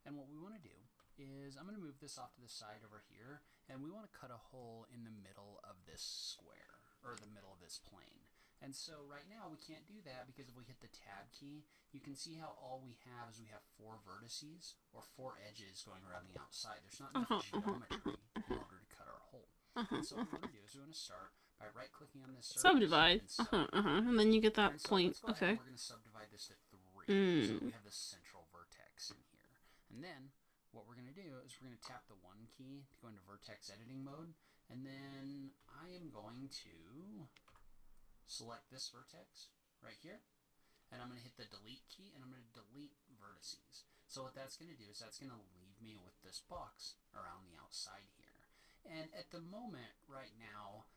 And what we want to do is I'm going to move this off to the side over here, and we want to cut a hole in the middle of this square, or the middle of this plane. And so right now we can't do that because if we hit the tab key, you can see how all we have is we have 4 vertices, or 4 edges going around the outside. There's not enough geometry in order to cut our hole. And so what we want to do is we want to start by right-clicking on this surface. Subdivide. And then you get that point. Okay. We're going to subdivide this to 3, so that we have this central vertex in here. And then what we're going to do is we're going to tap the 1 key to go into vertex editing mode, and then I am going to select this vertex right here, and I'm going to hit the delete key, and I'm going to delete vertices. So what that's going to do is that's going to leave me with this box around the outside here. And at the moment right now,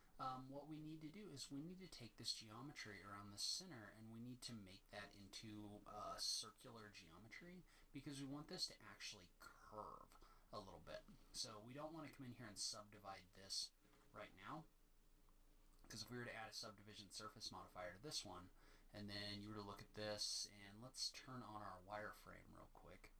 what we need to do is we need to take this geometry around the center and we need to make that into circular geometry because we want this to actually curve a little bit. So we don't want to come in here and subdivide this right now. Because if we were to add a subdivision surface modifier to this one, and then you were to look at this, and let's turn on our wireframe real quick.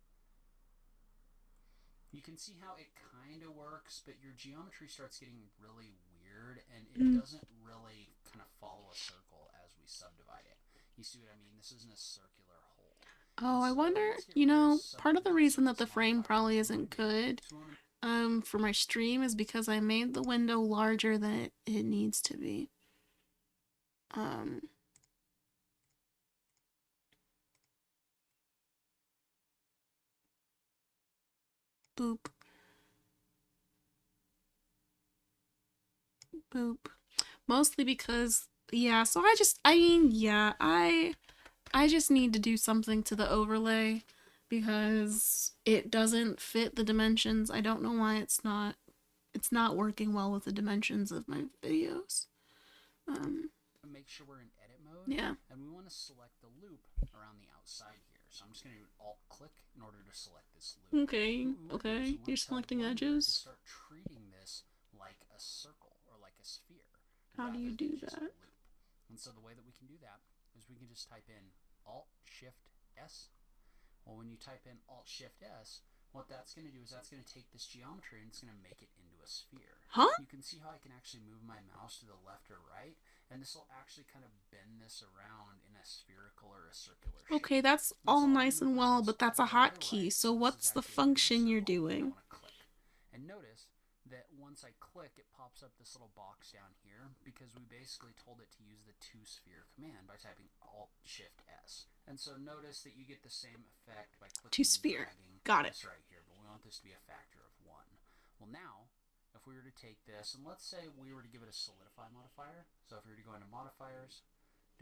You can see how it kind of works, but your geometry starts getting really weird, and it doesn't really kind of follow a circle as we subdivide it. You see what I mean? This isn't a circular hole. Oh, I wonder, you know, part of the reason that the frame probably isn't good for my stream is because I made the window larger than it needs to be. Boop. Boop. Mostly because, yeah, so I just need to do something to the overlay because it doesn't fit the dimensions. I don't know why it's not working well with the dimensions of my videos. Make sure we're in edit mode. Yeah. And we want to select the loop around the outside here. So I'm just going to alt-click in order to select this loop. Okay, okay. You're selecting edges. Start treating this like a circle or like a sphere. How do you do that? And so the way that we can do that is we can just type in Alt-Shift-S. Well, when you type in Alt-Shift-S, what that's going to do is that's going to take this geometry and it's going to make it into a sphere. Huh? You can see how I can actually move my mouse to the left or right, and this will actually kind of bend this around in a spherical or a circular shape. Okay, that's all nice and well, but that's a hotkey. So what's the function you're doing? And notice that once I click, it pops up this little box down here because we basically told it to use the to-sphere command by typing Alt-Shift-S. And so notice that you get the same effect by clicking To-sphere. Got it. this right here, but we want this to be a factor of 1. Well, now, if we were to take this, and let's say we were to give it a solidify modifier. So if we were to go into modifiers,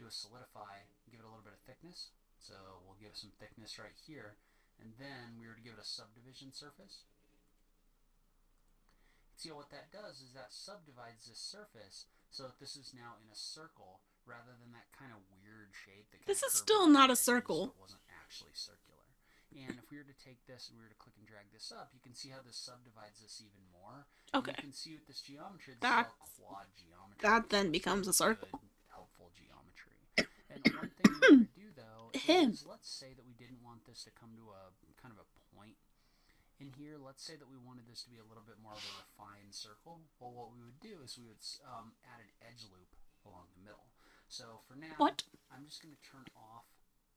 do a solidify, give it a little bit of thickness. So we'll give some thickness right here, and then we were to give it a subdivision surface. See what that does is that subdivides this surface so that this is now in a circle rather than that kind of weird shape. That This is still not a circle. It wasn't actually circular. And if we were to take this and we were to click and drag this up, you can see how this subdivides this even more. Okay. And you can see with this geometry, this is all quad geometry. That then becomes a circle. Good, helpful geometry. And one thing we want to do though is let's say that we didn't want this to come to a kind of a point in here. Let's say that we wanted this to be a little bit more of a refined circle. Well, what we would do is we would add an edge loop along the middle. So for now, I'm just going to turn off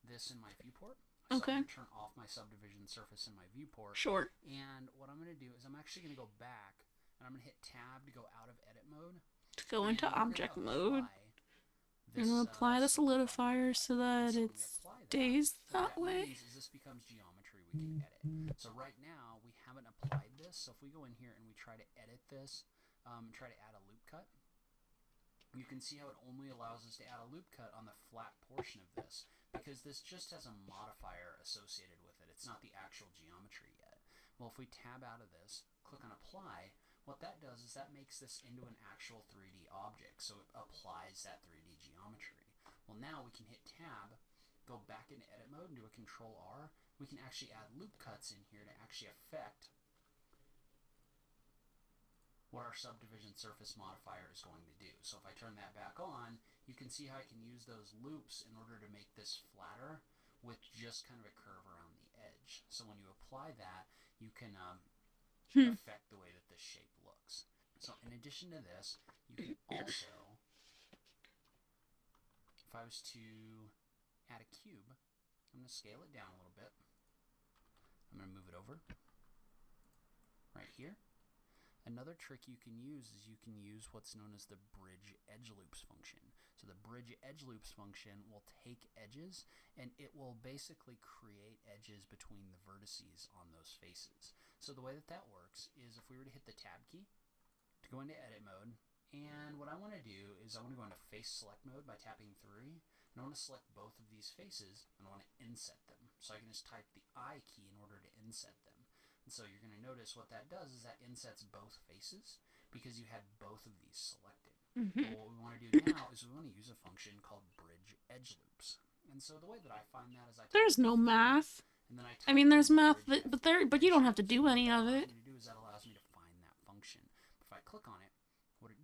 this in my viewport. So Okay. I'm going to turn off my subdivision surface in my viewport. Sure. And what I'm going to do is I'm actually going to go back and I'm going to hit tab to go out of edit mode. To go into object mode. And apply the solidifier so that it stays that way. This becomes geometry we can edit. So right now we haven't applied this. So if we go in here and we try to edit this, try to add a loop cut, you can see how it only allows us to add a loop cut on the flat portion of this because this just has a modifier associated with it. It's not the actual geometry yet. Well, if we tab out of this, click on apply, what that does is that makes this into an actual 3D object. So it applies that 3D geometry. Well, now we can hit tab, go back into edit mode and do a control R. We can actually add loop cuts in here to actually affect what our subdivision surface modifier is going to do. So if I turn that back on, you can see how I can use those loops in order to make this flatter with just kind of a curve around the edge. So when you apply that, you can affect the way that this shape looks. So in addition to this, you can also, if I was to add a cube, I'm going to scale it down a little bit. I'm going to move it over right here. Another trick you can use is you can use what's known as the bridge edge loops function. So the bridge edge loops function will take edges and it will basically create edges between the vertices on those faces. So the way that that works is if we were to hit the tab key to go into edit mode, and what I want to do is I want to go into face select mode by tapping 3, and I want to select both of these faces and I want to inset them. So I can just type the I key in order to inset them. And so you're going to notice what that does is that insets both faces because you had both of these selected. But what we want to do now is we want to use a function called bridge edge loops. And so the way that I find that is There's no math. And then I mean, there's math, but you don't have to do any of it. What it do is that allows me to find that function. If I click on it, what it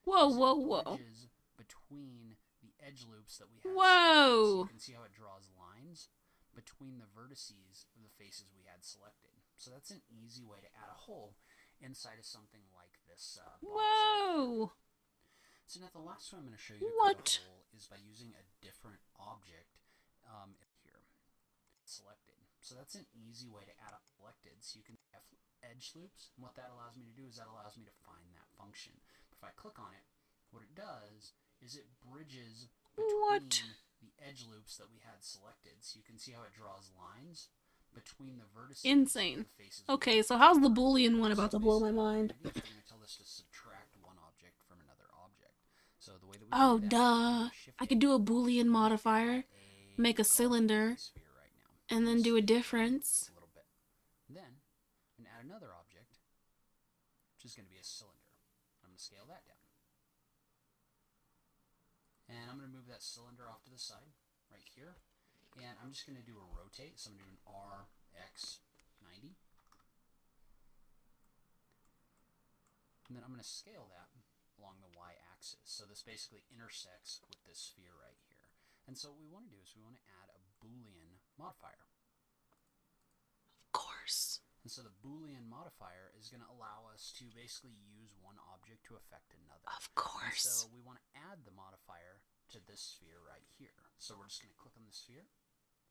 Whoa, is whoa, it whoa. bridges between the edge loops that we had Whoa! selected. So you can see how it draws lines between the vertices of the faces we had selected. So that's an easy way to add a hole inside of something like this box. Whoa! Right. So now the last one I'm going to show you to What? cut a hole is by using a different object here selected. So that's an easy way to add a selected. So you can have edge loops, and what that allows me to do is that allows me to find that function. If I click on it, what it does is it bridges between the edge loops that we had selected. So you can see how it draws lines between the vertices. Insane. Okay, so how's the Boolean one about to blow my mind? We're going to tell this to subtract one object from another object. So the way that we Oh, do that, duh. I could do a Boolean modifier, make a cylinder, and then do a difference. A little bit. Then I'm going to add another object, which is going to be a cylinder. I'm going to scale that down. And I'm going to move that cylinder off to the side, right here. And I'm just going to do a rotate. So I'm going to do an RX90. And then I'm going to scale that along the y-axis. So this basically intersects with this sphere right here. And so what we want to do is we want to add a Boolean modifier. Of course. And so the Boolean modifier is going to allow us to basically use one object to affect another. Of course. And so we want to add the modifier to this sphere right here. So we're just going to click on the sphere,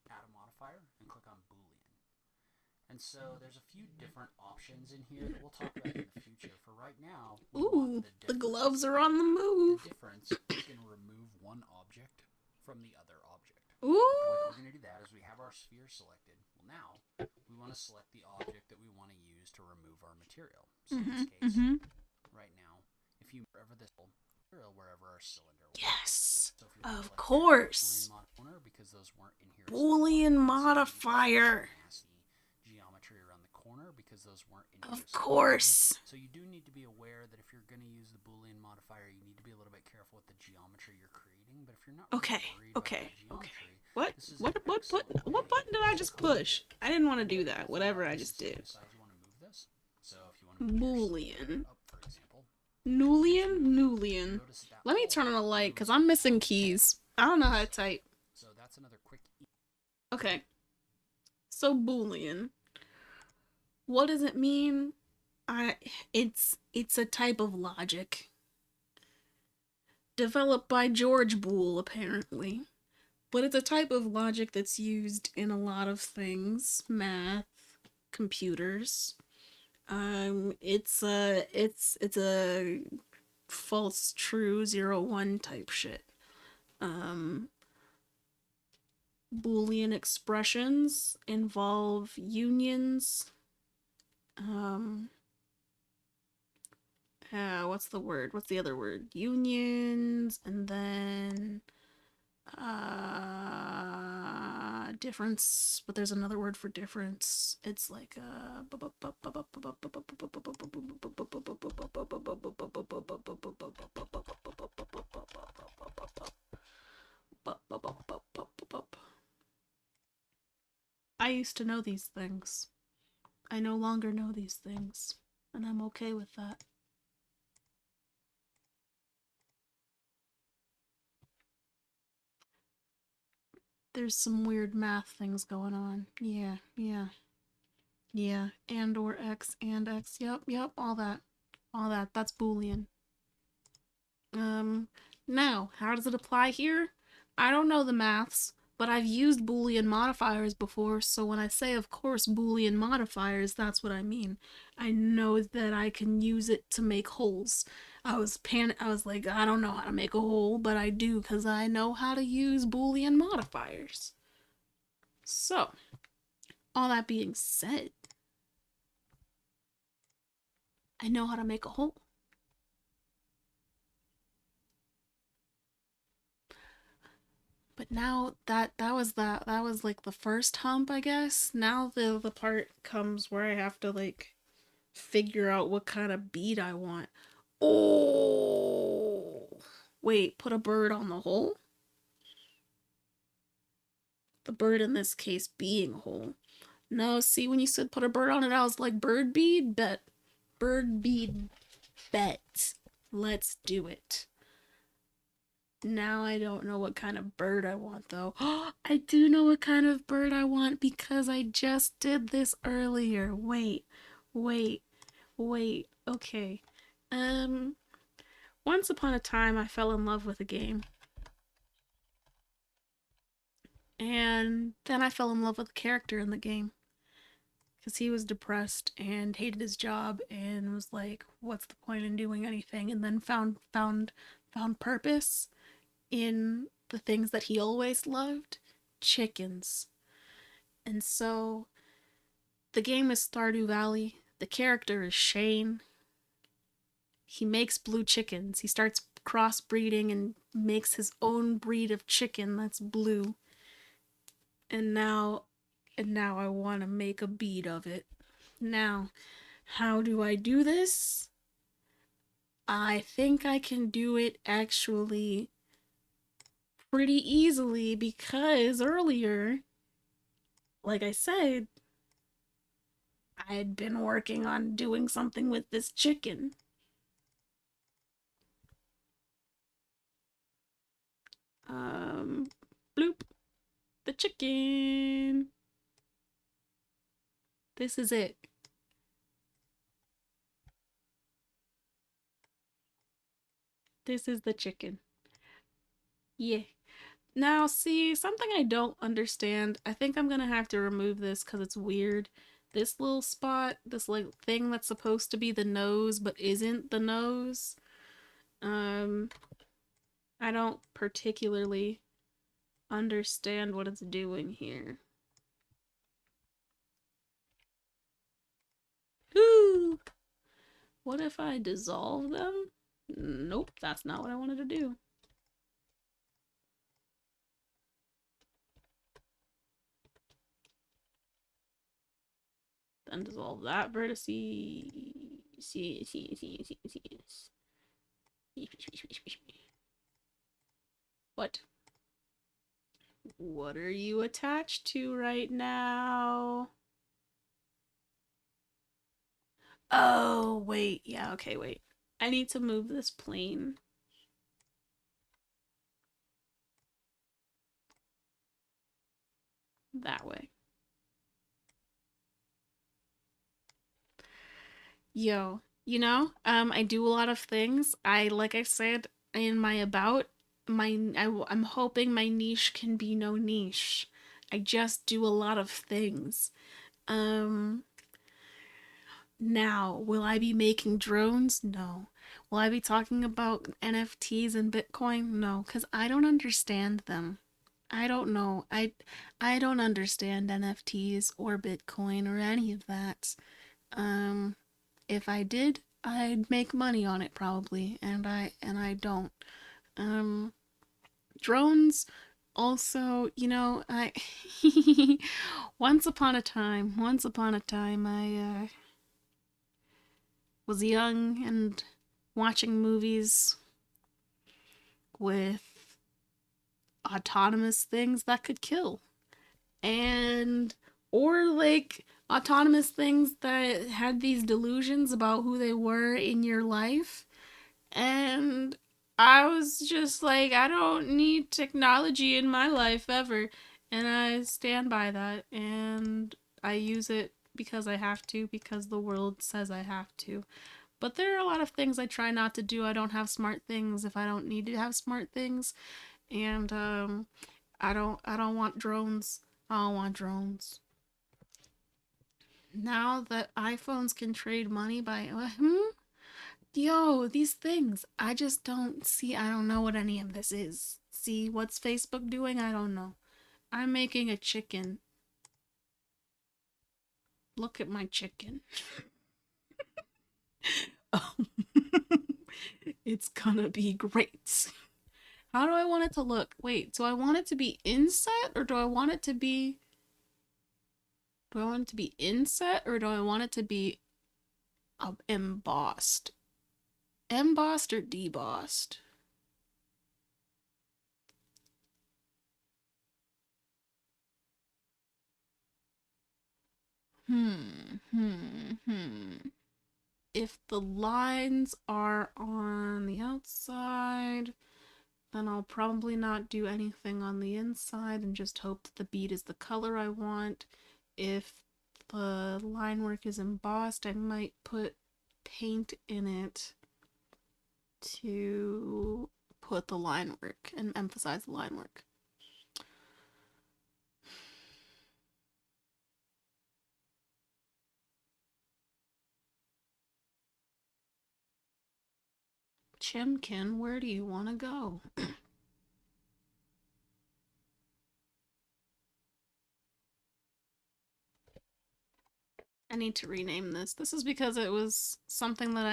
add a modifier, and click on Boolean. And so there's a few different options in here that we'll talk about in the future. For right now, ooh, the gloves are on the move. The difference is going to remove one object from the other object. Ooh. The way that we're going to do that is we have our sphere selected. Well, now we want to select the object that we want to use to remove our material. So in this case, right now, if you wherever this material, wherever our cylinder was. Yes, so of course. Because those weren't in here. Boolean modifier. Geometry around the corner because those weren't in here. Of course. So you do need to be aware that if you're going to use the Boolean modifier, you need to be a little bit careful with the geometry you're creating. But if you're not really What button did I just push? I didn't want to do that. Whatever I just did. Boolean. Noolean. Let me turn on a light because I'm missing keys. I don't know how to type. So that's another quick. Okay. So Boolean. What does it mean? It's a type of logic developed by George Boole, apparently. But it's a type of logic that's used in a lot of things, math, computers. It's a false true 0-1 type shit. Boolean expressions involve unions. What's the word? What's the other word? Unions, and then difference, but there's another word for difference. It's like I used to know these things. I no longer know these things, and I'm okay with that. There's some weird math things going on. Yeah. And or x and x. Yep, all that. That's Boolean. Now, how does it apply here? I don't know the maths, but I've used Boolean modifiers before, so when I say, of course, Boolean modifiers, that's what I mean. I know that I can use it to make holes. I was like, I don't know how to make a hole, but I do because I know how to use Boolean modifiers. So, all that being said, I know how to make a hole. But now that was like the first hump, I guess. Now the part comes where I have to like figure out what kind of bead I want. Oh, wait, put a bird on the hole? The bird in this case being a hole. No, see, when you said put a bird on it, I was like, bird bead? Bet. Bird bead. Bet. Let's do it. Now I don't know what kind of bird I want though. I do know what kind of bird I want because I just did this earlier. Wait. Okay. Once upon a time I fell in love with a game. And then I fell in love with a character in the game. Because he was depressed and hated his job and was like, what's the point in doing anything? And then found purpose in the things that he always loved, chickens. And so the game is Stardew Valley. The character is Shane. He makes blue chickens. He starts crossbreeding and makes his own breed of chicken that's blue. And now I want to make a bead of it. Now, how do I do this? I think I can do it actually pretty easily because earlier, like I said, I had been working on doing something with this chicken. Bloop. The chicken. This is it. This is the chicken. Yeah. Now, see, something I don't understand. I think I'm gonna have to remove this because it's weird. This little spot, this like thing that's supposed to be the nose but isn't the nose. I don't particularly understand what it's doing here. Ooh! What if I dissolve them? Nope, that's not what I wanted to do. Then dissolve that vertex. What? What are you attached to right now? Oh, wait. Yeah, okay, wait. I need to move this plane. That way. Yo, I do a lot of things. Like I said in my about, I'm hoping my niche can be no niche. I just do a lot of things. Now, will I be making drones? No. Will I be talking about NFTs and Bitcoin? No, because I don't understand them. I don't know. I don't understand NFTs or Bitcoin or any of that. If I did, I'd make money on it probably, and I don't. Drones also, I once upon a time, I was young and watching movies with autonomous things that could kill. And or like autonomous things that had these delusions about who they were in your life. And I was just like, I don't need technology in my life ever. And I stand by that. And I use it because I have to, because the world says I have to. But there are a lot of things I try not to do. I don't have smart things if I don't need to have smart things. And I don't want drones. I don't want drones. Now that iPhones can trade money by yo, these things. I just don't see. I don't know what any of this is. See, what's Facebook doing? I don't know. I'm making a chicken. Look at my chicken. It's gonna be great. How do I want it to look? Wait, do I want it to be inset or do I want it to be... Do I want it to be inset or do I want it to be embossed? Embossed or debossed? if the lines are on the outside, then I'll probably not do anything on the inside and just hope that the bead is the color I want. If the line work is embossed, I might put paint in it to put the line work and emphasize the line work. Chimkin, where do you want to go? I need to rename this. This is because it was something that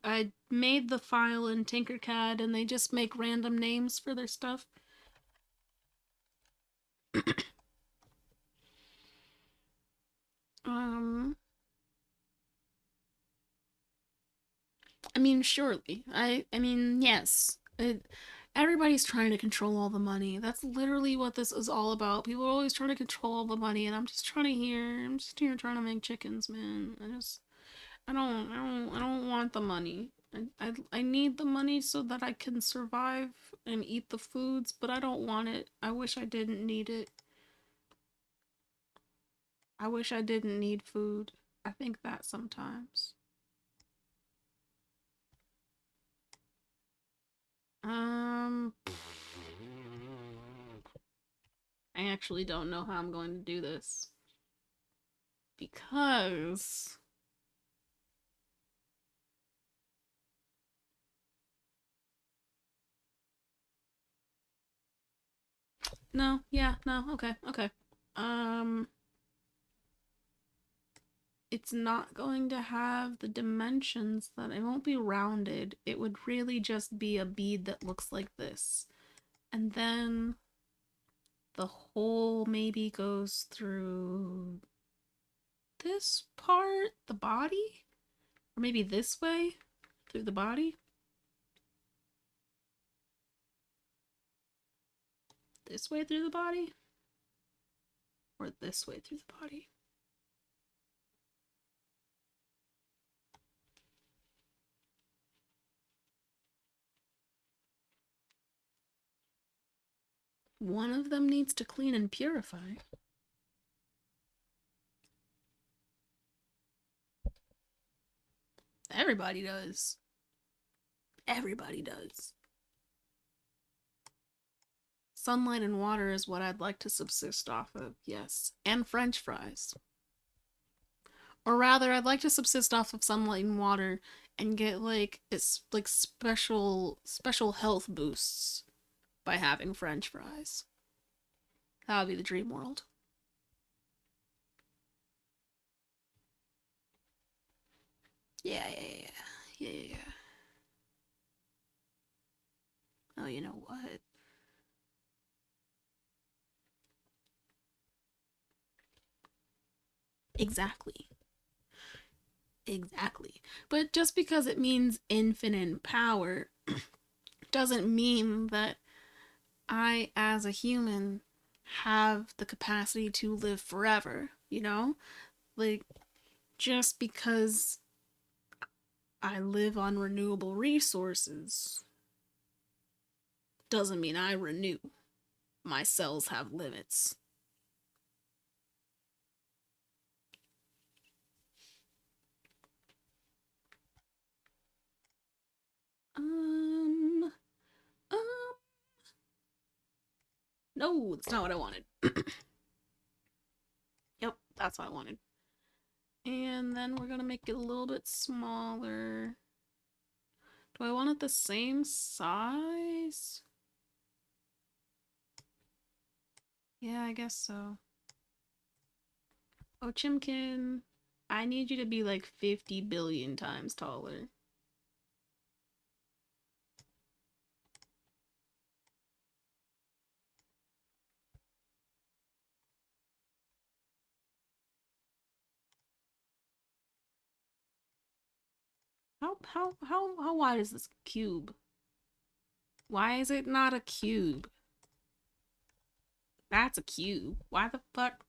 I made the file in Tinkercad and they just make random names for their stuff. I mean, surely. I mean, yes. Everybody's trying to control all the money. That's literally what this is all about. People are always trying to control all the money, and I'm just here trying to make chickens, man. I don't want the money. I need the money so that I can survive and eat the foods, but I don't want it. I wish I didn't need it. I wish I didn't need food. I think that sometimes. I actually don't know how I'm going to do this. Because no, yeah, no, okay. It's not going to have the dimensions that it won't be rounded. It would really just be a bead that looks like this. And then the hole maybe goes through this part, the body? Or maybe this way through the body? This way through the body? Or this way through the body? One of them needs to clean and purify. Everybody does. Everybody does. Sunlight and water is what I'd like to subsist off of, yes. And French fries. Or rather, I'd like to subsist off of sunlight and water and get it's like special health boosts by having French fries. That would be the dream world. Yeah. Oh, you know what? Exactly. But just because it means infinite power doesn't mean that I, as a human, have the capacity to live forever, you know? Like, just because I live on renewable resources doesn't mean I renew. My cells have limits. No, that's not what I wanted. Yep, that's what I wanted. And then we're gonna make it a little bit smaller. Do I want it the same size? Yeah, I guess so. Oh, Chimkin, I need you to be like 50 billion times taller. How wide is this cube? Why is it not a cube? That's a cube. Why the fuck?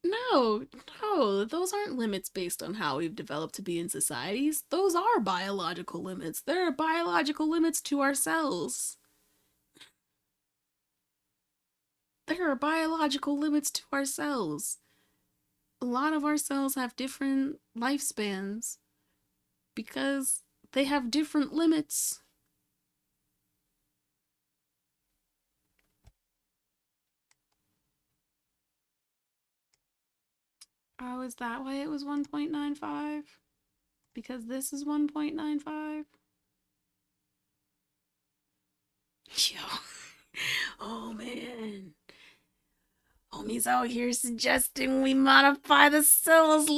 No, those aren't limits based on how we've developed to be in societies. Those are biological limits. There are biological limits to our cells. There are biological limits to our cells. A lot of our cells have different lifespans because they have different limits. Oh, is that why it was 1.95? Because this is 1.95? Yo. Oh, man. Homie's out here suggesting we modify the cells.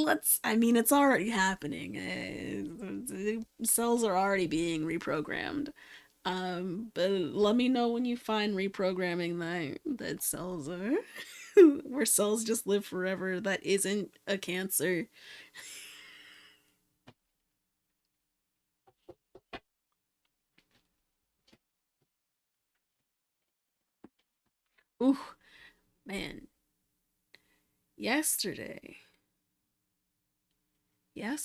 I mean, it's already happening. Cells are already being reprogrammed. But let me know when you find reprogramming that cells are where cells just live forever. That isn't a cancer. Ooh, man. Yesterday. I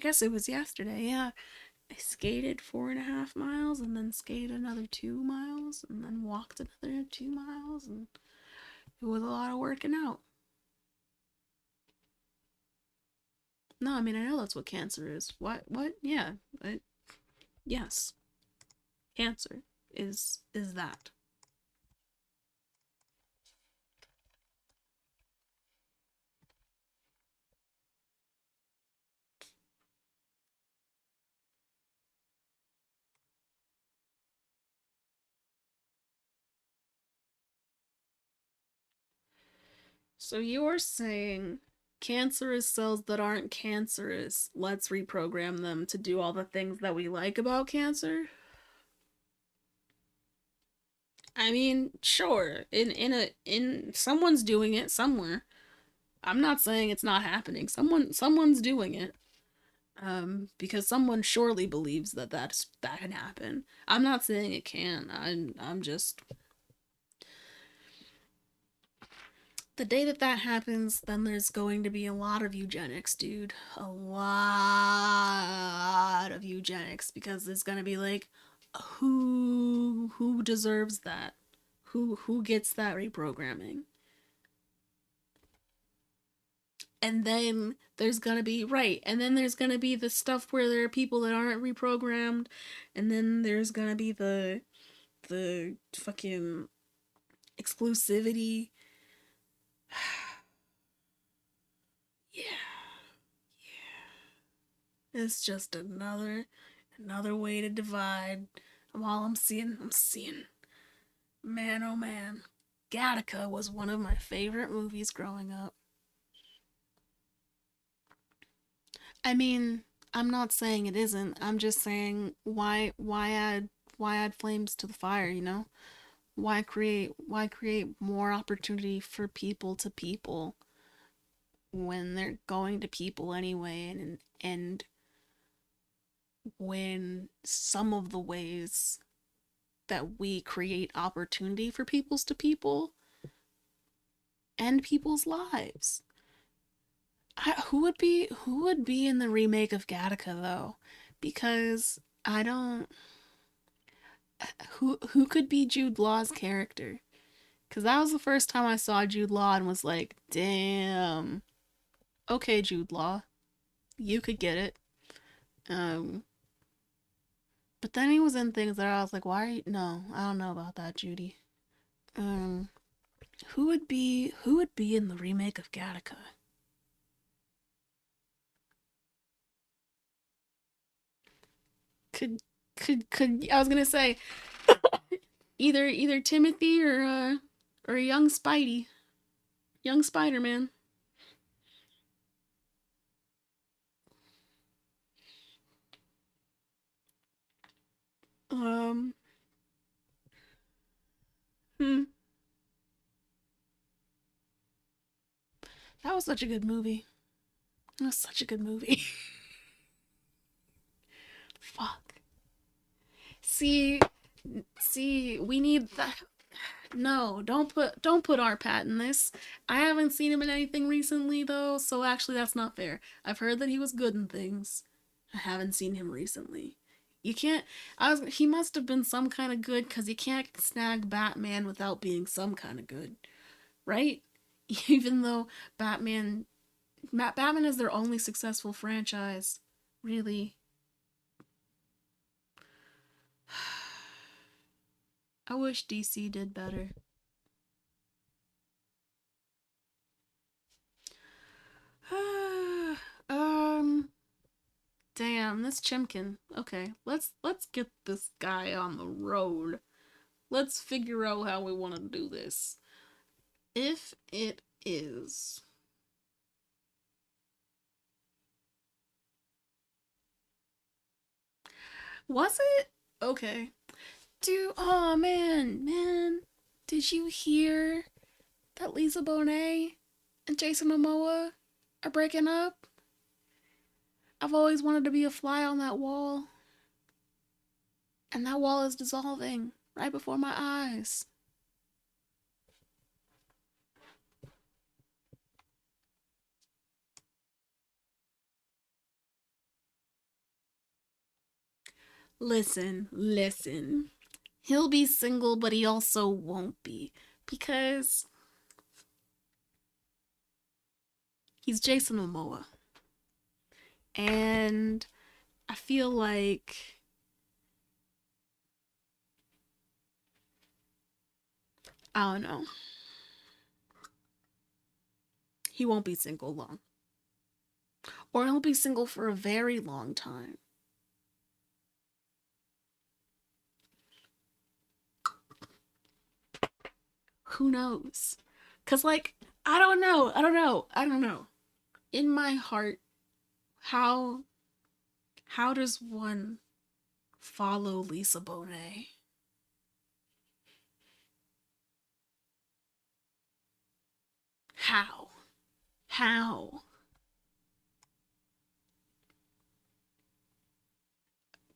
guess it was yesterday, yeah. I skated 4.5 miles and then skated another 2 miles and then walked another 2 miles, and it was a lot of working out. No, I mean, I know that's what cancer is. What? Yeah. Yes. Cancer is that. So you're saying cancerous cells that aren't cancerous, let's reprogram them to do all the things that we like about cancer? I mean, sure. In someone's doing it somewhere. I'm not saying it's not happening. Someone's doing it. Because someone surely believes that that can happen. I'm not saying it can. I'm just, the day that happens, then there's going to be a lot of eugenics, dude. A lot of eugenics, because there's gonna be like, who deserves that? Who gets that reprogramming? And then there's gonna be and then there's gonna be the stuff where there are people that aren't reprogrammed, and then there's gonna be the fucking exclusivity. Yeah. It's just another way to divide. I'm seeing. Man, oh man. Gattaca was one of my favorite movies growing up. I mean, I'm not saying it isn't. I'm just saying why add flames to the fire, you know? Why create more opportunity for people to people when they're going to people anyway, and when some of the ways that we create opportunity for peoples to people end people's lives. Who would be in the remake of Gattaca though? Because I don't. Who could be Jude Law's character? Because that was the first time I saw Jude Law and was like, damn. Okay, Jude Law, you could get it. But then he was in things that I was like, why are you? No, I don't know about that, Judy. Who would be in the remake of Gattaca? Could I was gonna say either Timothy or young Spidey, young Spider-Man. Hmm. That was such a good movie. That was such a good movie. Fuck. See, we need that. No, don't put our Pat in this. I haven't seen him in anything recently though, so actually that's not fair. I've heard that he was good in things. I haven't seen him recently. You can't. He must have been some kind of good because you can't snag Batman without being some kind of good, right? Even though Batman is their only successful franchise, really. I wish DC did better. Damn, this Chimkin. Okay, let's get this guy on the road. Let's figure out how we want to do this. If it is Was it? Okay. Oh man. Did you hear that Lisa Bonet and Jason Momoa are breaking up? I've always wanted to be a fly on that wall. And that wall is dissolving right before my eyes. Listen. He'll be single, but he also won't be. Because he's Jason Momoa. And I feel like I don't know. He won't be single long. Or he'll be single for a very long time. Who knows? Cause like, I don't know. In my heart, how does one follow Lisa Bonet? How?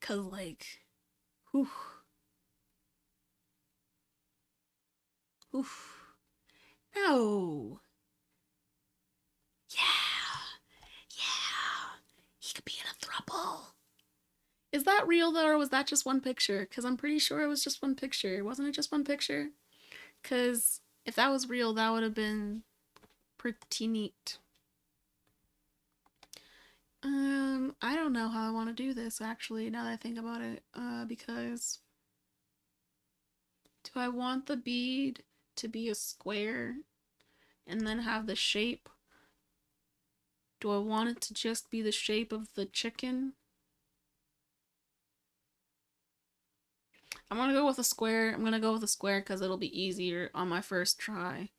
Cause like, whew. No. Yeah. He could be in a throuple. Is that real though, or was that just one picture? Because I'm pretty sure it was just one picture. Wasn't it just one picture? Because if that was real, that would have been pretty neat. I don't know how I want to do this actually, now that I think about it. Because do I want the bead to be a square and then have the shape? Do I want it to just be the shape of the chicken? I'm gonna go with a square. I'm gonna go with a square because it'll be easier on my first try.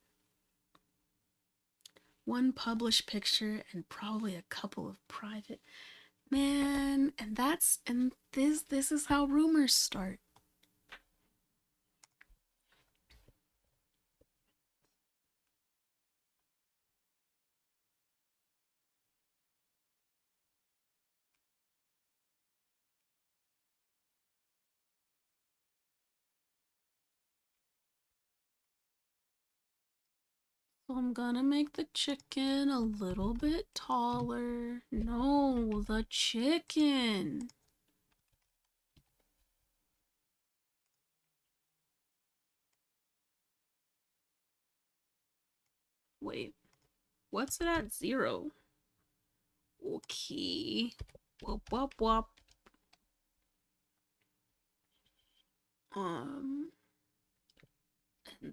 One published picture and probably a couple of private. Man, and this is how rumors start. So I'm gonna make the chicken a little bit taller. No, the chicken. Wait, what's it at 0? Okay. Wop. And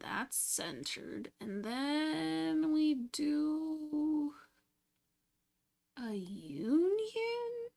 that's centered. And then we do a union?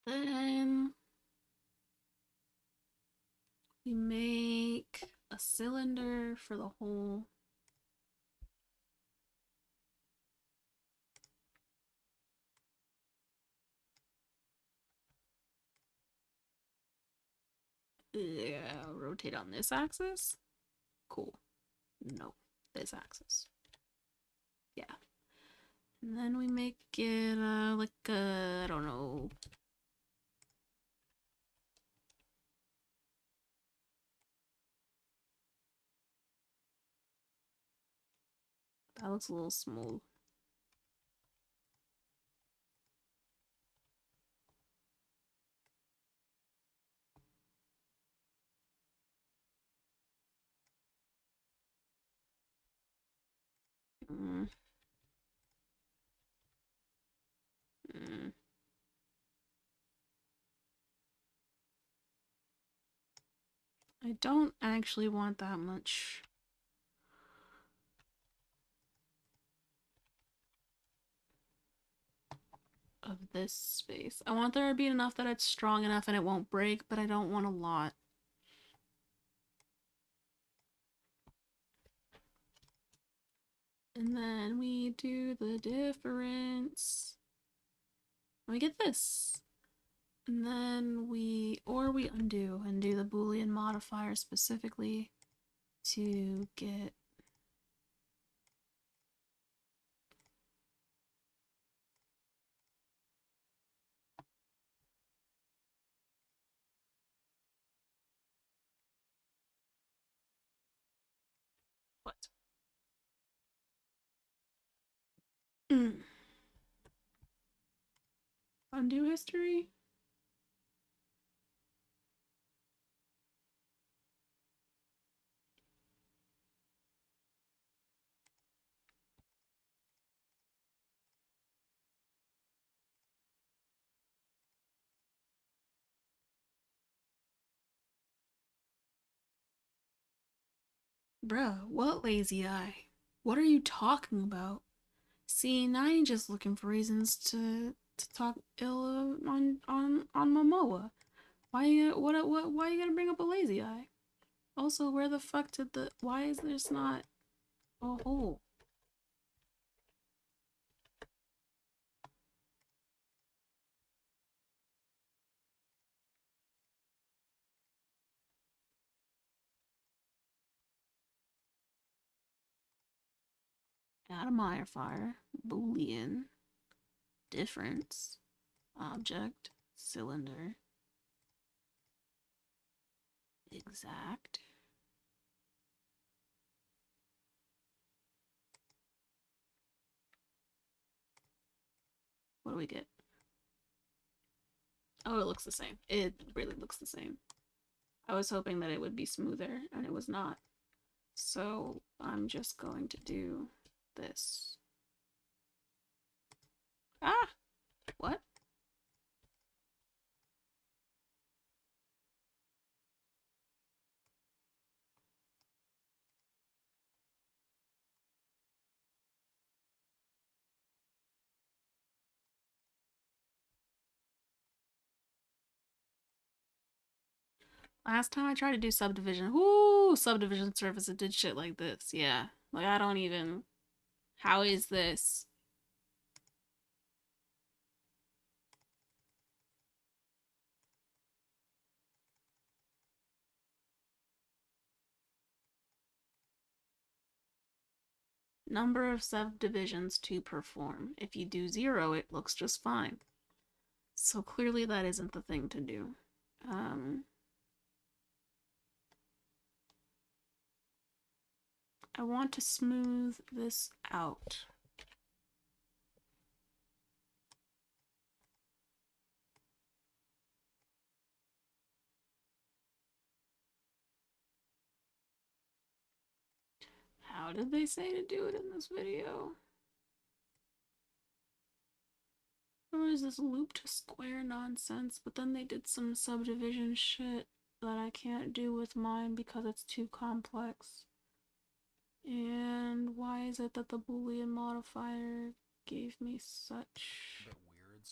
Then we make a cylinder for the hole. Yeah, rotate on this axis. Cool. No, this axis. Yeah. And then we make it like a, I don't know. That looks a little smooth. Mm. Mm. I don't actually want that much. Of this space. I want there to be enough that it's strong enough and it won't break, but I don't want a lot. And then we do the difference. We get this. And then we undo and do the Boolean modifier specifically to get what? Undo history? Bruh, what lazy eye? What are you talking about? See, now you're just looking for reasons to talk ill on Momoa. Why why you gotta bring up a lazy eye? Also, where the fuck did why is there's not a hole? Add a modifier, Boolean, difference, object, cylinder, exact. What do we get? Oh, it looks the same. It really looks the same. I was hoping that it would be smoother, and it was not. So I'm just going to do this. Ah! What? Last time I tried to do subdivision, ooh, subdivision surface, it did shit like this. Yeah. Like, I don't even... How is this? Number of subdivisions to perform. If you do 0, it looks just fine. So clearly that isn't the thing to do. I want to smooth this out. How did they say to do it in this video? Or is this looped square nonsense? But then they did some subdivision shit that I can't do with mine because it's too complex. And why is it that the Boolean modifier gave me such... A bit weird.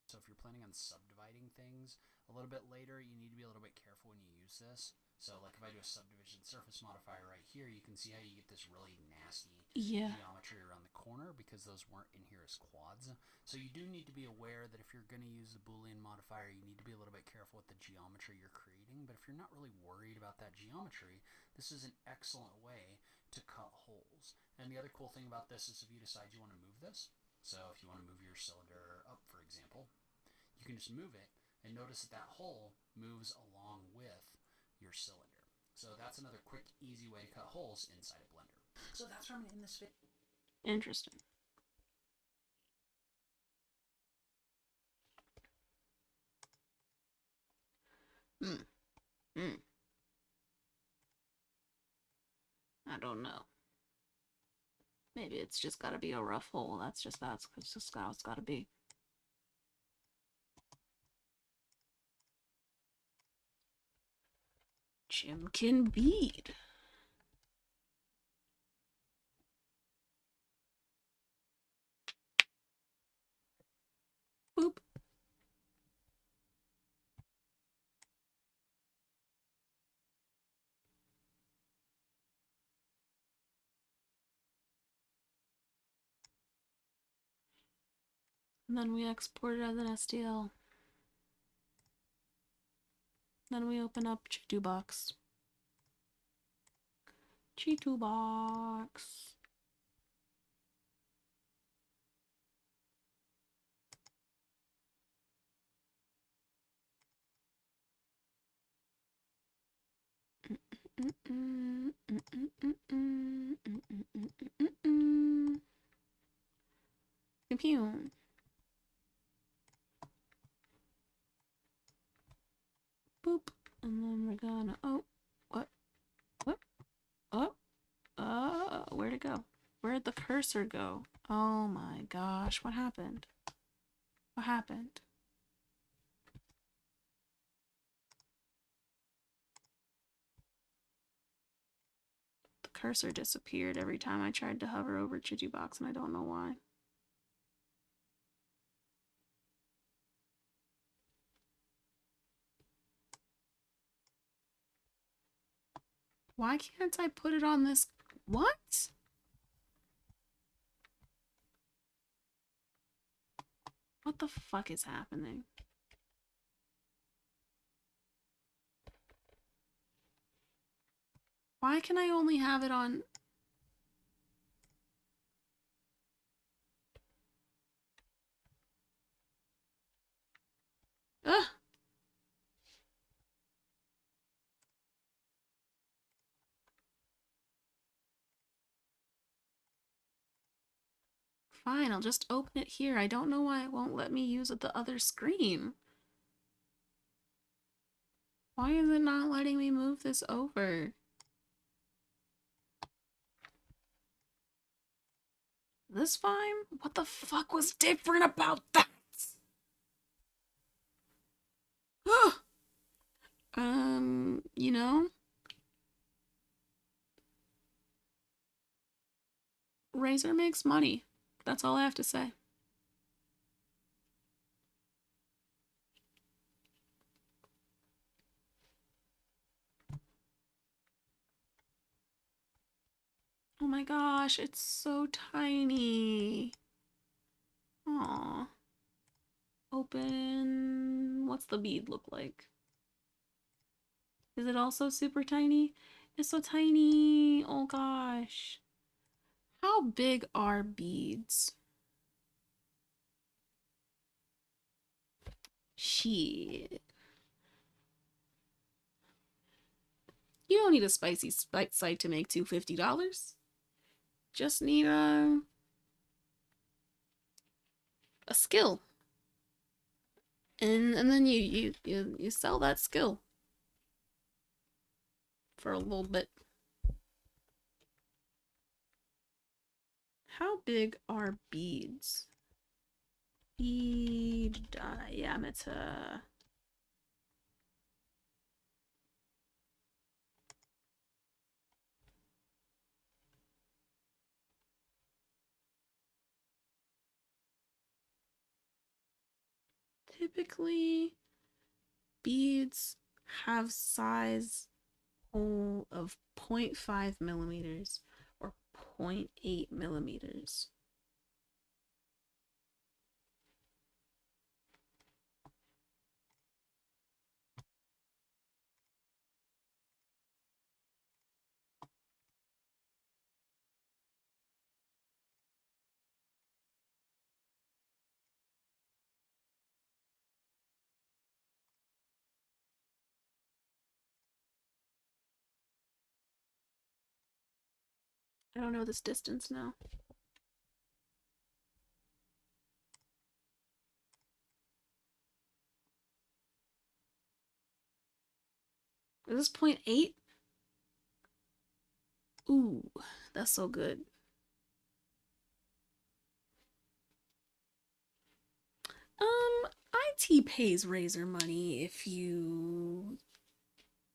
So if you're planning on subdividing things a little bit later, you need to be a little bit careful when you use this. So like if I do a subdivision surface modifier right here, you can see how you get this really nasty geometry around the corner because those weren't in here as quads. So you do need to be aware that if you're going to use the Boolean modifier, you need to be a little bit careful with the geometry you're creating. But if you're not really worried about that geometry, this is an excellent way to cut holes. And the other cool thing about this is if you decide you want to move this, so if you want to move your cylinder up, for example, you can just move it and notice that that hole moves along with your cylinder. So that's another quick, easy way to cut holes inside a blender. So that's where I'm going to end this video. Interesting. I don't know. Maybe it's just gotta be a rough hole. That's just how it's gotta be. Chimkin bead. Boop. And then we export it as an STL. Then we open up G2 box. G2 box. Pew. Boop. And then we're gonna, oh, what? Where'd it go? Where'd the cursor go? Oh my gosh, what happened? What happened? The cursor disappeared every time I tried to hover over Chiji Box, and I don't know why. Why can't I put it on this? What? What the fuck is happening? Why can I only have it on... Ugh! Fine, I'll just open it here. I don't know why it won't let me use it the other screen. Why is it not letting me move this over? This fine? What the fuck was different about that? You know? Razer makes money. That's all I have to say. Oh my gosh, it's so tiny. Aww. Open. What's the bead look like? Is it also super tiny? It's so tiny. Oh gosh. How big are beads? Shit. You don't need a spicy site to make $250. Just need a skill. And then you sell that skill for a little bit. How big are beads? Bead diameter. typically beads have size of 0.5 millimeters or 0.8 millimeters. I don't know this distance now. Is this 0.8? Ooh, that's so good. IT pays Razor money if you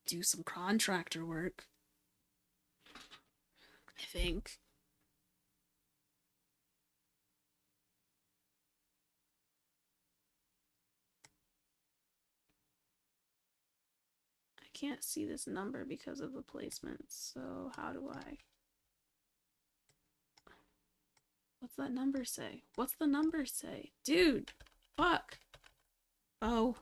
do some contractor work, I think. I can't see this number because of the placement, so how do I? What's that number say? What's the number say? Dude, fuck. Oh.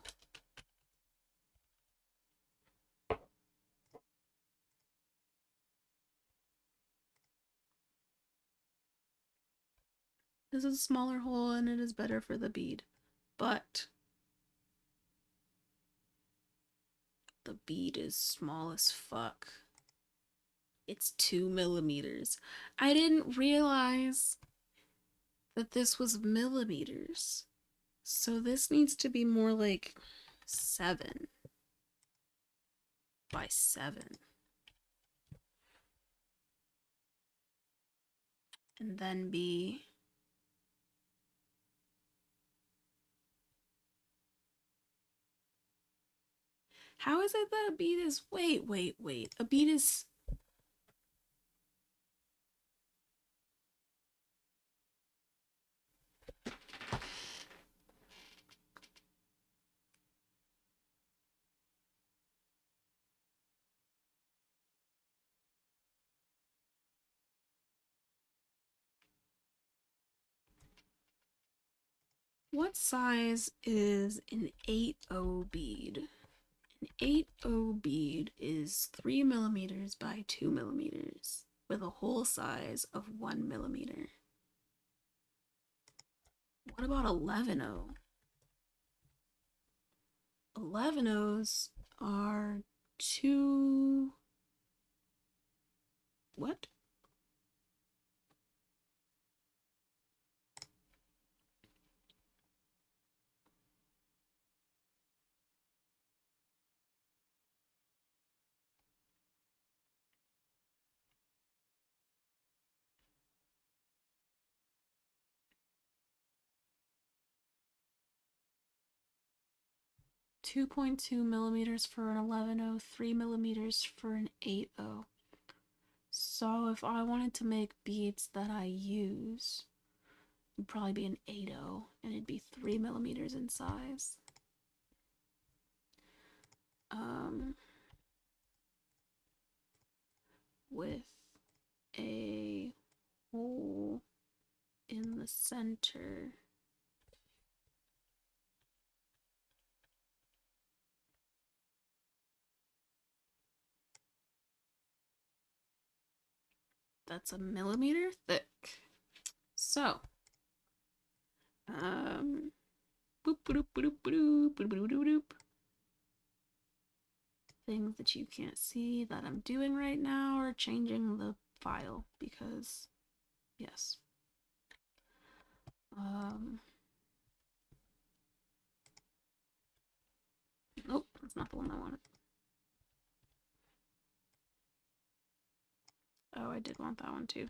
This is a smaller hole and it is better for the bead. But the bead is small as fuck. It's 2 millimeters. I didn't realize that this was millimeters. So this needs to be more like 7 by 7. And then be how is it that a bead is wait. A bead is what size is an 8/0 bead? An 8/0 bead is 3 millimeters by 2 millimeters with a hole size of 1 millimeter. What about 11/0? 11/0s are 2. What? .2 millimeters for an 11/0, 3 millimeters for an 8/0. So if I wanted to make beads that I use, it'd probably be an 8/0 and it'd be 3 millimeters in size. With a hole in the center. That's a millimeter thick. So, boop, boop, boop, boop, boop, boop, boop, boop. Things that you can't see that I'm doing right now are changing the file because, yes. Nope, that's not the one I wanted. Oh, I did want that one too.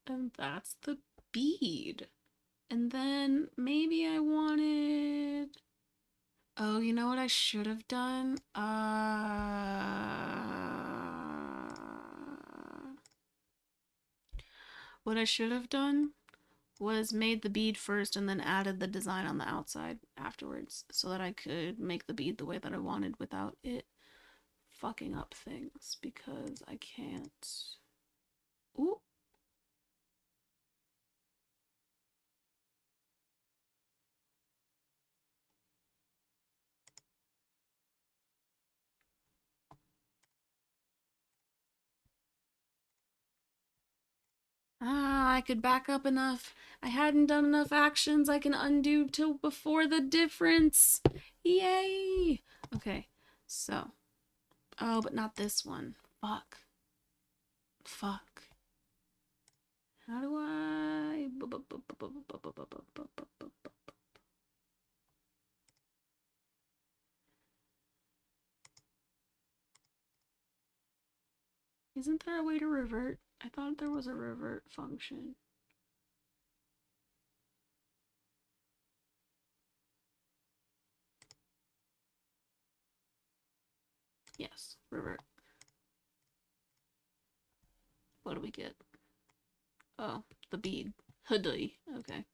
And that's the bead. And then maybe I wanted... Oh, you know what I should have done? What I should have done was made the bead first and then added the design on the outside afterwards so that I could make the bead the way that I wanted without it fucking up things, because I can't. Ooh. Ah, I could back up enough. I hadn't done enough actions I can undo till before the difference. Yay! Okay, so. Oh, but not this one. Fuck. Fuck. How do I... Isn't there a way to revert? I thought there was a revert function. Yes, revert. What do we get? Oh, the bead. Hoodie. Okay.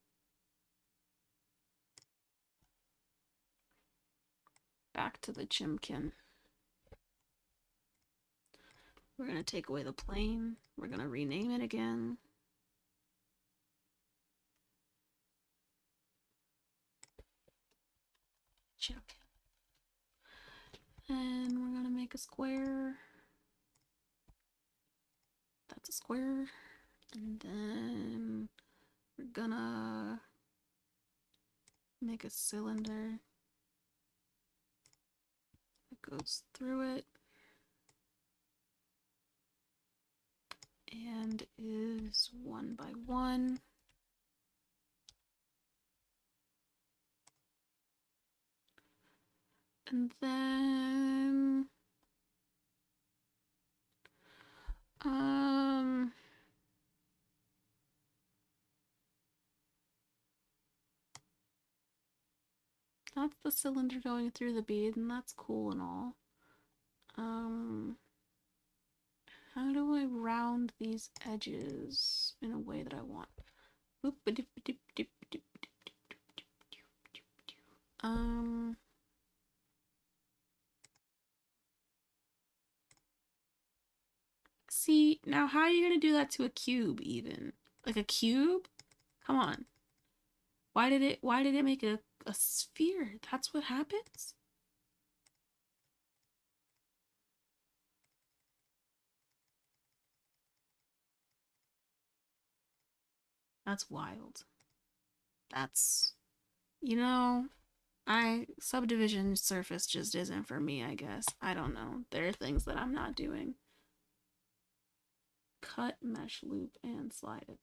Back to the chimkin. We're gonna take away the plane. We're gonna rename it again. Check. And we're gonna make a square. That's a square. And then we're gonna make a cylinder that goes through it and is 1 by 1. And then that's the cylinder going through the bead, and that's cool and all. How do I round these edges in a way that I want? See, now how are you gonna do that to a cube even? Like a cube? Come on. Why did it make a sphere? That's what happens? That's wild. That's, you know, subdivision surface just isn't for me, I guess. I don't know. There are things that I'm not doing. Cut, mesh loop, and slide it.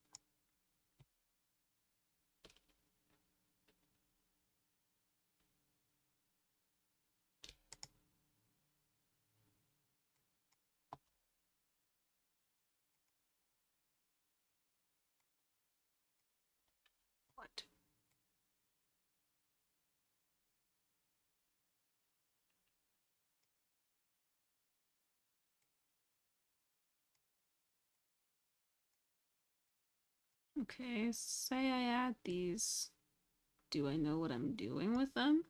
What? Okay, say I add these. Do I know what I'm doing with them?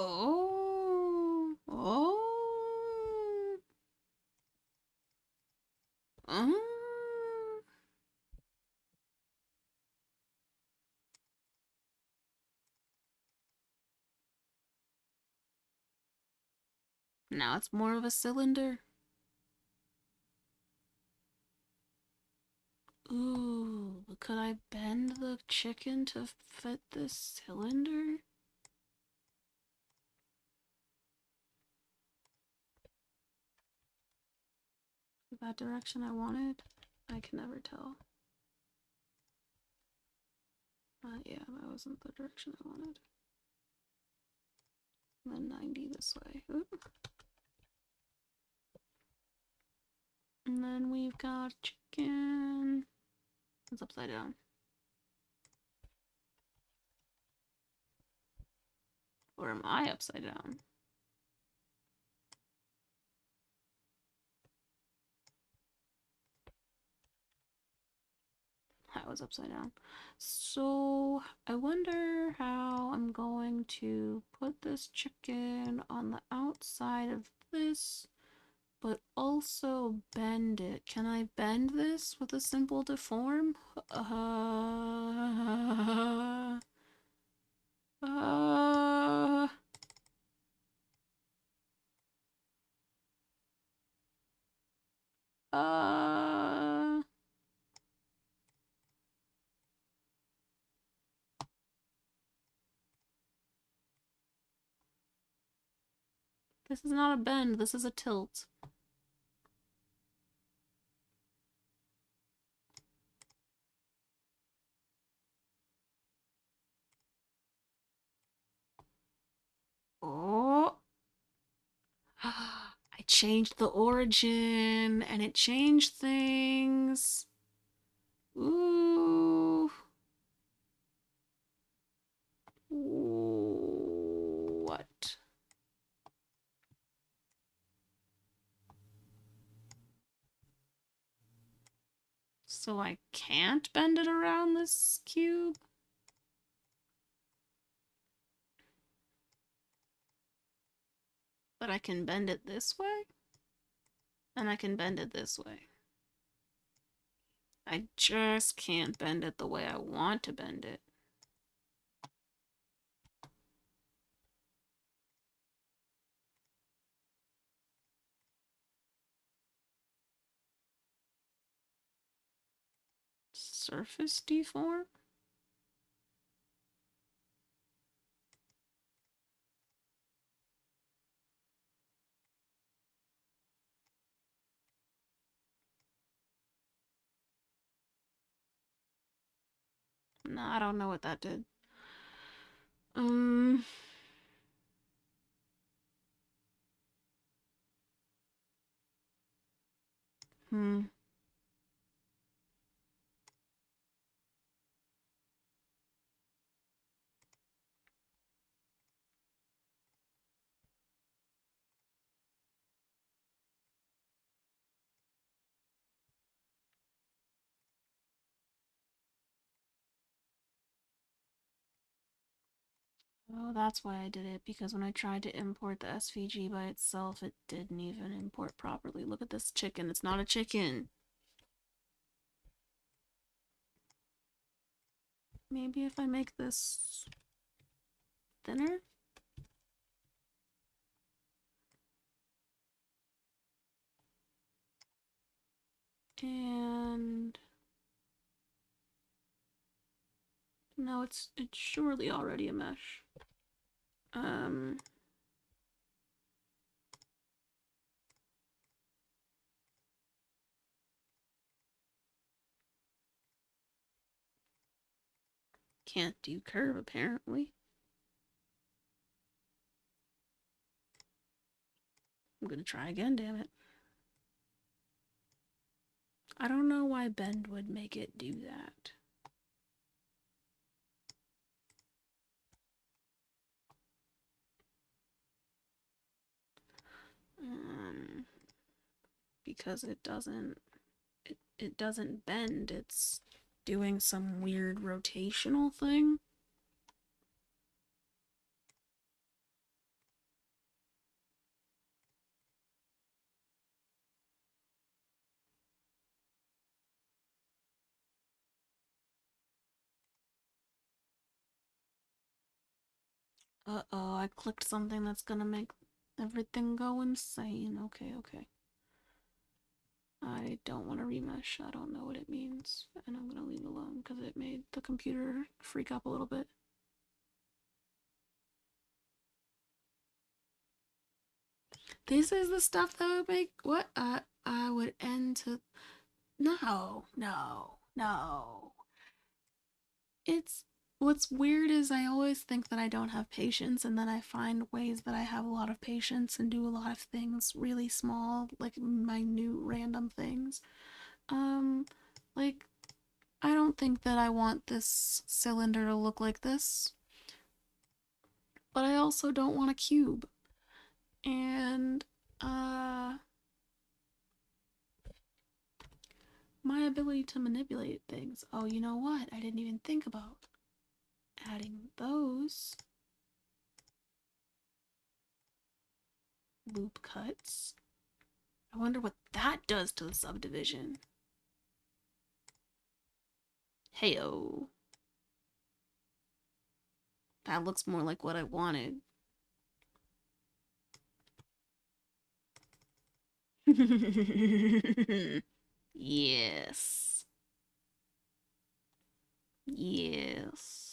Oh. Oh. Now it's more of a cylinder. Ooh, could I bend the chicken to fit this cylinder? That direction I wanted? I can never tell. Yeah, that wasn't the direction I wanted. And then 90 this way. Oop. And then we've got chicken. It's upside down. Or am I upside down? That was upside down. So I wonder how I'm going to put this chicken on the outside of this, but also bend it. Can I bend this with a simple deform? This is not a bend, this is a tilt. Oh. I changed the origin and it changed things. Ooh. What? So I can't bend it around this cube? But I can bend it this way? And I can bend it this way. I just can't bend it the way I want to bend it. Surface deform? No, I don't know what that did. Oh, that's why I did it, because when I tried to import the SVG by itself, it didn't even import properly. Look at this chicken. It's not a chicken. Maybe if I make this thinner? And no, it's surely already a mesh. Can't do curve apparently. I'm gonna try again, damn it. I don't know why bend would make it do that. Because it doesn't bend, it's doing some weird rotational thing. Uh-oh, I clicked something that's gonna make everything go insane. Okay, okay. I don't want to remesh. I don't know what it means. And I'm gonna leave it alone because it made the computer freak up a little bit. This is the stuff that would make what? I would end to... No, no, no. It's What's weird is I always think that I don't have patience, and then I find ways that I have a lot of patience and do a lot of things really small, like minute random things. Like, I don't think that I want this cylinder to look like this, but I also don't want a cube. And, my ability to manipulate things. Oh, you know what? I didn't even think about adding those loop cuts. I wonder what that does to the subdivision. Heyo. That looks more like what I wanted. Yes. Yes.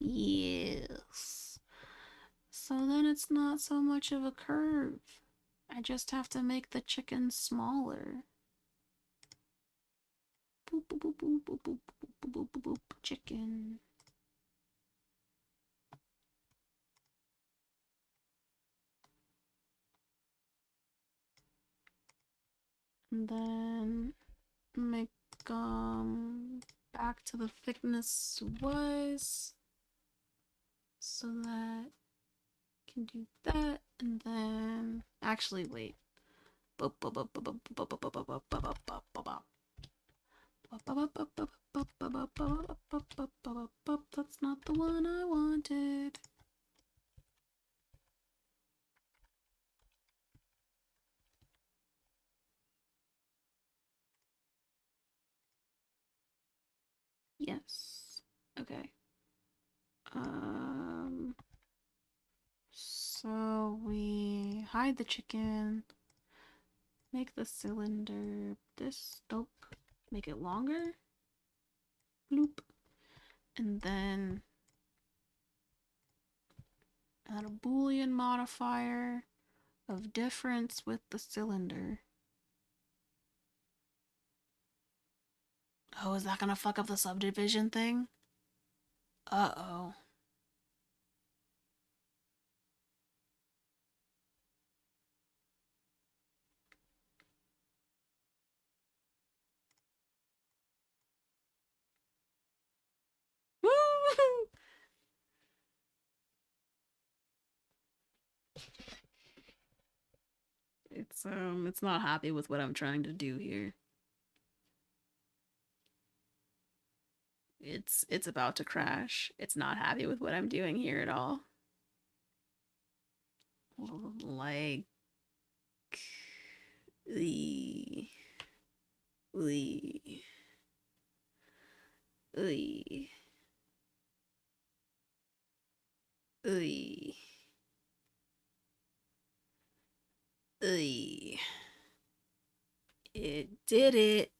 Yes. So then it's not so much of a curve. I just have to make the chicken smaller. Boop, boop, boop, boop, boop, boop, boop, boop, boop, boop, chicken. And then make back to the thickness was, so that I can do that, and then actually wait. That's not the one I wanted. Yes. Okay. So we hide the chicken, make the cylinder this, nope, make it longer, bloop, and then add a Boolean modifier of difference with the cylinder. Oh, is that gonna fuck up the subdivision thing? Uh-oh. Woo! It's not happy with what I'm trying to do here. It's about to crash. It's not happy with what I'm doing here at all. Like the it did it.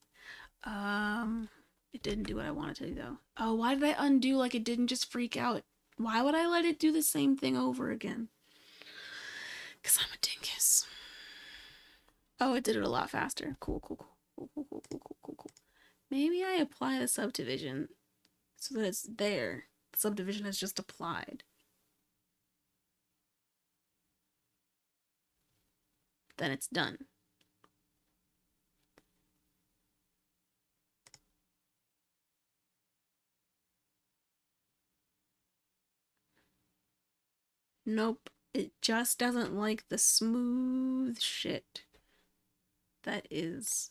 It didn't do what I wanted to do though. Oh, why did I undo like it didn't just freak out? Why would I let it do the same thing over again? Because I'm a dingus. Oh, it did it a lot faster. Cool. Maybe I apply the subdivision so that it's there. The subdivision is just applied. Then it's done. Nope. It just doesn't like the smooth shit that is.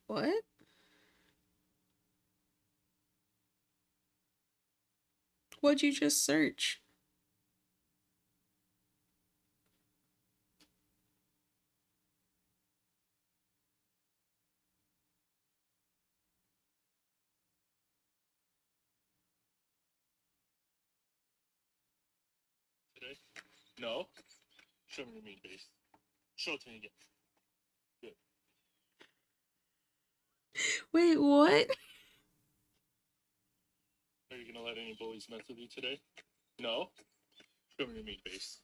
What? What'd you just search? Today? No. Show me your mean face. Show it to me again. Good. Wait, what? Are you gonna let any bullies mess with you today? No? Show me your mean face.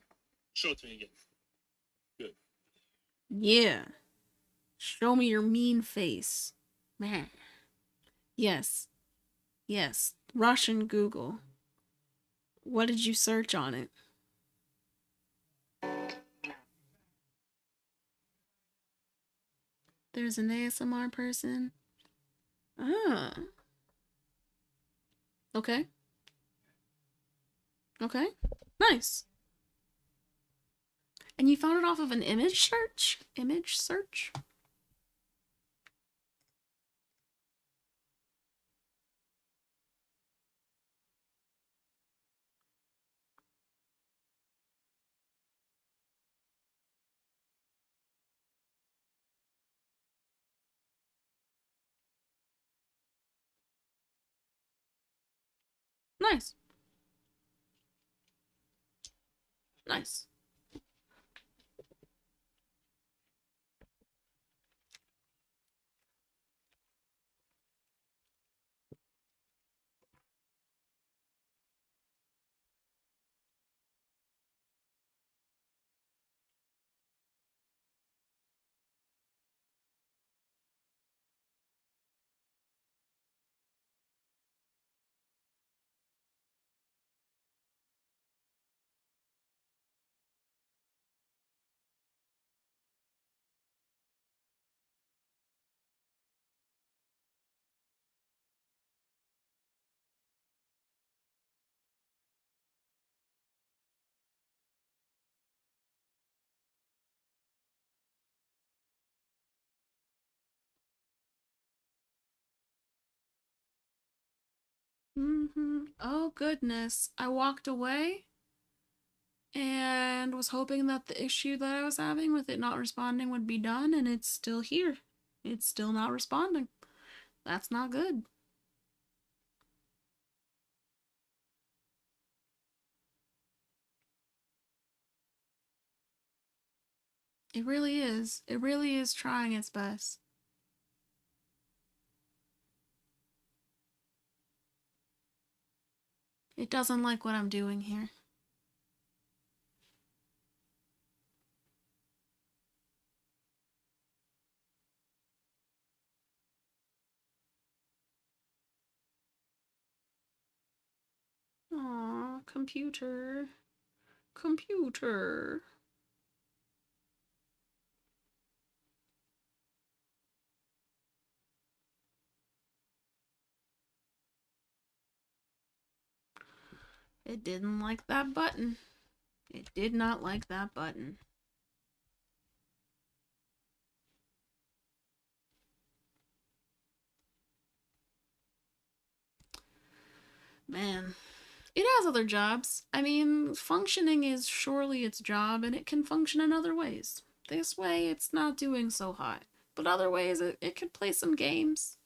Show it to me again. Good. Yeah. Show me your mean face. Man. Yes. Yes. Russian Google. What did you search on it? There's an ASMR person. Ah. Okay. Okay. Nice. And you found it off of an image search? Image search? Nice. Nice. Oh goodness. I walked away and was hoping that the issue that I was having with it not responding would be done, and it's still here. It's still not responding. That's not good. It really is. It really is trying its best. It doesn't like what I'm doing here. Aw, computer. Computer. It didn't like that button. It did not like that button. Man, it has other jobs. I mean, functioning is surely its job, and it can function in other ways. This way, it's not doing so hot. But other ways, it could play some games.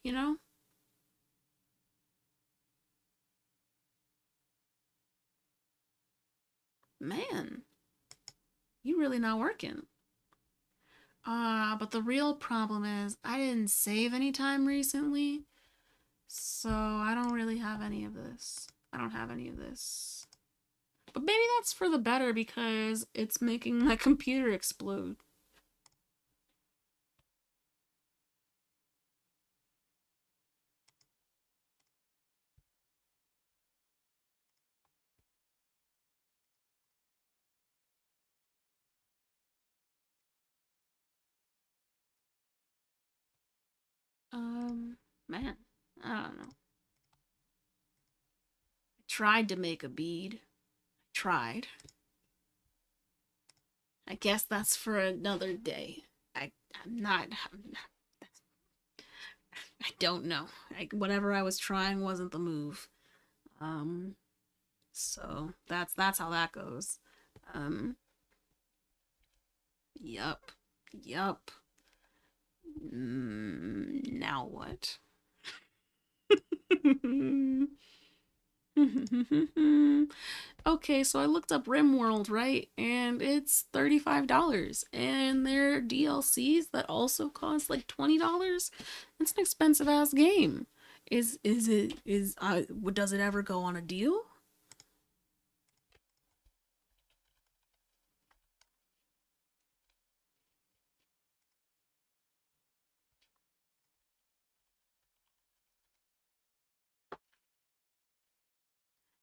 You know? Man, you really not working. But the real problem is I didn't save any time recently, so I don't really have any of this. I don't have any of this. But maybe that's for the better because it's making my computer explode. Man, I don't know. I tried to make a bead. Tried. I guess that's for another day. I'm not. I don't know. Whatever I was trying wasn't the move. So that's how that goes. Yup. Yup. Now what? Okay, so I looked up RimWorld, right? And it's $35. And there are DLCs that also cost like $20. It's an expensive ass game. Does it ever go on a deal?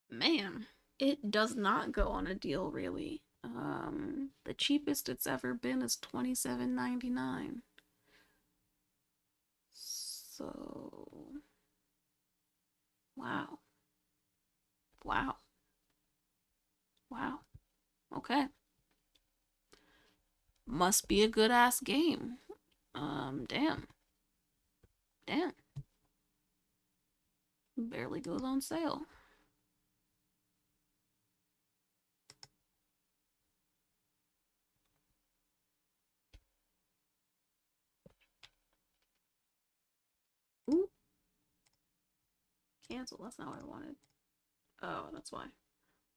Man, it does not go on a deal really. The cheapest it's ever been is $27.99. So, wow. Wow. Wow. Okay. Must be a good ass game. Damn. Damn. Barely goes on sale. Ooh. Cancel. That's not what I wanted. Oh, that's why.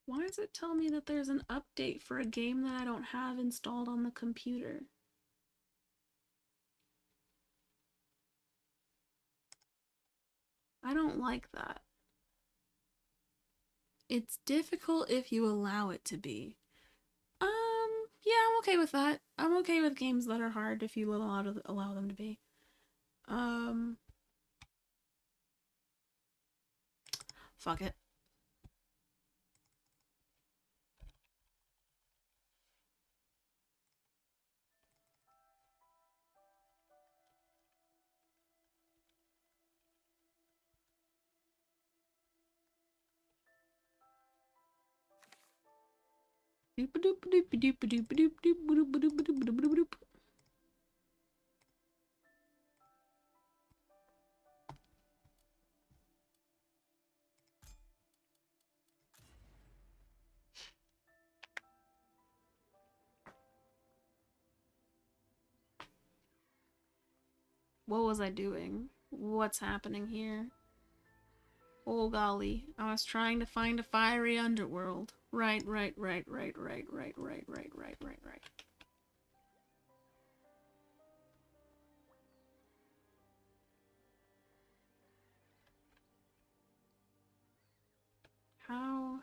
Why does it tell me that there's an update for a game that I don't have installed on the computer? I don't like that. It's difficult if you allow it to be. Yeah, I'm okay with that. I'm okay with games that are hard if you allow them to be. Fuck it. What was I doing? What's happening here? Oh golly, I was trying to find a fiery underworld. Right.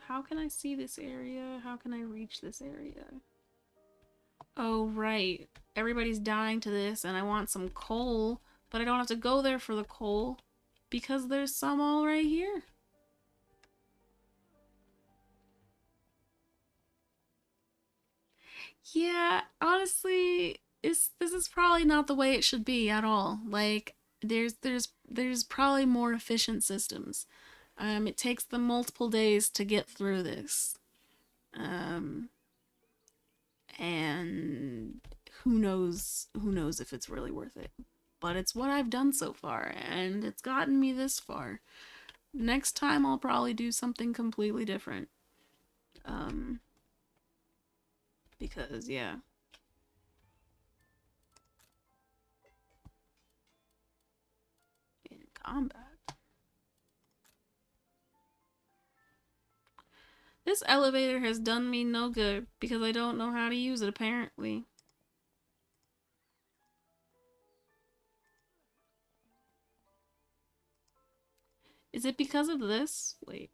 How can I see this area? How can I reach this area? Oh right. Everybody's dying to this and I want some coal, but I don't have to go there for the coal because there's some all right here. Yeah, honestly, this is probably not the way it should be at all. Like there's probably more efficient systems. It takes them multiple days to get through this. And who knows if it's really worth it. But it's what I've done so far and it's gotten me this far. Next time I'll probably do something completely different. Because yeah. In combat. This elevator has done me no good because I don't know how to use it apparently. Is it because of this? Wait.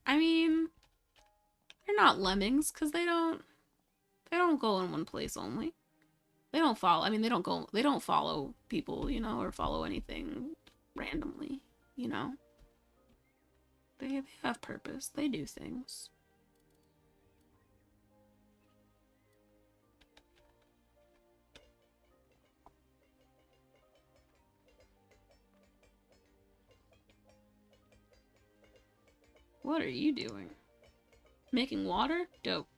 I mean, they're not lemmings because they don't go in one place only. They don't follow. I mean, they don't follow people, you know, or follow anything randomly, you know. They have purpose. They do things. What are you doing? Making water? Dope.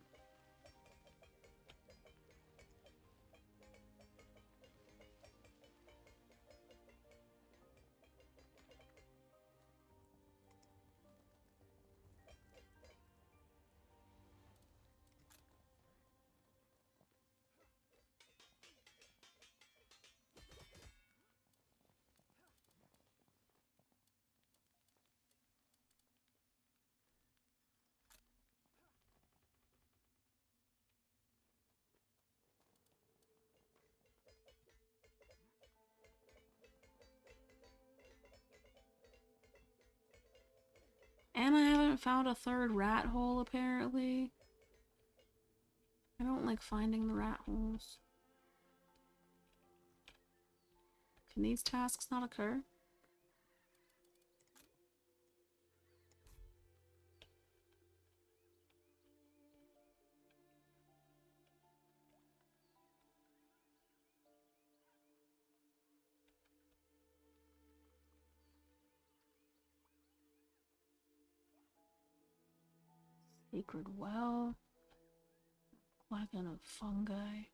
haven't found a third rat hole, apparently. I don't like finding the rat holes. Can these tasks not occur? Sacred well. Wagon of fungi.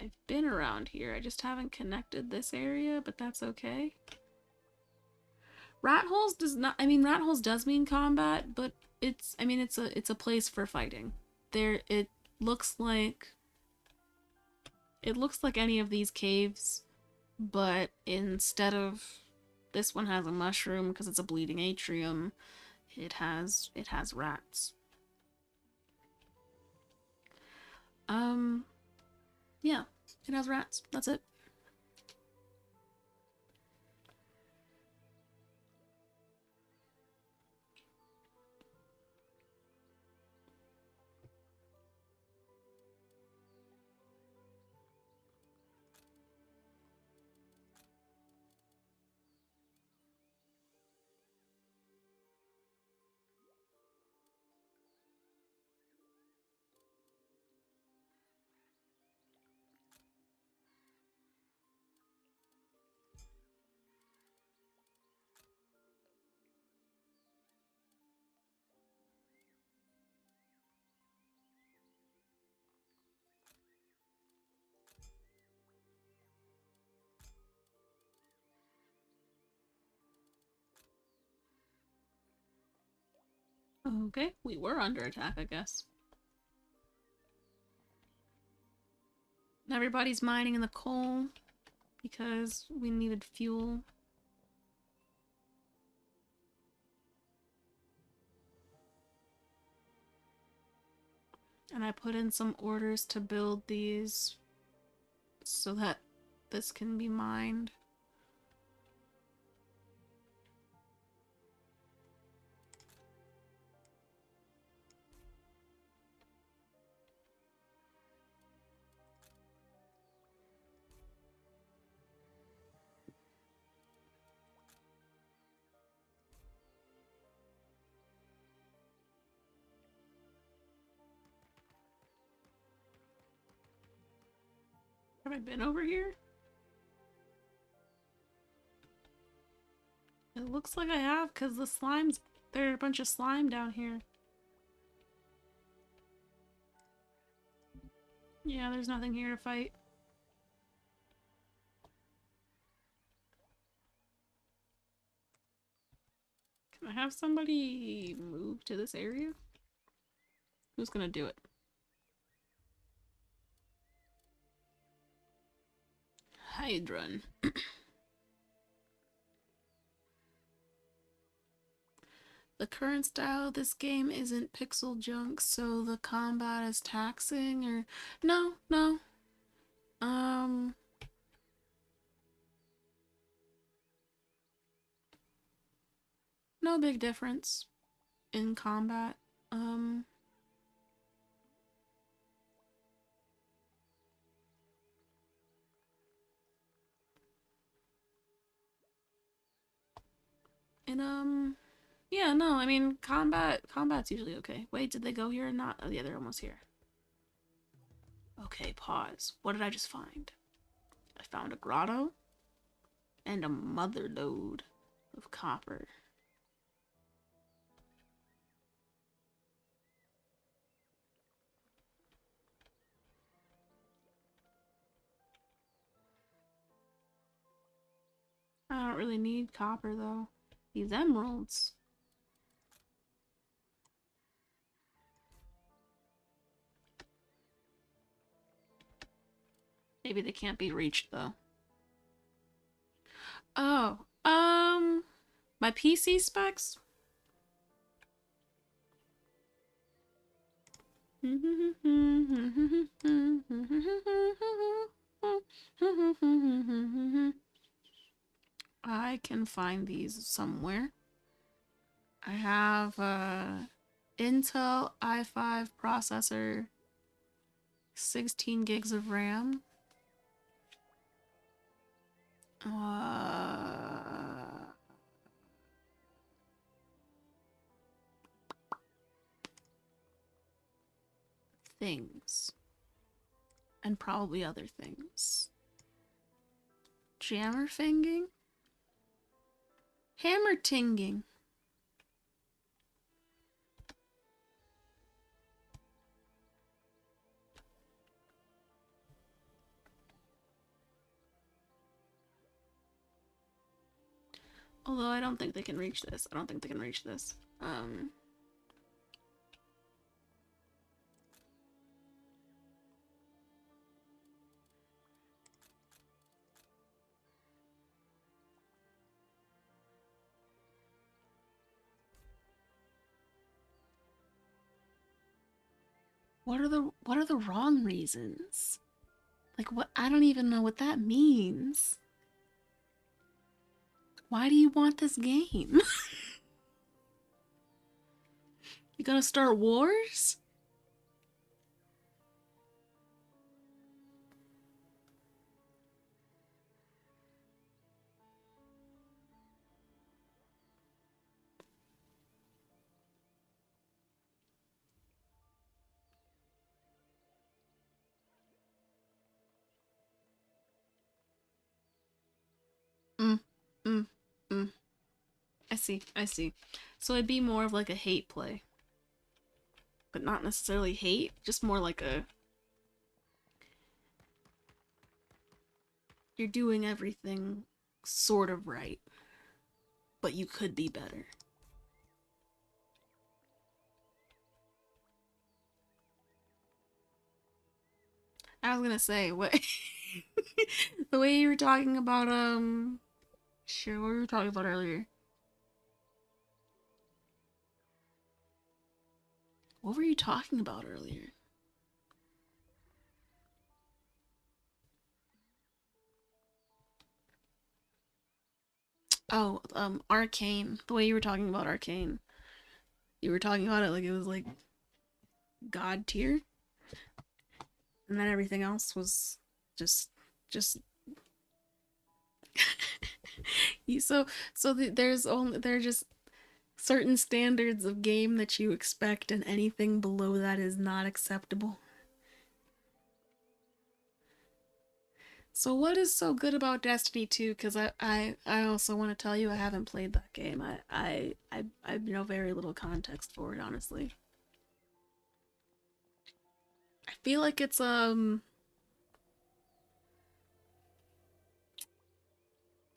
I've been around here, I just haven't connected this area, but that's okay. Rat holes does not, I mean, rat holes does mean combat, but it's, I mean, it's a place for fighting. There, it looks like any of these caves, but instead of, this one has a mushroom because it's a bleeding atrium, it has rats. Yeah, it has rats. That's it. Okay, we were under attack, I guess. Everybody's mining in the coal because we needed fuel. And I put in some orders to build these so that this can be mined. Have I been over here? It looks like I have, because the slimes, there are a bunch of slime down here. Yeah, there's nothing here to fight. Can I have somebody move to this area? Who's gonna do it? Hydron. The current style of this game isn't pixel junk, so the combat is taxing, or... No. No big difference in combat. Yeah, no, I mean, combat's usually okay. Wait, did they go here or not? Oh yeah, they're almost here. Okay, pause. What did I just find? I found a grotto and a mother lode of copper. I don't really need copper though. These emeralds. Maybe they can't be reached though. Oh, my PC specs? I can find these somewhere. I have a Intel i5 processor, 16 gigs of RAM. Things. And probably other things. Jammer finging? Hammertinging. Although I don't think they can reach this. I don't think they can reach this. What are the wrong reasons? Like what? I don't even know what that means. Why do you want this game? You gonna start wars? I see. So it'd be more of like a hate play. But not necessarily hate, just more like a... You're doing everything sort of right. But you could be better. I was gonna say, what... the way you were talking about, Sure, what were we talking about earlier? What were you talking about earlier? Oh, Arcane. The way you were talking about Arcane. You were talking about it like it was like God tier. And then everything else was just you there's just certain standards of game that you expect, and anything below that is not acceptable. So what is so good about Destiny 2? Because I also want to tell you I haven't played that game. I know very little context for it, honestly. I feel like it's an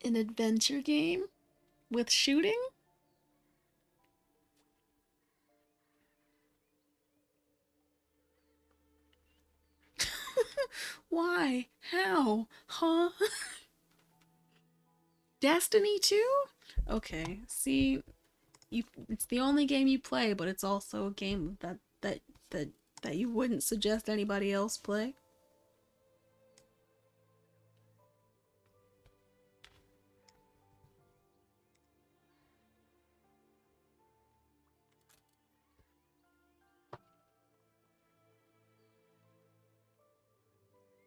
adventure game with shooting. Why? How? Huh? Destiny 2? Okay. See, it's the only game you play, but it's also a game that you wouldn't suggest anybody else play.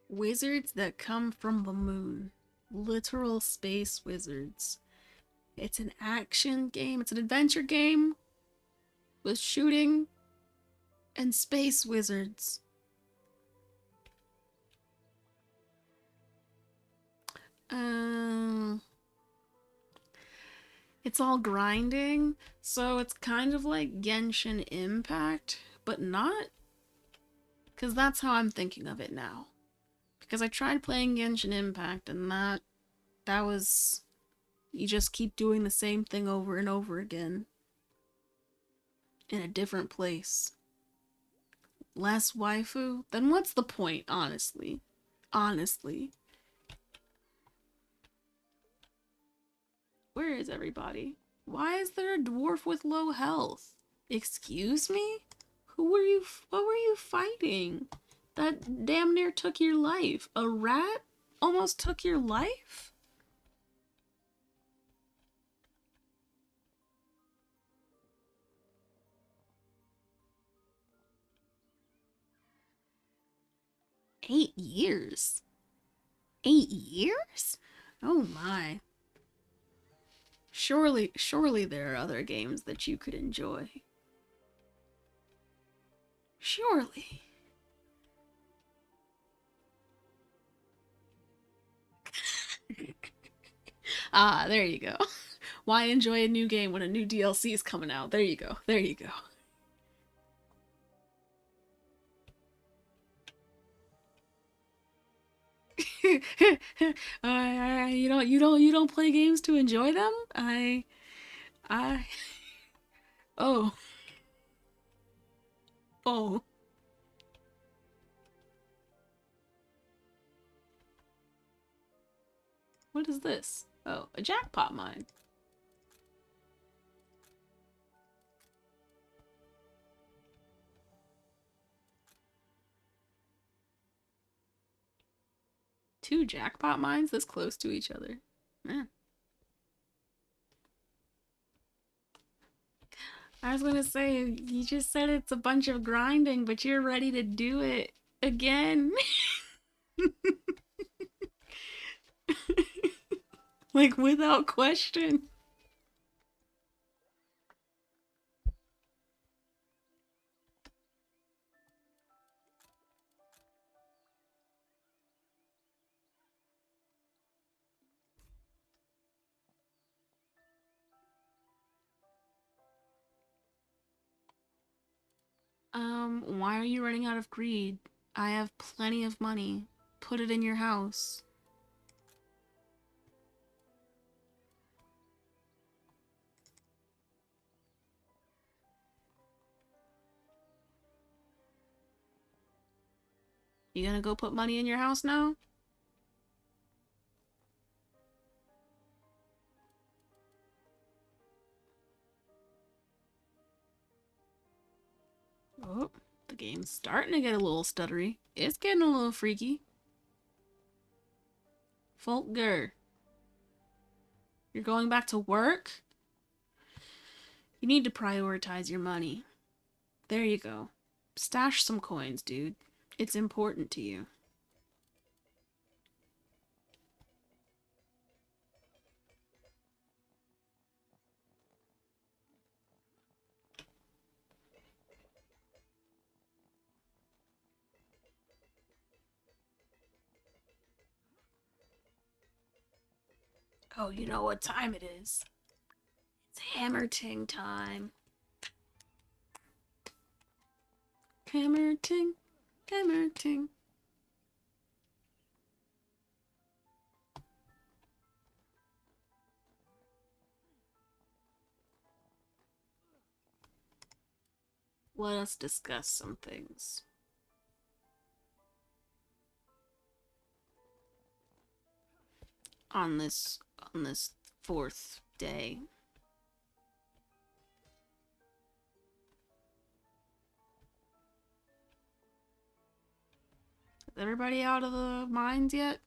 Wizards that come from the moon. Literal space wizards. It's an action game. It's an adventure game with shooting and space wizards. It's all grinding, so it's kind of like Genshin Impact, but not. Because that's how I'm thinking of it now. Because I tried playing Genshin Impact, and that was... You just keep doing the same thing over and over again. In a different place. Less waifu? Then what's the point, honestly? Honestly. Where is everybody? Why is there a dwarf with low health? Excuse me? What were you fighting? That damn near took your life. A rat almost took your life? 8 years? 8 years? Oh my. Surely there are other games that you could enjoy. Surely. Ah, there you go. Why enjoy a new game when a new DLC is coming out? There you go. There you go. You don't play games to enjoy them? Oh. Oh. What is this? Oh, a jackpot mine. Two jackpot mines this close to each other. Man. I was gonna say, you just said it's a bunch of grinding, but you're ready to do it again. Like, without question. Why are you running out of greed? I have plenty of money. Put it in your house. You gonna go put money in your house now? Oh, the game's starting to get a little stuttery. It's getting a little freaky. Folker. You're going back to work? You need to prioritize your money. There you go. Stash some coins, dude. It's important to you. Oh, you know what time it is. It's hammerting time. Hammerting. Hammerting. Let us discuss some things. On this 4th day. Is everybody out of the mines yet?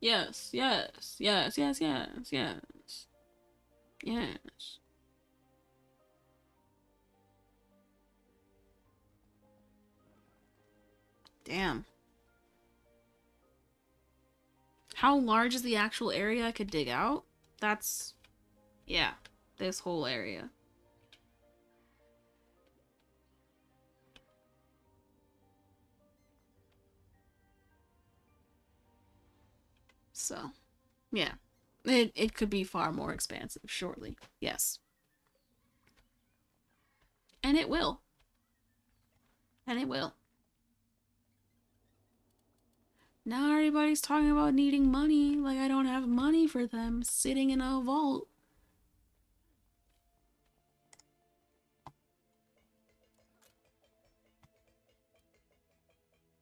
Yes, yes, yes, yes, yes, yes. Yes. Damn. How large is the actual area I could dig out? That's... yeah, this whole area. So, yeah. It could be far more expansive shortly. Yes. And it will. And it will. Now everybody's talking about needing money, like I don't have money for them sitting in a vault.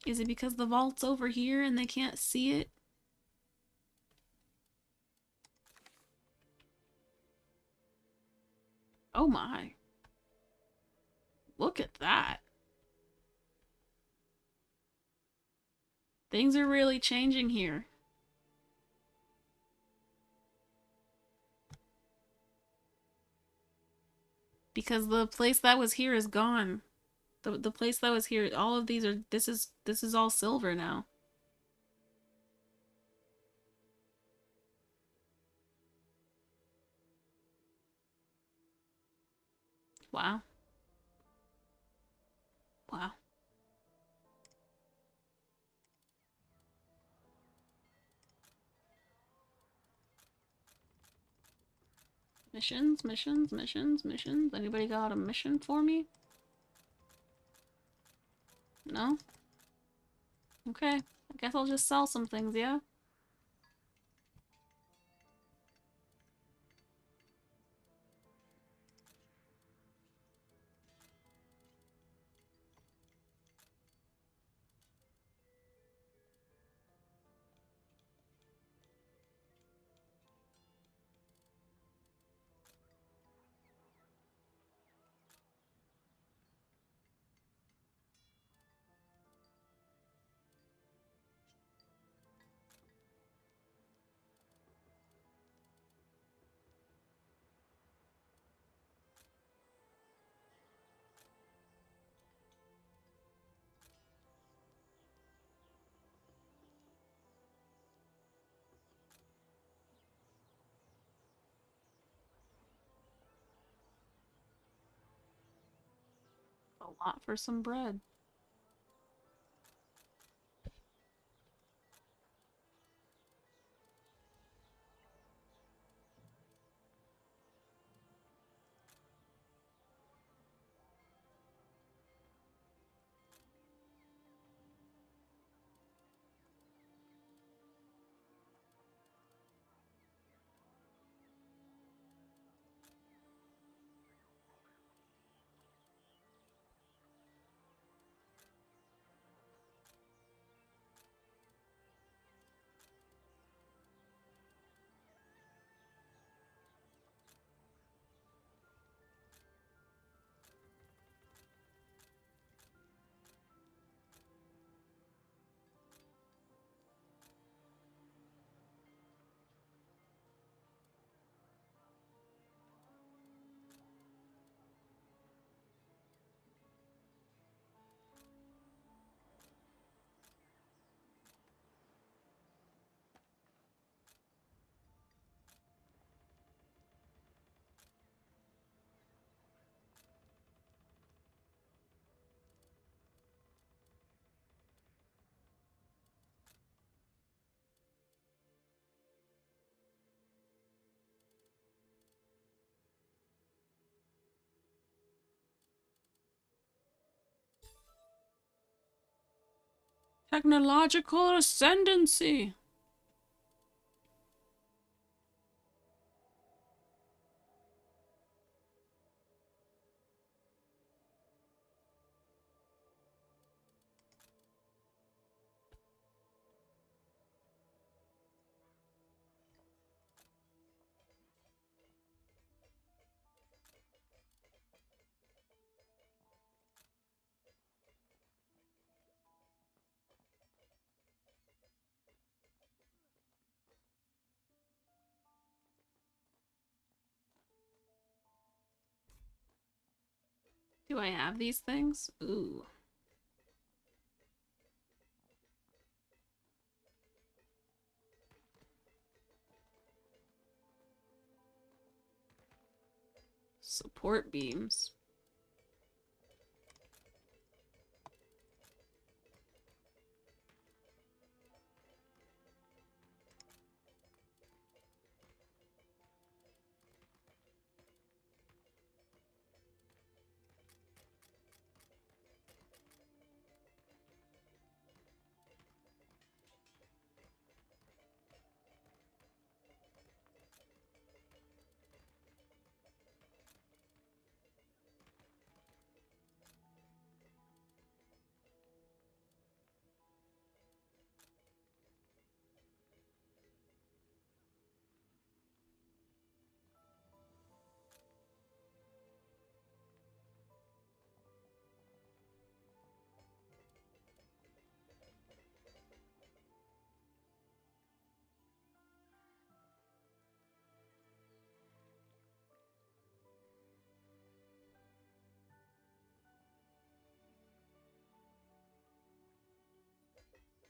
Is it because the vault's over here and they can't see it? Oh my. Look at that. Things are really changing here. Because the place that was here is gone. The place that was here, all of these are, this is all silver now. Wow. Wow. Missions, missions, missions, missions. Anybody got a mission for me? No? Okay. I guess I'll just sell some things, yeah? A lot for some bread. Technological ascendancy. Do I have these things? Ooh. Support beams.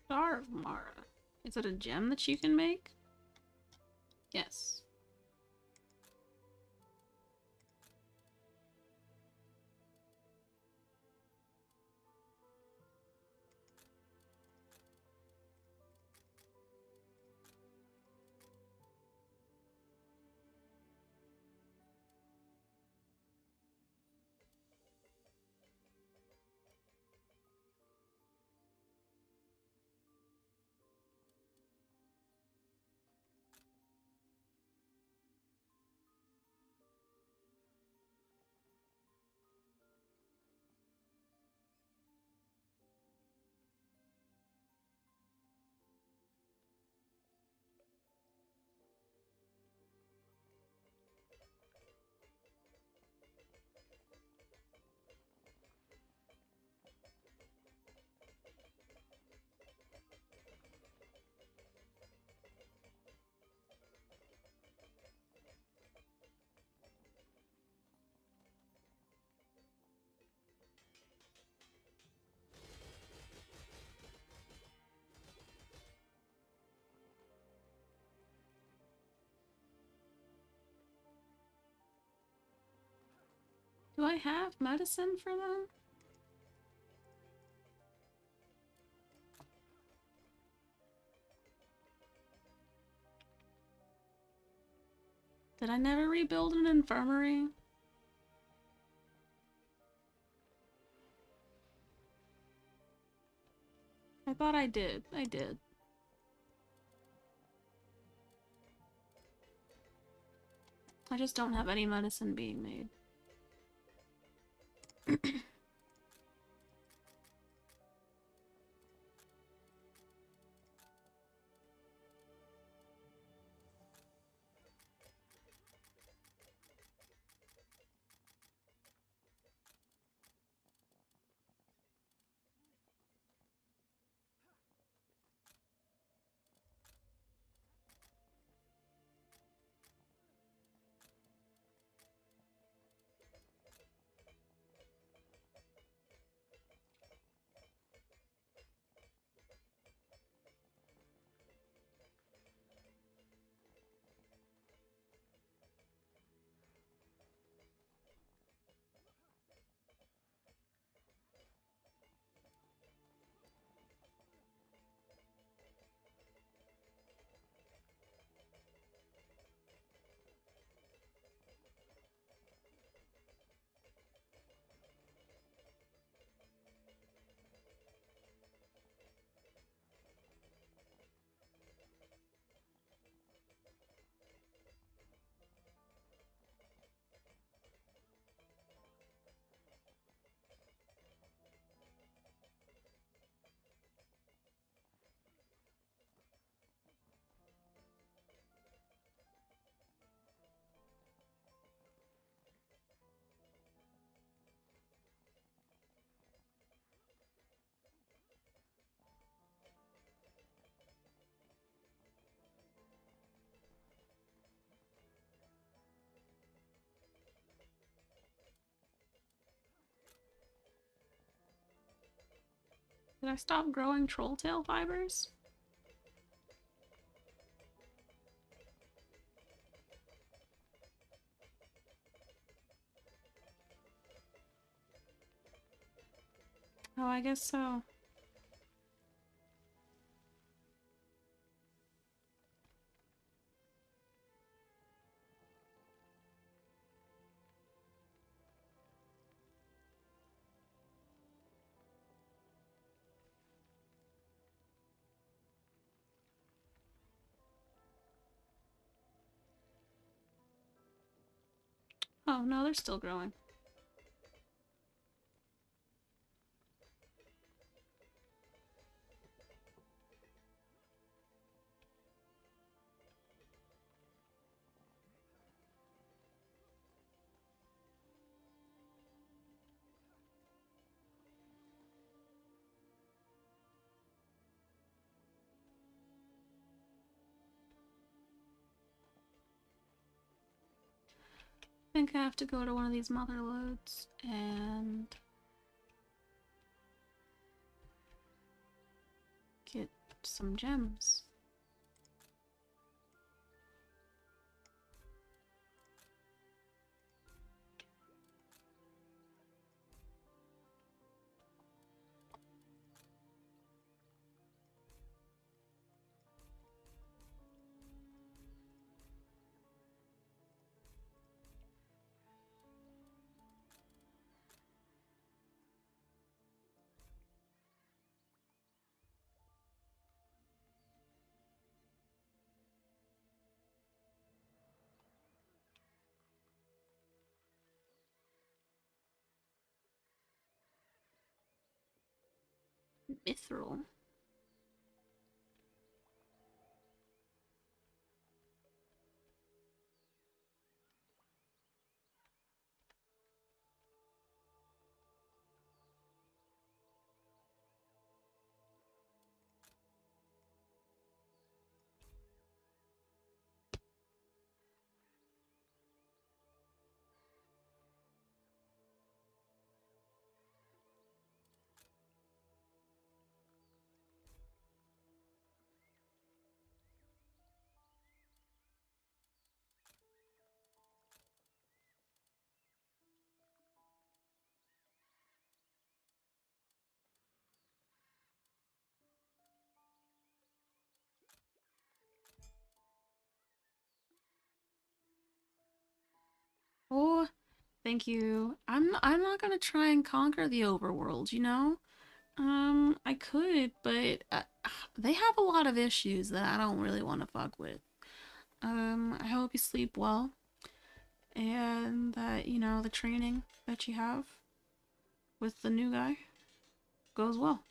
Star of Mara. Is it a gem that you can make? Yes. Do I have medicine for them? Did I never rebuild an infirmary? I thought I did. I did. I just don't have any medicine being made. Did I stop growing troll tail fibers? Oh, I guess so. Oh, no, they're still growing. I think I have to go to one of these mother loads and get some gems. Mithril. Oh, thank you. I'm not gonna try and conquer the overworld, you know? I could, but they have a lot of issues that I don't really want to fuck with. I hope you sleep well and that, you know, the training that you have with the new guy goes well.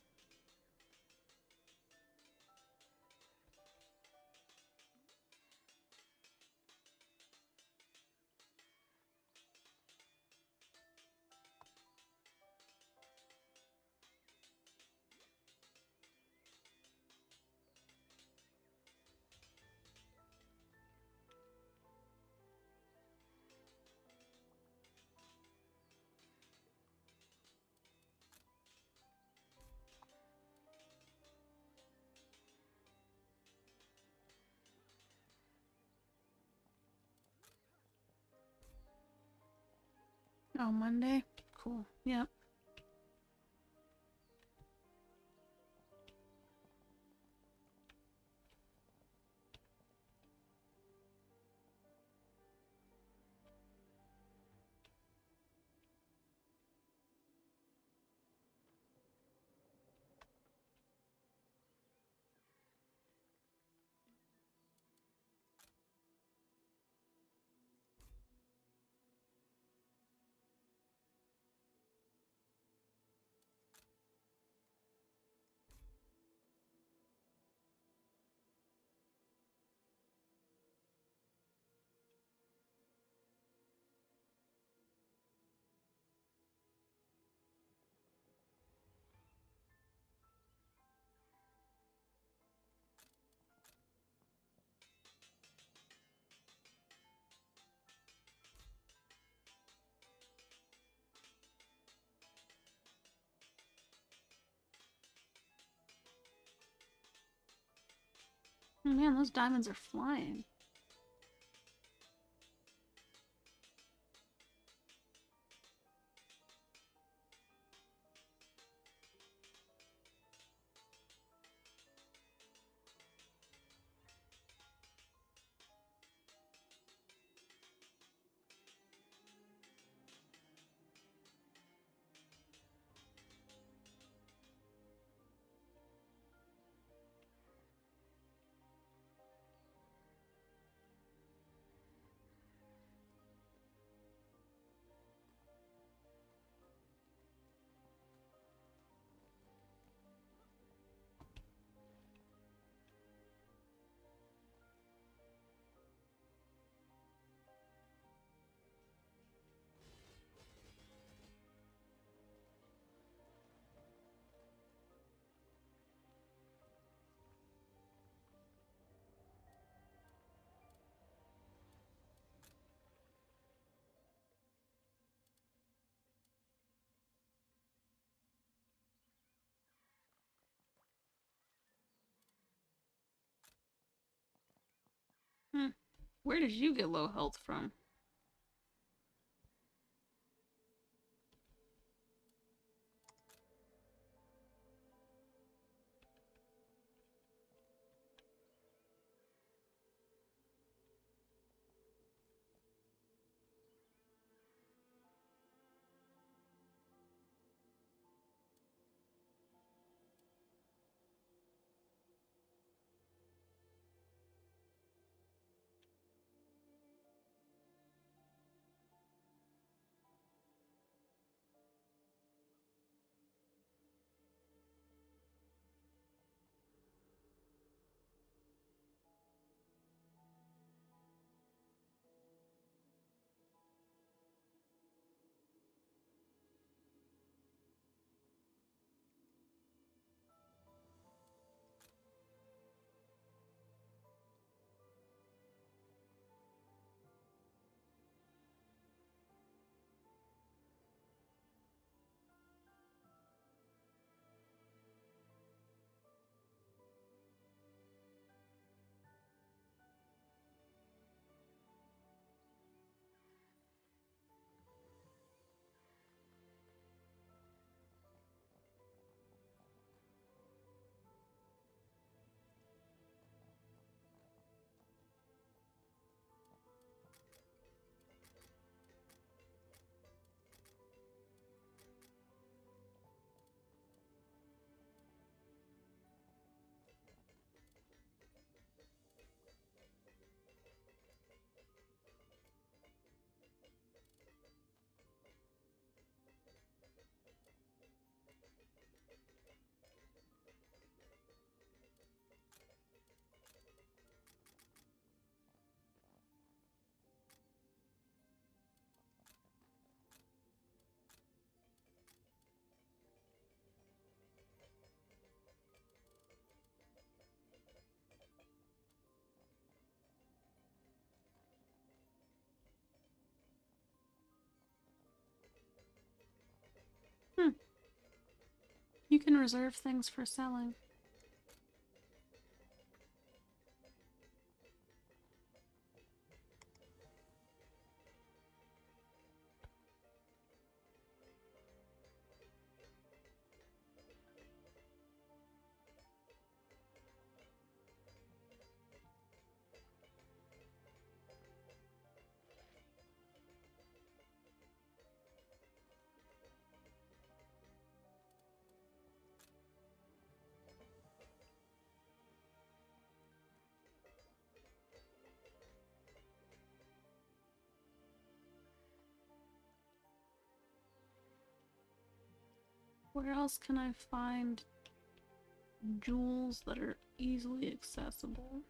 Oh, Monday? Cool. Yep. Oh, man, those diamonds are flying. Where did you get low health from? You can reserve things for selling. Where else can I find jewels that are easily accessible?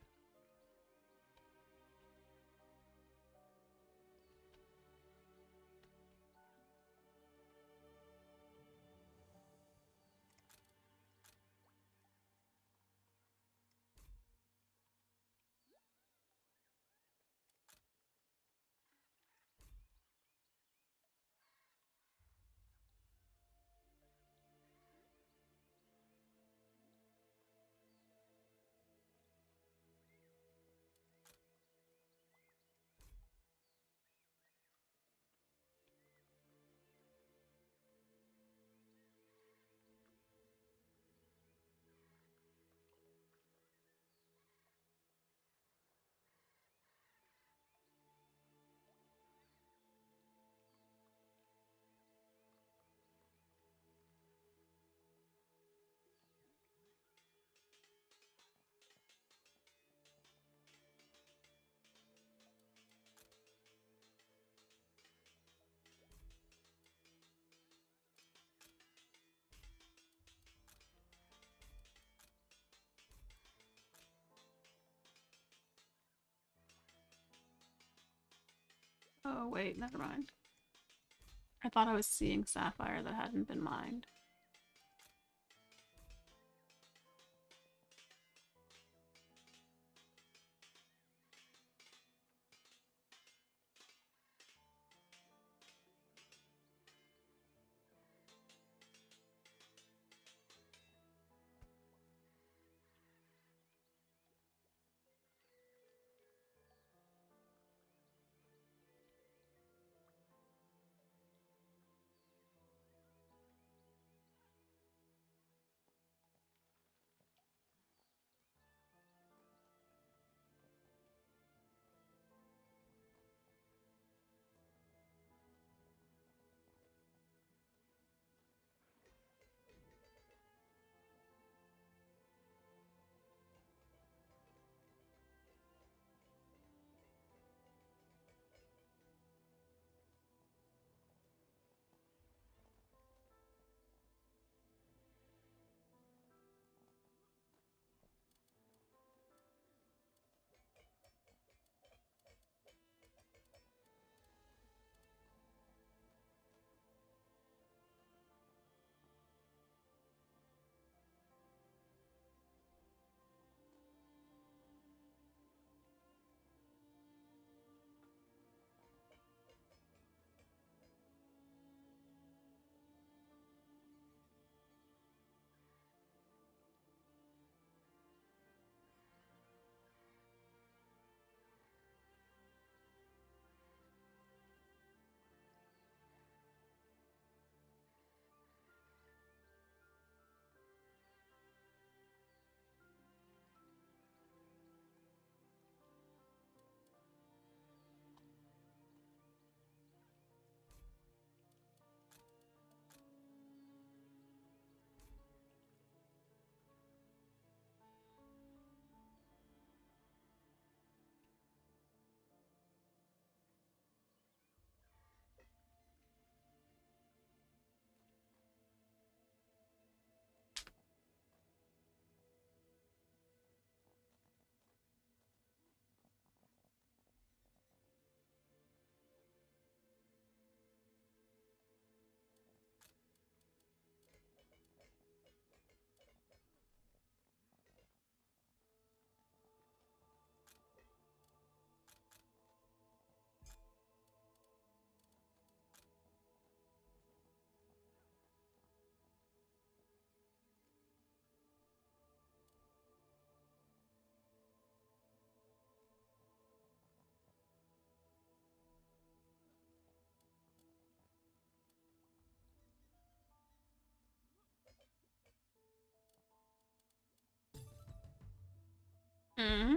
Oh wait, never mind. I thought I was seeing sapphire that hadn't been mined. Mm-hmm.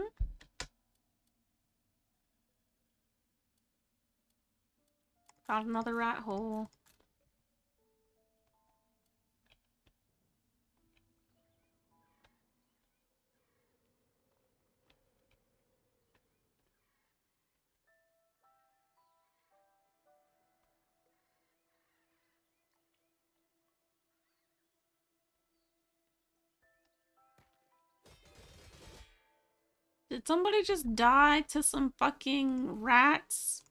Got another rat hole. Did somebody just die to some fucking rats?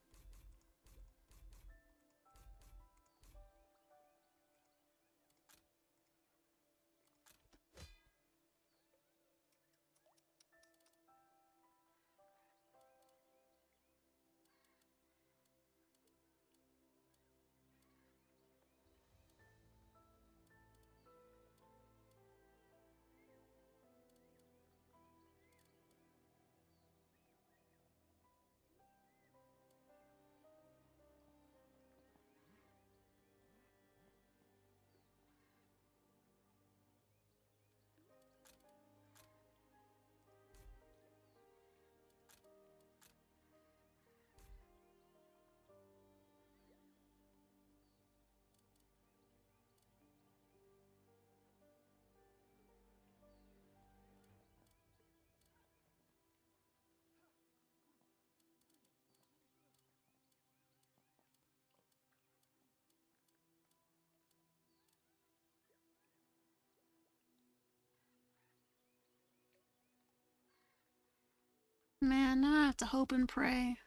Man, now I have to hope and pray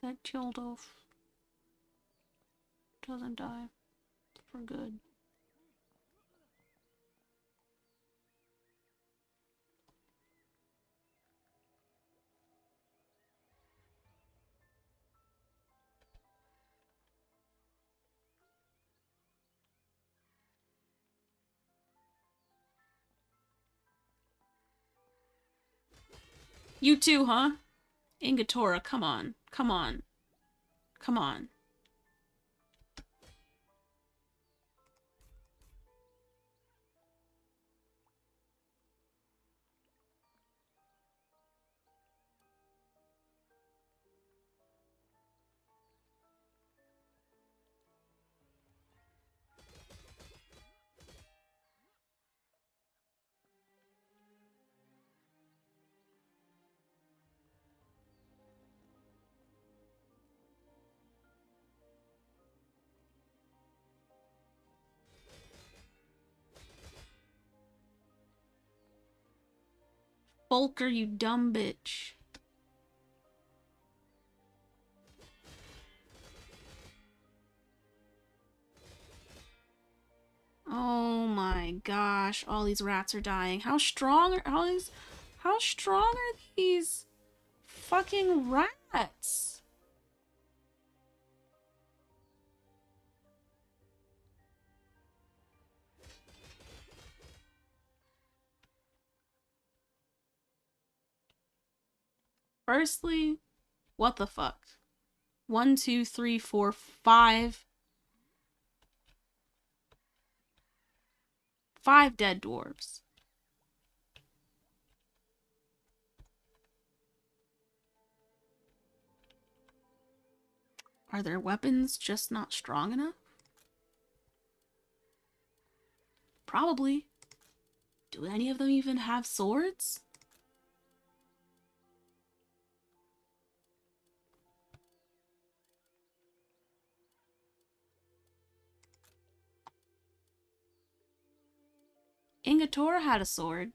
that Tildolf doesn't die for good. You too, huh? Ingatora, come on. Come on. Come on. Volker, you dumb bitch. Oh my gosh, all these rats are dying. How strong are these fucking rats? Firstly, what the fuck? 1, 2, 3, 4, 5. 5 dead dwarves. Are their weapons just not strong enough? Probably. Do any of them even have swords? Ingatora had a sword.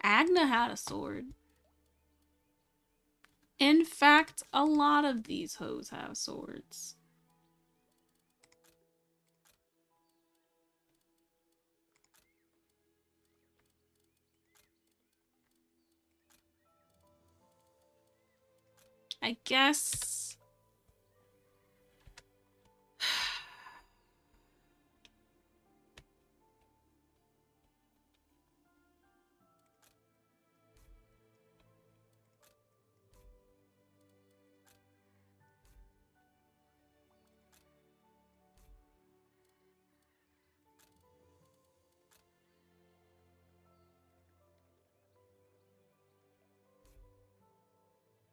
Agna had a sword. In fact, a lot of these hoes have swords. I guess...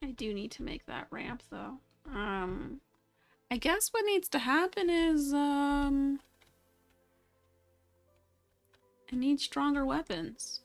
I do need to make that ramp though. I guess what needs to happen is I need stronger weapons.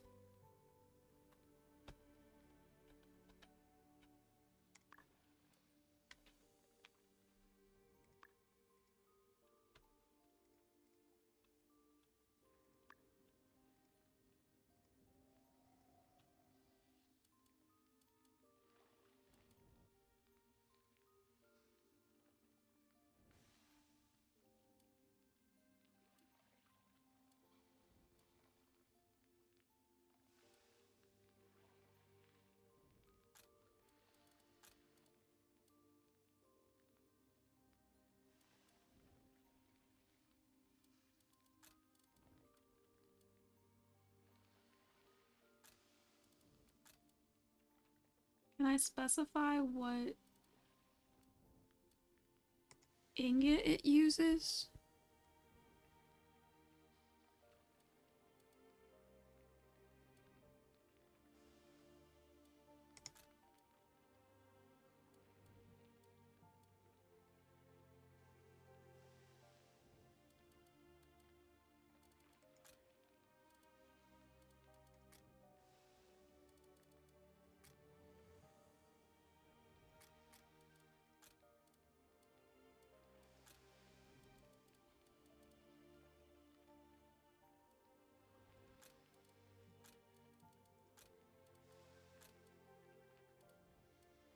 Can I specify what ingot it uses?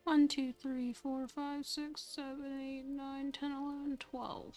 One, 2, 3, 4, 5, 6, 7, 8, 9, 10, 11, 12.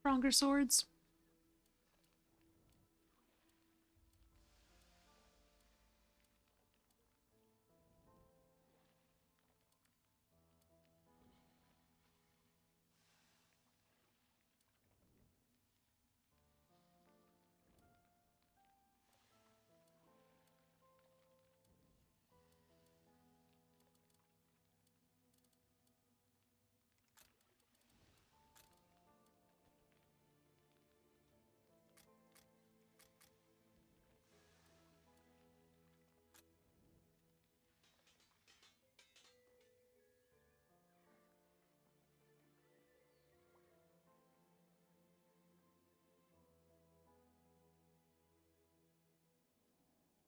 Stronger swords.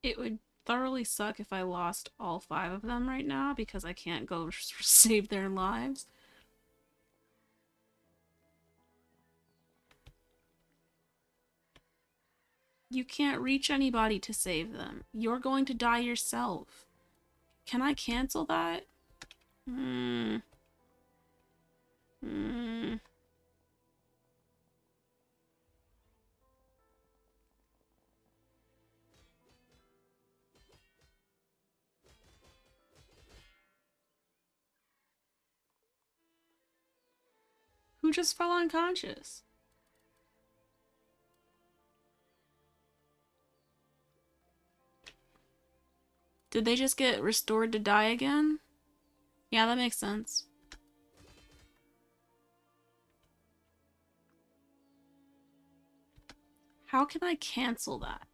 It would thoroughly suck if I lost all 5 of them right now because I can't go save their lives. You can't reach anybody to save them. You're going to die yourself. Can I cancel that? Who just fell unconscious? Did they just get restored to die again? Yeah, that makes sense. How can I cancel that?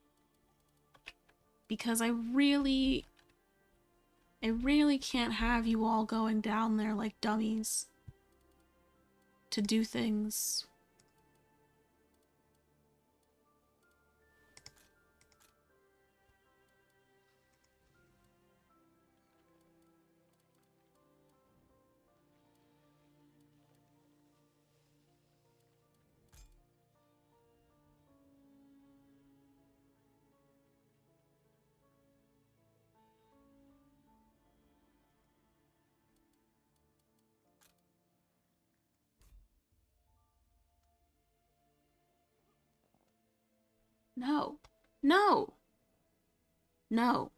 Because I really can't have you all going down there like dummies to do things. No. No. No.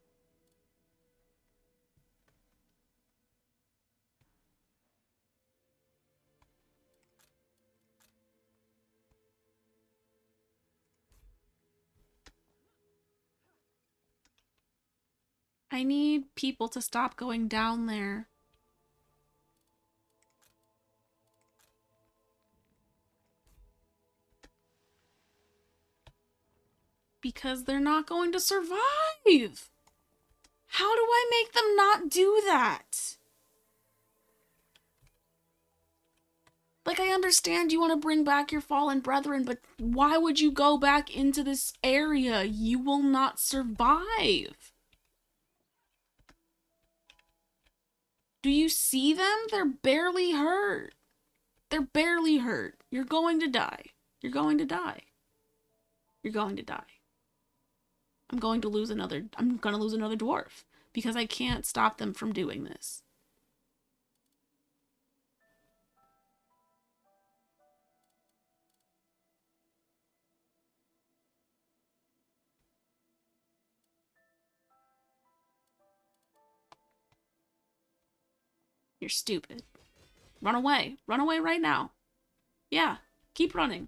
I need people to stop going down there. Because they're not going to survive. How do I make them not do that? Like, I understand you want to bring back your fallen brethren, but why would you go back into this area? You will not survive. Do you see them? They're barely hurt. They're barely hurt. You're going to die. You're going to die. You're going to die. I'm going to lose another dwarf because I can't stop them from doing this. You're stupid. Run away. Run away right now. Yeah, keep running.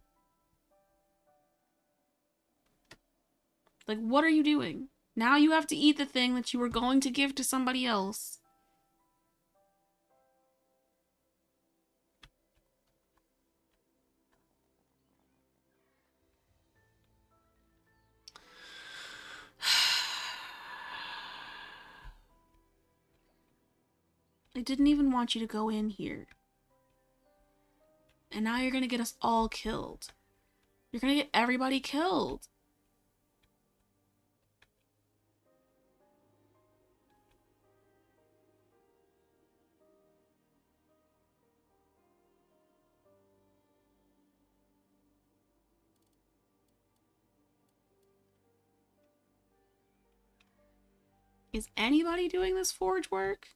Like, what are you doing? Now you have to eat the thing that you were going to give to somebody else. I didn't even want you to go in here. And now you're gonna get us all killed. You're gonna get everybody killed. Is anybody doing this forge work?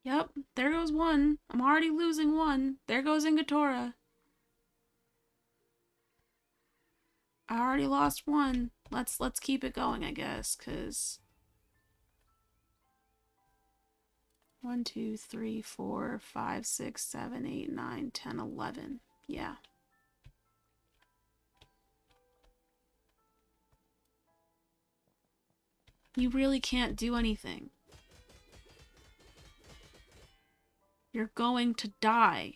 Yep, there goes one. I'm already losing one. There goes Ingatora. I already lost one. Let's keep it going, I guess, cause 1, 2, 3, 4, 5, 6, 7, 8, 9, 10, 11. Yeah. You really can't do anything. You're going to die.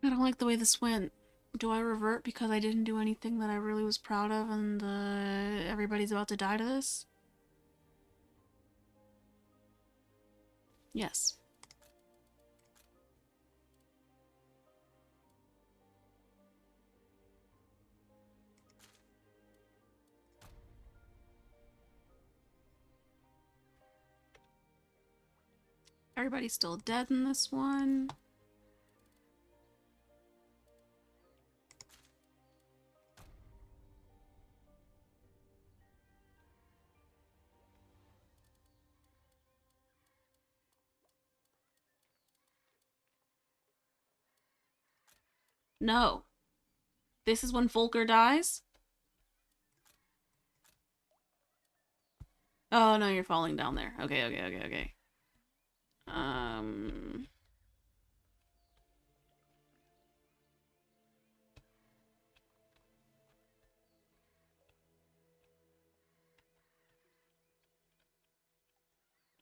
I don't like the way this went. Do I revert because I didn't do anything that I really was proud of and everybody's about to die to this? Yes. Everybody's still dead in this one. No. This is when Volker dies? Oh, no, you're falling down there. Okay.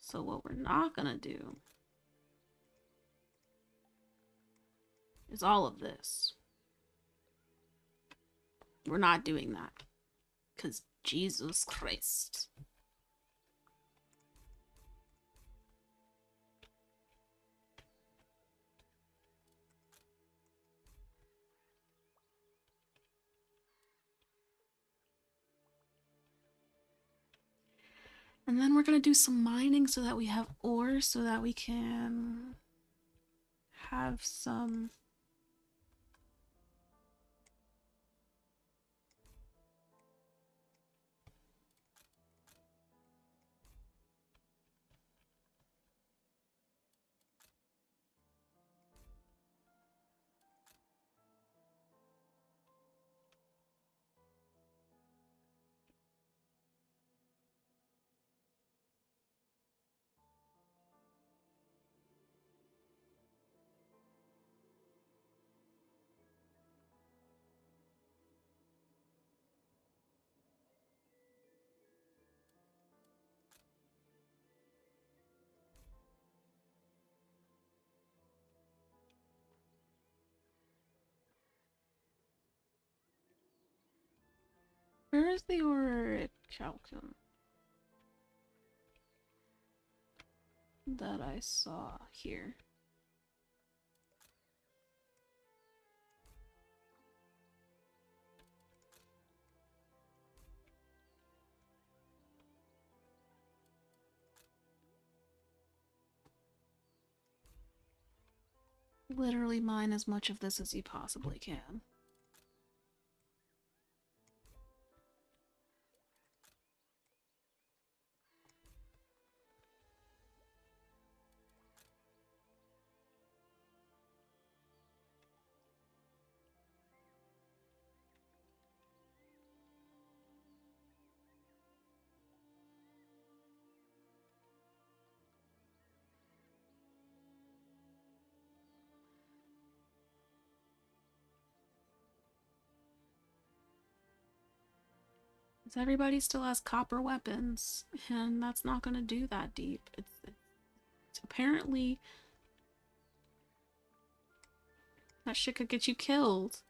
So what we're not gonna do is all of this. We're not doing that. Because Jesus Christ. And then we're gonna do some mining so that we have ore so that we can have some Where is the auric calcum that I saw here? Literally mine as much of this as you possibly can. Because everybody still has copper weapons, and that's not gonna do that deep. It's apparently that shit could get you killed.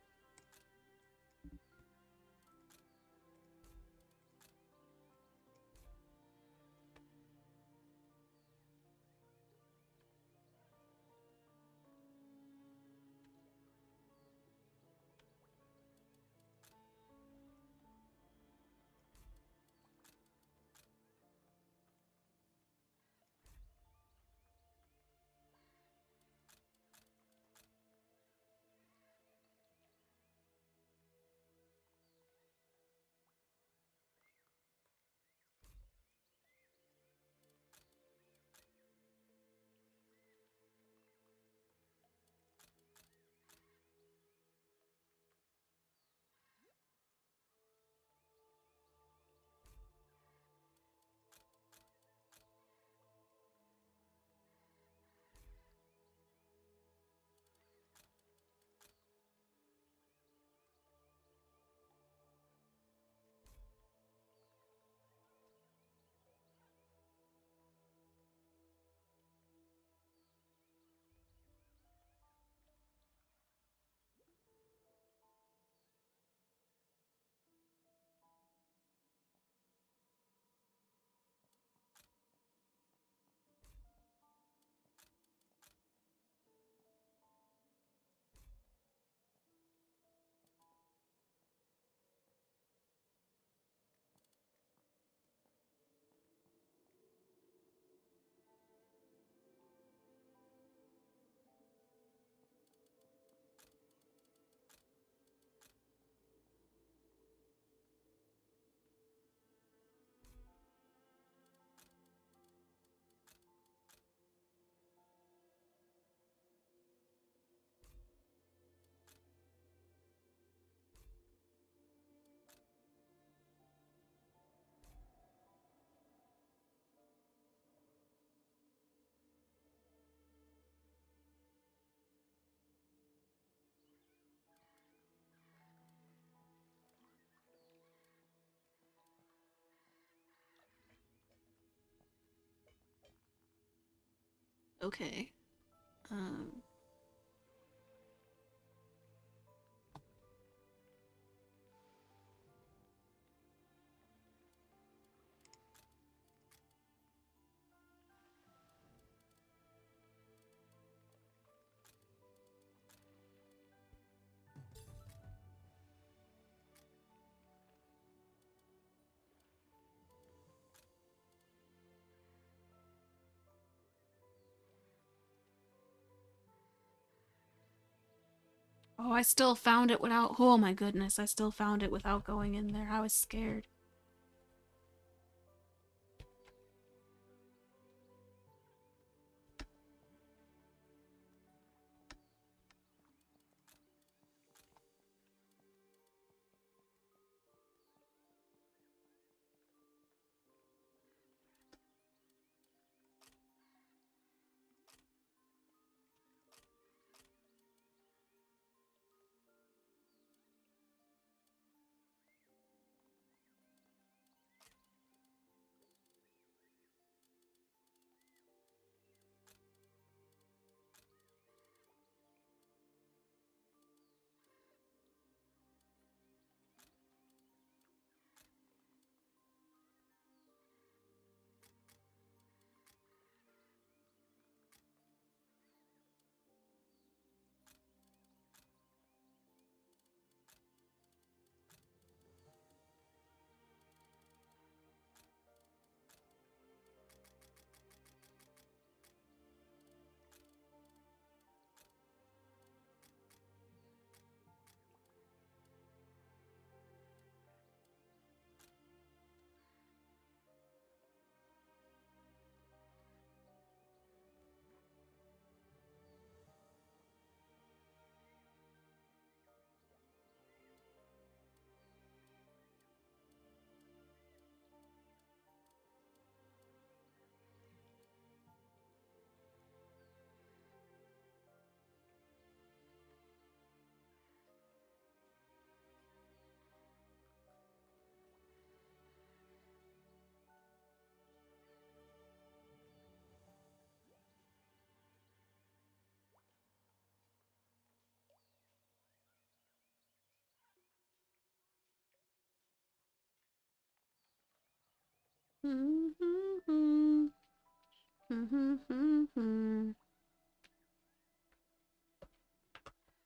Okay. Oh, I still found it without... Oh my goodness, I still found it without going in there. I was scared.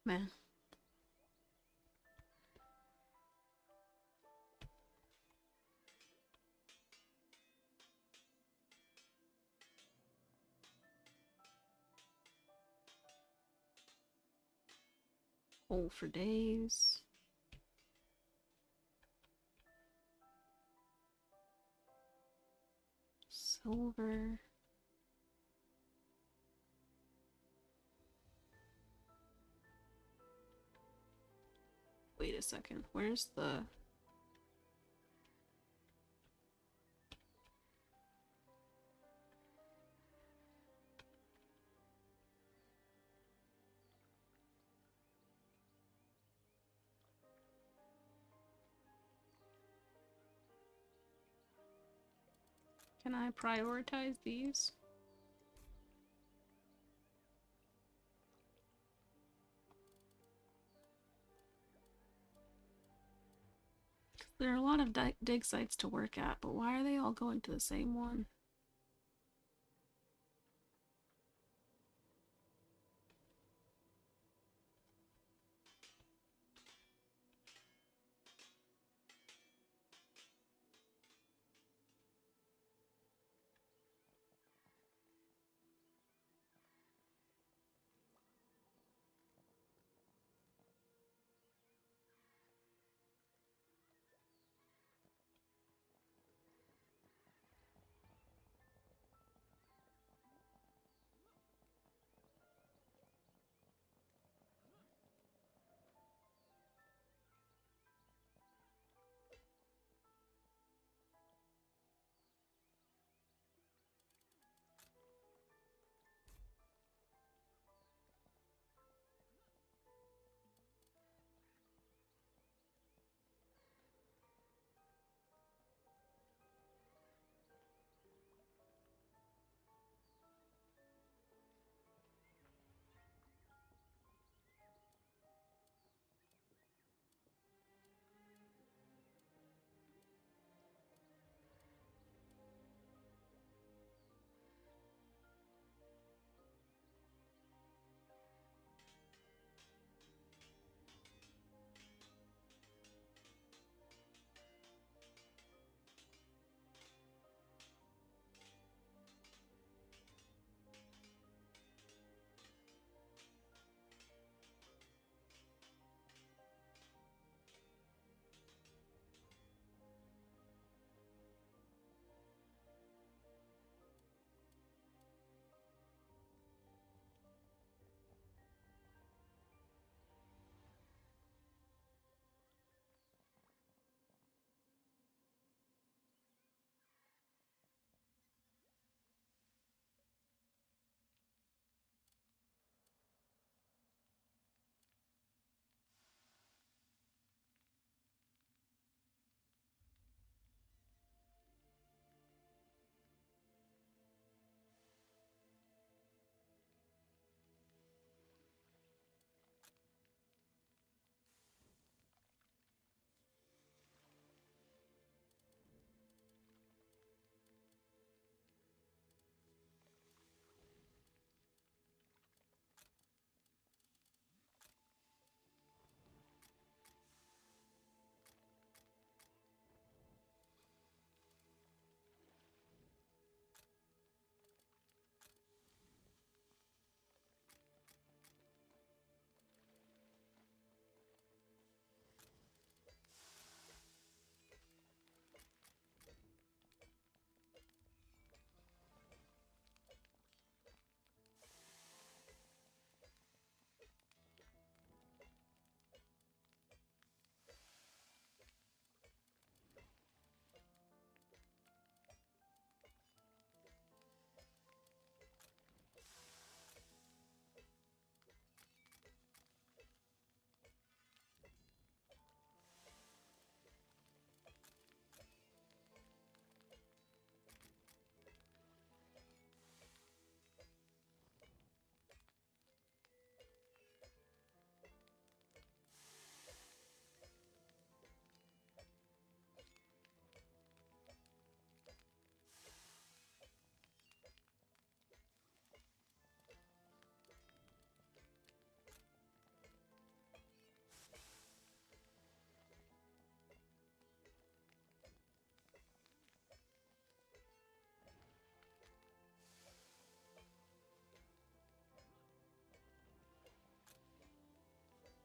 Man. Hold for days. Silver. Wait a second. Where's the... Can I prioritize these? There are a lot of dig sites to work at, but why are they all going to the same one?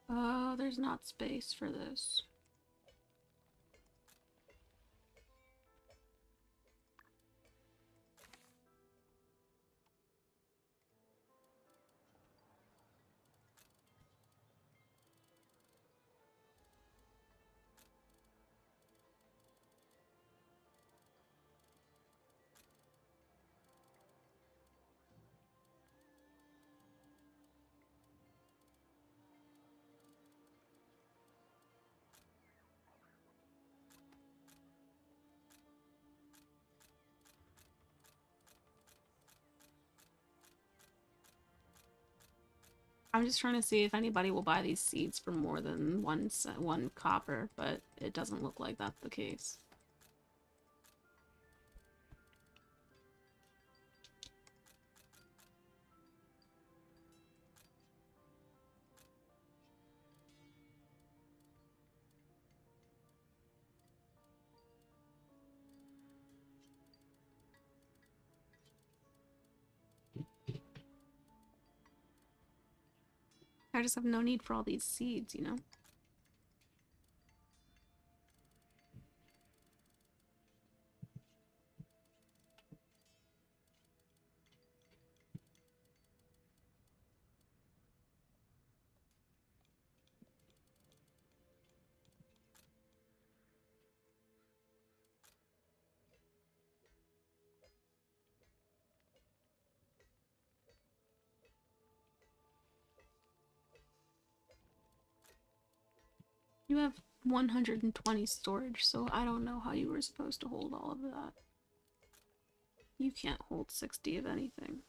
Oh, there's not space for this. I'm just trying to see if anybody will buy these seeds for more than one copper, but it doesn't look like that's the case. I just have no need for all these seeds, you know? You have 120 storage, so I don't know how you were supposed to hold all of that. You can't hold 60 of anything.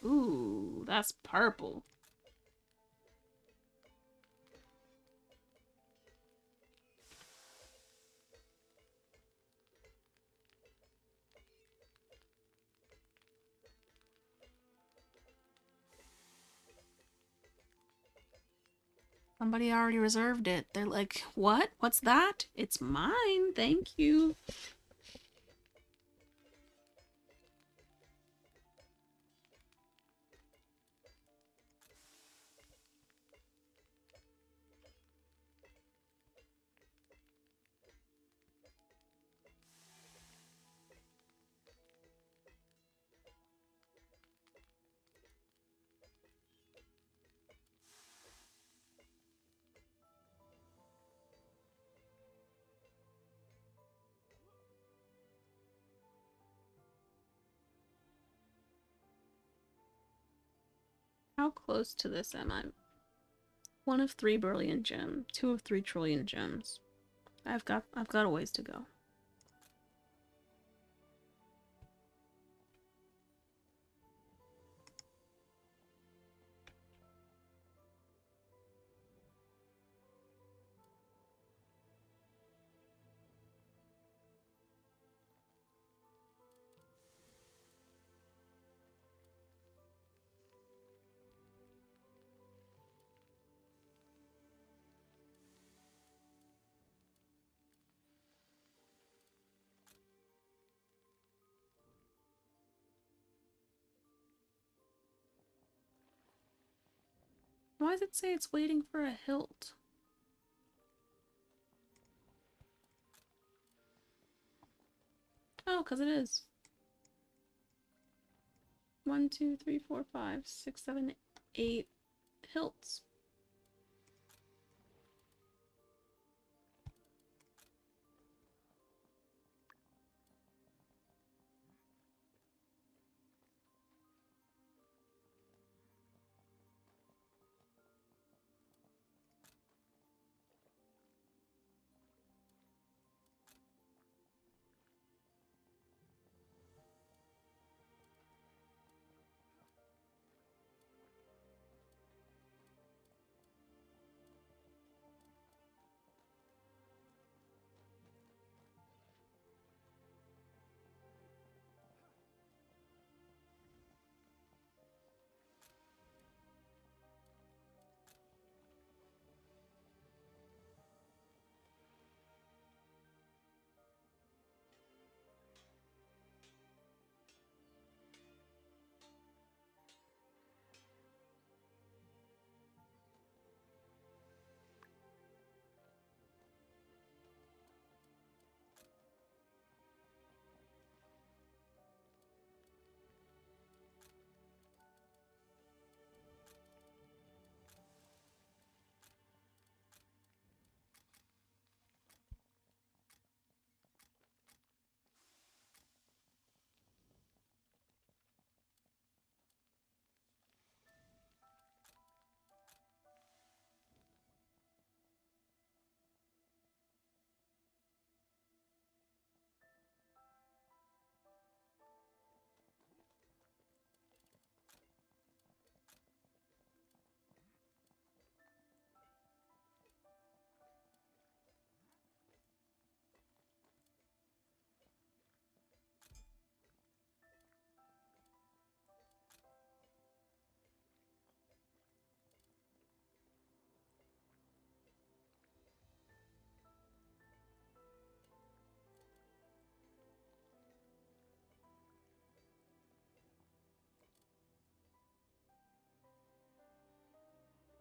Ooh, that's purple. Somebody already reserved it. They're like, what? What's that? It's mine, thank you. How close to this am I? 1 of 3 brilliant gems, 2 of 3 trillion gems. I've got a ways to go. Why does it say it's waiting for a hilt? Oh, because it is. 1, 2, 3, 4, 5, 6, 7, 8 hilts.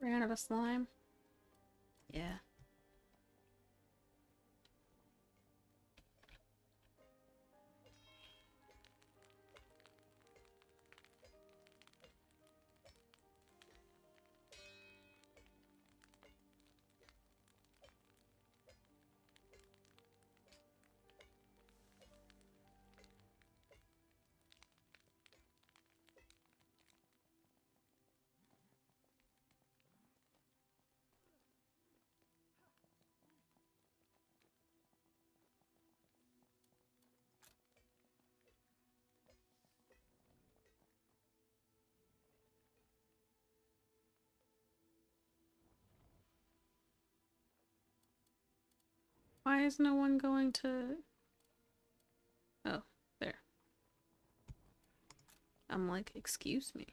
Ran out of slime. Yeah. Why is no one going to... Oh, there. I'm like, excuse me.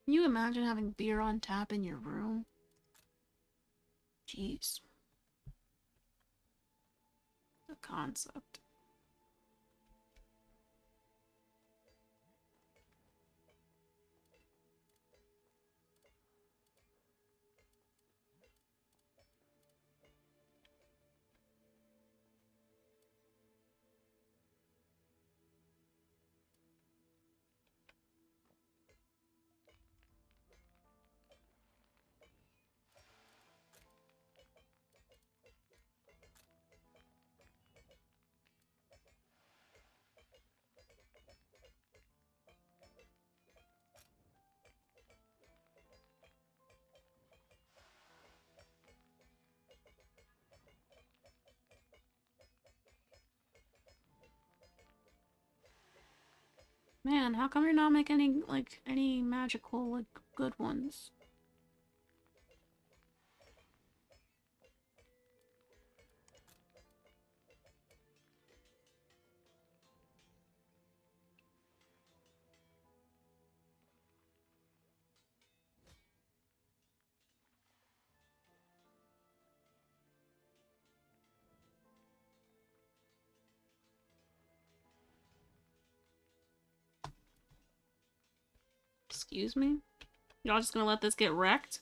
Can you imagine having beer on tap in your room? Jeez. The concept. Man, how come you're not making any magical, good ones? Excuse me? Y'all just gonna let this get wrecked?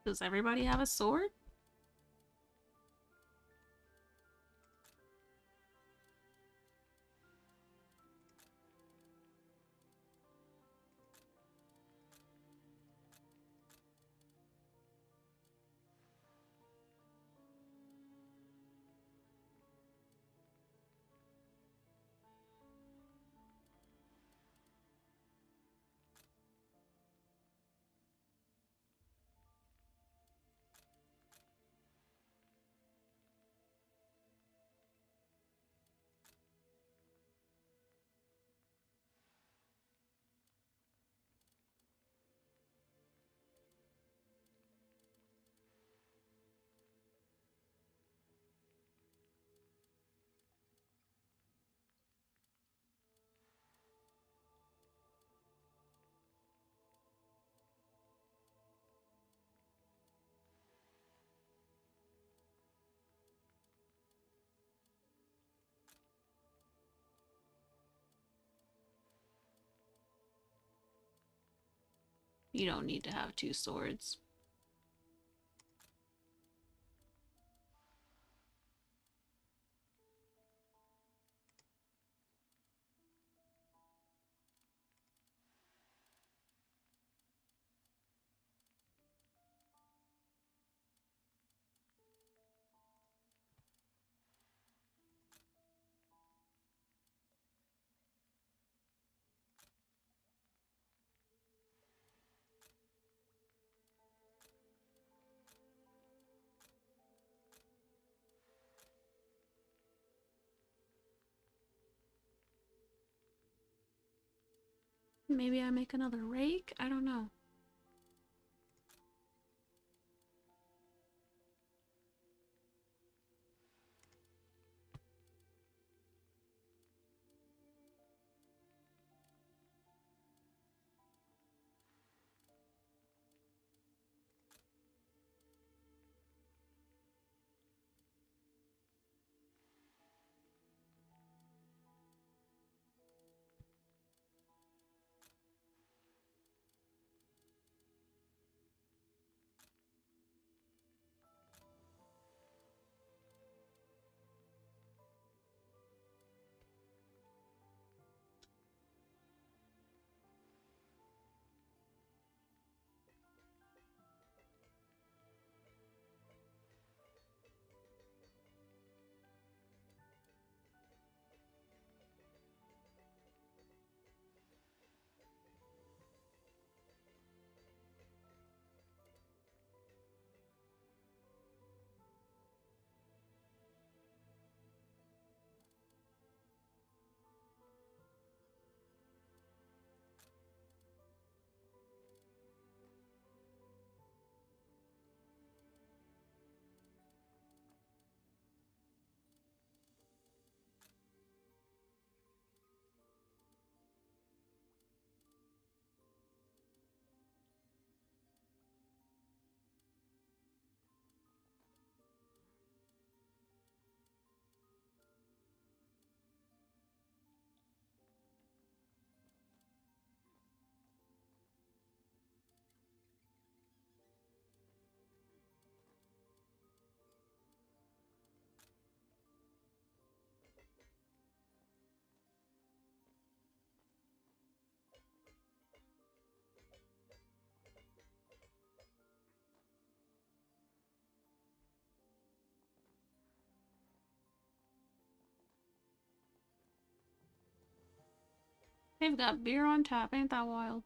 Does everybody have a sword? You don't need to have two swords. Maybe I make another rake? I don't know. They've got beer on tap, ain't that wild?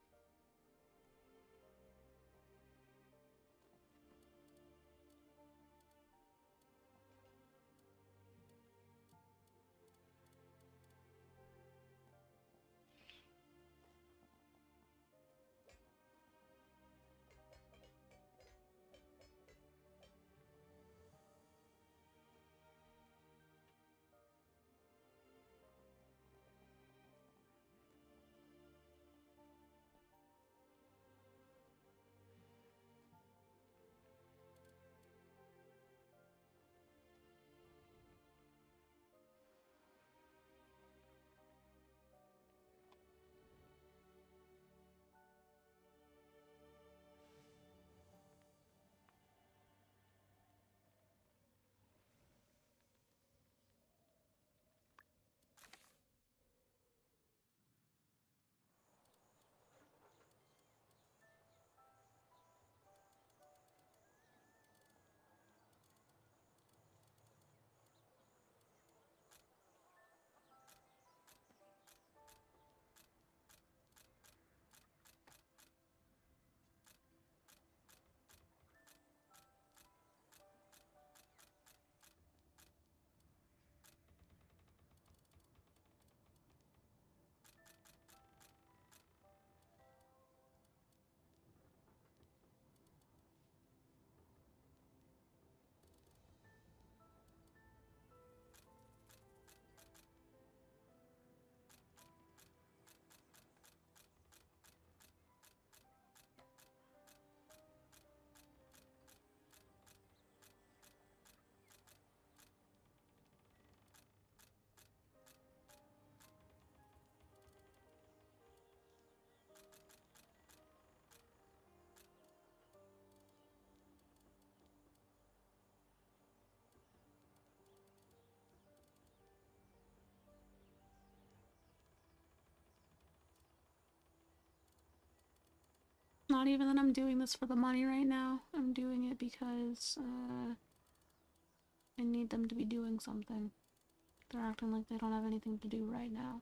Not even that I'm doing this for the money right now. I'm doing it because I need them to be doing something. They're acting like they don't have anything to do right now.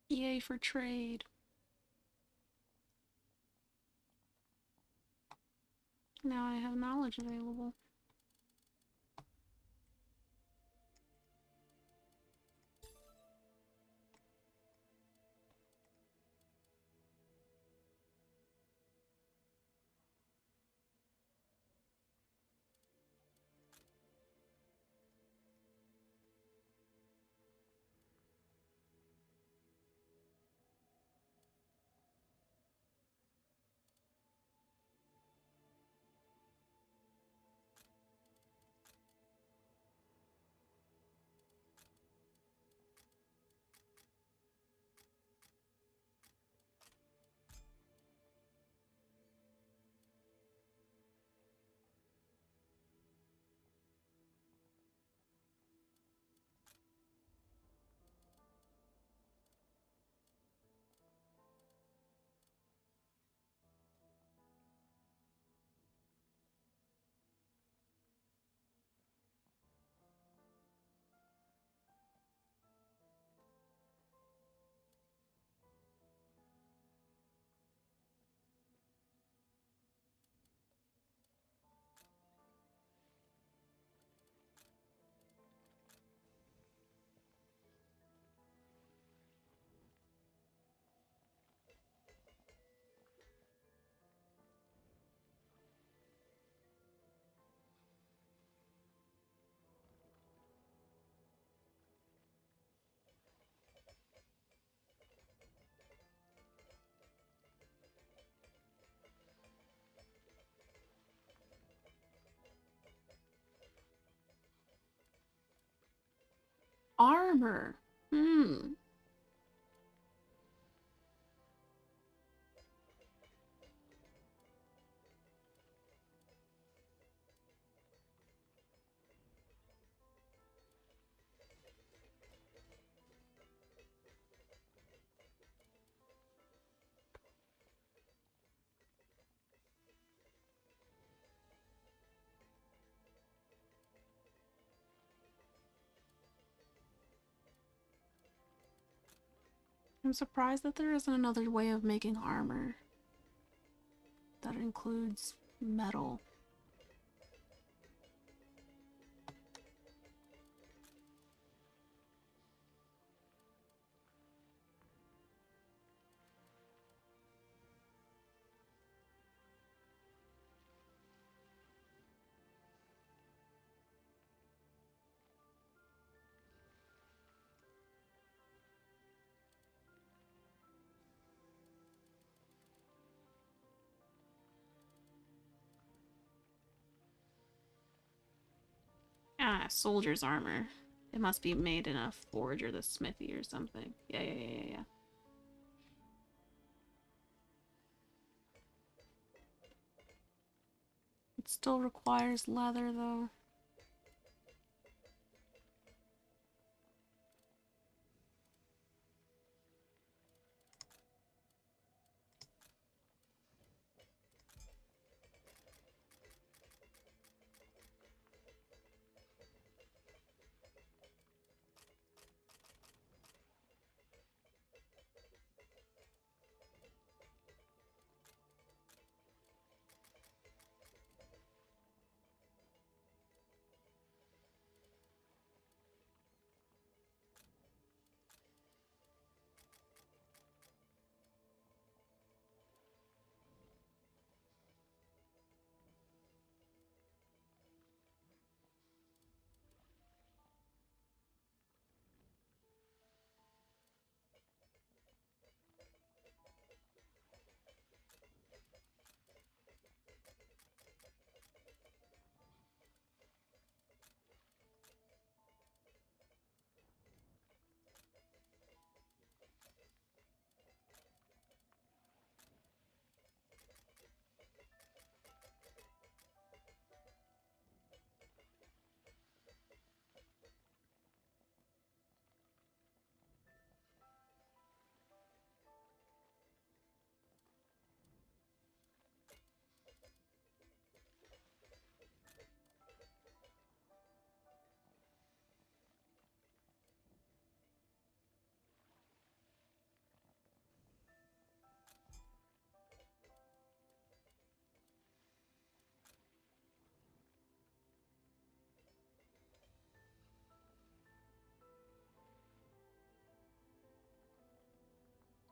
Yay for trade. Now I have knowledge available. Armor. I'm surprised that there isn't another way of making armor that includes metal. Ah, soldier's armor. It must be made in a forge or the smithy or something. Yeah. It still requires leather, though.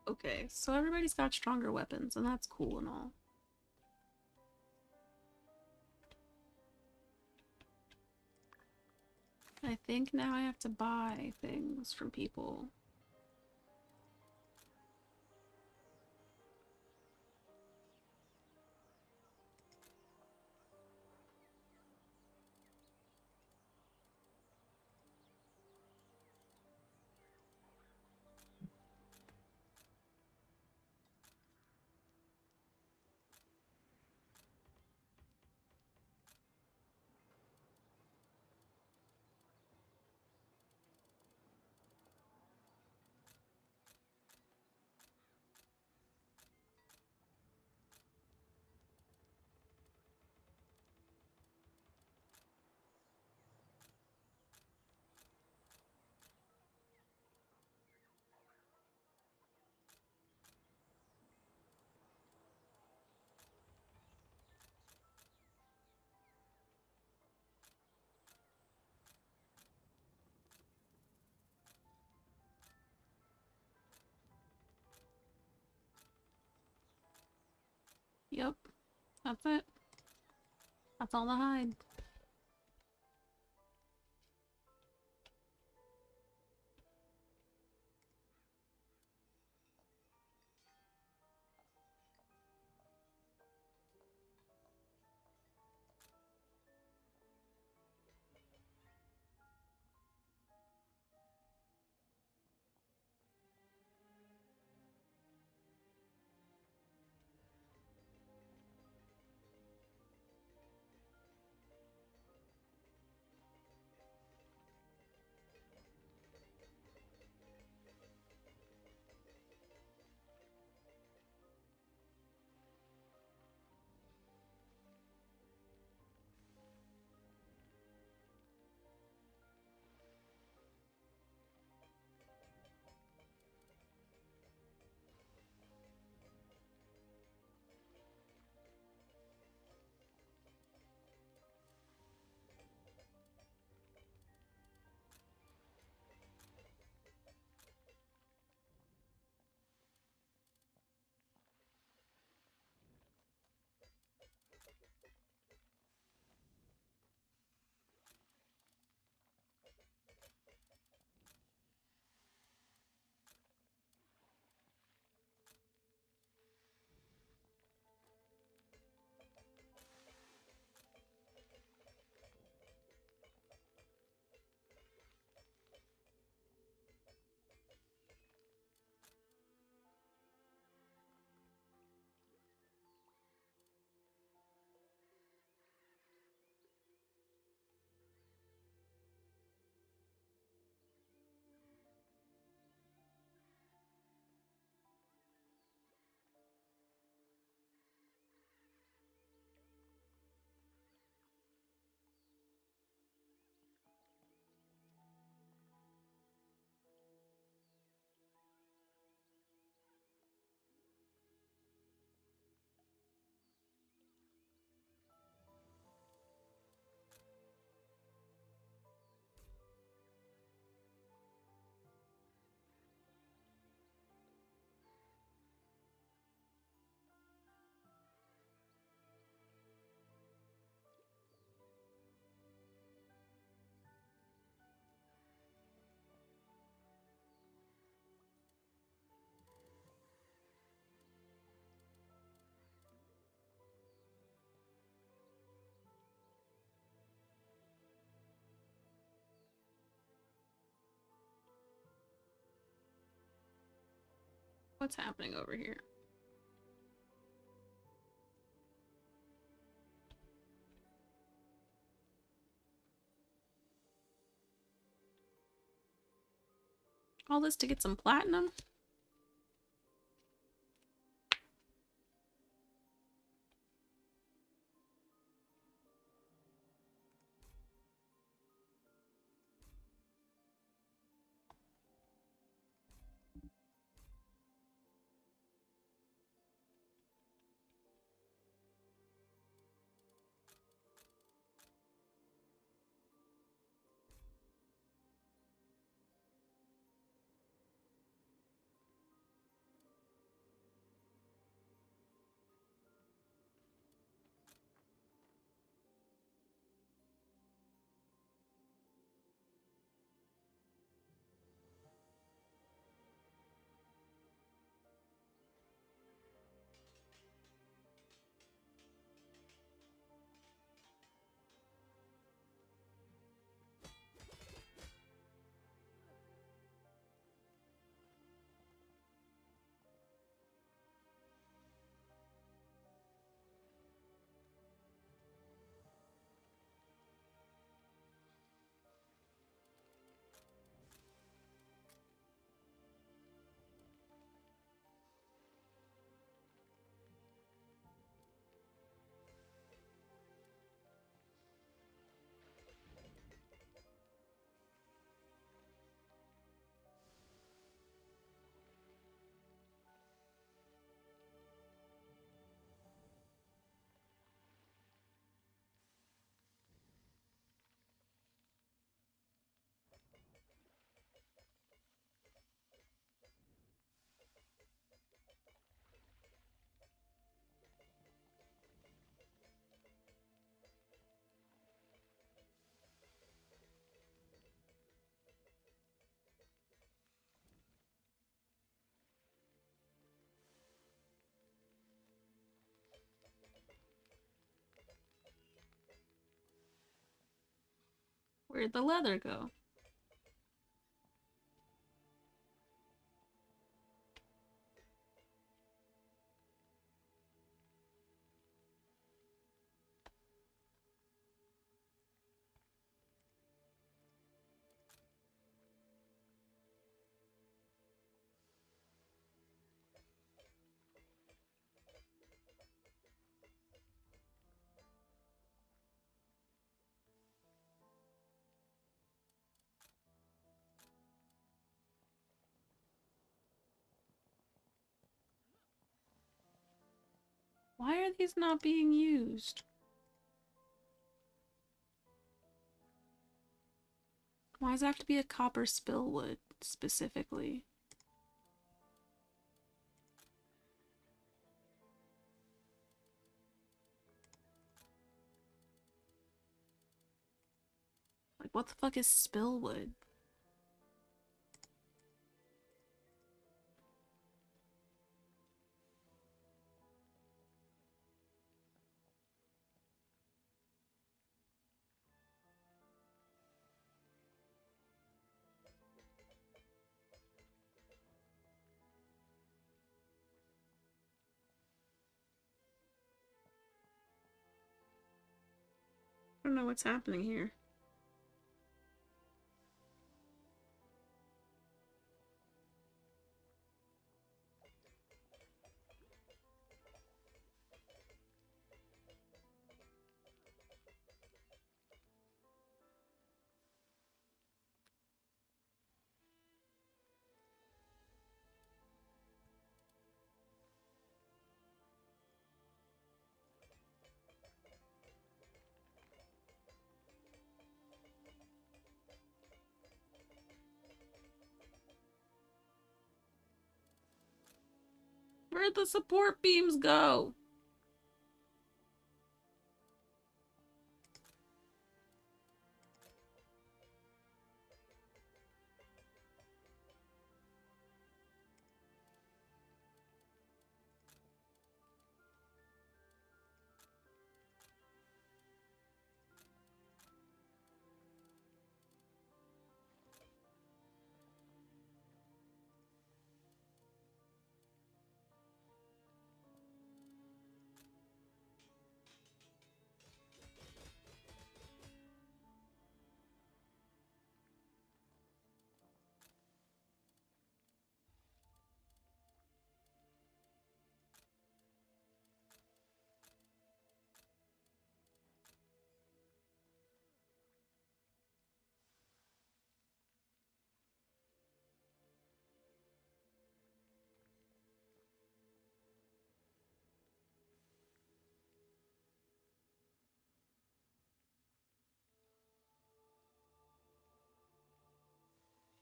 Okay, so everybody's got stronger weapons, and that's cool and all. I think now I have to buy things from people. Yep, that's it. That's all the hide. What's happening over here? All this to get some platinum? Where'd the leather go? Why are these not being used? Why does it have to be a copper spillwood specifically? Like, what the fuck is spillwood? I don't know what's happening here. Where'd the support beams go?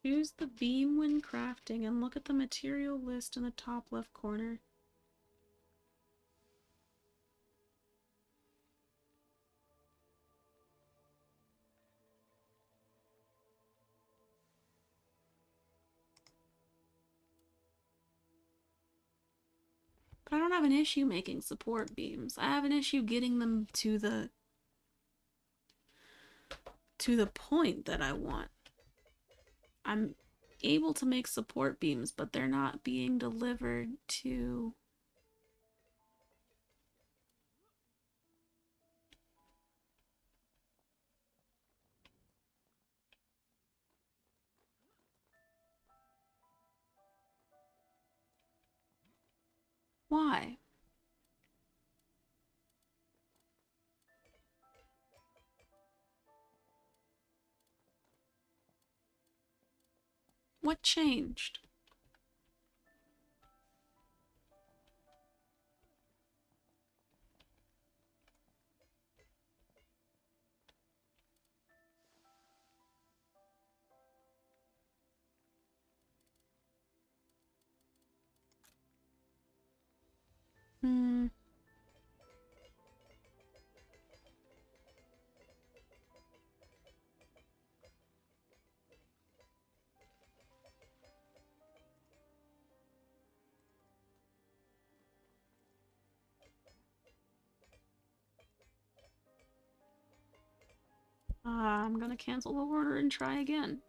Choose the beam when crafting and look at the material list in the top left corner. But I don't have an issue making support beams. I have an issue getting them to the point that I want. I'm able to make support beams, but they're not being delivered to... Why? What changed? Hmm. I'm gonna cancel the order and try again.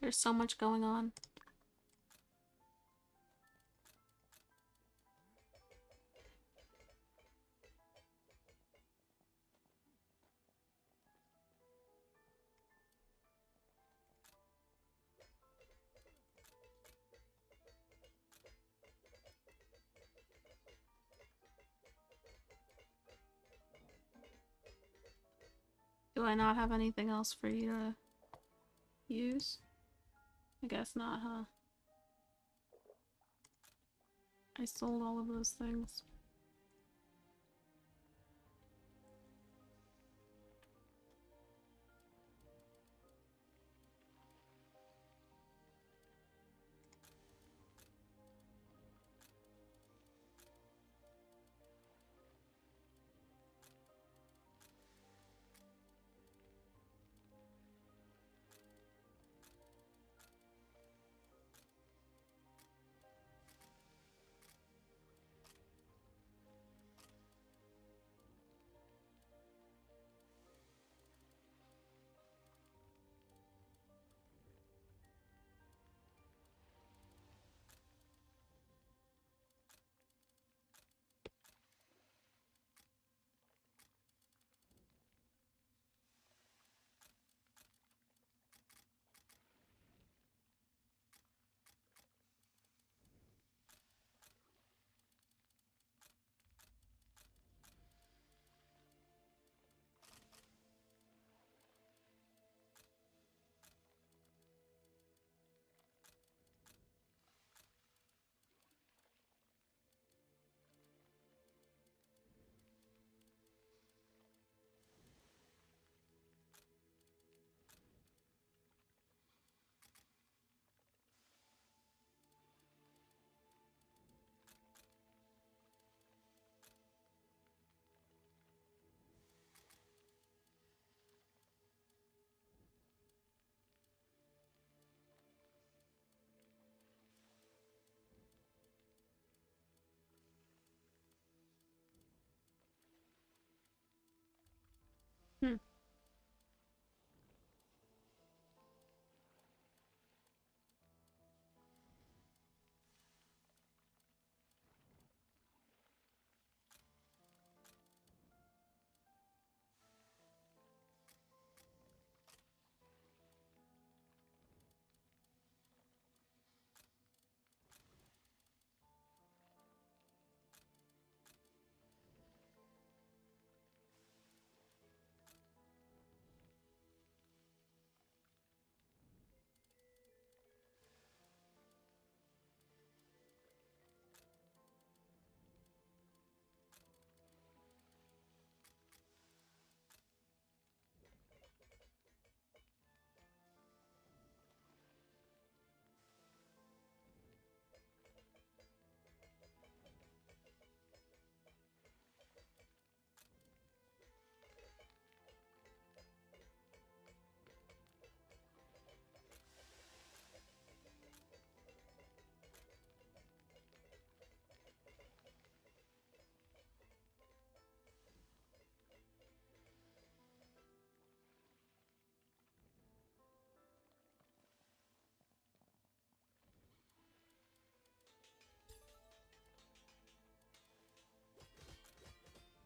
There's so much going on. Do I not have anything else for you to use? I guess not, huh? I sold all of those things.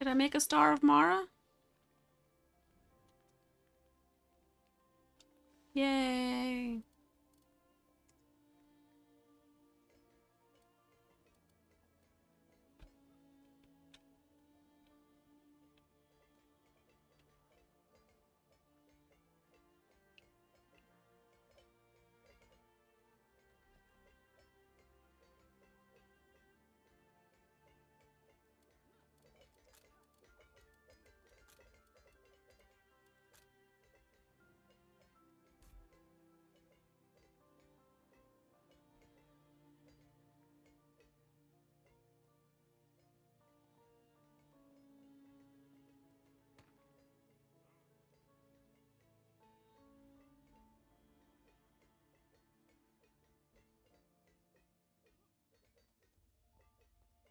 I make a star of Mara? Yay!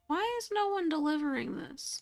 Why is no one delivering this?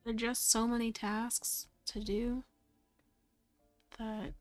There are just so many tasks to do that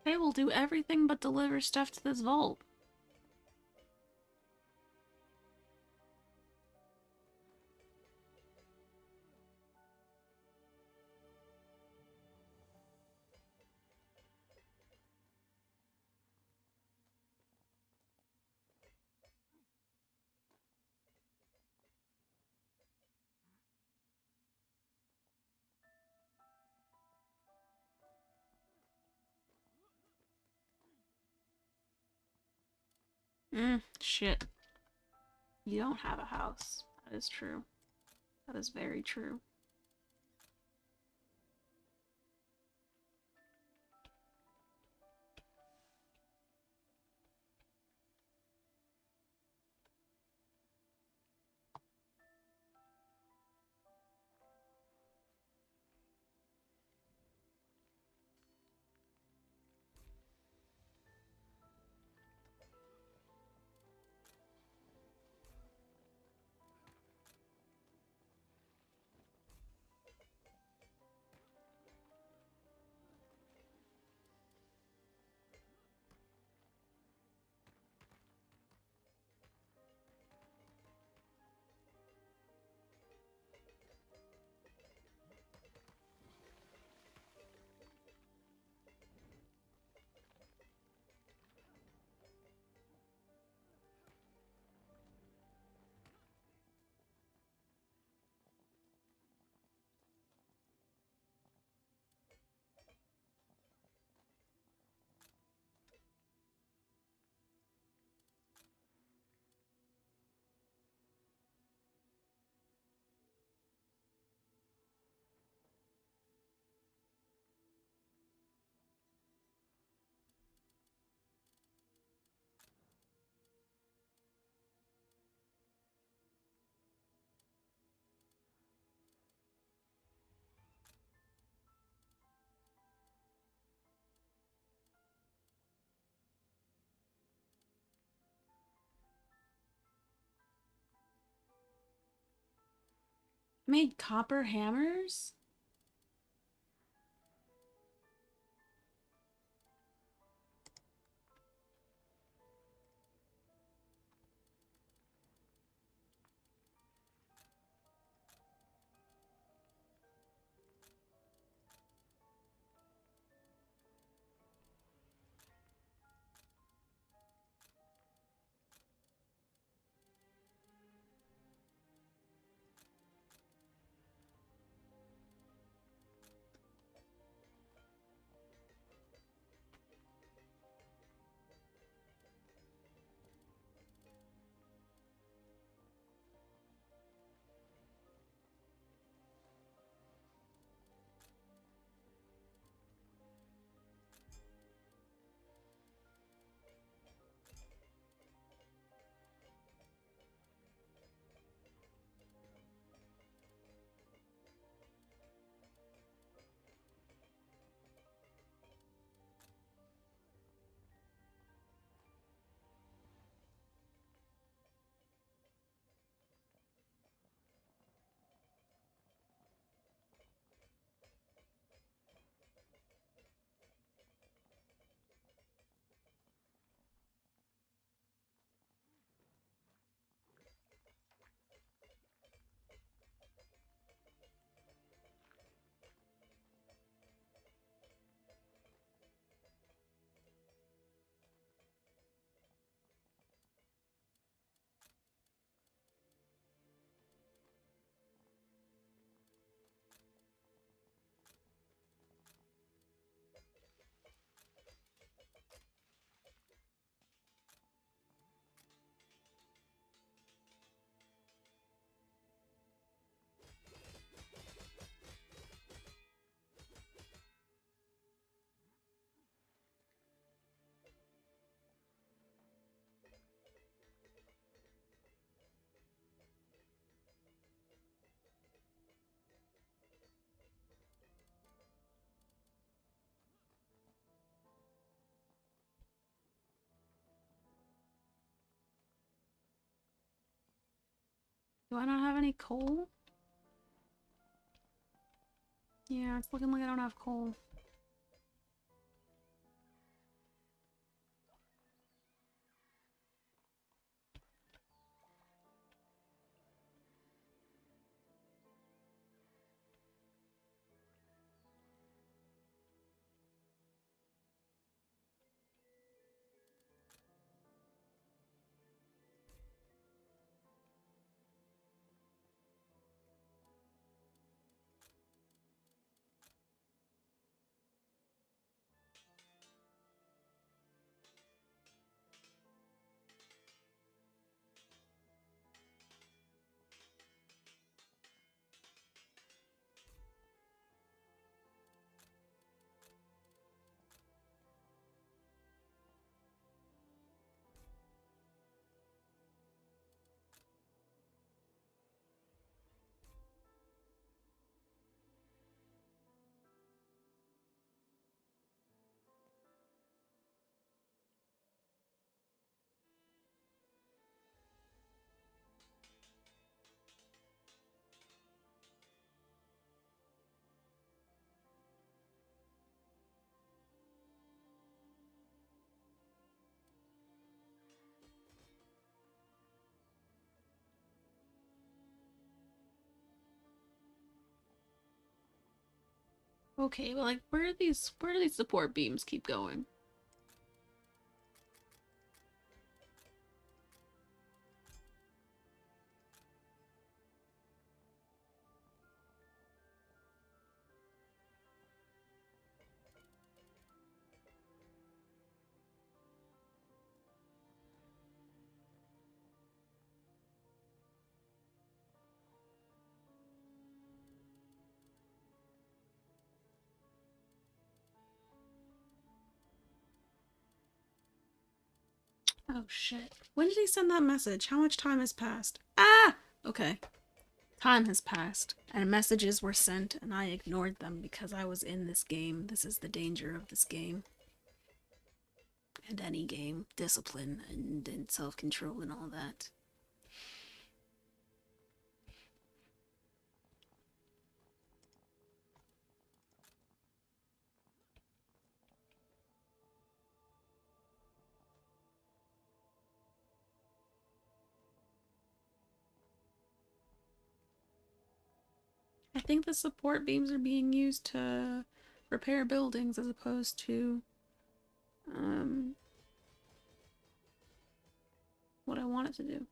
They will do everything but deliver stuff to this vault. Shit. You don't have a house. That is true. That is very true. Made copper hammers? Do I not have any coal? Yeah, it's looking like I don't have coal. Okay, but like, where do these support beams keep going? Oh shit. When did he send that message? How much time has passed? Ah! Okay. Time has passed, and messages were sent, and I ignored them because I was in this game. This is the danger of this game. And any game. Discipline and self-control and all that. I think the support beams are being used to repair buildings as opposed to what I want it to do.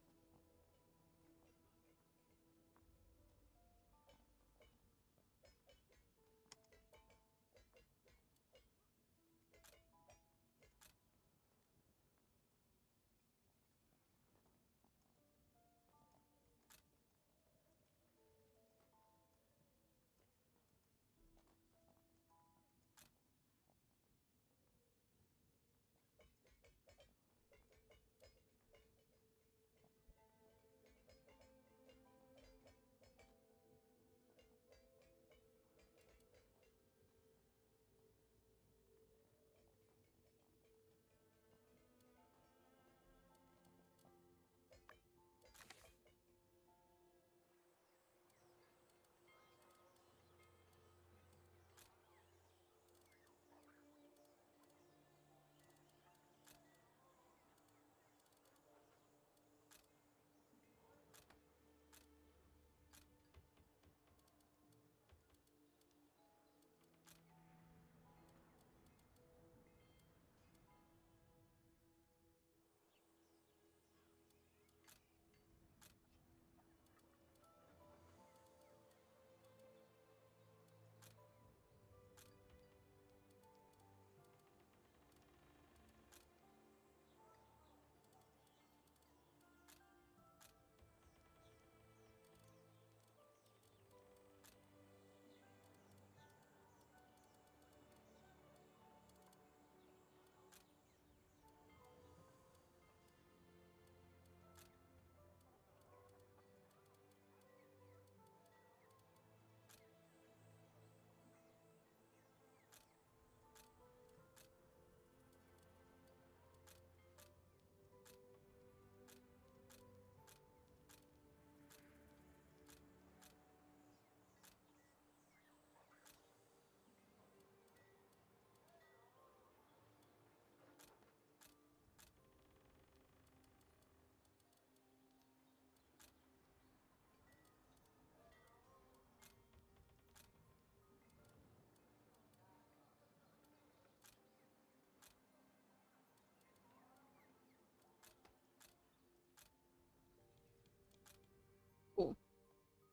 Cool.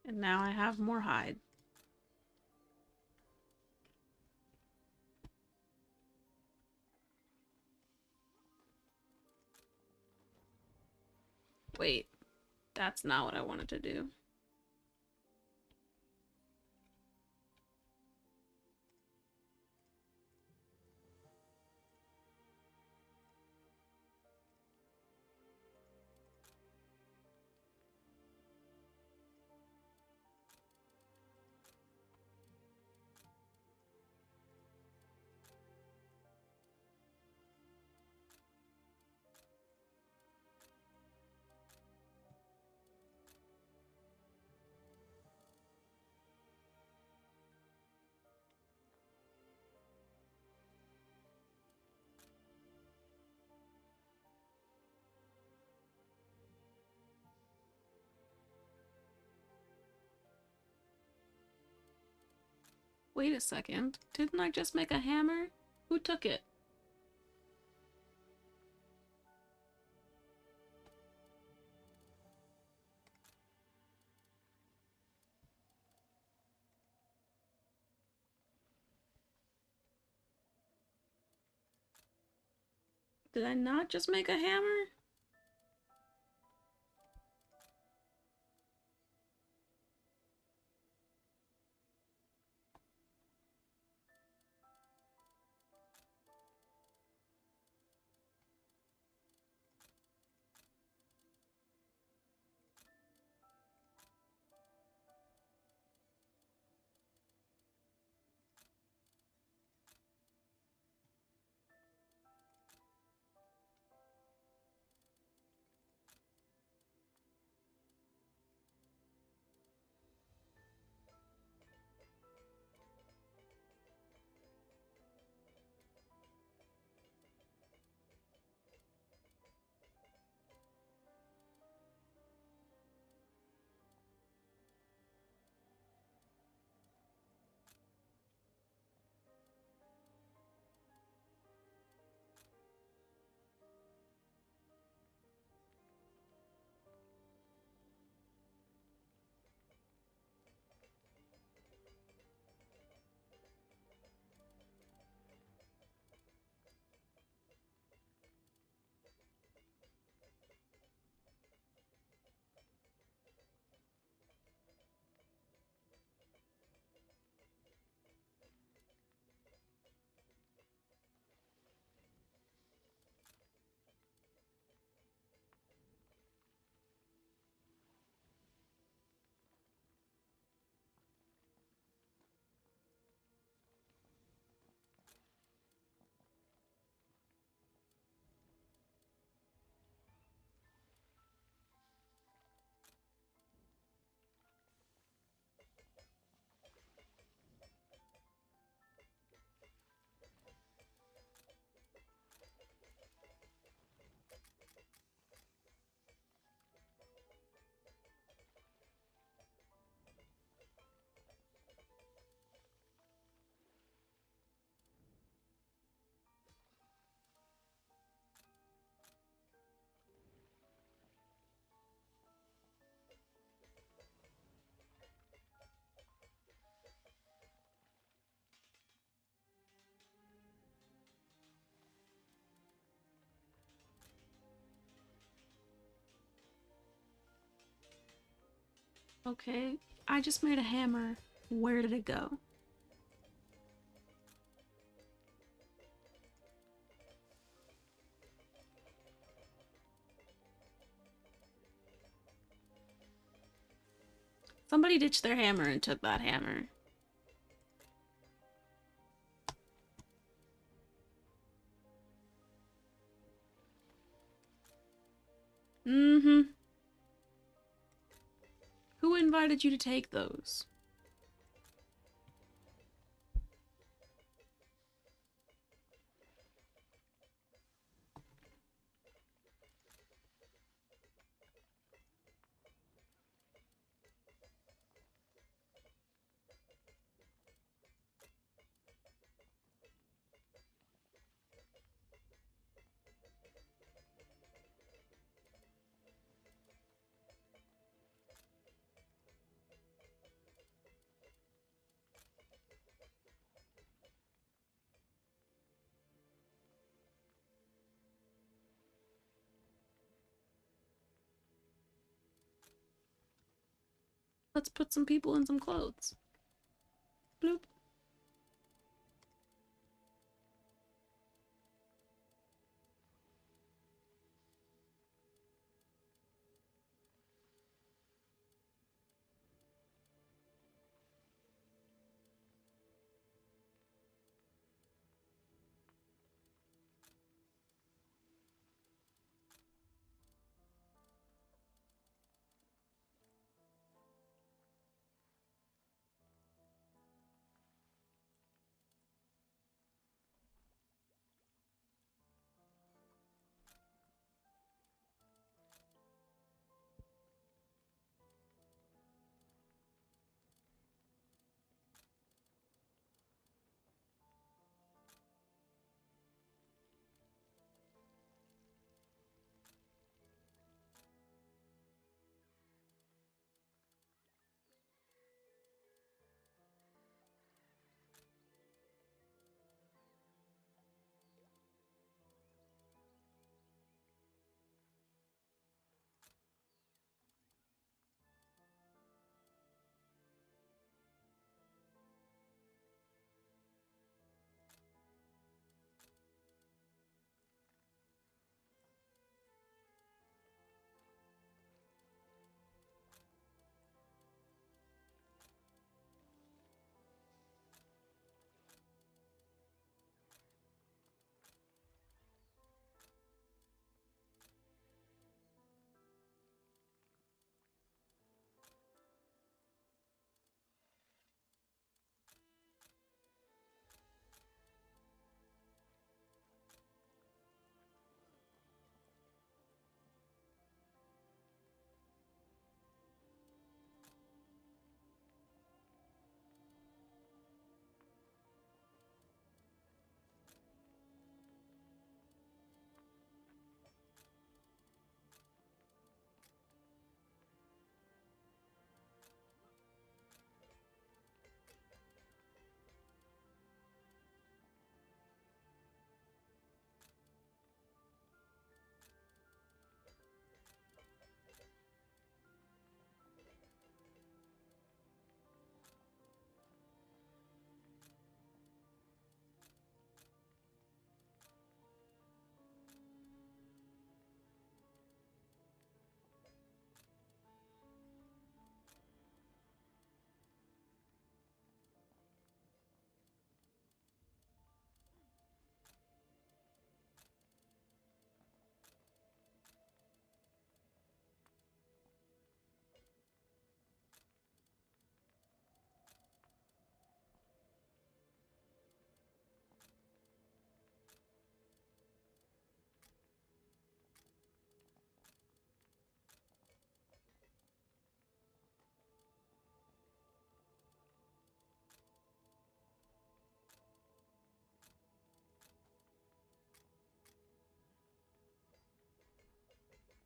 And now I have more hide. Wait, that's not what I wanted to do. wait a second. Didn't I just make a hammer? Who took it? Did I not just make a hammer? Okay, I just made a hammer. Where did it go? Somebody ditched their hammer and took that hammer. Mm-hmm. Who invited you to take those? Let's put some people in some clothes. Bloop.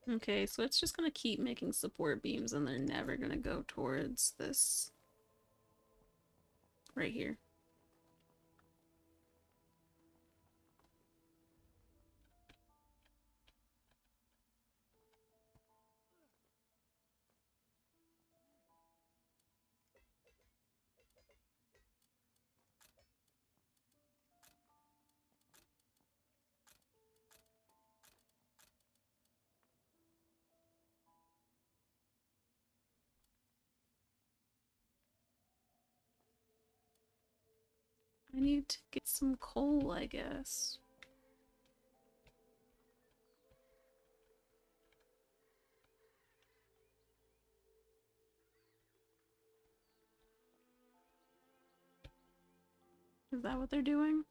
Okay, so it's just gonna keep making support beams and they're never gonna go towards this right here. I need to get some coal, I guess. Is that what they're doing?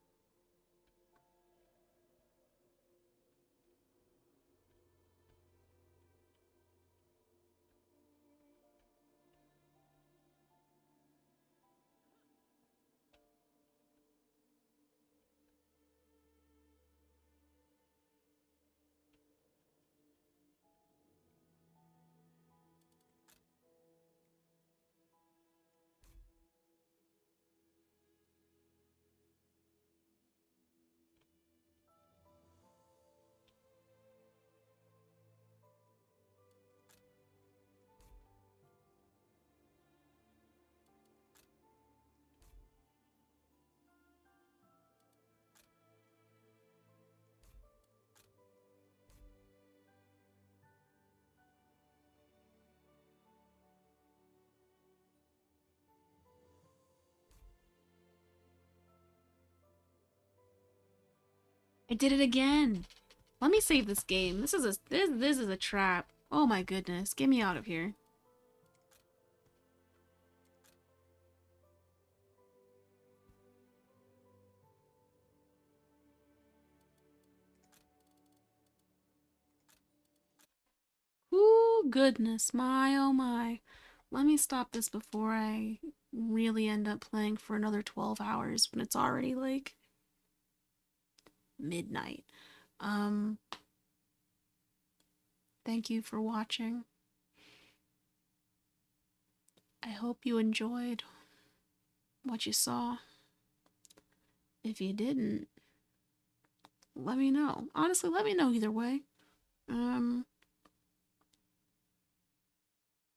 I did it again. Let me save this game. This is a trap. Oh my goodness. Get me out of here. Ooh, goodness. My oh my. Let me stop this before I really end up playing for another 12 hours when it's already like midnight. Thank you for watching. I hope you enjoyed what you saw. If you didn't, let me know. Honestly, let me know either way.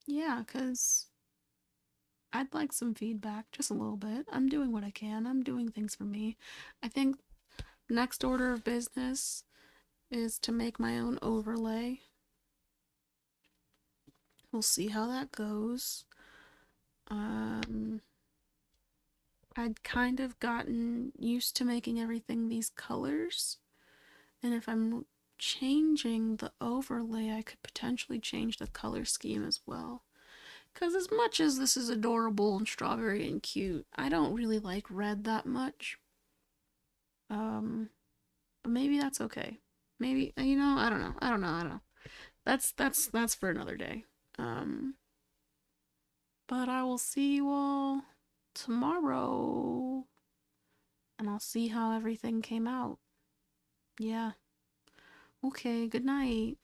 Yeah, because I'd like some feedback, just a little bit. I'm doing what I can. I'm doing things for me. I think next order of business is to make my own overlay. We'll see how that goes. I'd kind of gotten used to making everything these colors, and if I'm changing the overlay, I could potentially change the color scheme as well. Because as much as this is adorable and strawberry and cute, I don't really like red that much. But maybe that's okay. Maybe, you know, I don't know. That's for another day. But I will see you all tomorrow. And I'll see how everything came out. Yeah. Okay, good night.